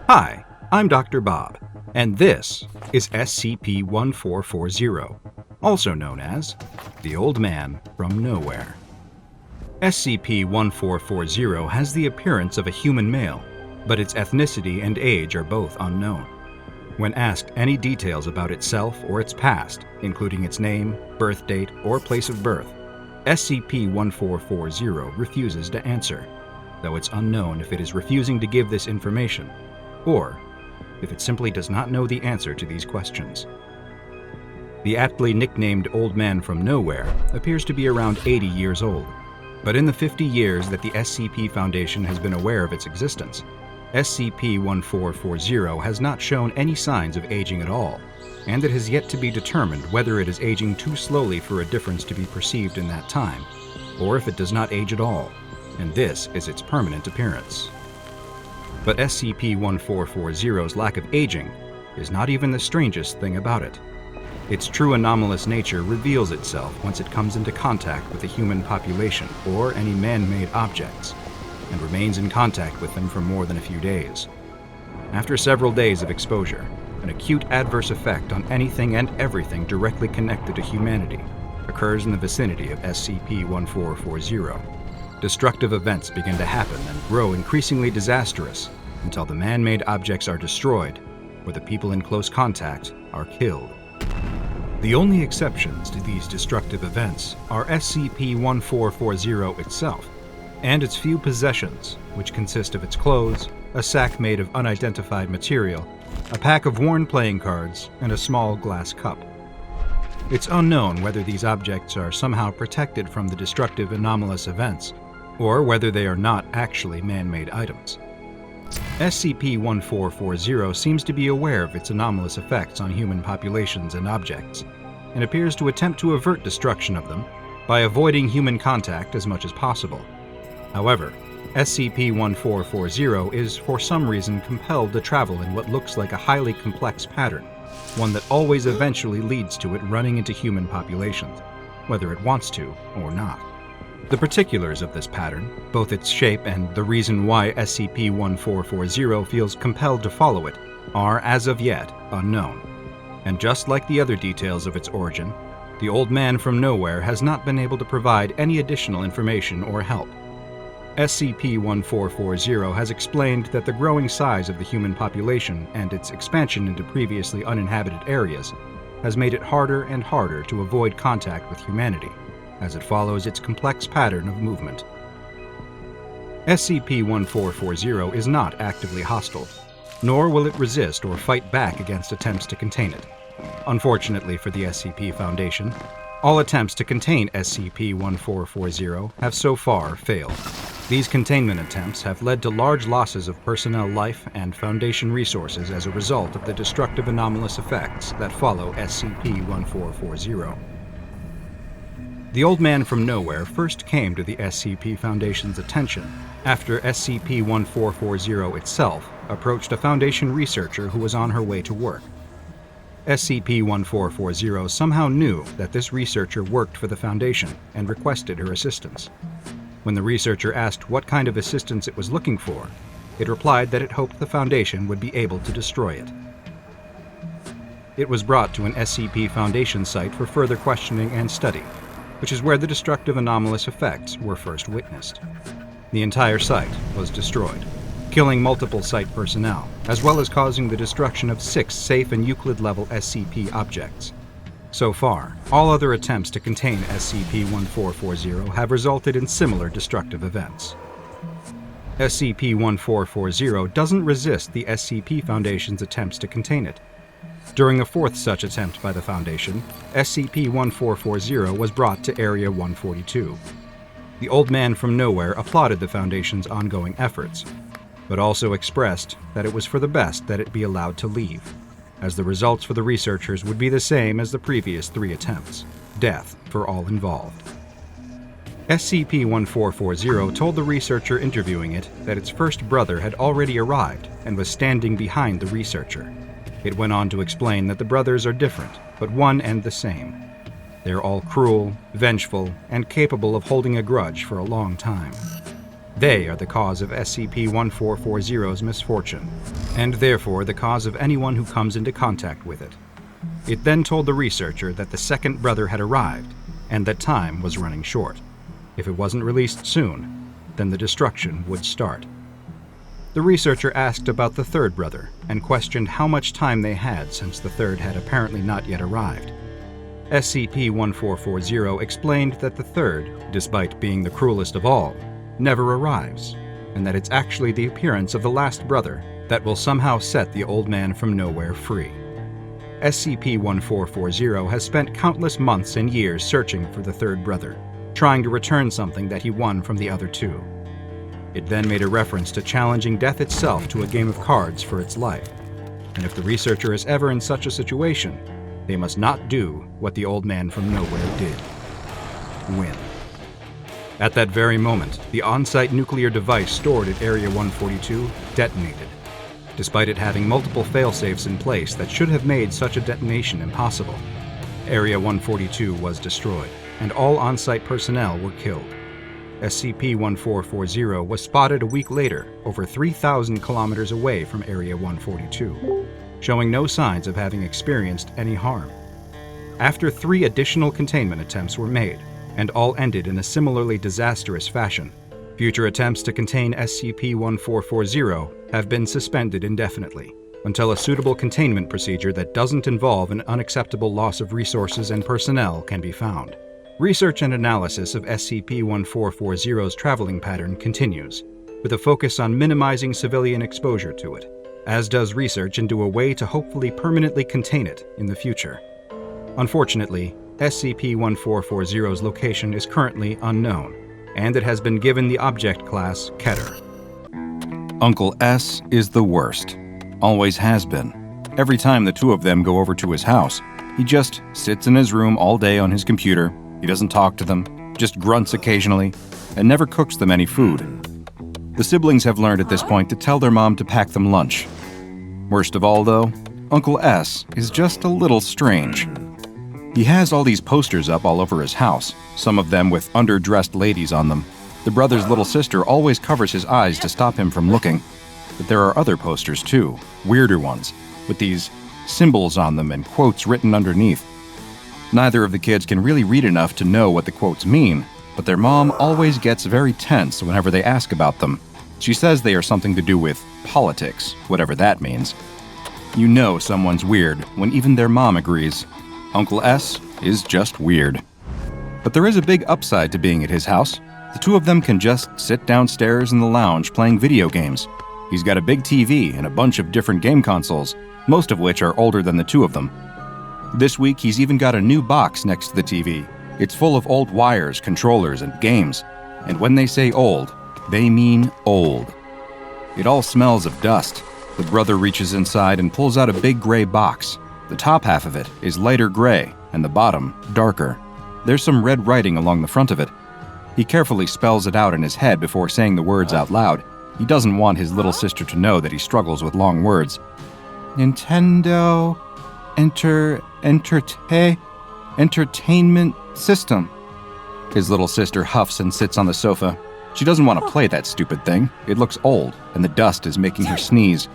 Hi, I'm Dr. Bob, and this is SCP-1440, also known as The Old Man from Nowhere. SCP-1440 has the appearance of a human male, but its ethnicity and age are both unknown. When asked any details about itself or its past, including its name, birth date, or place of birth, SCP-1440 refuses to answer, though it's unknown if it is refusing to give this information, or if it simply does not know the answer to these questions. The aptly nicknamed Old Man from Nowhere appears to be around 80 years old, but in the 50 years that the SCP Foundation has been aware of its existence, SCP-1440 has not shown any signs of aging at all, and it has yet to be determined whether it is aging too slowly for a difference to be perceived in that time, or if it does not age at all, and this is its permanent appearance. But SCP-1440's lack of aging is not even the strangest thing about it. Its true anomalous nature reveals itself once it comes into contact with the human population or any man-made objects, and remains in contact with them for more than a few days. After several days of exposure, an acute adverse effect on anything and everything directly connected to humanity occurs in the vicinity of SCP-1440. Destructive events begin to happen and grow increasingly disastrous until the man-made objects are destroyed or the people in close contact are killed. The only exceptions to these destructive events are SCP-1440 itself, and its few possessions, which consist of its clothes, a sack made of unidentified material, a pack of worn playing cards, and a small glass cup. It's unknown whether these objects are somehow protected from the destructive anomalous events, or whether they are not actually man-made items. SCP-1440 seems to be aware of its anomalous effects on human populations and objects, and appears to attempt to avert destruction of them by avoiding human contact as much as possible. However, SCP-1440 is for some reason compelled to travel in what looks like a highly complex pattern, one that always eventually leads to it running into human populations, whether it wants to or not. The particulars of this pattern, both its shape and the reason why SCP-1440 feels compelled to follow it, are as of yet unknown. And just like the other details of its origin, the Old Man from Nowhere has not been able to provide any additional information or help. SCP-1440 has explained that the growing size of the human population and its expansion into previously uninhabited areas has made it harder and harder to avoid contact with humanity, as it follows its complex pattern of movement. SCP-1440 is not actively hostile, nor will it resist or fight back against attempts to contain it. Unfortunately for the SCP Foundation, all attempts to contain SCP-1440 have so far failed. These containment attempts have led to large losses of personnel life and Foundation resources as a result of the destructive anomalous effects that follow SCP-1440. The Old Man from Nowhere first came to the SCP Foundation's attention after SCP-1440 itself approached a Foundation researcher who was on her way to work. SCP-1440 somehow knew that this researcher worked for the Foundation and requested her assistance. When the researcher asked what kind of assistance it was looking for, it replied that it hoped the Foundation would be able to destroy it. It was brought to an SCP Foundation site for further questioning and study, which is where the destructive anomalous effects were first witnessed. The entire site was destroyed, killing multiple site personnel, as well as causing the destruction of 6 safe and Euclid-level SCP objects. So far, all other attempts to contain SCP-1440 have resulted in similar destructive events. SCP-1440 doesn't resist the SCP Foundation's attempts to contain it. During the 4th such attempt by the Foundation, SCP-1440 was brought to Area 142. The Old Man from Nowhere applauded the Foundation's ongoing efforts, but also expressed that it was for the best that it be allowed to leave, as the results for the researchers would be the same as the previous 3 attempts: death for all involved. SCP-1440 told the researcher interviewing it that its first brother had already arrived and was standing behind the researcher. It went on to explain that the brothers are different, but one and the same. They're all cruel, vengeful, and capable of holding a grudge for a long time. They are the cause of SCP-1440's misfortune, and therefore the cause of anyone who comes into contact with it. It then told the researcher that the second brother had arrived, and that time was running short. If it wasn't released soon, then the destruction would start. The researcher asked about the third brother, and questioned how much time they had since the third had apparently not yet arrived. SCP-1440 explained that the third, despite being the cruelest of all, never arrives, and that it's actually the appearance of the last brother that will somehow set the old man from nowhere free. SCP-1440 has spent countless months and years searching for the third brother, trying to return something that he won from the other two. It then made a reference to challenging death itself to a game of cards for its life, and if the researcher is ever in such a situation, they must not do what the old man from nowhere did: win. At that very moment, the on-site nuclear device stored at Area 142 detonated, despite it having multiple failsafes in place that should have made such a detonation impossible. Area 142 was destroyed, and all on-site personnel were killed. SCP-1440 was spotted a week later, over 3,000 kilometers away from Area 142, showing no signs of having experienced any harm. After 3 additional containment attempts were made, and all ended in a similarly disastrous fashion, future attempts to contain SCP-1440 have been suspended indefinitely, until a suitable containment procedure that doesn't involve an unacceptable loss of resources and personnel can be found. Research and analysis of SCP-1440's traveling pattern continues, with a focus on minimizing civilian exposure to it, as does research into a way to hopefully permanently contain it in the future. Unfortunately, SCP-1440's location is currently unknown, and it has been given the object class Keter. Uncle S is the worst. Always has been. Every time the two of them go over to his house, he just sits in his room all day on his computer. He doesn't talk to them, just grunts occasionally, and never cooks them any food. The siblings have learned at this point to tell their mom to pack them lunch. Worst of all, though, Uncle S is just a little strange. He has all these posters up all over his house, some of them with underdressed ladies on them. The brother's little sister always covers his eyes to stop him from looking. But there are other posters too, weirder ones, with these symbols on them and quotes written underneath. Neither of the kids can really read enough to know what the quotes mean, but their mom always gets very tense whenever they ask about them. She says they are something to do with politics, whatever that means. You know someone's weird when even their mom agrees. Uncle S is just weird. But there is a big upside to being at his house. The two of them can just sit downstairs in the lounge playing video games. He's got a big TV and a bunch of different game consoles, most of which are older than the two of them. This week, he's even got a new box next to the TV. It's full of old wires, controllers, and games. And when they say old, they mean old. It all smells of dust. The brother reaches inside and pulls out a big gray box. The top half of it is lighter gray, and the bottom darker. There's some red writing along the front of it. He carefully spells it out in his head before saying the words out loud. He doesn't want his little sister to know that he struggles with long words. Nintendo Entertainment System. His little sister huffs and sits on the sofa. She doesn't want to play that stupid thing. It looks old, and the dust is making her sneeze.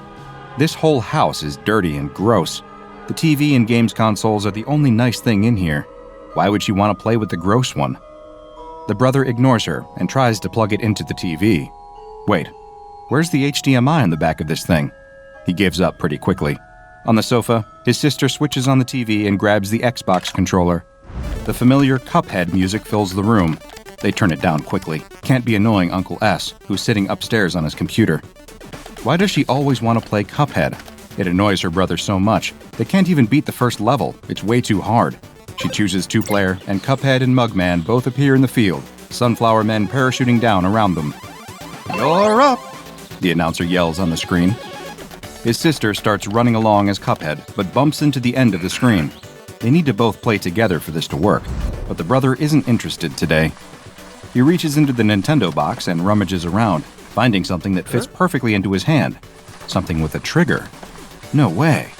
This whole house is dirty and gross. The TV and games consoles are the only nice thing in here. Why would she want to play with the gross one? The brother ignores her and tries to plug it into the TV. Wait, where's the HDMI on the back of this thing? He gives up pretty quickly. On the sofa, his sister switches on the TV and grabs the Xbox controller. The familiar Cuphead music fills the room. They turn it down quickly. Can't be annoying Uncle S, who's sitting upstairs on his computer. Why does she always want to play Cuphead? It annoys her brother so much. They can't even beat the first level. It's way too hard. She chooses 2-player, and Cuphead and Mugman both appear in the field, sunflower men parachuting down around them. "You're up!" the announcer yells on the screen. His sister starts running along as Cuphead, but bumps into the end of the screen. They need to both play together for this to work, but the brother isn't interested today. He reaches into the Nintendo box and rummages around, finding something that fits perfectly into his hand. Something with a trigger. No way.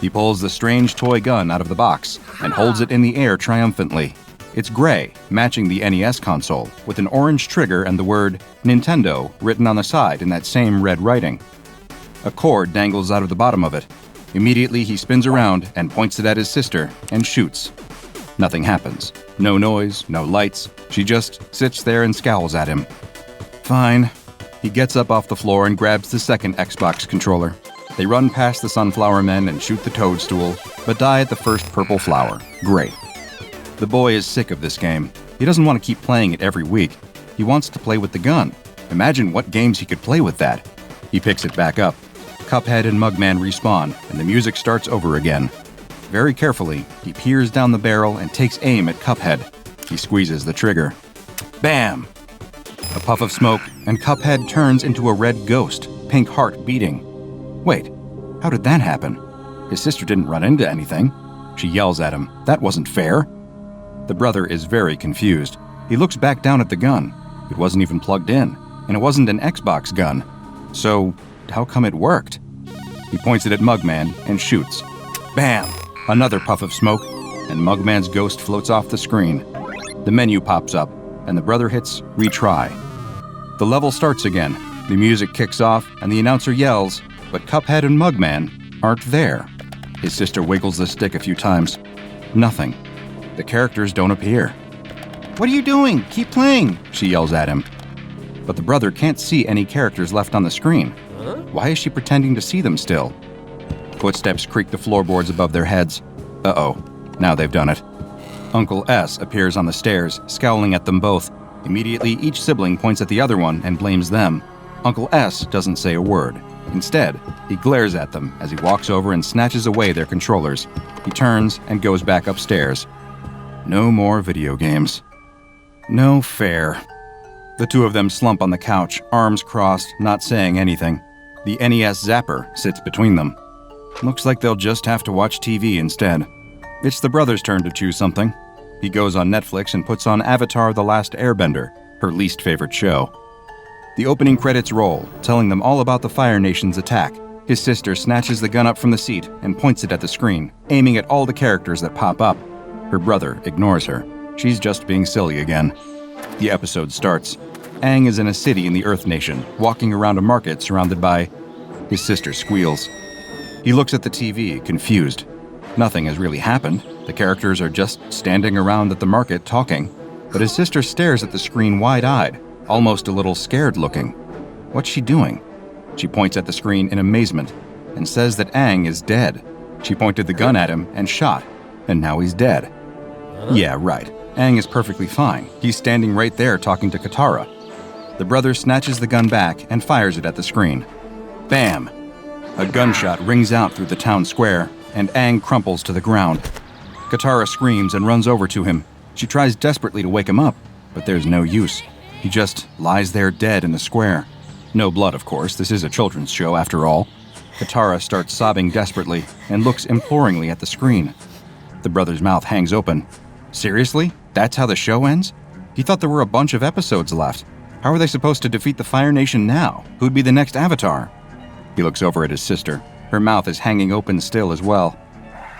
He pulls the strange toy gun out of the box and holds it in the air triumphantly. It's gray, matching the NES console, with an orange trigger and the word Nintendo written on the side in that same red writing. A cord dangles out of the bottom of it. Immediately, he spins around and points it at his sister and shoots. Nothing happens. No noise, no lights. She just sits there and scowls at him. Fine. He gets up off the floor and grabs the second Xbox controller. They run past the sunflower men and shoot the toadstool, but die at the first purple flower. Great. The boy is sick of this game. He doesn't want to keep playing it every week. He wants to play with the gun. Imagine what games he could play with that. He picks it back up. Cuphead and Mugman respawn, and the music starts over again. Very carefully, he peers down the barrel and takes aim at Cuphead. He squeezes the trigger. Bam! A puff of smoke, and Cuphead turns into a red ghost, pink heart beating. Wait, how did that happen? His sister didn't run into anything. She yells at him. That wasn't fair. The brother is very confused. He looks back down at the gun. It wasn't even plugged in, and it wasn't an Xbox gun. So, how come it worked? He points it at Mugman and shoots. Bam! Another puff of smoke, and Mugman's ghost floats off the screen. The menu pops up, and the brother hits retry. The level starts again. The music kicks off, and the announcer yells, but Cuphead and Mugman aren't there. His sister wiggles the stick a few times. Nothing. The characters don't appear. What are you doing? Keep playing, she yells at him. But the brother can't see any characters left on the screen. Why is she pretending to see them still? Footsteps creak the floorboards above their heads. Uh-oh, now they've done it. Uncle S appears on the stairs, scowling at them both. Immediately, each sibling points at the other one and blames them. Uncle S doesn't say a word. Instead, he glares at them as he walks over and snatches away their controllers. He turns and goes back upstairs. No more video games. No fair. The two of them slump on the couch, arms crossed, not saying anything. The NES zapper sits between them. Looks like they'll just have to watch TV instead. It's the brother's turn to choose something. He goes on Netflix and puts on Avatar: The Last Airbender, her least favorite show. The opening credits roll, telling them all about the Fire Nation's attack. His sister snatches the gun up from the seat and points it at the screen, aiming at all the characters that pop up. Her brother ignores her. She's just being silly again. The episode starts. Aang is in a city in the Earth Nation, walking around a market surrounded by... His sister squeals. He looks at the TV, confused. Nothing has really happened. The characters are just standing around at the market talking. But his sister stares at the screen wide-eyed, almost a little scared looking. What's she doing? She points at the screen in amazement and says that Aang is dead. She pointed the gun at him and shot, and now he's dead. Yeah, right. Aang is perfectly fine. He's standing right there talking to Katara. The brother snatches the gun back and fires it at the screen. Bam! A gunshot rings out through the town square, and Aang crumples to the ground. Katara screams and runs over to him. She tries desperately to wake him up, but there's no use. He just lies there dead in the square. No blood, of course. This is a children's show, after all. Katara starts sobbing desperately and looks imploringly at the screen. The brother's mouth hangs open. Seriously? That's how the show ends? He thought there were a bunch of episodes left. How are they supposed to defeat the Fire Nation now? Who'd be the next Avatar? He looks over at his sister. Her mouth is hanging open still as well.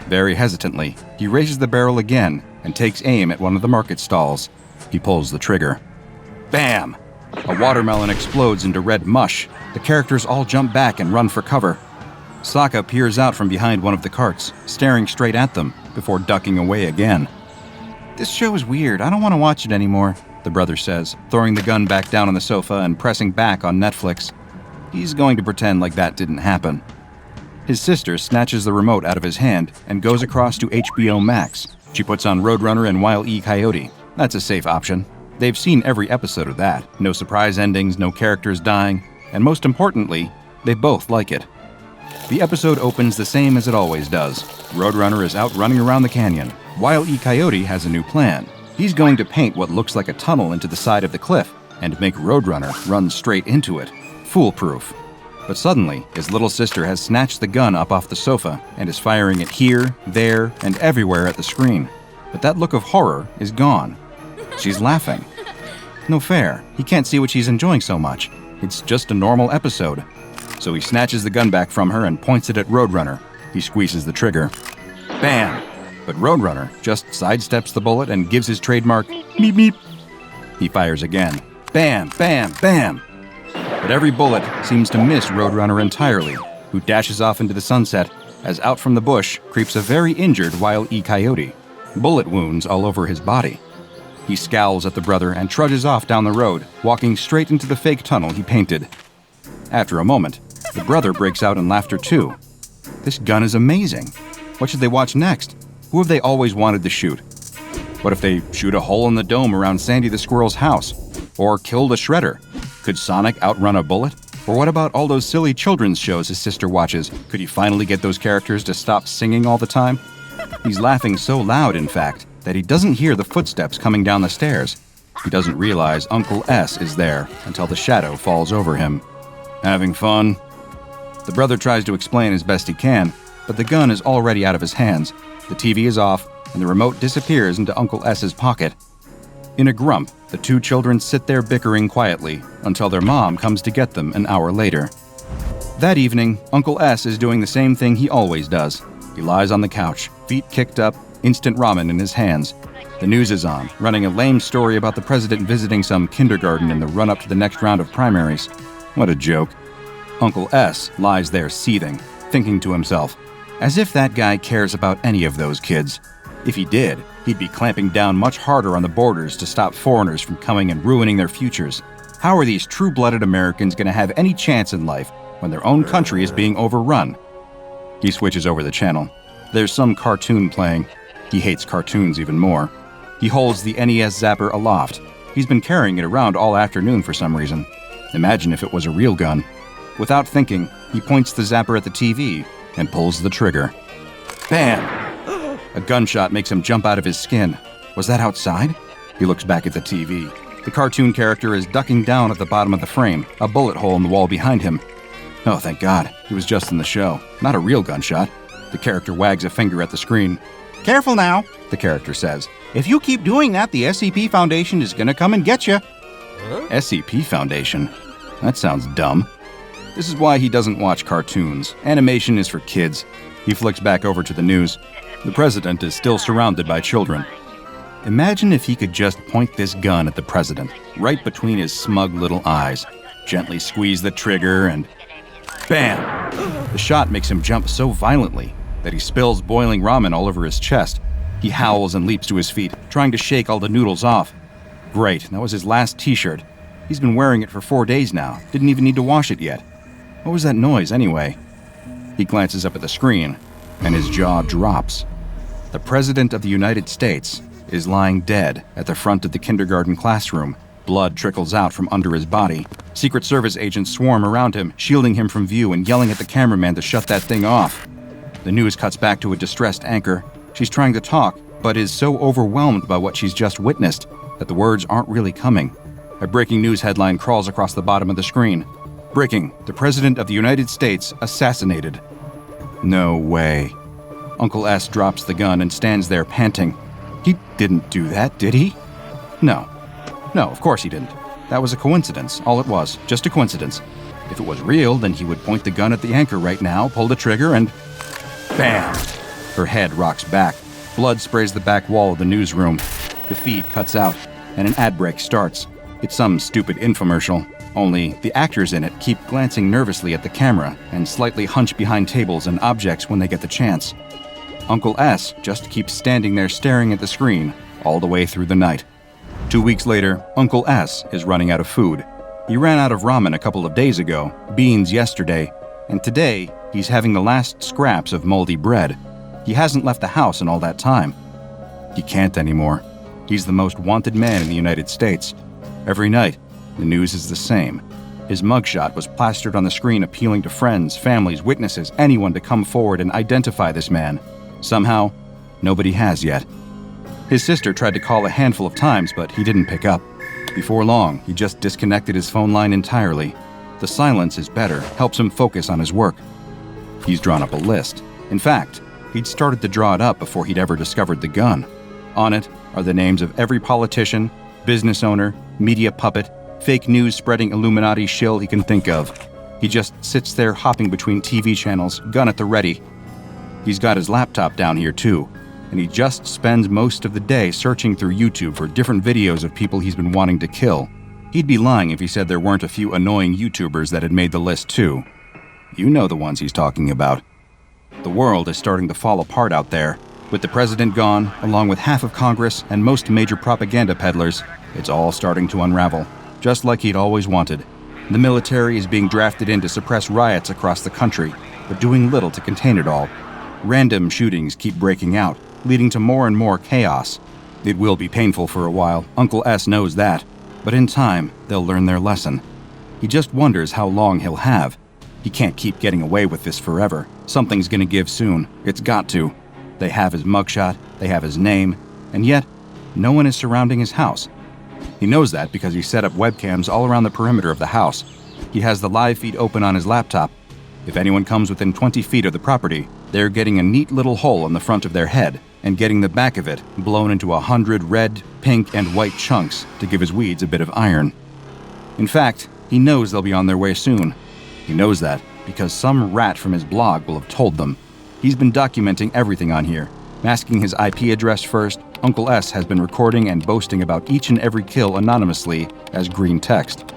Very hesitantly, he raises the barrel again and takes aim at one of the market stalls. He pulls the trigger. Bam! A watermelon explodes into red mush. The characters all jump back and run for cover. Sokka peers out from behind one of the carts, staring straight at them, before ducking away again. This show is weird. I don't want to watch it anymore, the brother says, throwing the gun back down on the sofa and pressing back on Netflix. He's going to pretend like that didn't happen. His sister snatches the remote out of his hand and goes across to HBO Max. She puts on Roadrunner and Wile E. Coyote. That's a safe option. They've seen every episode of that. No surprise endings, no characters dying, and most importantly, they both like it. The episode opens the same as it always does. Roadrunner is out running around the canyon. Wile E. Coyote has a new plan. He's going to paint what looks like a tunnel into the side of the cliff and make Roadrunner run straight into it. Foolproof. But suddenly, his little sister has snatched the gun up off the sofa and is firing it here, there, and everywhere at the screen. But that look of horror is gone. She's laughing. No fair. He can't see what she's enjoying so much. It's just a normal episode. So he snatches the gun back from her and points it at Roadrunner. He squeezes the trigger. Bam! But Roadrunner just sidesteps the bullet and gives his trademark meep meep. He fires again. Bam, bam, bam! But every bullet seems to miss Roadrunner entirely, who dashes off into the sunset as out from the bush creeps a very injured Wile E. Coyote, bullet wounds all over his body. He scowls at the brother and trudges off down the road, walking straight into the fake tunnel he painted. After a moment, the brother breaks out in laughter too. This gun is amazing. What should they watch next? Who have they always wanted to shoot? What if they shoot a hole in the dome around Sandy the Squirrel's house? Or killed a shredder? Could Sonic outrun a bullet? Or what about all those silly children's shows his sister watches? Could he finally get those characters to stop singing all the time? He's laughing so loud, in fact, that he doesn't hear the footsteps coming down the stairs. He doesn't realize Uncle S is there until the shadow falls over him. Having fun? The brother tries to explain as best he can, but the gun is already out of his hands. The TV is off, and the remote disappears into Uncle S's pocket. In a grump, the two children sit there bickering quietly until their mom comes to get them an hour later. That evening, Uncle S is doing the same thing he always does. He lies on the couch, feet kicked up, instant ramen in his hands. The news is on, running a lame story about the president visiting some kindergarten in the run-up to the next round of primaries. What a joke. Uncle S lies there seething, thinking to himself, as if that guy cares about any of those kids. If he did, he'd be clamping down much harder on the borders to stop foreigners from coming and ruining their futures. How are these true-blooded Americans going to have any chance in life when their own country is being overrun? He switches over the channel. There's some cartoon playing. He hates cartoons even more. He holds the NES Zapper aloft. He's been carrying it around all afternoon for some reason. Imagine if it was a real gun. Without thinking, he points the zapper at the TV and pulls the trigger. Bam! A gunshot makes him jump out of his skin. Was that outside? He looks back at the TV. The cartoon character is ducking down at the bottom of the frame, a bullet hole in the wall behind him. Oh, thank God. He was just in the show. Not a real gunshot. The character wags a finger at the screen. Careful now, the character says. If you keep doing that, the SCP Foundation is gonna come and get you. Huh? SCP Foundation? That sounds dumb. This is why he doesn't watch cartoons. Animation is for kids. He flicks back over to the news. The president is still surrounded by children. Imagine if he could just point this gun at the president, right between his smug little eyes, gently squeeze the trigger, and bam! The shot makes him jump so violently that he spills boiling ramen all over his chest. He howls and leaps to his feet, trying to shake all the noodles off. Great, that was his last t-shirt. He's been wearing it for 4 days now, didn't even need to wash it yet. What was that noise, anyway? He glances up at the screen, and his jaw drops. The President of the United States is lying dead at the front of the kindergarten classroom. Blood trickles out from under his body. Secret Service agents swarm around him, shielding him from view and yelling at the cameraman to shut that thing off. The news cuts back to a distressed anchor. She's trying to talk, but is so overwhelmed by what she's just witnessed that the words aren't really coming. A breaking news headline crawls across the bottom of the screen. Breaking, the President of the United States assassinated. No way. Uncle S drops the gun and stands there panting. He didn't do that, did he? No, of course he didn't. That was a coincidence, all it was, just a coincidence. If it was real, then he would point the gun at the anchor right now, pull the trigger, and bam! Her head rocks back. Blood sprays the back wall of the newsroom. The feed cuts out, and an ad break starts. It's some stupid infomercial, only the actors in it keep glancing nervously at the camera and slightly hunch behind tables and objects when they get the chance. Uncle S just keeps standing there staring at the screen all the way through the night. 2 weeks later, Uncle S is running out of food. He ran out of ramen a couple of days ago, beans yesterday, and today he's having the last scraps of moldy bread. He hasn't left the house in all that time. He can't anymore. He's the most wanted man in the United States. Every night, the news is the same. His mugshot was plastered on the screen appealing to friends, families, witnesses, anyone to come forward and identify this man. Somehow, nobody has yet. His sister tried to call a handful of times, but he didn't pick up. Before long, he just disconnected his phone line entirely. The silence is better, helps him focus on his work. He's drawn up a list. In fact, he'd started to draw it up before he'd ever discovered the gun. On it are the names of every politician, business owner, media puppet, fake news spreading Illuminati shill he can think of. He just sits there hopping between TV channels, gun at the ready. He's got his laptop down here too, and he just spends most of the day searching through YouTube for different videos of people he's been wanting to kill. He'd be lying if he said there weren't a few annoying YouTubers that had made the list too. You know the ones he's talking about. The world is starting to fall apart out there. With the president gone, along with half of Congress and most major propaganda peddlers, it's all starting to unravel, just like he'd always wanted. The military is being drafted in to suppress riots across the country, but doing little to contain it all. Random shootings keep breaking out, leading to more and more chaos. It will be painful for a while, Uncle S knows that, but in time, they'll learn their lesson. He just wonders how long he'll have. He can't keep getting away with this forever. Something's gonna give soon. It's got to. They have his mugshot, they have his name, and yet, no one is surrounding his house. He knows that because he set up webcams all around the perimeter of the house. He has the live feed open on his laptop. If anyone comes within 20 feet of the property, they're getting a neat little hole in the front of their head and getting the back of it blown into 100 red, pink, and white chunks to give his weeds a bit of iron. In fact, he knows they'll be on their way soon. He knows that because some rat from his blog will have told them. He's been documenting everything on here, masking his IP address first. Uncle S has been recording and boasting about each and every kill anonymously as green text.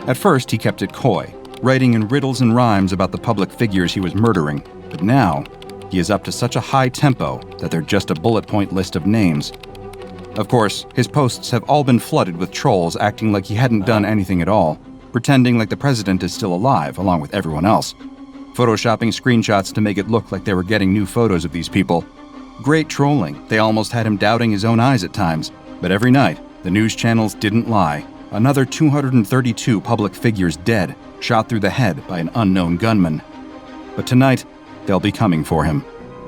At first, he kept it coy, writing in riddles and rhymes about the public figures he was murdering, but now, he is up to such a high tempo that they're just a bullet point list of names. Of course, his posts have all been flooded with trolls acting like he hadn't done anything at all, pretending like the president is still alive along with everyone else, photoshopping screenshots to make it look like they were getting new photos of these people. Great trolling. They almost had him doubting his own eyes at times, but every night, the news channels didn't lie. Another 232 public figures dead, shot through the head by an unknown gunman. But tonight, they'll be coming for him.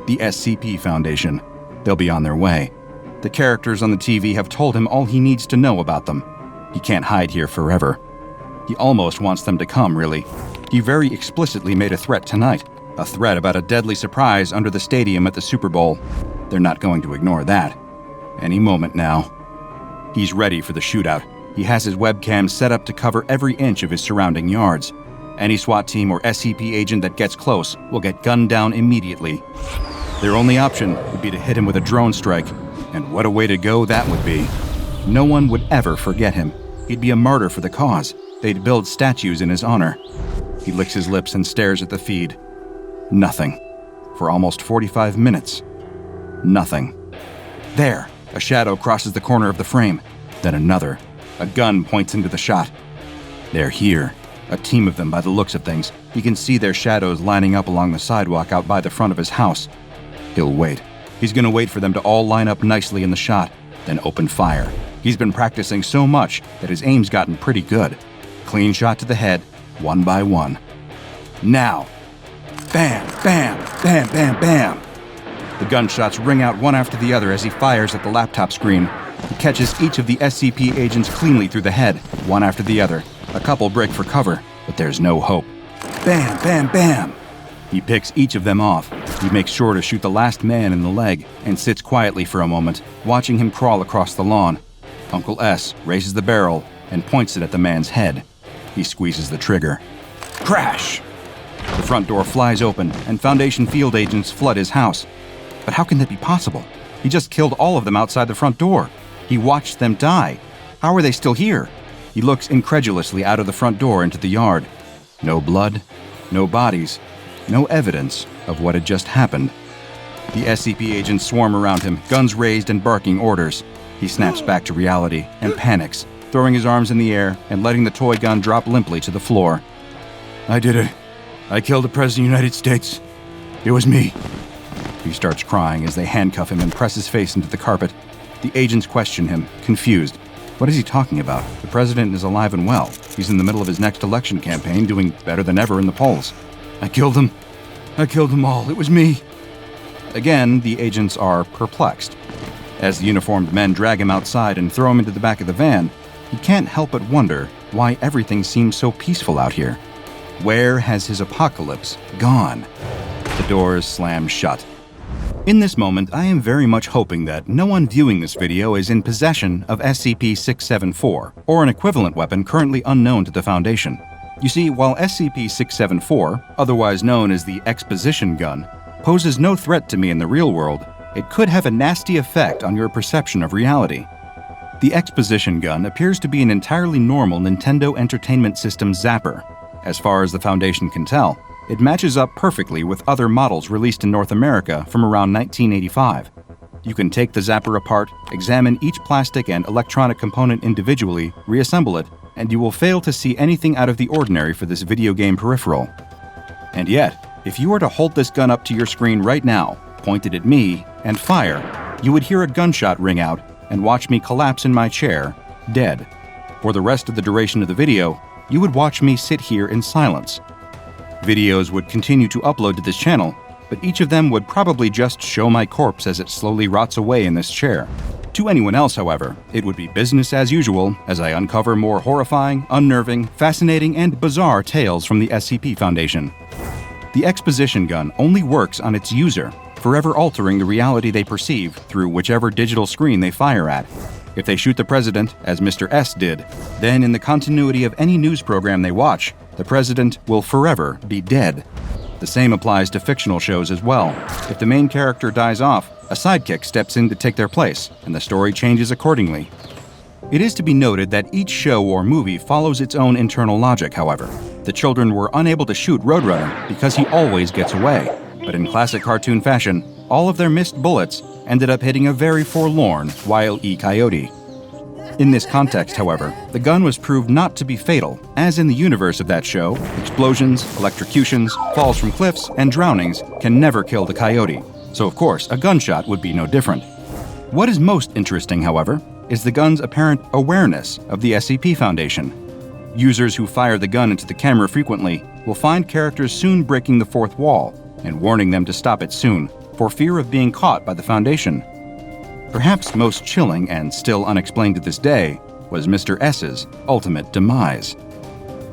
The SCP Foundation. They'll be on their way. The characters on the TV have told him all he needs to know about them. He can't hide here forever. He almost wants them to come, really. He very explicitly made a threat tonight. A threat about a deadly surprise under the stadium at the Super Bowl. They're not going to ignore that. Any moment now. He's ready for the shootout. He has his webcam set up to cover every inch of his surrounding yards. Any SWAT team or SCP agent that gets close will get gunned down immediately. Their only option would be to hit him with a drone strike, and what a way to go that would be. No one would ever forget him. He'd be a martyr for the cause. They'd build statues in his honor. He licks his lips and stares at the feed. Nothing. For almost 45 minutes. Nothing. There, a shadow crosses the corner of the frame. Then another. A gun points into the shot. They're here. A team of them by the looks of things. He can see their shadows lining up along the sidewalk out by the front of his house. He'll wait. He's gonna wait for them to all line up nicely in the shot, then open fire. He's been practicing so much that his aim's gotten pretty good. Clean shot to the head, one by one. Now. Bam, bam, bam, bam, bam. The gunshots ring out one after the other as he fires at the laptop screen. He catches each of the SCP agents cleanly through the head, one after the other. A couple break for cover, but there's no hope. Bam, bam, bam. He picks each of them off. He makes sure to shoot the last man in the leg and sits quietly for a moment, watching him crawl across the lawn. Uncle S raises the barrel and points it at the man's head. He squeezes the trigger. Crash! The front door flies open, and Foundation field agents flood his house. But how can that be possible? He just killed all of them outside the front door. He watched them die. How are they still here? He looks incredulously out of the front door into the yard. No blood, no bodies, no evidence of what had just happened. The SCP agents swarm around him, guns raised and barking orders. He snaps back to reality and panics, throwing his arms in the air and letting the toy gun drop limply to the floor. I did it. I killed the President of the United States. It was me. He starts crying as they handcuff him and press his face into the carpet. The agents question him, confused. What is he talking about? The president is alive and well. He's in the middle of his next election campaign, doing better than ever in the polls. I killed them. I killed them all. It was me. Again, the agents are perplexed. As the uniformed men drag him outside and throw him into the back of the van, he can't help but wonder why everything seems so peaceful out here. Where has his apocalypse gone? The doors slam shut. In this moment, I am very much hoping that no one viewing this video is in possession of SCP-1440, or an equivalent weapon currently unknown to the Foundation. You see, while SCP-1440, otherwise known as the Exposition gun, poses no threat to me in the real world, it could have a nasty effect on your perception of reality. The Exposition gun appears to be an entirely normal Nintendo Entertainment System zapper. As far as the Foundation can tell, it matches up perfectly with other models released in North America from around 1985. You can take the zapper apart, examine each plastic and electronic component individually, reassemble it, and you will fail to see anything out of the ordinary for this video game peripheral. And yet, if you were to hold this gun up to your screen right now, point it at me, and fire, you would hear a gunshot ring out and watch me collapse in my chair, dead. For the rest of the duration of the video, you would watch me sit here in silence. Videos would continue to upload to this channel, but each of them would probably just show my corpse as it slowly rots away in this chair. To anyone else, however, it would be business as usual as I uncover more horrifying, unnerving, fascinating, and bizarre tales from the SCP Foundation. The Exposition gun only works on its user, forever altering the reality they perceive through whichever digital screen they fire at. If they shoot the president, as Mr. S did, then in the continuity of any news program they watch, the president will forever be dead. The same applies to fictional shows as well. If the main character dies off, a sidekick steps in to take their place, and the story changes accordingly. It is to be noted that each show or movie follows its own internal logic, however. The children were unable to shoot Roadrunner because he always gets away. But in classic cartoon fashion, all of their missed bullets ended up hitting a very forlorn Wile E. Coyote. In this context, however, the gun was proved not to be fatal, as in the universe of that show, explosions, electrocutions, falls from cliffs, and drownings can never kill the coyote, so of course a gunshot would be no different. What is most interesting, however, is the gun's apparent awareness of the SCP Foundation. Users who fire the gun into the camera frequently will find characters soon breaking the fourth wall, and warning them to stop it soon, for fear of being caught by the Foundation. Perhaps most chilling, and still unexplained to this day, was Mr. S's ultimate demise.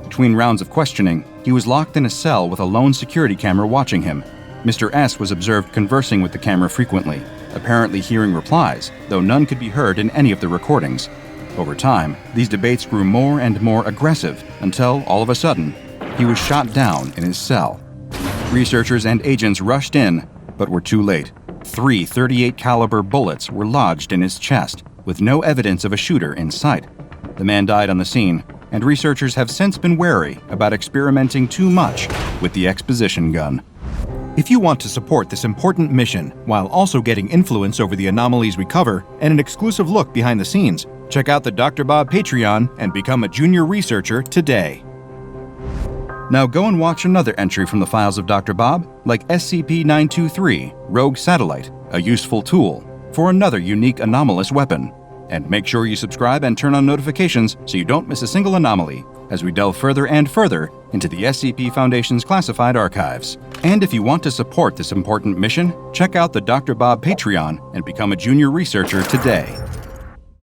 Between rounds of questioning, he was locked in a cell with a lone security camera watching him. Mr. S was observed conversing with the camera frequently, apparently hearing replies, though none could be heard in any of the recordings. Over time, these debates grew more and more aggressive, until, all of a sudden, he was shot down in his cell. Researchers and agents rushed in, but were too late. 3 .38 caliber bullets were lodged in his chest, with no evidence of a shooter in sight. The man died on the scene, and researchers have since been wary about experimenting too much with the Exposition gun. If you want to support this important mission, while also getting influence over the anomalies we cover and an exclusive look behind the scenes, check out the DrBob Patreon and become a junior researcher today. Now go and watch another entry from the files of DrBob, like SCP-923, Rogue Satellite, a useful tool, for another unique anomalous weapon. And make sure you subscribe and turn on notifications so you don't miss a single anomaly, as we delve further and further into the SCP Foundation's classified archives. And if you want to support this important mission, check out the DrBob Patreon and become a junior researcher today.